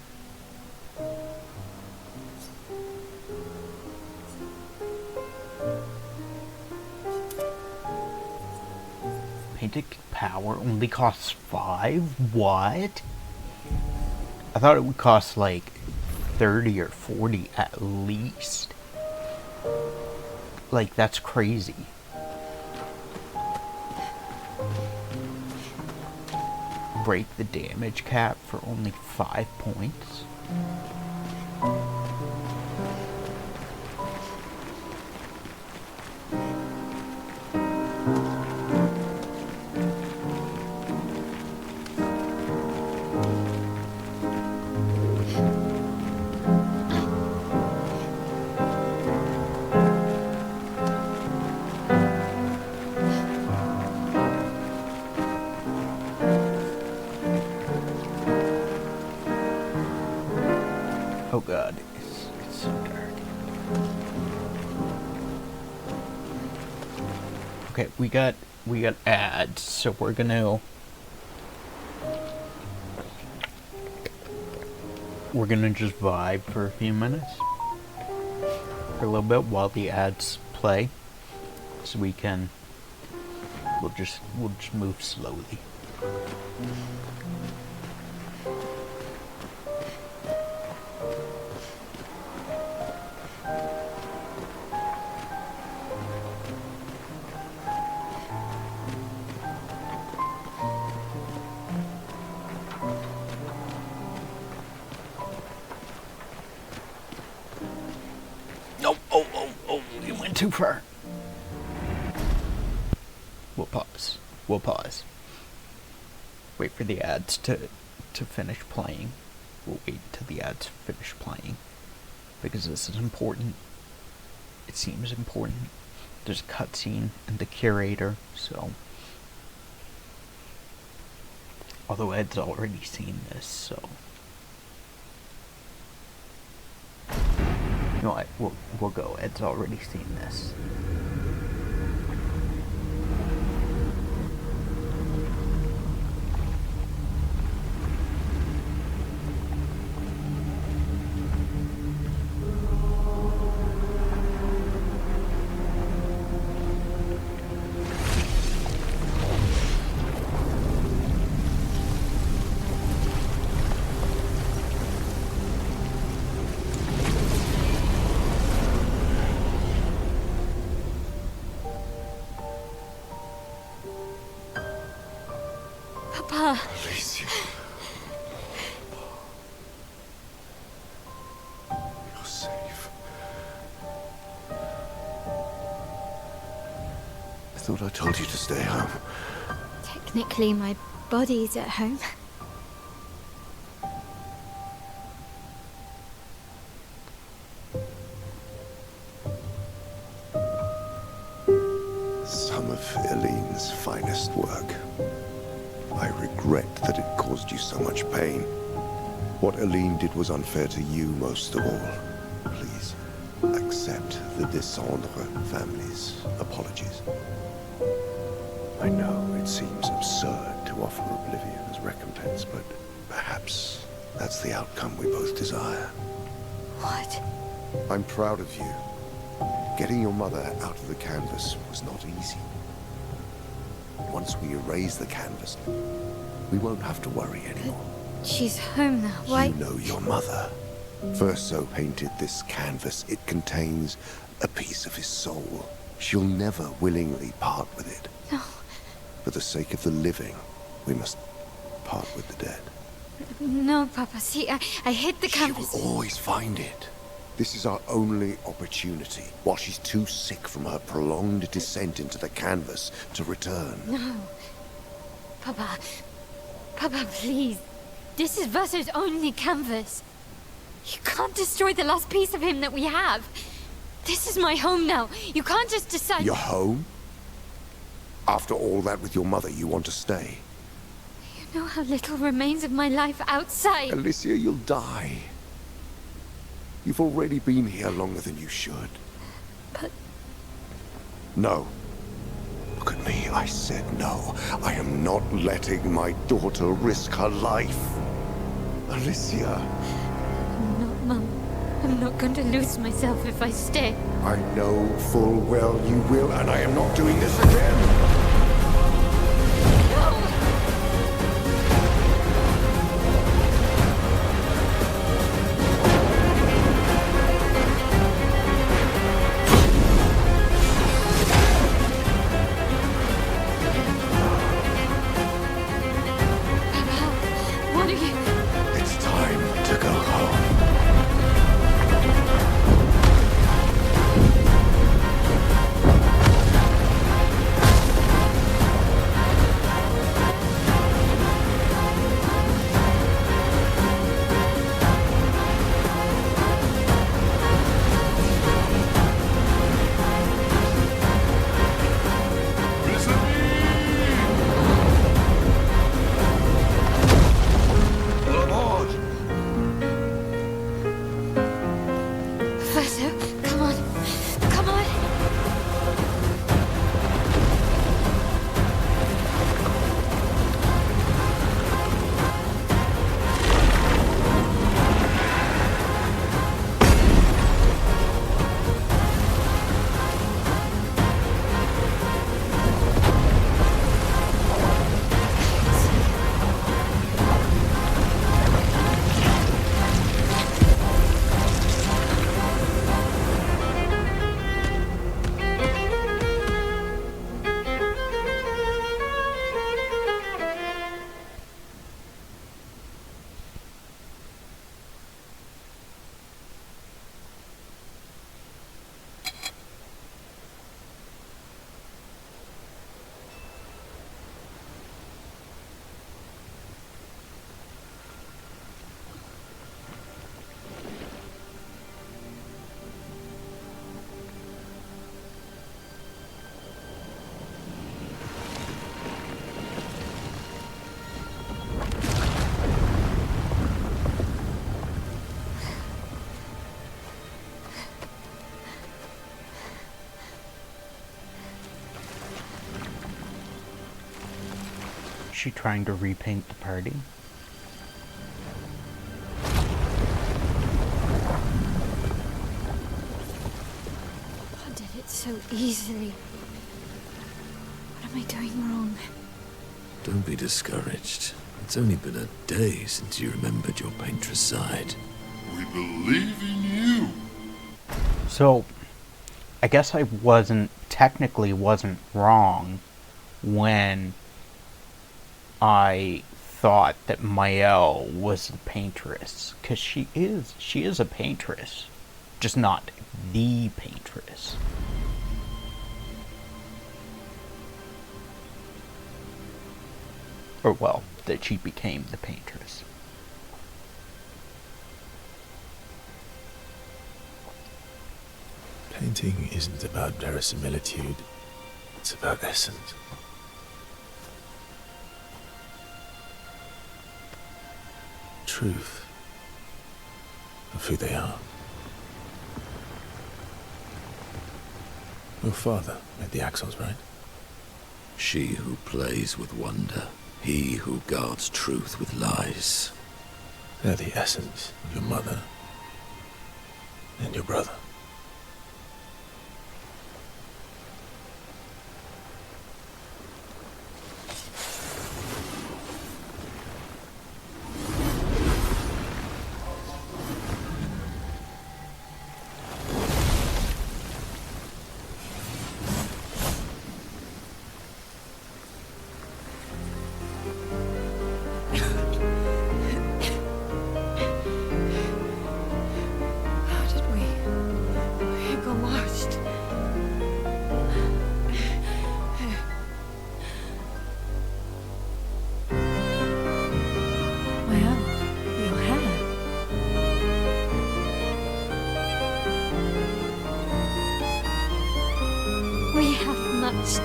Painted power only costs 5? What? I thought it would cost like 30 or 40 at least. Like, that's crazy. Break the damage cap for only 5 points. Oh god, it's so dark. Okay, we got ads, so we're gonna just vibe for a few minutes, for a little bit while the ads play, so we'll just move slowly. You went too far. We'll pause. Wait for the ads to finish playing. We'll wait till the ads finish playing, because this is important. It seems important. There's a cutscene and the curator, so although Ed's already seen this, so you know what, we'll go. Ed's already seen this. Papa. Alicia. You're safe. I thought I told you to stay home. Technically, my body's at home. Elene's finest work. I regret that it caused you so much pain. What Elene did was unfair to you most of all. Please, accept the Descendre family's apologies. I know it seems absurd to offer oblivion as recompense, but perhaps that's the outcome we both desire. What? I'm proud of you. Getting your mother out of the canvas was not easy. Once we erase the canvas, we won't have to worry anymore. She's home now. Why? You know your mother. Verso painted this canvas. It contains a piece of his soul. She'll never willingly part with it. No. For the sake of the living, we must part with the dead. No, Papa. See, I hid the canvas. She will always find it. This is our only opportunity, while she's too sick from her prolonged descent into the canvas to return. No. Papa. Papa, please. This is Verso's only canvas. You can't destroy the last piece of him that we have. This is my home now. You can't just decide... Your home? After all that with your mother, you want to stay? You know how little remains of my life outside. Alicia, you'll die. You've already been here longer than you should. But... No. Look at me, I said no. I am not letting my daughter risk her life. Alicia. No, Mum. I'm not going to lose myself if I stay. I know full well you will, and I am not doing this again. She trying to repaint the party? I did it so easily. What am I doing wrong? Don't be discouraged. It's only been a day since you remembered your paintress side. We believe in you. So, I guess I technically wasn't wrong when I thought that Maëlle was the paintress, because she is a paintress, just not the paintress. Or, well, that she became the paintress. Painting isn't about verisimilitude. secrets about Essence. Truth of who they are. Your father made the axles, right? She who plays with wonder, he who guards truth with lies. They're the essence of your mother and your brother.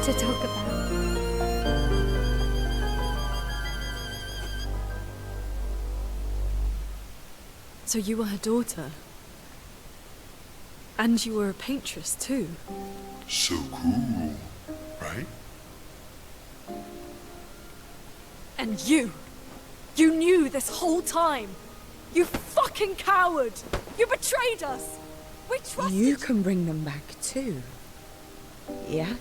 To talk about. So you were her daughter? And you were a paintress too? So cool, right? And you knew this whole time! You fucking coward! You betrayed us! We trusted you! Can bring them back too. Yeah?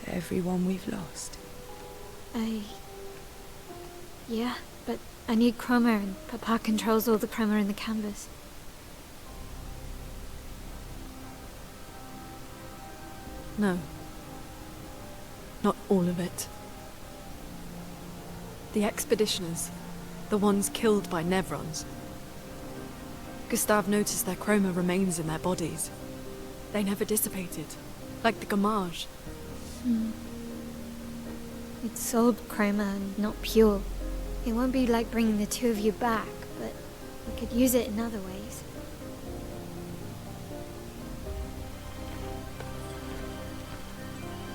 Everyone we've lost. Yeah, but I need chroma and Papa controls all the chroma in the canvas. No. Not all of it. The expeditioners, the ones killed by Nevrons. Gustave noticed their chroma remains in their bodies. They never dissipated, like the Gamage. It's sold chroma and not pure. It won't be like bringing the two of you back, but we could use it in other ways.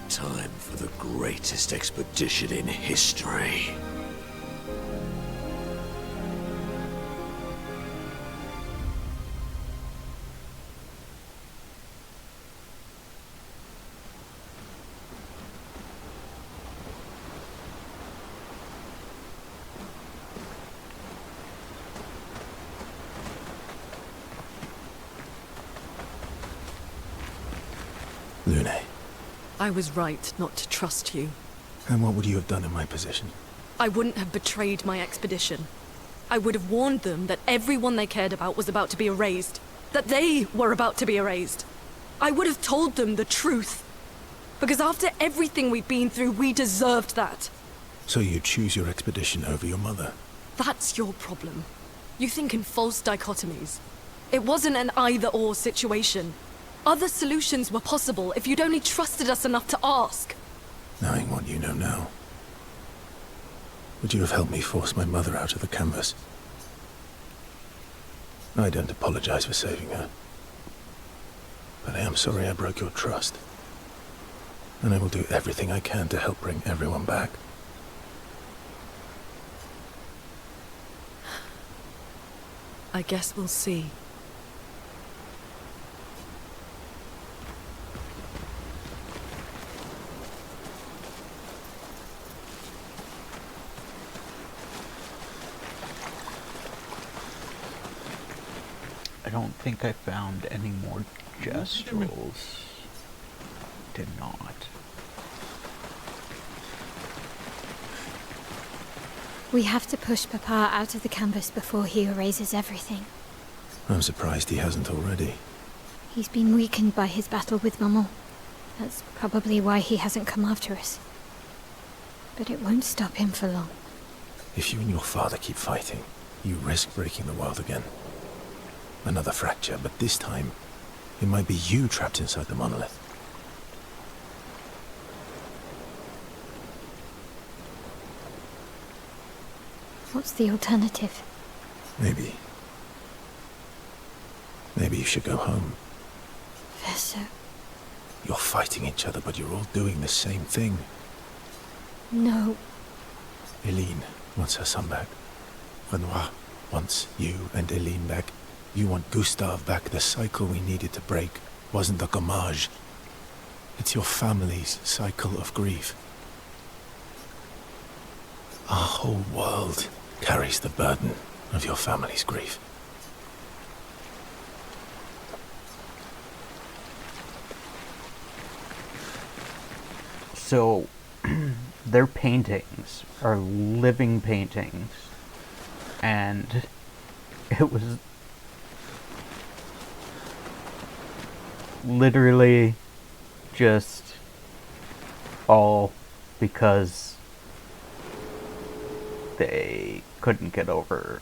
Time for the greatest expedition in history. Lune. I was right not to trust you. And what would you have done in my position? I wouldn't have betrayed my expedition. I would have warned them that everyone they cared about was about to be erased. That they were about to be erased. I would have told them the truth. Because after everything we've been through, we deserved that. So you choose your expedition over your mother? That's your problem. You think in false dichotomies. It wasn't an either-or situation. Other solutions were possible if you'd only trusted us enough to ask. Knowing what you know now, would you have helped me force my mother out of the canvas? I don't apologize for saving her. But I am sorry I broke your trust. And I will do everything I can to help bring everyone back. I guess we'll see. I don't think I found any more gestrels. Did not. We have to push Papa out of the canvas before he erases everything. I'm surprised he hasn't already. He's been weakened by his battle with Maman. That's probably why he hasn't come after us. But it won't stop him for long. If you and your father keep fighting, you risk breaking the world again. Another fracture, but this time, it might be you trapped inside the monolith. What's the alternative? Maybe you should go home. Verso. You're fighting each other, but you're all doing the same thing. No. Eileen wants her son back. Renoir wants you and Eileen back. You want Gustave back. The cycle we needed to break wasn't the gommage. It's your family's cycle of grief. Our whole world carries the burden of your family's grief. So, their paintings are living paintings, and it was literally just all because they couldn't get over,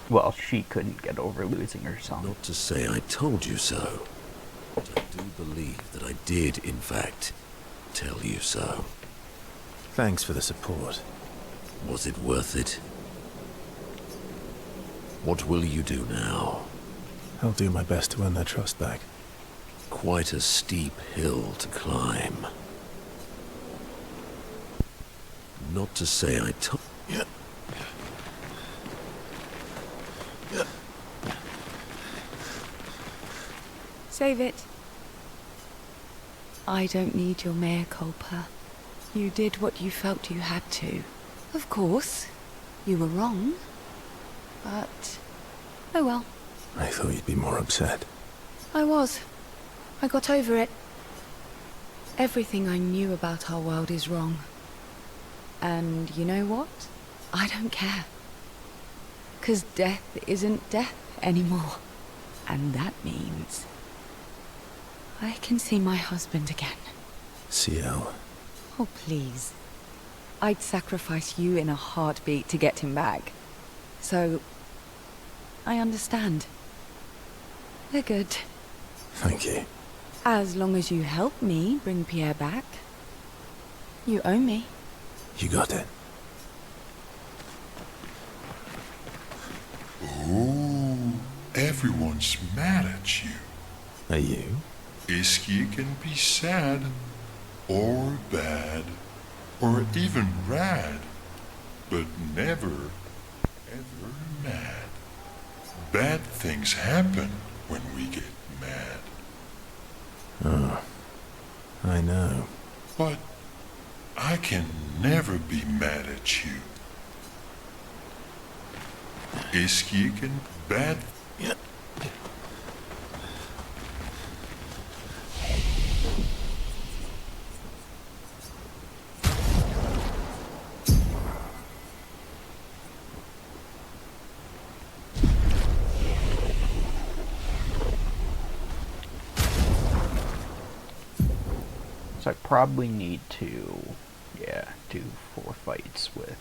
well, she couldn't get over losing her son. Not to say I told you so, but I do believe that I did, in fact, tell you so. Thanks for the support. Was it worth it? What will you do now? I'll do my best to earn their trust back. Quite a steep hill to climb. Not to say I told... Save it. I don't need your mea culpa. You did what you felt you had to. Of course, you were wrong. But, oh well. I thought you'd be more upset. I was. I got over it. Everything I knew about our world is wrong. And you know what? I don't care. 'Cause death isn't death anymore. And that means I can see my husband again. CL. Oh, please. I'd sacrifice you in a heartbeat to get him back. So, I understand. We're good. Thank you. As long as you help me bring Pierre back. You owe me. You got it. Oh, everyone's mad at you. Are you? Isky can be sad, or bad, or even rad, but never, ever mad. Bad things happen when we get mad. Oh, I know. But I can never be mad at you. Isky can bad... So I probably need to, do 4 fights with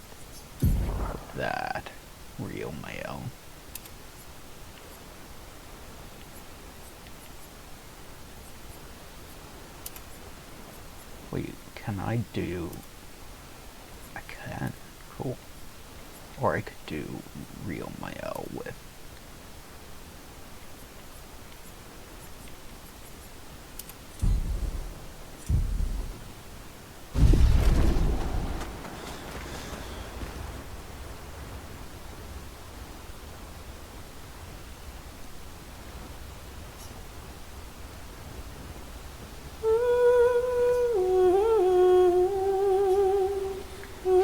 that real male. Wait, can I do... I can, cool. Or I could do real male with...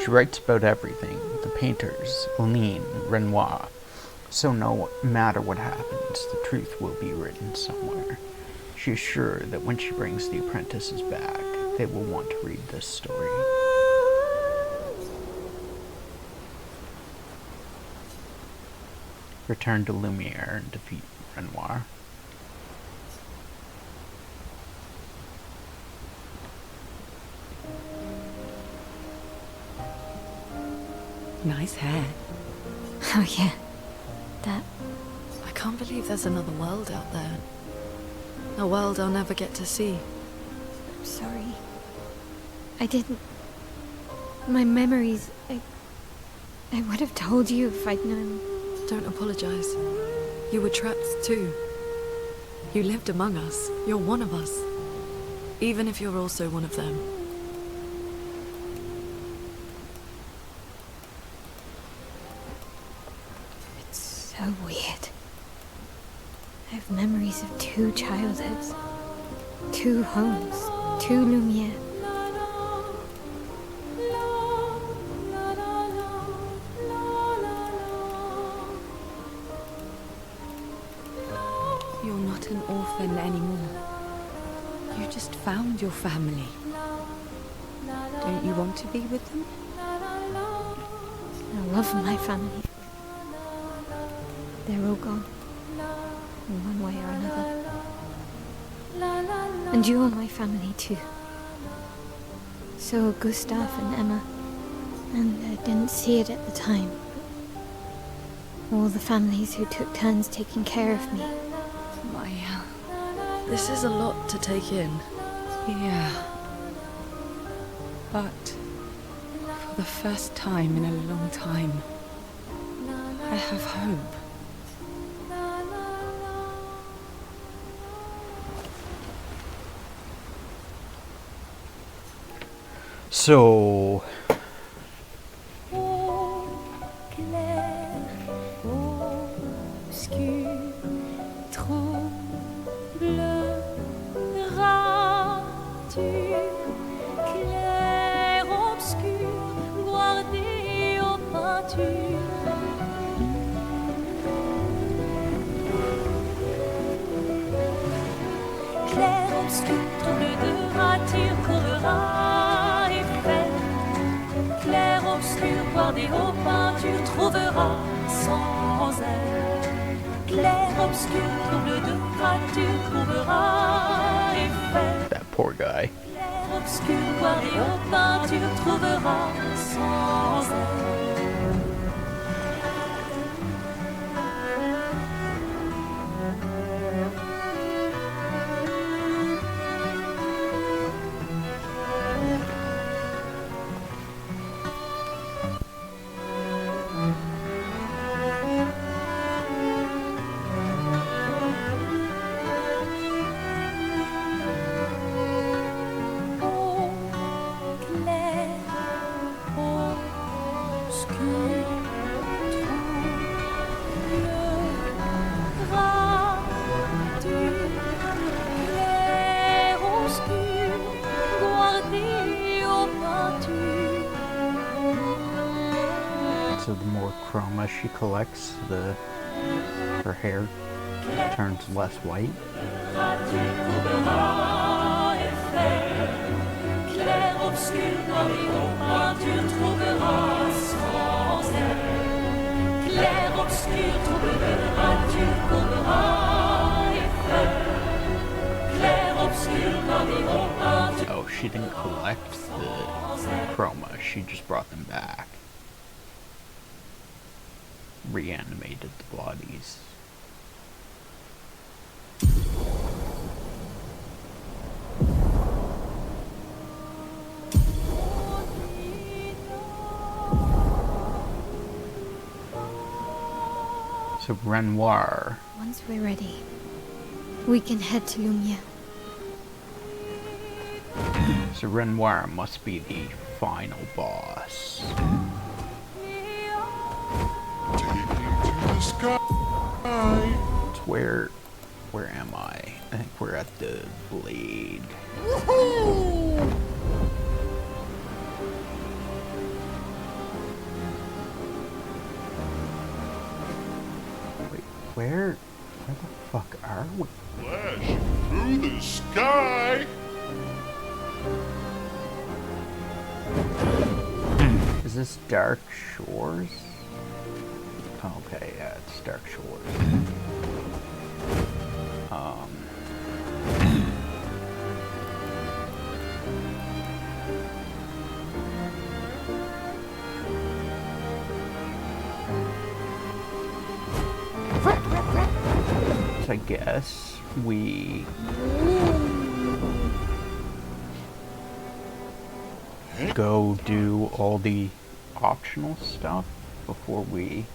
She writes about everything, the painters, Eileen, Renoir. So no matter what happens, the truth will be written somewhere. She is sure that when she brings the apprentices back, they will want to read this story. Return to Lumiere and defeat Renoir. Nice hair. Oh yeah. That... I can't believe there's another world out there. A world I'll never get to see. I'm sorry. I didn't... My memories... I would have told you if I'd known. Don't apologize. You were trapped too. You lived among us. You're one of us. even if you're also one of them. It's so weird. I have memories of 2 childhoods, 2 homes, 2 Lumiere. You're not an orphan anymore. You just found your family. Don't you want to be with them? I love my family. They're all gone, in one way or another. And you are my family too. So are Gustav and Emma. And I didn't see it at the time. All the families who took turns taking care of me. Maya. This is a lot to take in. Yeah. But for the first time in a long time, I have hope. So, Clair, obscur, troublera-tu, clair, obscur, guardé aux peintures. Clair, obscur, trouble de rature, courera. Clair, obscur, guardé aux peintures, trouvera sans elle. Clair, obscur, trouble de rature, trouvera effet. that poor guy. Clair, obscur, guardé aux peintures, trouvera sans elle. So the more chroma she collects, her hair turns less white. Oh, she didn't collect the chroma, she just brought them back. Reanimated the bodies. So Renoir. Once we're ready, we can head to Lumiere. So Renoir must be the final boss. It's where am I? I think we're at the blade. Woohoo! Wait, where the fuck are we? Flash through the sky. Is this Dark Shores? Okay, yeah, it's Dark Shores. So I guess we go do all the optional stuff before we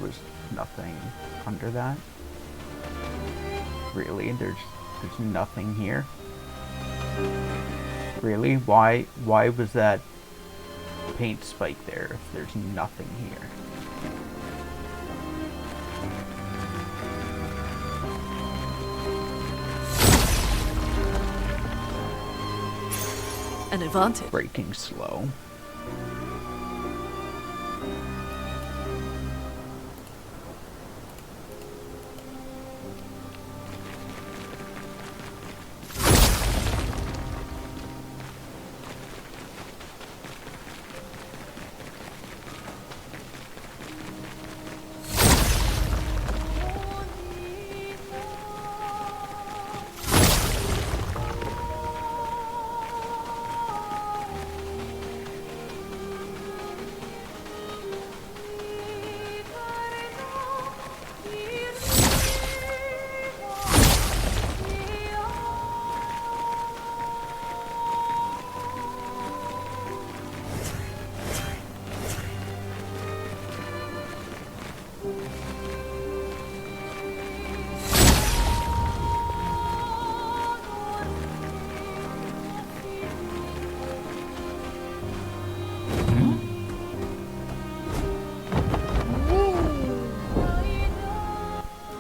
was nothing under that? Really? There's nothing here? Really? Why was that paint spike there if there's nothing here? An advantage. Breaking slow.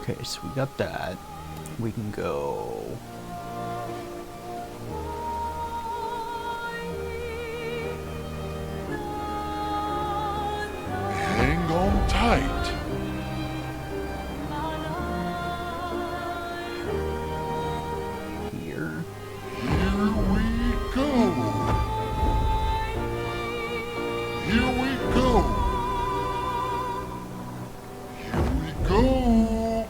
Okay, so we got that. We can go... Hang on tight. Here. Here we go. Here we go. Here we go.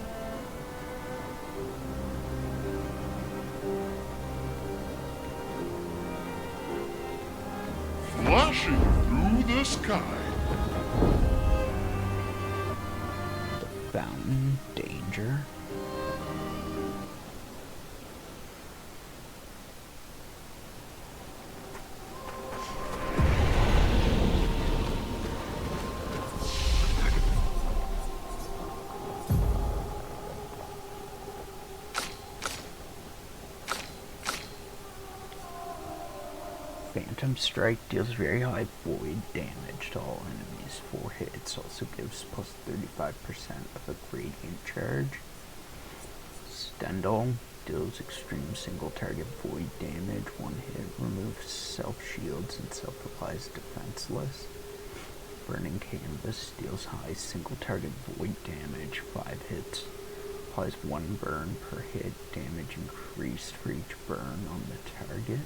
Flashing through the sky. The fountain. Danger. Phantom Strike deals very high void damage to all enemies. 4 hits. Also gives plus 35% of a gradient charge. Stendhal deals extreme single target void damage. 1 hit. Removes self shields and self applies defenseless. Burning Canvas deals high single target void damage. 5 hits. Applies 1 burn per hit. Damage increased for each burn on the target.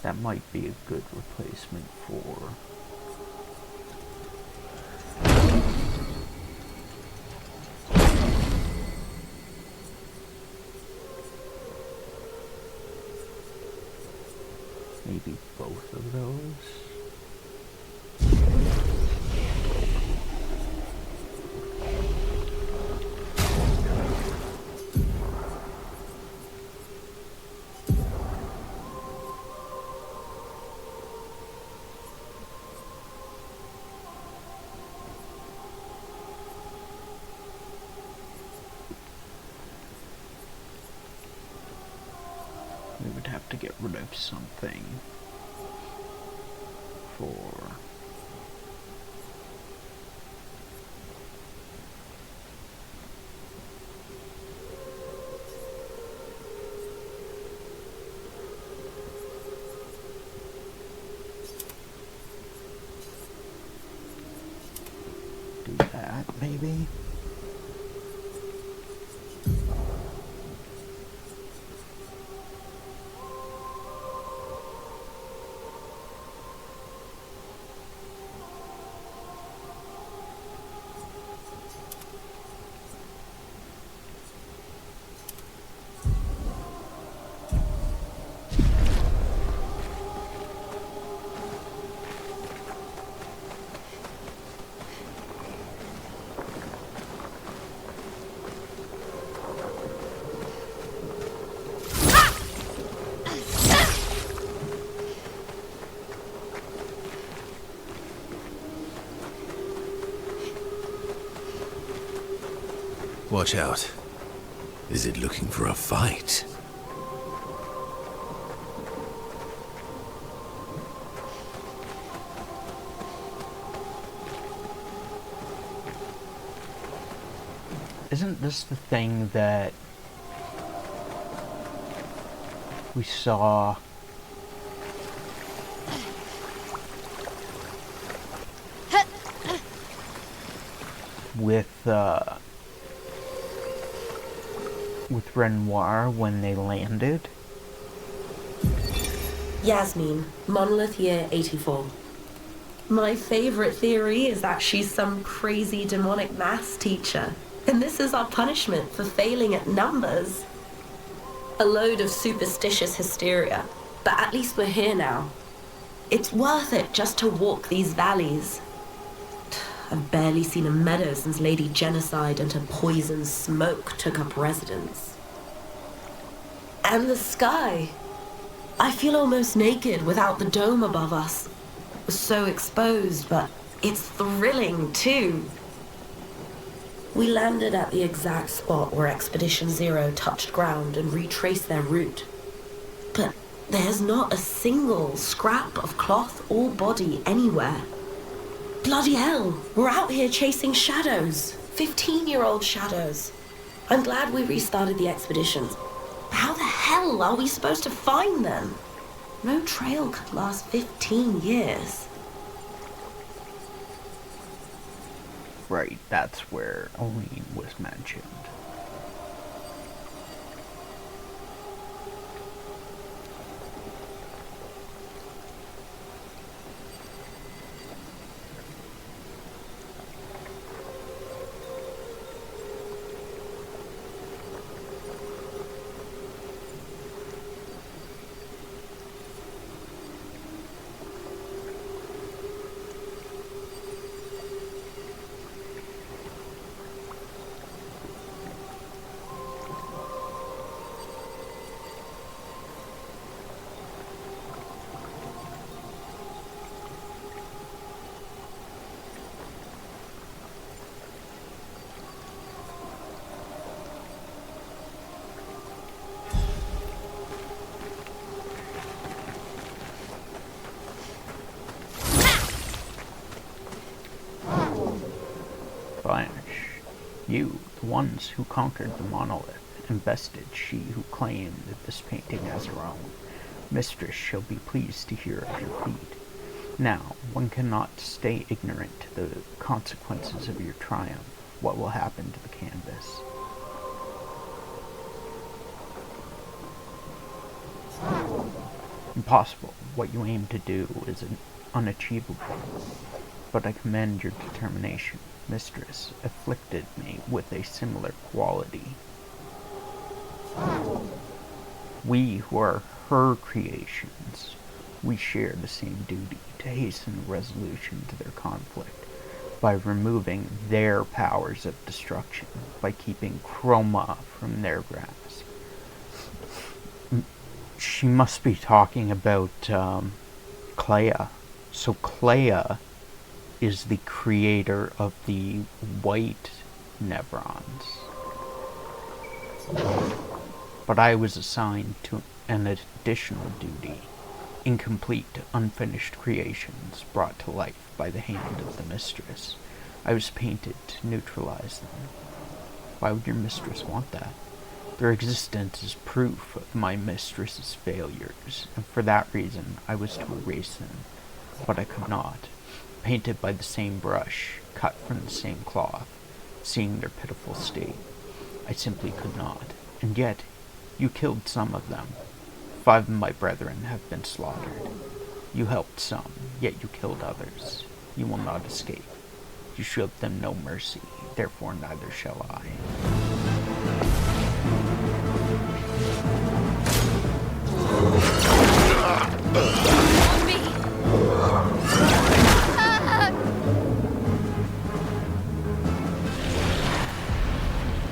That might be a good replacement for... maybe both of those. We would have to get rid of something for... do that, maybe? Watch out. Is it looking for a fight? Isn't this the thing that we saw with Renoir when they landed? Yasmin, Monolith Year 84. My favorite theory is that she's some crazy demonic maths teacher, and this is our punishment for failing at numbers. A load of superstitious hysteria, but at least we're here now. It's worth it just to walk these valleys. I've barely seen a meadow since Lady Genocide and her poison smoke took up residence. And the sky. I feel almost naked without the dome above us. So exposed, but it's thrilling too. We landed at the exact spot where Expedition Zero touched ground and retraced their route. But there's not a single scrap of cloth or body anywhere. Bloody hell, we're out here chasing shadows. 15-year-old shadows. I'm glad we restarted the expeditions. How the hell are we supposed to find them? No trail could last 15 years. Right, that's where Aline was mentioned. You, the ones who conquered the monolith, and bested she who claimed this painting as her own, mistress shall be pleased to hear of your feat. Now, one cannot stay ignorant to the consequences of your triumph. What will happen to the canvas? Impossible. What you aim to do is unachievable. But I commend your determination. Mistress afflicted me with a similar quality. We who are her creations, we share the same duty to hasten resolution to their conflict by removing their powers of destruction, by keeping Chroma from their grasp. She must be talking about Clair. So Clair is the creator of the white Nevrons. But I was assigned to an additional duty, incomplete, unfinished creations brought to life by the hand of the mistress. I was painted to neutralize them. Why would your mistress want that? Their existence is proof of my mistress's failures, and for that reason I was to erase them, but I could not. Painted by the same brush, cut from the same cloth, seeing their pitiful state, I simply could not. And yet, you killed some of them. 5 of my brethren have been slaughtered. You helped some, yet you killed others. You will not escape. You showed them no mercy, therefore neither shall I.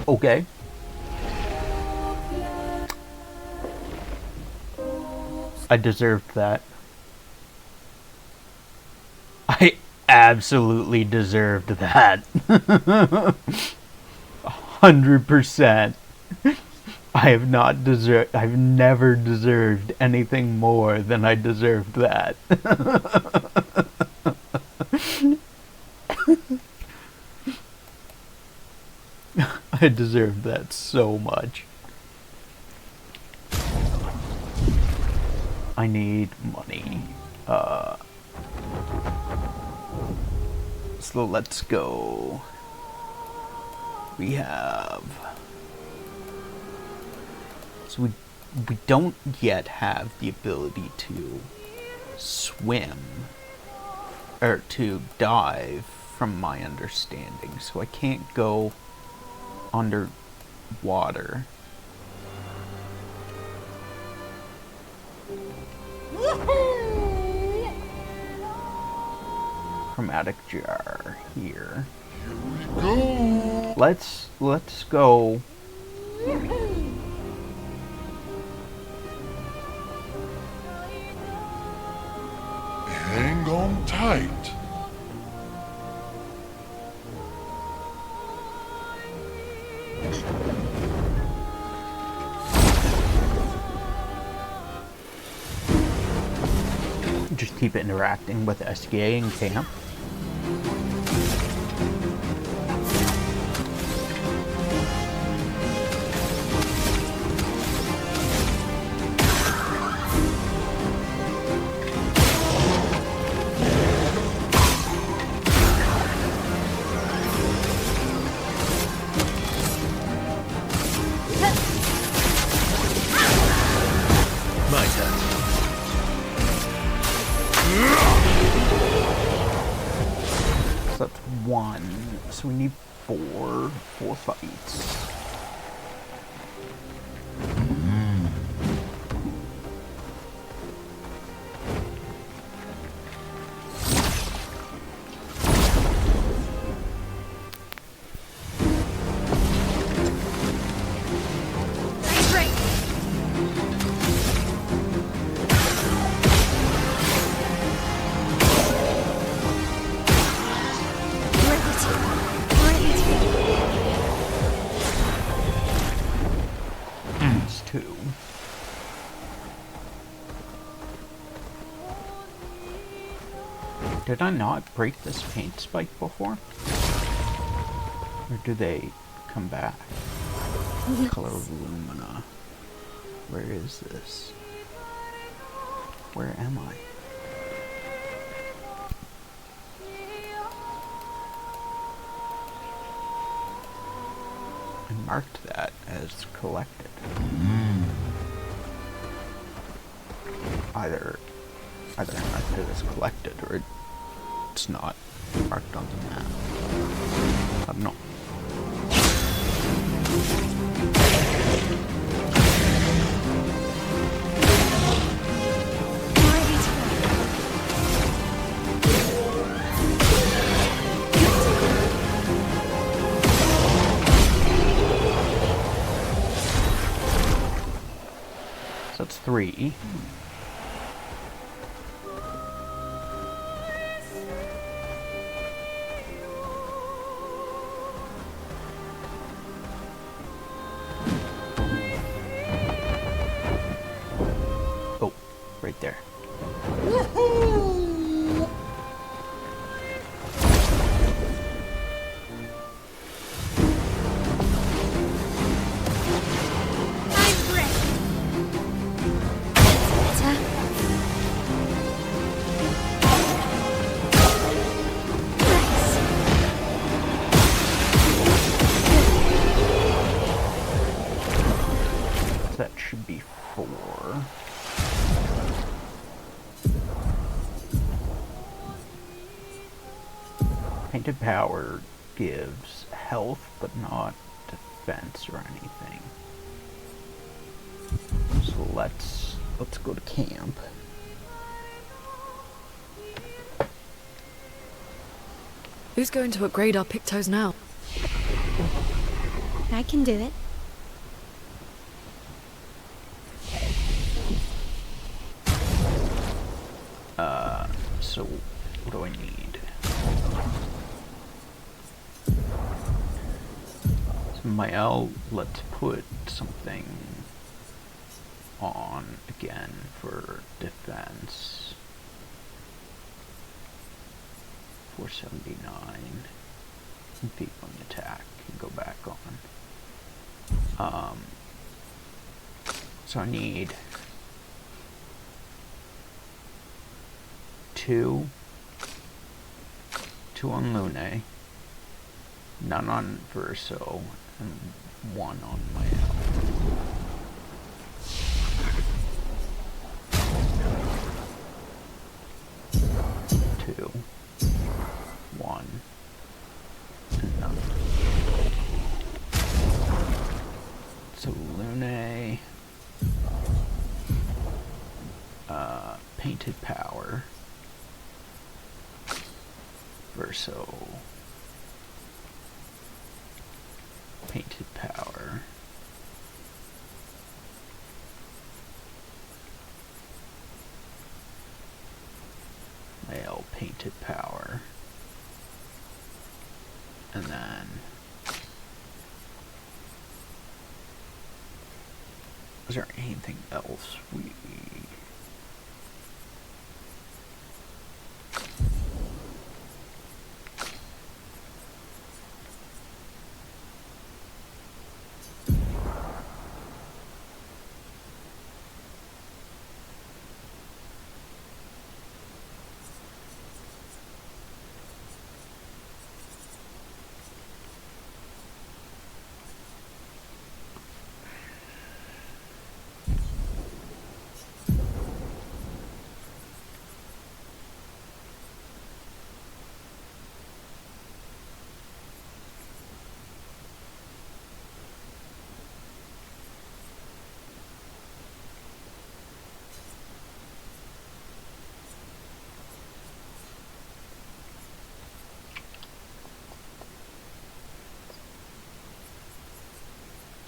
Okay. I deserved that. I absolutely deserved that. 100%. I've never deserved anything more than I deserved that. I deserved that so much. I need money. So let's go. We have... So we don't yet have the ability to swim, or to dive, from my understanding. So I can't go underwater. Chromatic jar here. Let's go. Hang on tight. Just keep interacting with SDA in camp. My turn. So that's one. So we need four fights. Did I not break this paint spike before? Or do they come back? Color of Lumina. Where is this? Where am I? I marked that as collected. Either I marked it as collected, or it's not marked on the map. I don't know. So that's 3. Oh, right there. That should be 4. Painted power gives health, but not defense or anything. So let's go to camp. Who's going to upgrade our Pictos now? I can do it. So what do I need? So Mael, let's put something on again for defense. 479. People in attack can go back on. So I need 2 on Lune, none on Verso, and 1 on Mael. Two, 1, and none. So Lune, Painted Power, Verso, Painted Power, Mael, Painted Power, and then is there anything else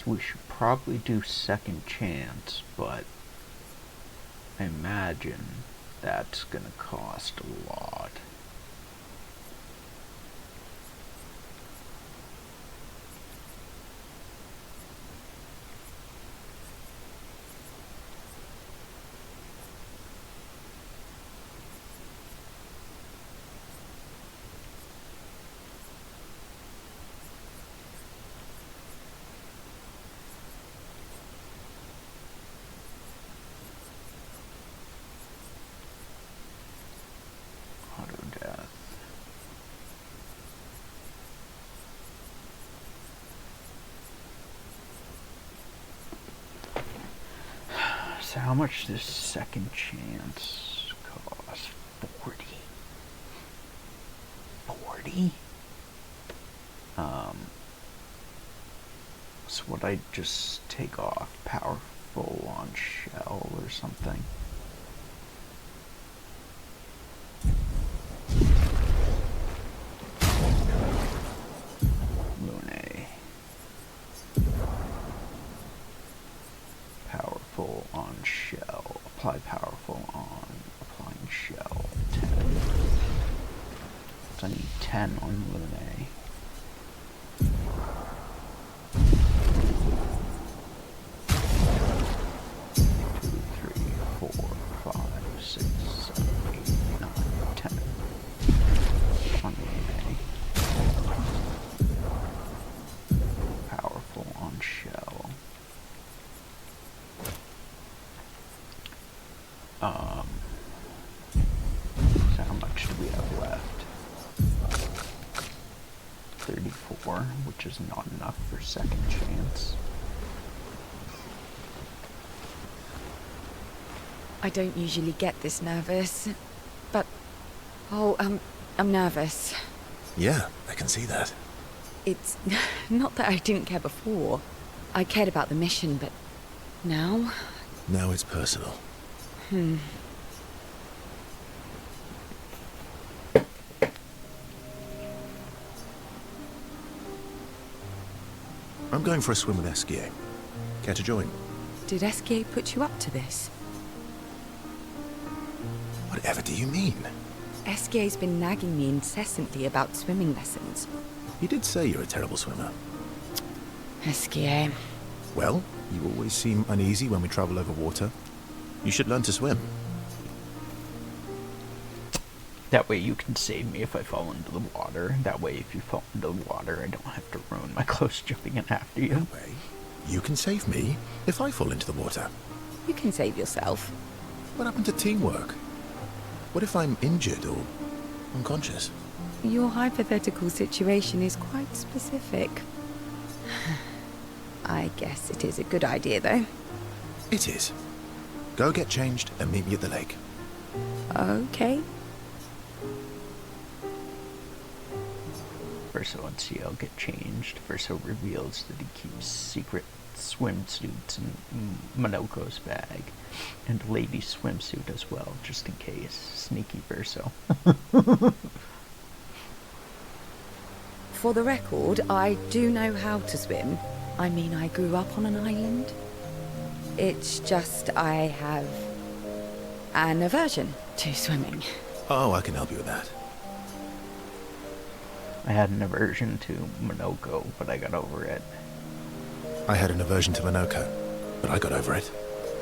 we should probably do Second Chance, but I imagine that's gonna cost a lot. So how much does Second Chance cost? 40. 40? So would I just take off Powerful on Shell or something? Lune. Powerful on Shell. Apply Powerful on applying Shell. 10. So I need 10 on Lune. 34, which is not enough for Second Chance. I don't usually get this nervous, but... I'm nervous. Yeah, I can see that. It's not that I didn't care before. I cared about the mission, but now? Now it's personal. I'm going for a swim with Esquier. Care to join? Did Esquier put you up to this? Whatever do you mean? Esquier's been nagging me incessantly about swimming lessons. He did say you're a terrible swimmer. Esquier. Well, you always seem uneasy when we travel over water. You should learn to swim. That way you can save me if I fall into the water. That way if you fall into the water, I don't have to ruin my clothes jumping in after you. That way you can save me if I fall into the water. You can save yourself. What happened to teamwork? What if I'm injured or unconscious? Your hypothetical situation is quite specific. I guess it is a good idea, though. It is. Go get changed and meet me at the lake. Okay. Verso and Ciel get changed. Verso reveals that he keeps secret swimsuits in Monoko's bag. And a lady's swimsuit as well, just in case. Sneaky Verso. For the record, I do know how to swim. I mean, I grew up on an island. It's just I have an aversion to swimming. Oh, I can help you with that. I had an aversion to Monoko, but I got over it. I had an aversion to Monoko, but I got over it.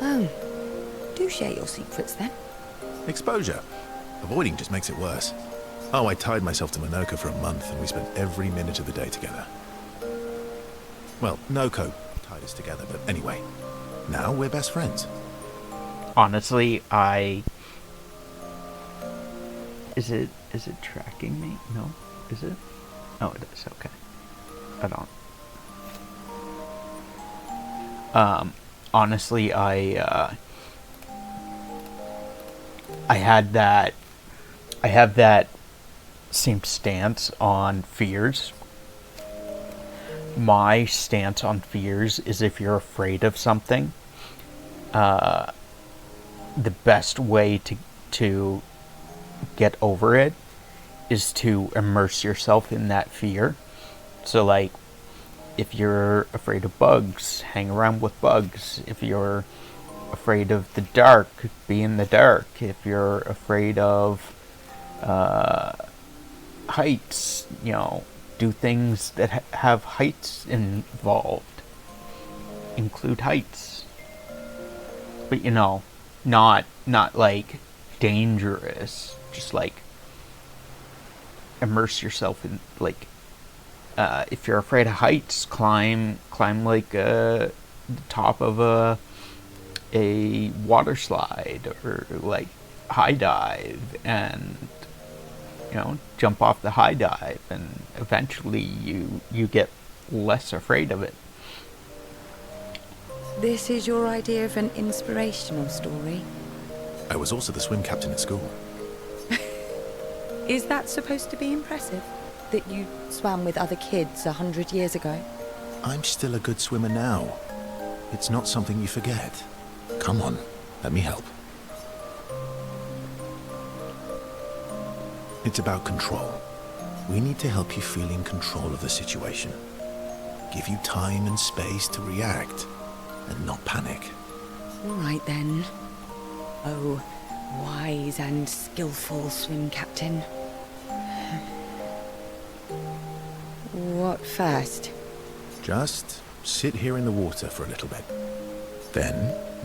Oh, do share your secrets then. Exposure. Avoiding just makes it worse. Oh, I tied myself to Monoko for a month, and we spent every minute of the day together. Well, Noko tied us together, but anyway. Now we're best friends. Honestly, Is it tracking me? No? Is it? Oh, it is. Okay. I don't. Honestly, I have that same stance on fears. My stance on fears is if you're afraid of something, the best way to get over it is to immerse yourself in that fear. So, like, if you're afraid of bugs, hang around with bugs. If you're afraid of the dark, be in the dark. If you're afraid of heights, do things that have heights involved. Include heights. But, not like dangerous. Just like immerse yourself in, like, if you're afraid of heights, climb like the top of a water slide, or like high dive, and jump off the high dive, and eventually you get less afraid of it. This is your idea of an inspirational story? I was also the swim captain at school. Is that supposed to be impressive? That you swam with other kids 100 years ago? I'm still a good swimmer now. It's not something you forget. Come on, let me help. It's about control. We need to help you feel in control of the situation. Give you time and space to react, and not panic. All right then. Oh, wise and skillful swim captain. What first? Just sit here in the water for a little bit. Then,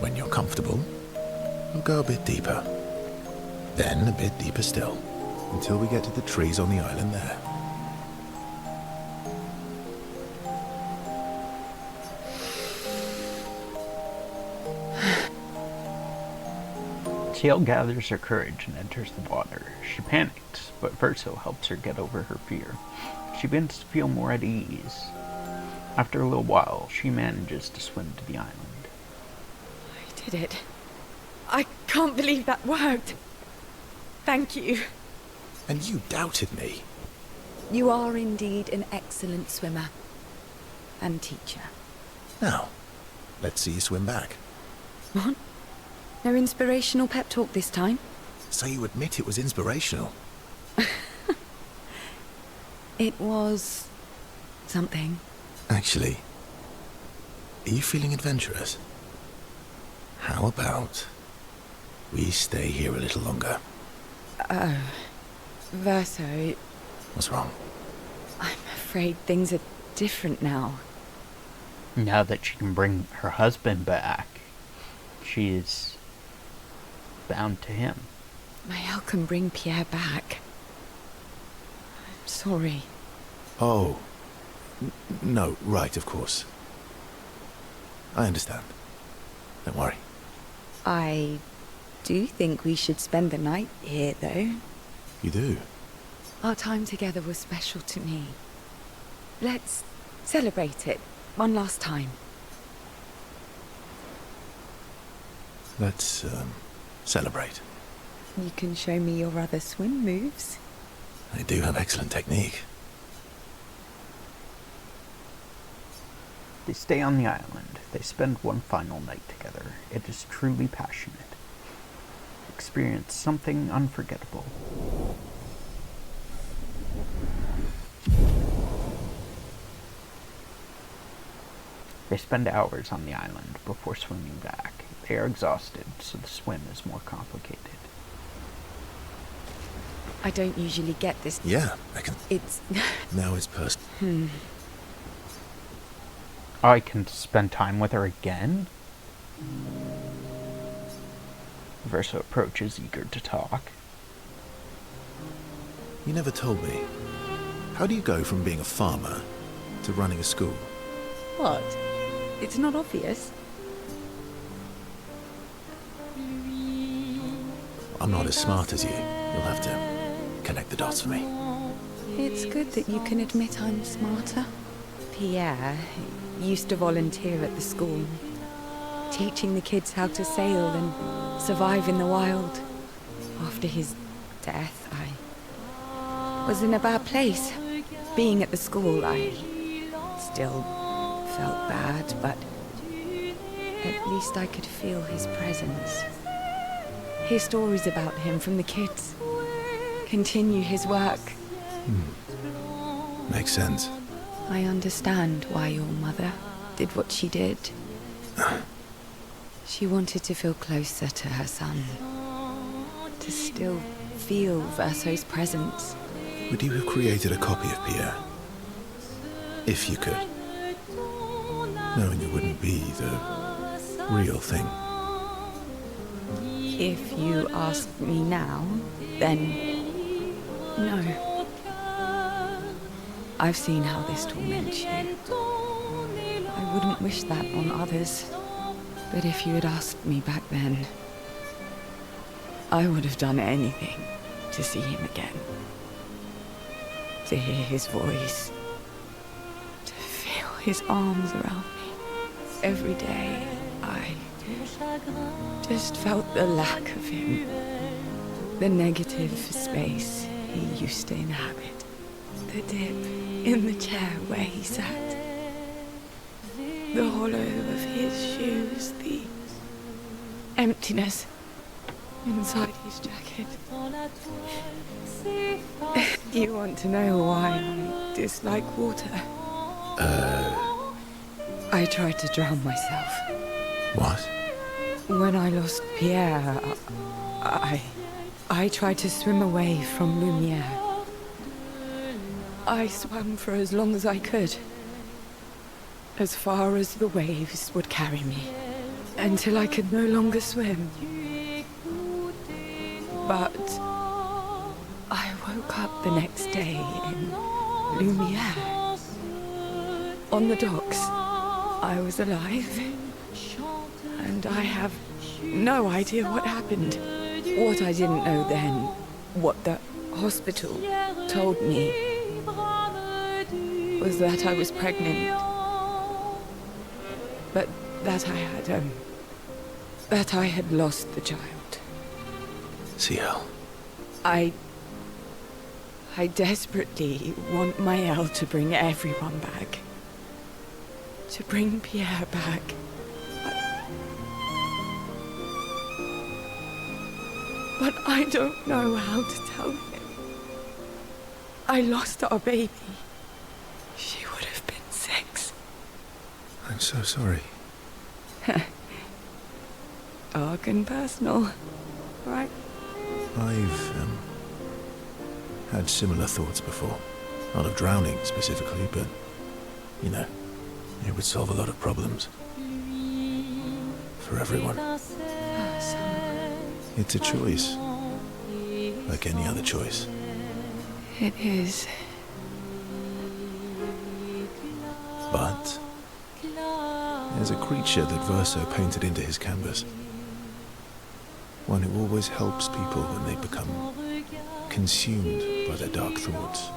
when you're comfortable, we'll go a bit deeper. Then a bit deeper still, until we get to the trees on the island there. Ciel gathers her courage and enters the water. She panics, but Verso helps her get over her fear. She begins to feel more at ease. After a little while, she manages to swim to the island. I did it. I can't believe that worked. Thank you. And you doubted me. You are indeed an excellent swimmer. And teacher. Now, let's see you swim back. What? No inspirational pep talk this time? So you admit it was inspirational? It was something. Actually, are you feeling adventurous? How about we stay here a little longer? Oh, Verso. What's wrong? I'm afraid things are different now. Now that she can bring her husband back, she is bound to him. Maëlle can bring Pierre back. I'm sorry. Oh. No, right, of course. I understand. Don't worry. I do think we should spend the night here, though. You do? Our time together was special to me. Let's celebrate it one last time. Let's, celebrate. You can show me your other swim moves. I do have excellent technique. They stay on the island. They spend one final night together. It is truly passionate. Experience something unforgettable. They spend hours on the island before swimming back. They are exhausted, so the swim is more complicated. I don't usually get this. Yeah, I can. It's... Now it's personal. I can spend time with her again? Verso approaches, eager to talk. You never told me. How do you go from being a farmer to running a school? What? It's not obvious. I'm not as smart as you. You'll have to connect the dots for me. It's good that you can admit I'm smarter. Pierre used to volunteer at the school, teaching the kids how to sail and survive in the wild. After his death, I was in a bad place. Being at the school, I still felt bad, but at least I could feel his presence. Hear stories about him from the kids. Continue his work. Makes sense. I understand why your mother did what she did. She wanted to feel closer to her son. To still feel Verso's presence. Would you have created a copy of Pierre? If you could. Knowing it wouldn't be the real thing. If you ask me now, then no. I've seen how this torments you. I wouldn't wish that on others. But if you had asked me back then, I would have done anything to see him again. To hear his voice. To feel his arms around me. Every day, I just felt the lack of him. The negative space he used to inhabit. The dip in the chair where he sat. The hollow of his shoes. The emptiness inside his jacket. You want to know why I dislike water? I tried to drown myself. What? When I lost Pierre, I tried to swim away from Lumiere. I swam for as long as I could. As far as the waves would carry me. Until I could no longer swim. But I woke up the next day in Lumiere. On the docks. I was alive. And I have no idea what happened. What I didn't know then, what the hospital told me, was that I was pregnant. But that I had lost the child. CL. I desperately want Maëlle to bring everyone back. To bring Pierre back. But I don't know how to tell him. I lost our baby. She would have been 6. I'm so sorry. Dark and personal, right? I've, had similar thoughts before. Not of drowning specifically, but, you know, It would solve a lot of problems. For everyone. It's a choice. Like any other choice. It is. But there's a creature that Verso painted into his canvas. One who always helps people when they become consumed by their dark thoughts.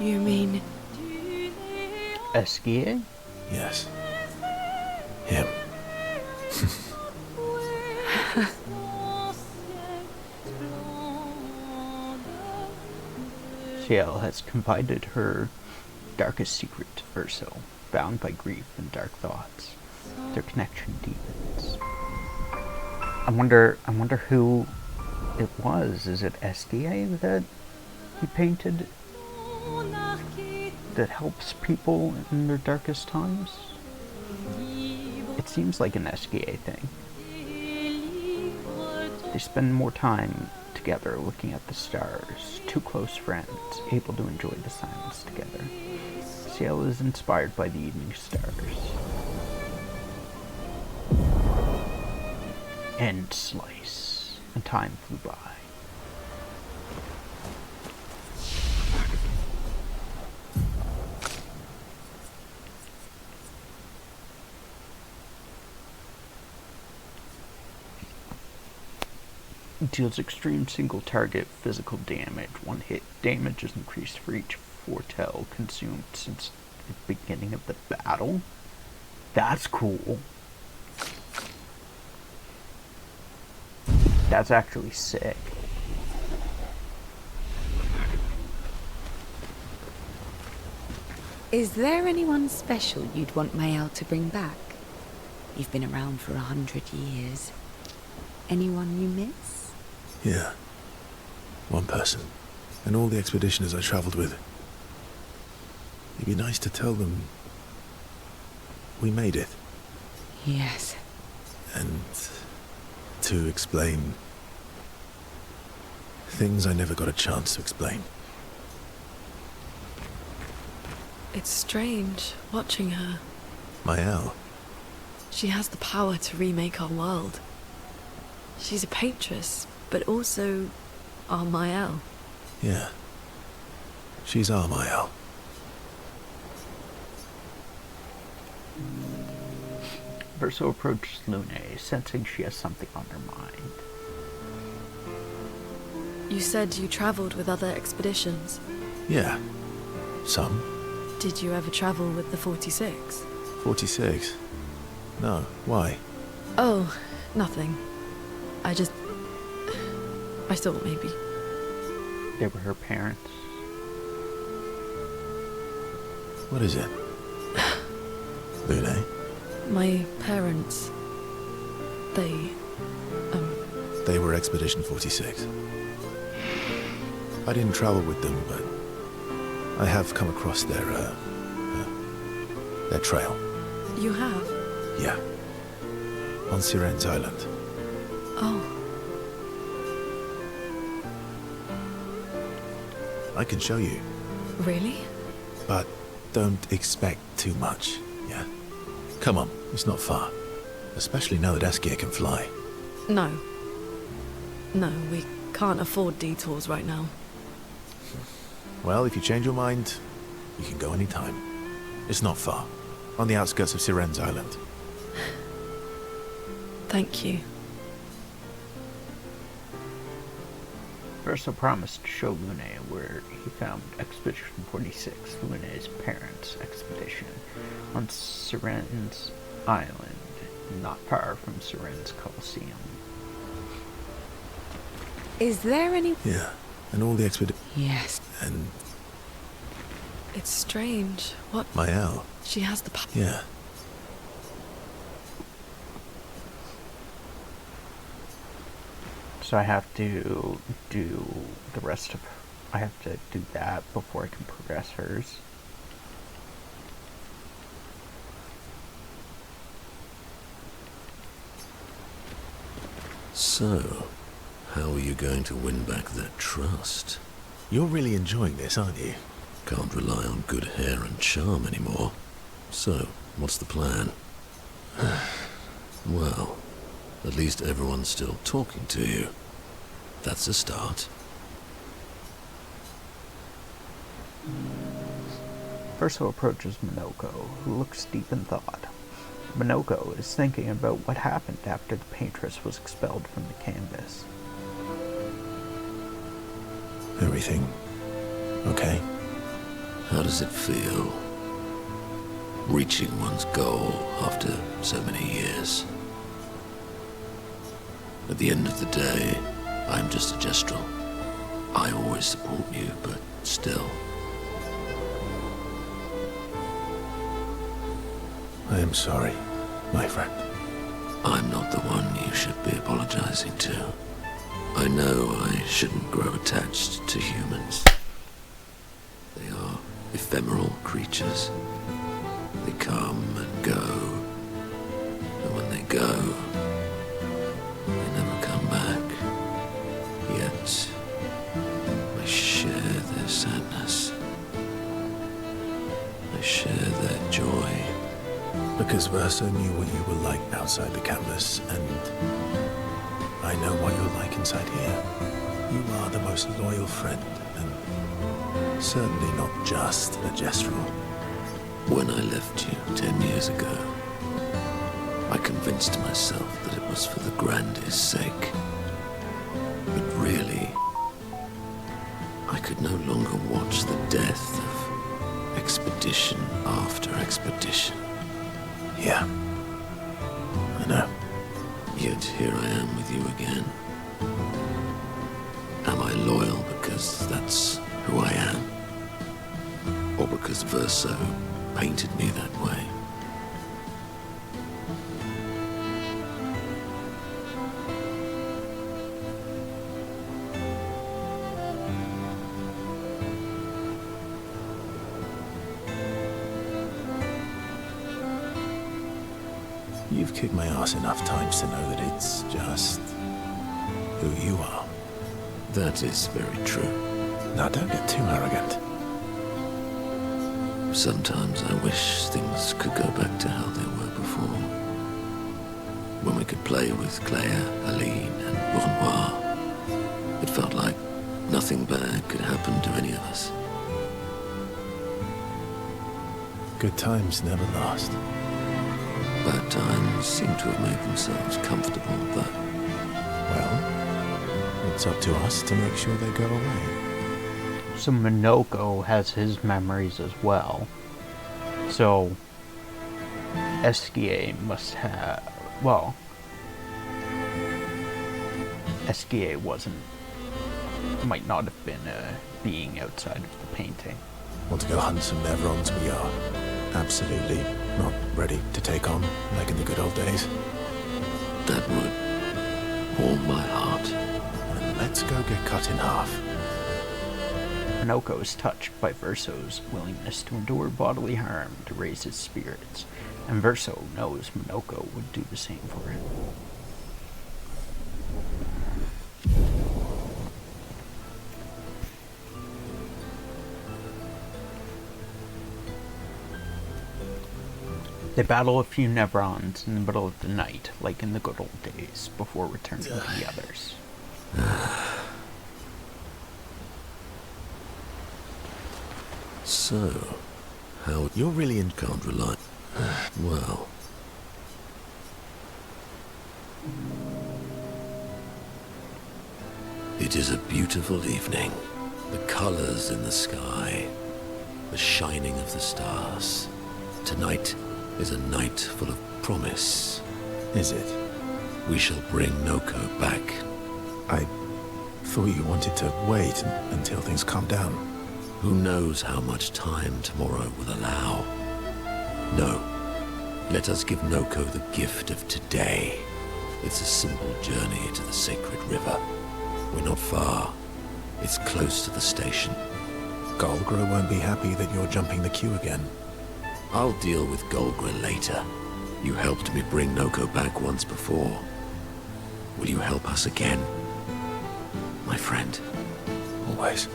You mean... Esquier? Yes. Him. Ciel has confided her darkest secret to Verso, bound by grief and dark thoughts. Their connection deepens. I wonder who it was. Is it Esquier that he painted that helps people in their darkest times? It seems like an Esquier thing. They spend more time together looking at the stars, two close friends, able to enjoy the silence together. Ciel is inspired by the evening stars. End slice, and time flew by. Deals extreme single target physical damage. One hit damage is increased for each foretell consumed since the beginning of the battle. That's cool. That's actually sick. Is there anyone special you'd want Mael to bring back? You've been around for 100 years. Anyone you miss? Yeah. One person. And all the expeditioners I traveled with. It'd be nice to tell them we made it. Yes. And to explain things I never got a chance to explain. It's strange, watching her. Mael. She has the power to remake our world. She's a paintress, but also our Mael. Yeah. She's our Mael. Verso approaches Lune, sensing she has something on her mind. You said you traveled with other expeditions. Yeah. Some. Did you ever travel with the 46? 46? No. Why? Oh, nothing. I thought maybe. They were her parents. What is it? Lune? My parents... They were Expedition 46. I didn't travel with them, but I have come across their trail. You have? Yeah. On Siren's Island. Oh. I can show you. Really? But don't expect too much, yeah? Come on, it's not far. Especially now that Esquier can fly. No. No, we can't afford detours right now. Well, if you change your mind, you can go anytime. It's not far. On the outskirts of Siren's Island. Thank you. Verso promised to show Lune where he found Expedition 46, Lune's parents' expedition, on Siren's Island, not far from Siren's Coliseum. Is there any... Yeah, and all the expedition... Yes. And... It's strange. What... Mael. She has the power. Yeah. So I have to do the rest of... I have to do that before I can progress hers. So, how are you going to win back that trust? You're really enjoying this, aren't you? Can't rely on good hair and charm anymore. So, what's the plan? Well, at least everyone's still talking to you. That's a start. Verso approaches Minoko, who looks deep in thought. Minoko is thinking about what happened after the paintress was expelled from the canvas. Everything okay? How does it feel? Reaching one's goal after so many years. At the end of the day, I'm just a gestrel. I always support you, but still. I am sorry, my friend. I'm not the one you should be apologizing to. I know I shouldn't grow attached to humans. They are ephemeral creatures. They come and go. And when they go, they never come back. Yet, I share their sadness. I share their joy. Because Verso knew what you were like outside the canvas, and I know what you're like inside here. You are the most loyal friend, and certainly not just a gestrel. When I left you 10 years ago, I convinced myself that it was for the grandest sake. But really, I could no longer watch the death of expedition after expedition. Yeah, I know. Yet here I am with you again. Am I loyal because that's who I am? Or because Verso painted me that way? You've kicked my ass enough times to know that it's just who you are. That is very true. Now don't get too arrogant. Sometimes I wish things could go back to how they were before. When we could play with Clair, Aline, and Renoir. It felt like nothing bad could happen to any of us. Good times never last. Bad times seem to have made themselves comfortable, though. Well, it's up to us to make sure they go away. So Minoko has his memories as well. So Esquier must have... Well, Esquier might not have been a being outside of the painting. Want to go hunt some Nevrons? We are absolutely not ready to take on like in the good old days. That would warm my heart. And let's go get cut in half. Minoko is touched by Verso's willingness to endure bodily harm to raise his spirits, and Verso knows Minoko would do the same for him. They battle a few Nevrons in the middle of the night, like in the good old days, before returning to the others. So, how... You're really in... Can't rely... Well... It is a beautiful evening. The colors in the sky. The shining of the stars. Tonight is a night full of promise. Is it? We shall bring Noko back. I thought you wanted to wait until things calm down. Who knows how much time tomorrow will allow? No. Let us give Noko the gift of today. It's a simple journey to the sacred river. We're not far. It's close to the station. Golgra won't be happy that you're jumping the queue again. I'll deal with Golgra later. You helped me bring Noko back once before. Will you help us again? My friend. Always.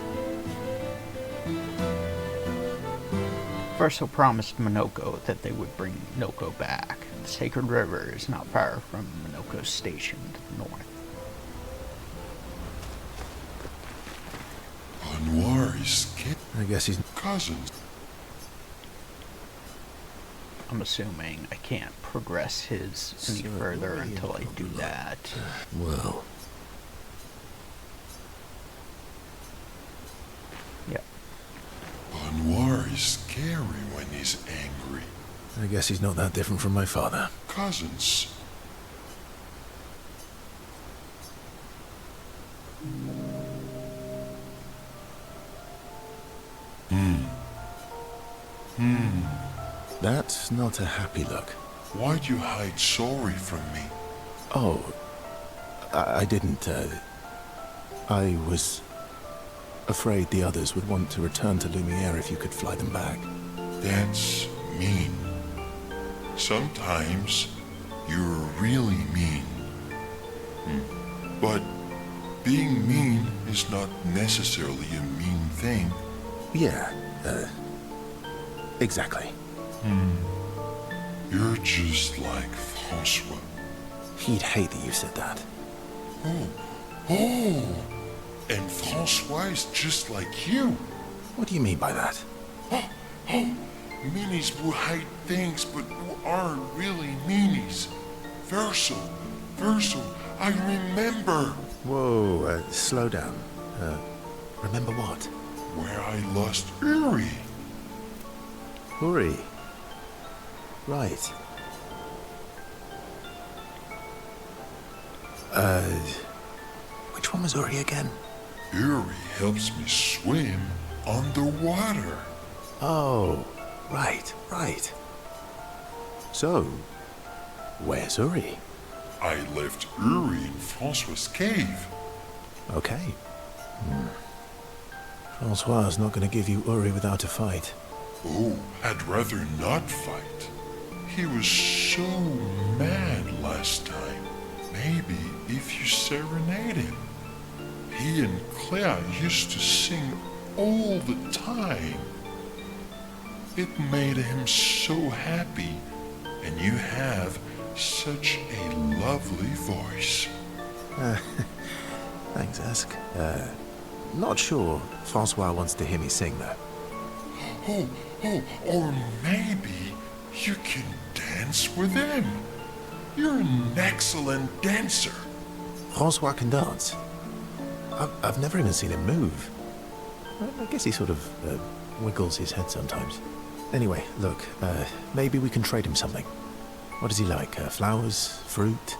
Verso promised Minoko that they would bring Minoko back. The Sacred River is not far from Minoko's station to the north. Anwar is I guess he's cousins. I'm assuming I can't progress his any further until I do that. Well, Yep. Anwar is scary when he's angry. I guess he's not that different from my father. Cousins. That's not a happy look. Why'd you hide sorry from me? Oh, I didn't, I was afraid the others would want to return to Lumiere if you could fly them back. That's mean. Sometimes you're really mean. But being mean is not necessarily a mean thing. Yeah, exactly. You're just like François. He'd hate that you said that. Oh! And François is just like you. What do you mean by that? Meanies who hide things but who aren't really meanies. Verso, I remember. Whoa, slow down. Remember what? Where I lost Uri. Uri. Right. Which one was Uri again? Uri helps me swim underwater. Oh, right. So, where's Uri? I left Uri in François' cave. Okay. Francois not going to give you Uri without a fight. Oh, I'd rather not fight. He was so mad last time. Maybe if you serenade him. He and Clair used to sing all the time. It made him so happy, and you have such a lovely voice. Thanks, Ask. Not sure Francois wants to hear me sing, though. Or maybe you can dance with him. You're an excellent dancer. Francois can dance. I've never even seen him move. I guess he sort of wiggles his head sometimes. Anyway, look, maybe we can trade him something. What does he like? Flowers? Fruit?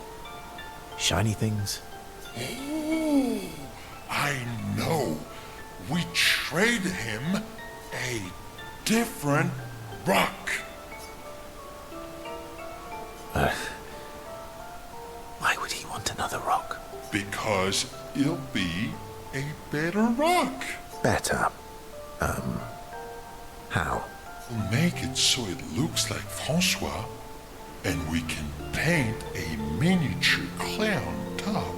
Shiny things? Oh, I know. We trade him a different rock. Why would he want another rock? Because it'll be a better rock. Better? How? We'll make it so it looks like François, and we can paint a miniature Clair on top.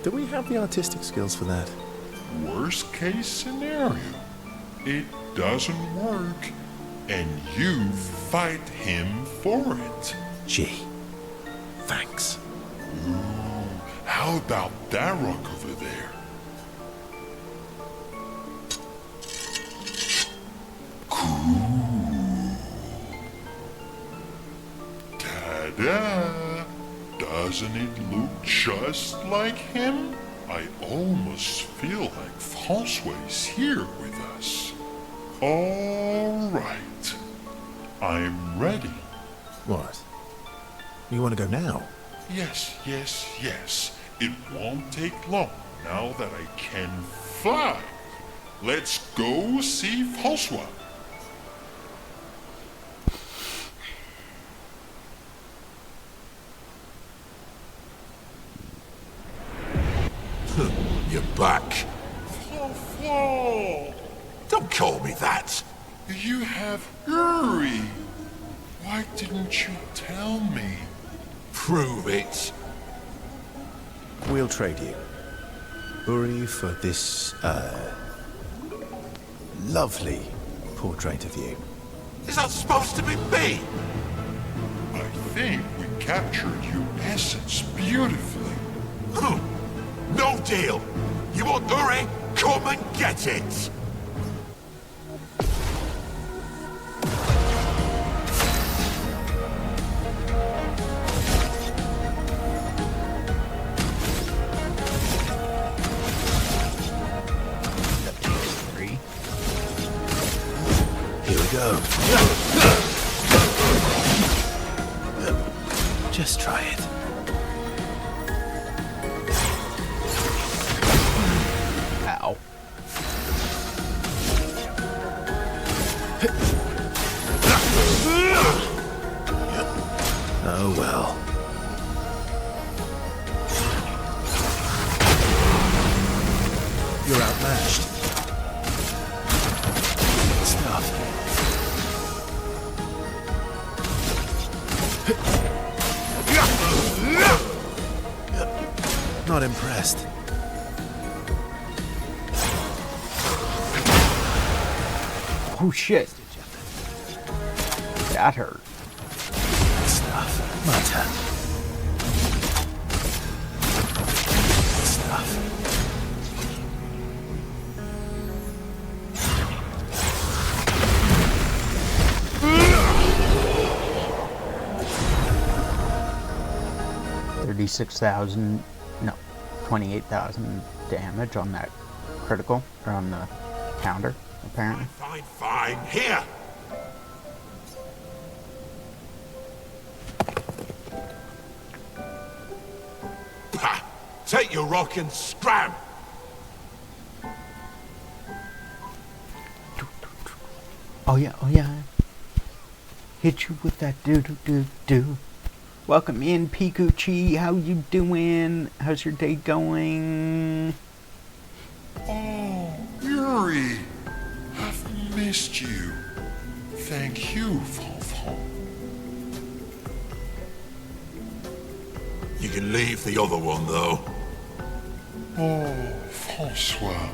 Do we have the artistic skills for that? Worst case scenario, it doesn't work, and you fight him for it. Gee, thanks. Ooh, how about that rock over there? Cool. Ta-da! Doesn't it look just like him? I almost feel like François is here with us. All right. I'm ready. What? You want to go now? Yes. It won't take long now that I can fly. Let's go see François. You're back. François! Don't call me that. You have Uri. Why didn't you tell me? Prove it. We'll trade you. Uri, for this, lovely portrait of you. Is that supposed to be me? I think we captured your essence beautifully. No deal. You want Uri? Come and get it. Here we go. Just try it. Ow. Oh well. You're outmatched. Good stuff. Not impressed. Oh shit. That hurt. Good stuff. My turn. Good stuff. $36,000, no, 28,000 damage on that critical, or on the counter, apparently. Fine. Here. Pah! Take your rock and scram. Oh yeah. Hit you with that do. Welcome in, Pikuchi. How you doing? How's your day going? Oh, Yuri. I've missed you. Thank you, Fanfan. You can leave the other one, though. Oh, Francois.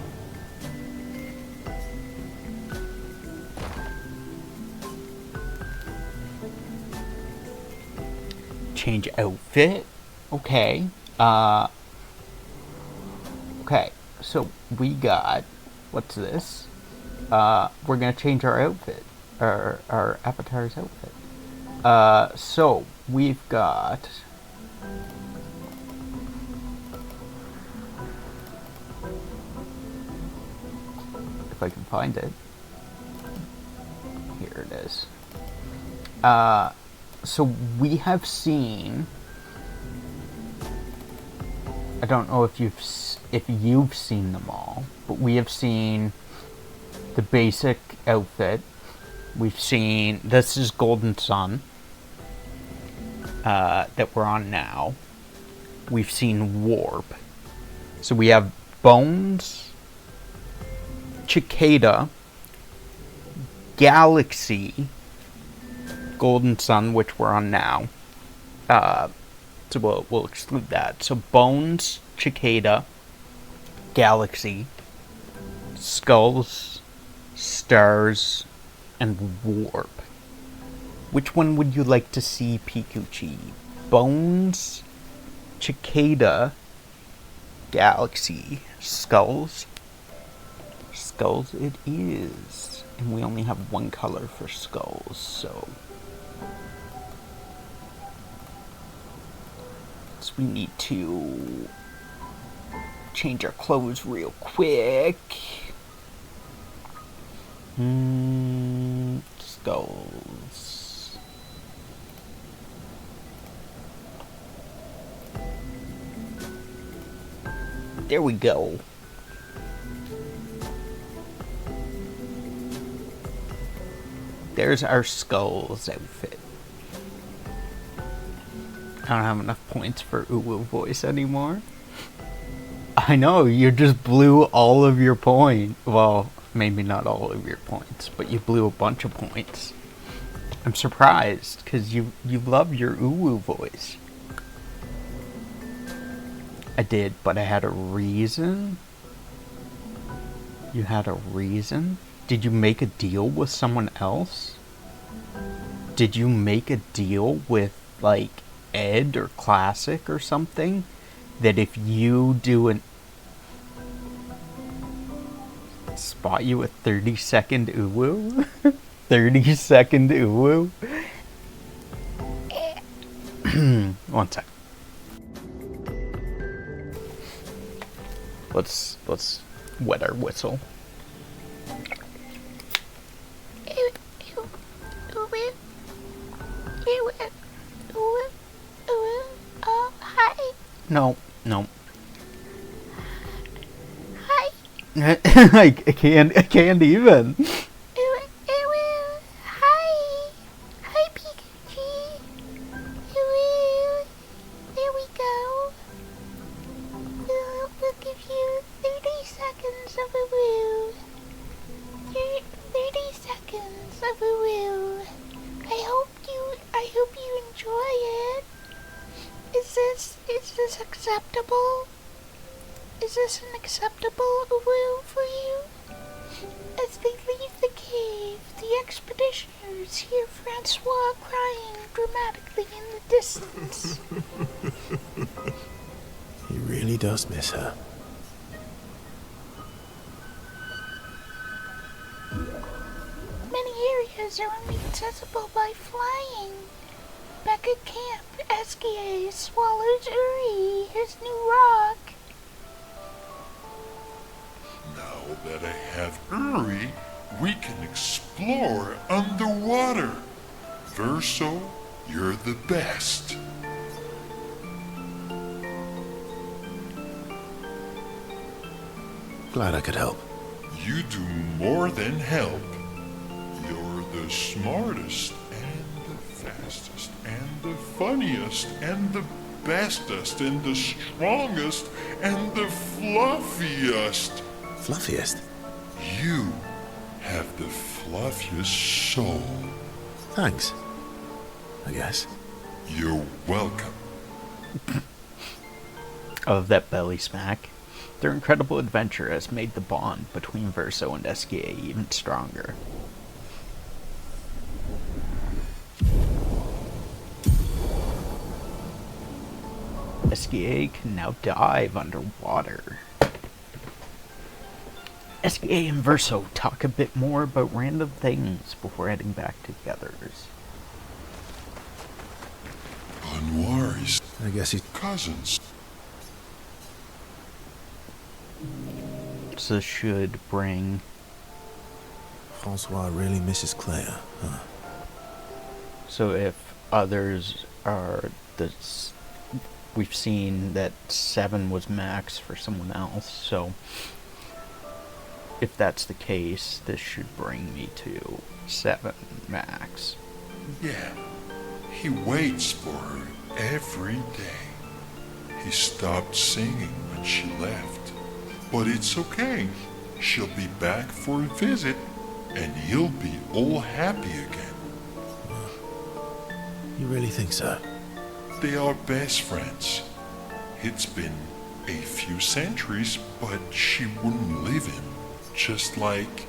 Change outfit. Okay. Okay. So we got, what's this? We're gonna change our outfit, our avatar's outfit. So we've got. If I can find it. Here it is. So we have seen. I don't know if you've seen them all, but we have seen the basic outfit. We've seen, this is Golden Sun that we're on now. We've seen Warp. So we have Bones, Cicada, Galaxy, Golden Sun, which we're on now. So we'll exclude that. So Bones, Cicada, Galaxy, Skulls, Stars, and Warp. Which one would you like to see, Pikuchi? Bones, Cicada, Galaxy, Skulls? Skulls it is. And we only have one color for skulls, so... we need to change our clothes real quick. Skulls. There we go. There's our Skulls outfit. I don't have enough points for Uwu voice anymore. I know, you just blew all of your points. Well, maybe not all of your points, but you blew a bunch of points. I'm surprised, because you love your Uwu voice. I did, but I had a reason. You had a reason? Did you make a deal with someone else? Did you make a deal with, like, Ed or Classic or something? That if you do an... Spot you a 30-second uwu? 30-second uwu? One sec. Let's wet our whistle. Hi. No. Hi. I can't even. Hi. Hi, Pikachu. There we go. We'll give you 30 seconds of a woo. 30 seconds of a woo. I hope you enjoy it. Is this acceptable? Is this an acceptable woo for you? As they leave the cave, the expeditioners hear Francois crying dramatically in the distance. He really does miss her. Many areas are only accessible by flying. Back at camp, Esquier swallows Uri, his new rock. Now that I have Uri, we can explore underwater. Verso, you're the best. Glad I could help. You do more than help. You're the smartest and the fastest and the funniest and the bestest and the strongest and the fluffiest. Fluffiest? You have the fluffiest soul. Thanks. I guess. You're welcome. Of that belly smack. Their incredible adventure has made the bond between Verso and Esquier even stronger. Esquier can now dive underwater. Esquier and Verso talk a bit more about random things before heading back together. Anwari's, I guess he's cousins. So should bring... Francois really misses Clair, huh? So if others are this, we've seen that 7 was max for someone else, so if that's the case, this should bring me to 7 max. Yeah, he waits for her every day. He stopped singing when she left. But it's okay. She'll be back for a visit, and he'll be all happy again. You really think so? They are best friends. It's been a few centuries, but she wouldn't leave him. Just like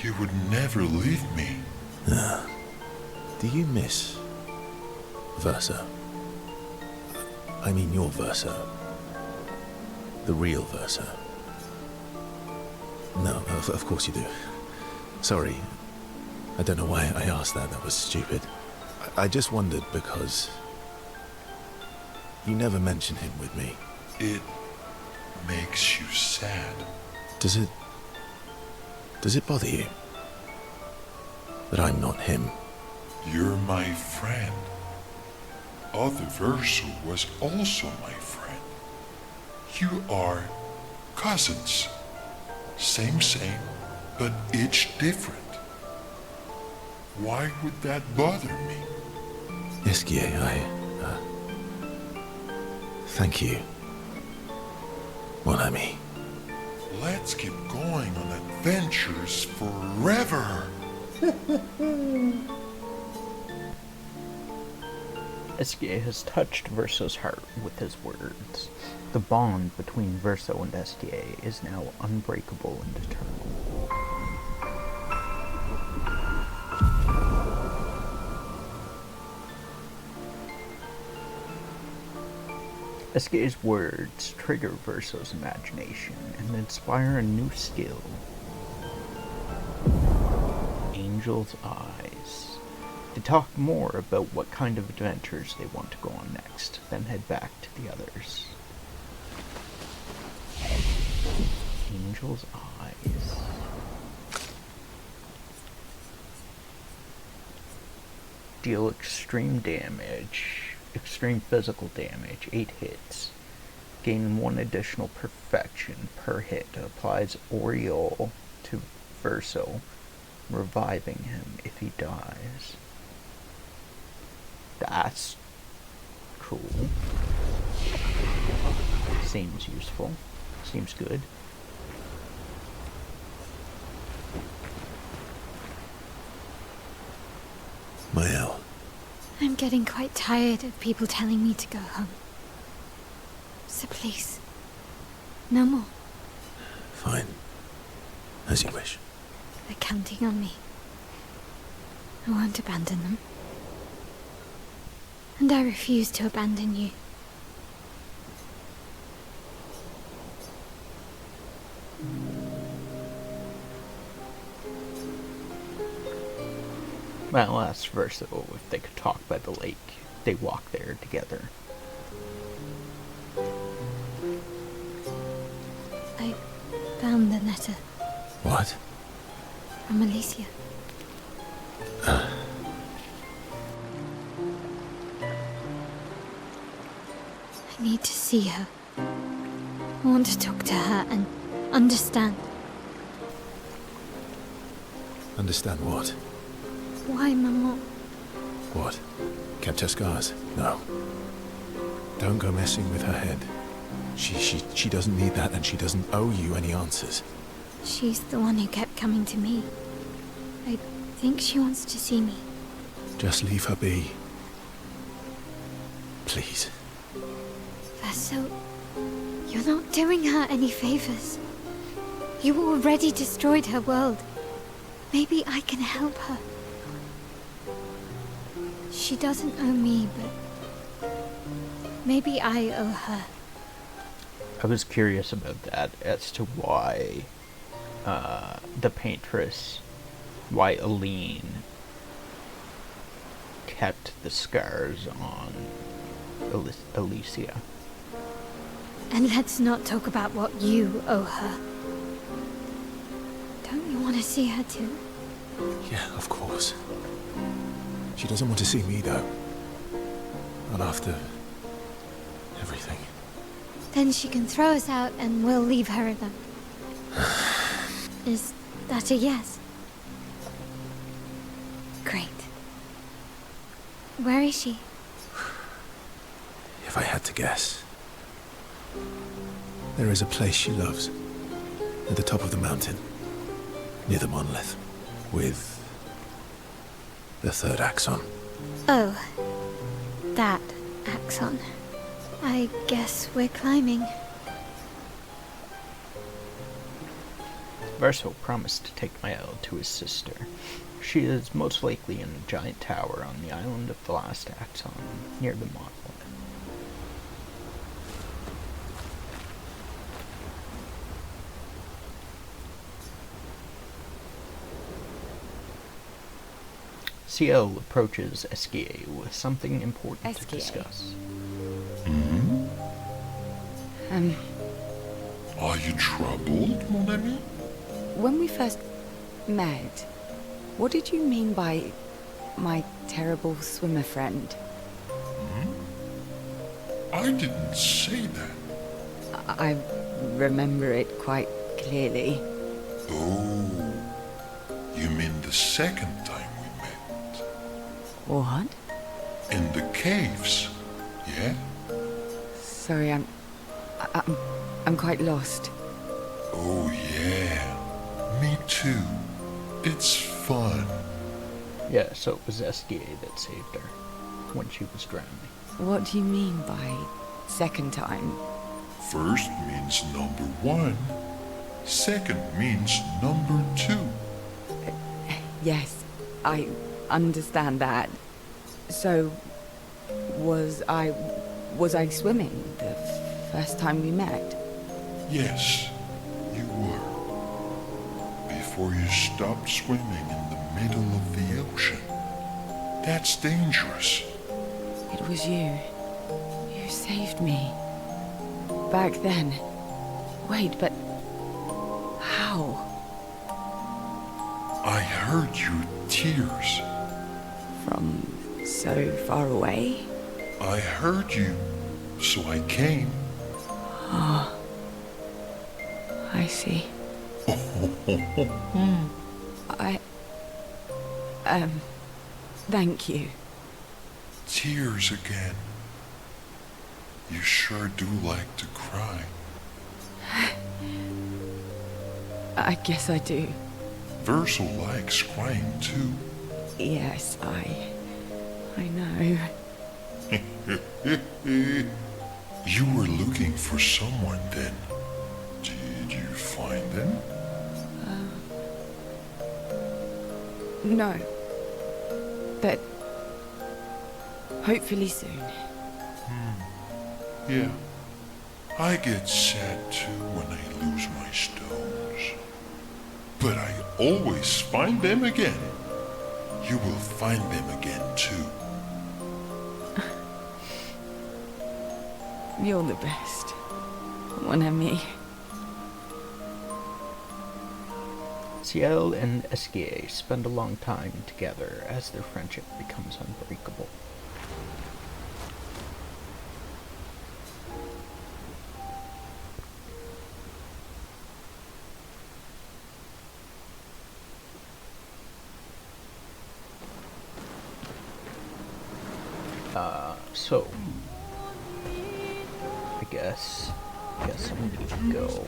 you would never leave me. Do you miss Verso? I mean your Verso. The real Verso. No, of course you do. Sorry. I don't know why I asked that. That was stupid. I just wondered because you never mention him with me. It makes you sad. Does it bother you that I'm not him? You're my friend. Other Verso was also my friend. You are cousins. Same, but each different. Why would that bother me? Esquier, thank you. Mon ami. Let's keep going on adventures forever. Estia has touched Verso's heart with his words. The bond between Verso and Estia is now unbreakable and eternal. Eskia's words trigger Verso's imagination and inspire a new skill. Angel's Eyes. They talk more about what kind of adventures they want to go on next, then head back to the others. Angel's Eyes. Deal extreme physical damage, 8 hits. Gain 1 additional perfection per hit. Applies Aureole to Verso, reviving him if he dies. That's cool. Seems useful. Seems good. Mael. I'm getting quite tired of people telling me to go home. So please, no more. Fine. As you wish. They're counting on me. I won't abandon them. And I refuse to abandon you. Well, asked Verso if they could talk by the lake. They walk there together. I found the letter. What? From Alicia. I need to see her. I want to talk to her and understand. Understand what? Why, Maman? What? Kept her scars? No. Don't go messing with her head. She doesn't need that, and she doesn't owe you any answers. She's the one who kept coming to me. I think she wants to see me. Just leave her be. Please. Verso, you're not doing her any favors. You already destroyed her world. Maybe I can help her. She doesn't owe me, but maybe I owe her. I was curious about that, as to why the paintress, why Aline kept the scars on Alicia. And let's not talk about what you owe her. Don't you want to see her too? Yeah, of course. She doesn't want to see me, though. Not after everything. Then she can throw us out and we'll leave her alone. Is that a yes? Great. Where is she? If I had to guess, there is a place she loves. At the top of the mountain. Near the monolith. With the 3rd axon. Oh, that axon. I guess we're climbing. Verso promised to take Mael to his sister. She is most likely in a giant tower on the island of the last axon, near the monolith. Ciel approaches Esquier with something important to discuss. Are you troubled, mon ami? When we first met, what did you mean by my terrible swimmer friend? I didn't say that. I remember it quite clearly. Oh, you mean the second time we met? What? In the caves, yeah? Sorry, I'm quite lost. Oh yeah, me too. It's fun. Yeah, so it was Esquier that saved her. when she was drowning. What do you mean by second time? First means number 1. Second means number 2. Yes, I understand that. So, was I swimming the first time we met? Yes, you were. Before you stopped swimming in the middle of the ocean. That's dangerous. It was you. You saved me. Back then. Wait, but how? I heard your tears. From so far away? I heard you, so I came. Oh. I see. Thank you. Tears again. You sure do like to cry. I guess I do. Verso likes crying too. Yes, I know. You were looking for someone then. Did you find them? No. But hopefully soon. Yeah. I get sad too when I lose my stones. But I always find them again. You will find them again too. You're the best. Mon ami. Ciel and Esquier spend a long time together as their friendship becomes unbreakable. So I guess I need to go to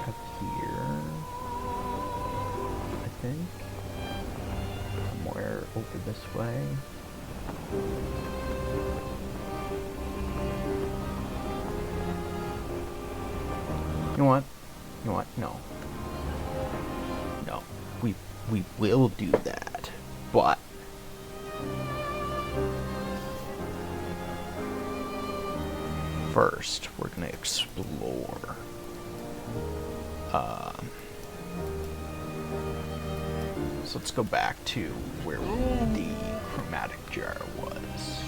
up here, I think, somewhere over this way. You know what? No. No. We will do that. But first, we're gonna explore. So let's go back to where the chromatic jar was.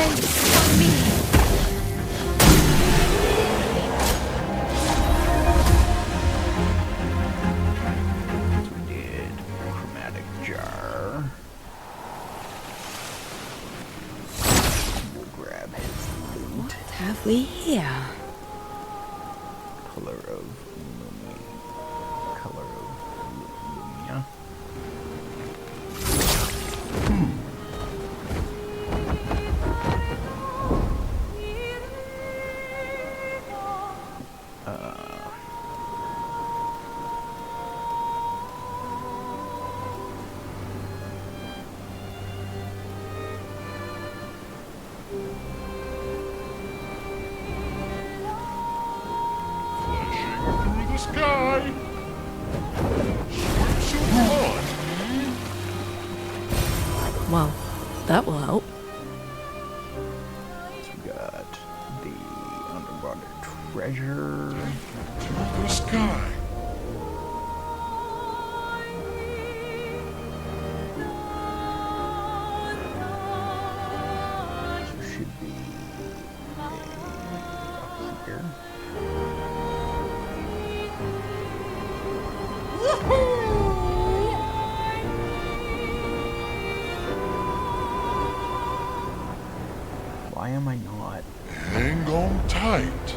on me. We did chromatic jar. We'll grab his loot. What have we here? Color of Lumia. Color of Lumia. Through the sky. Swimsuit on. Well, that will help. So we got the underwater treasure. Through the sky. So should be up here. Why am I not? Hang on tight.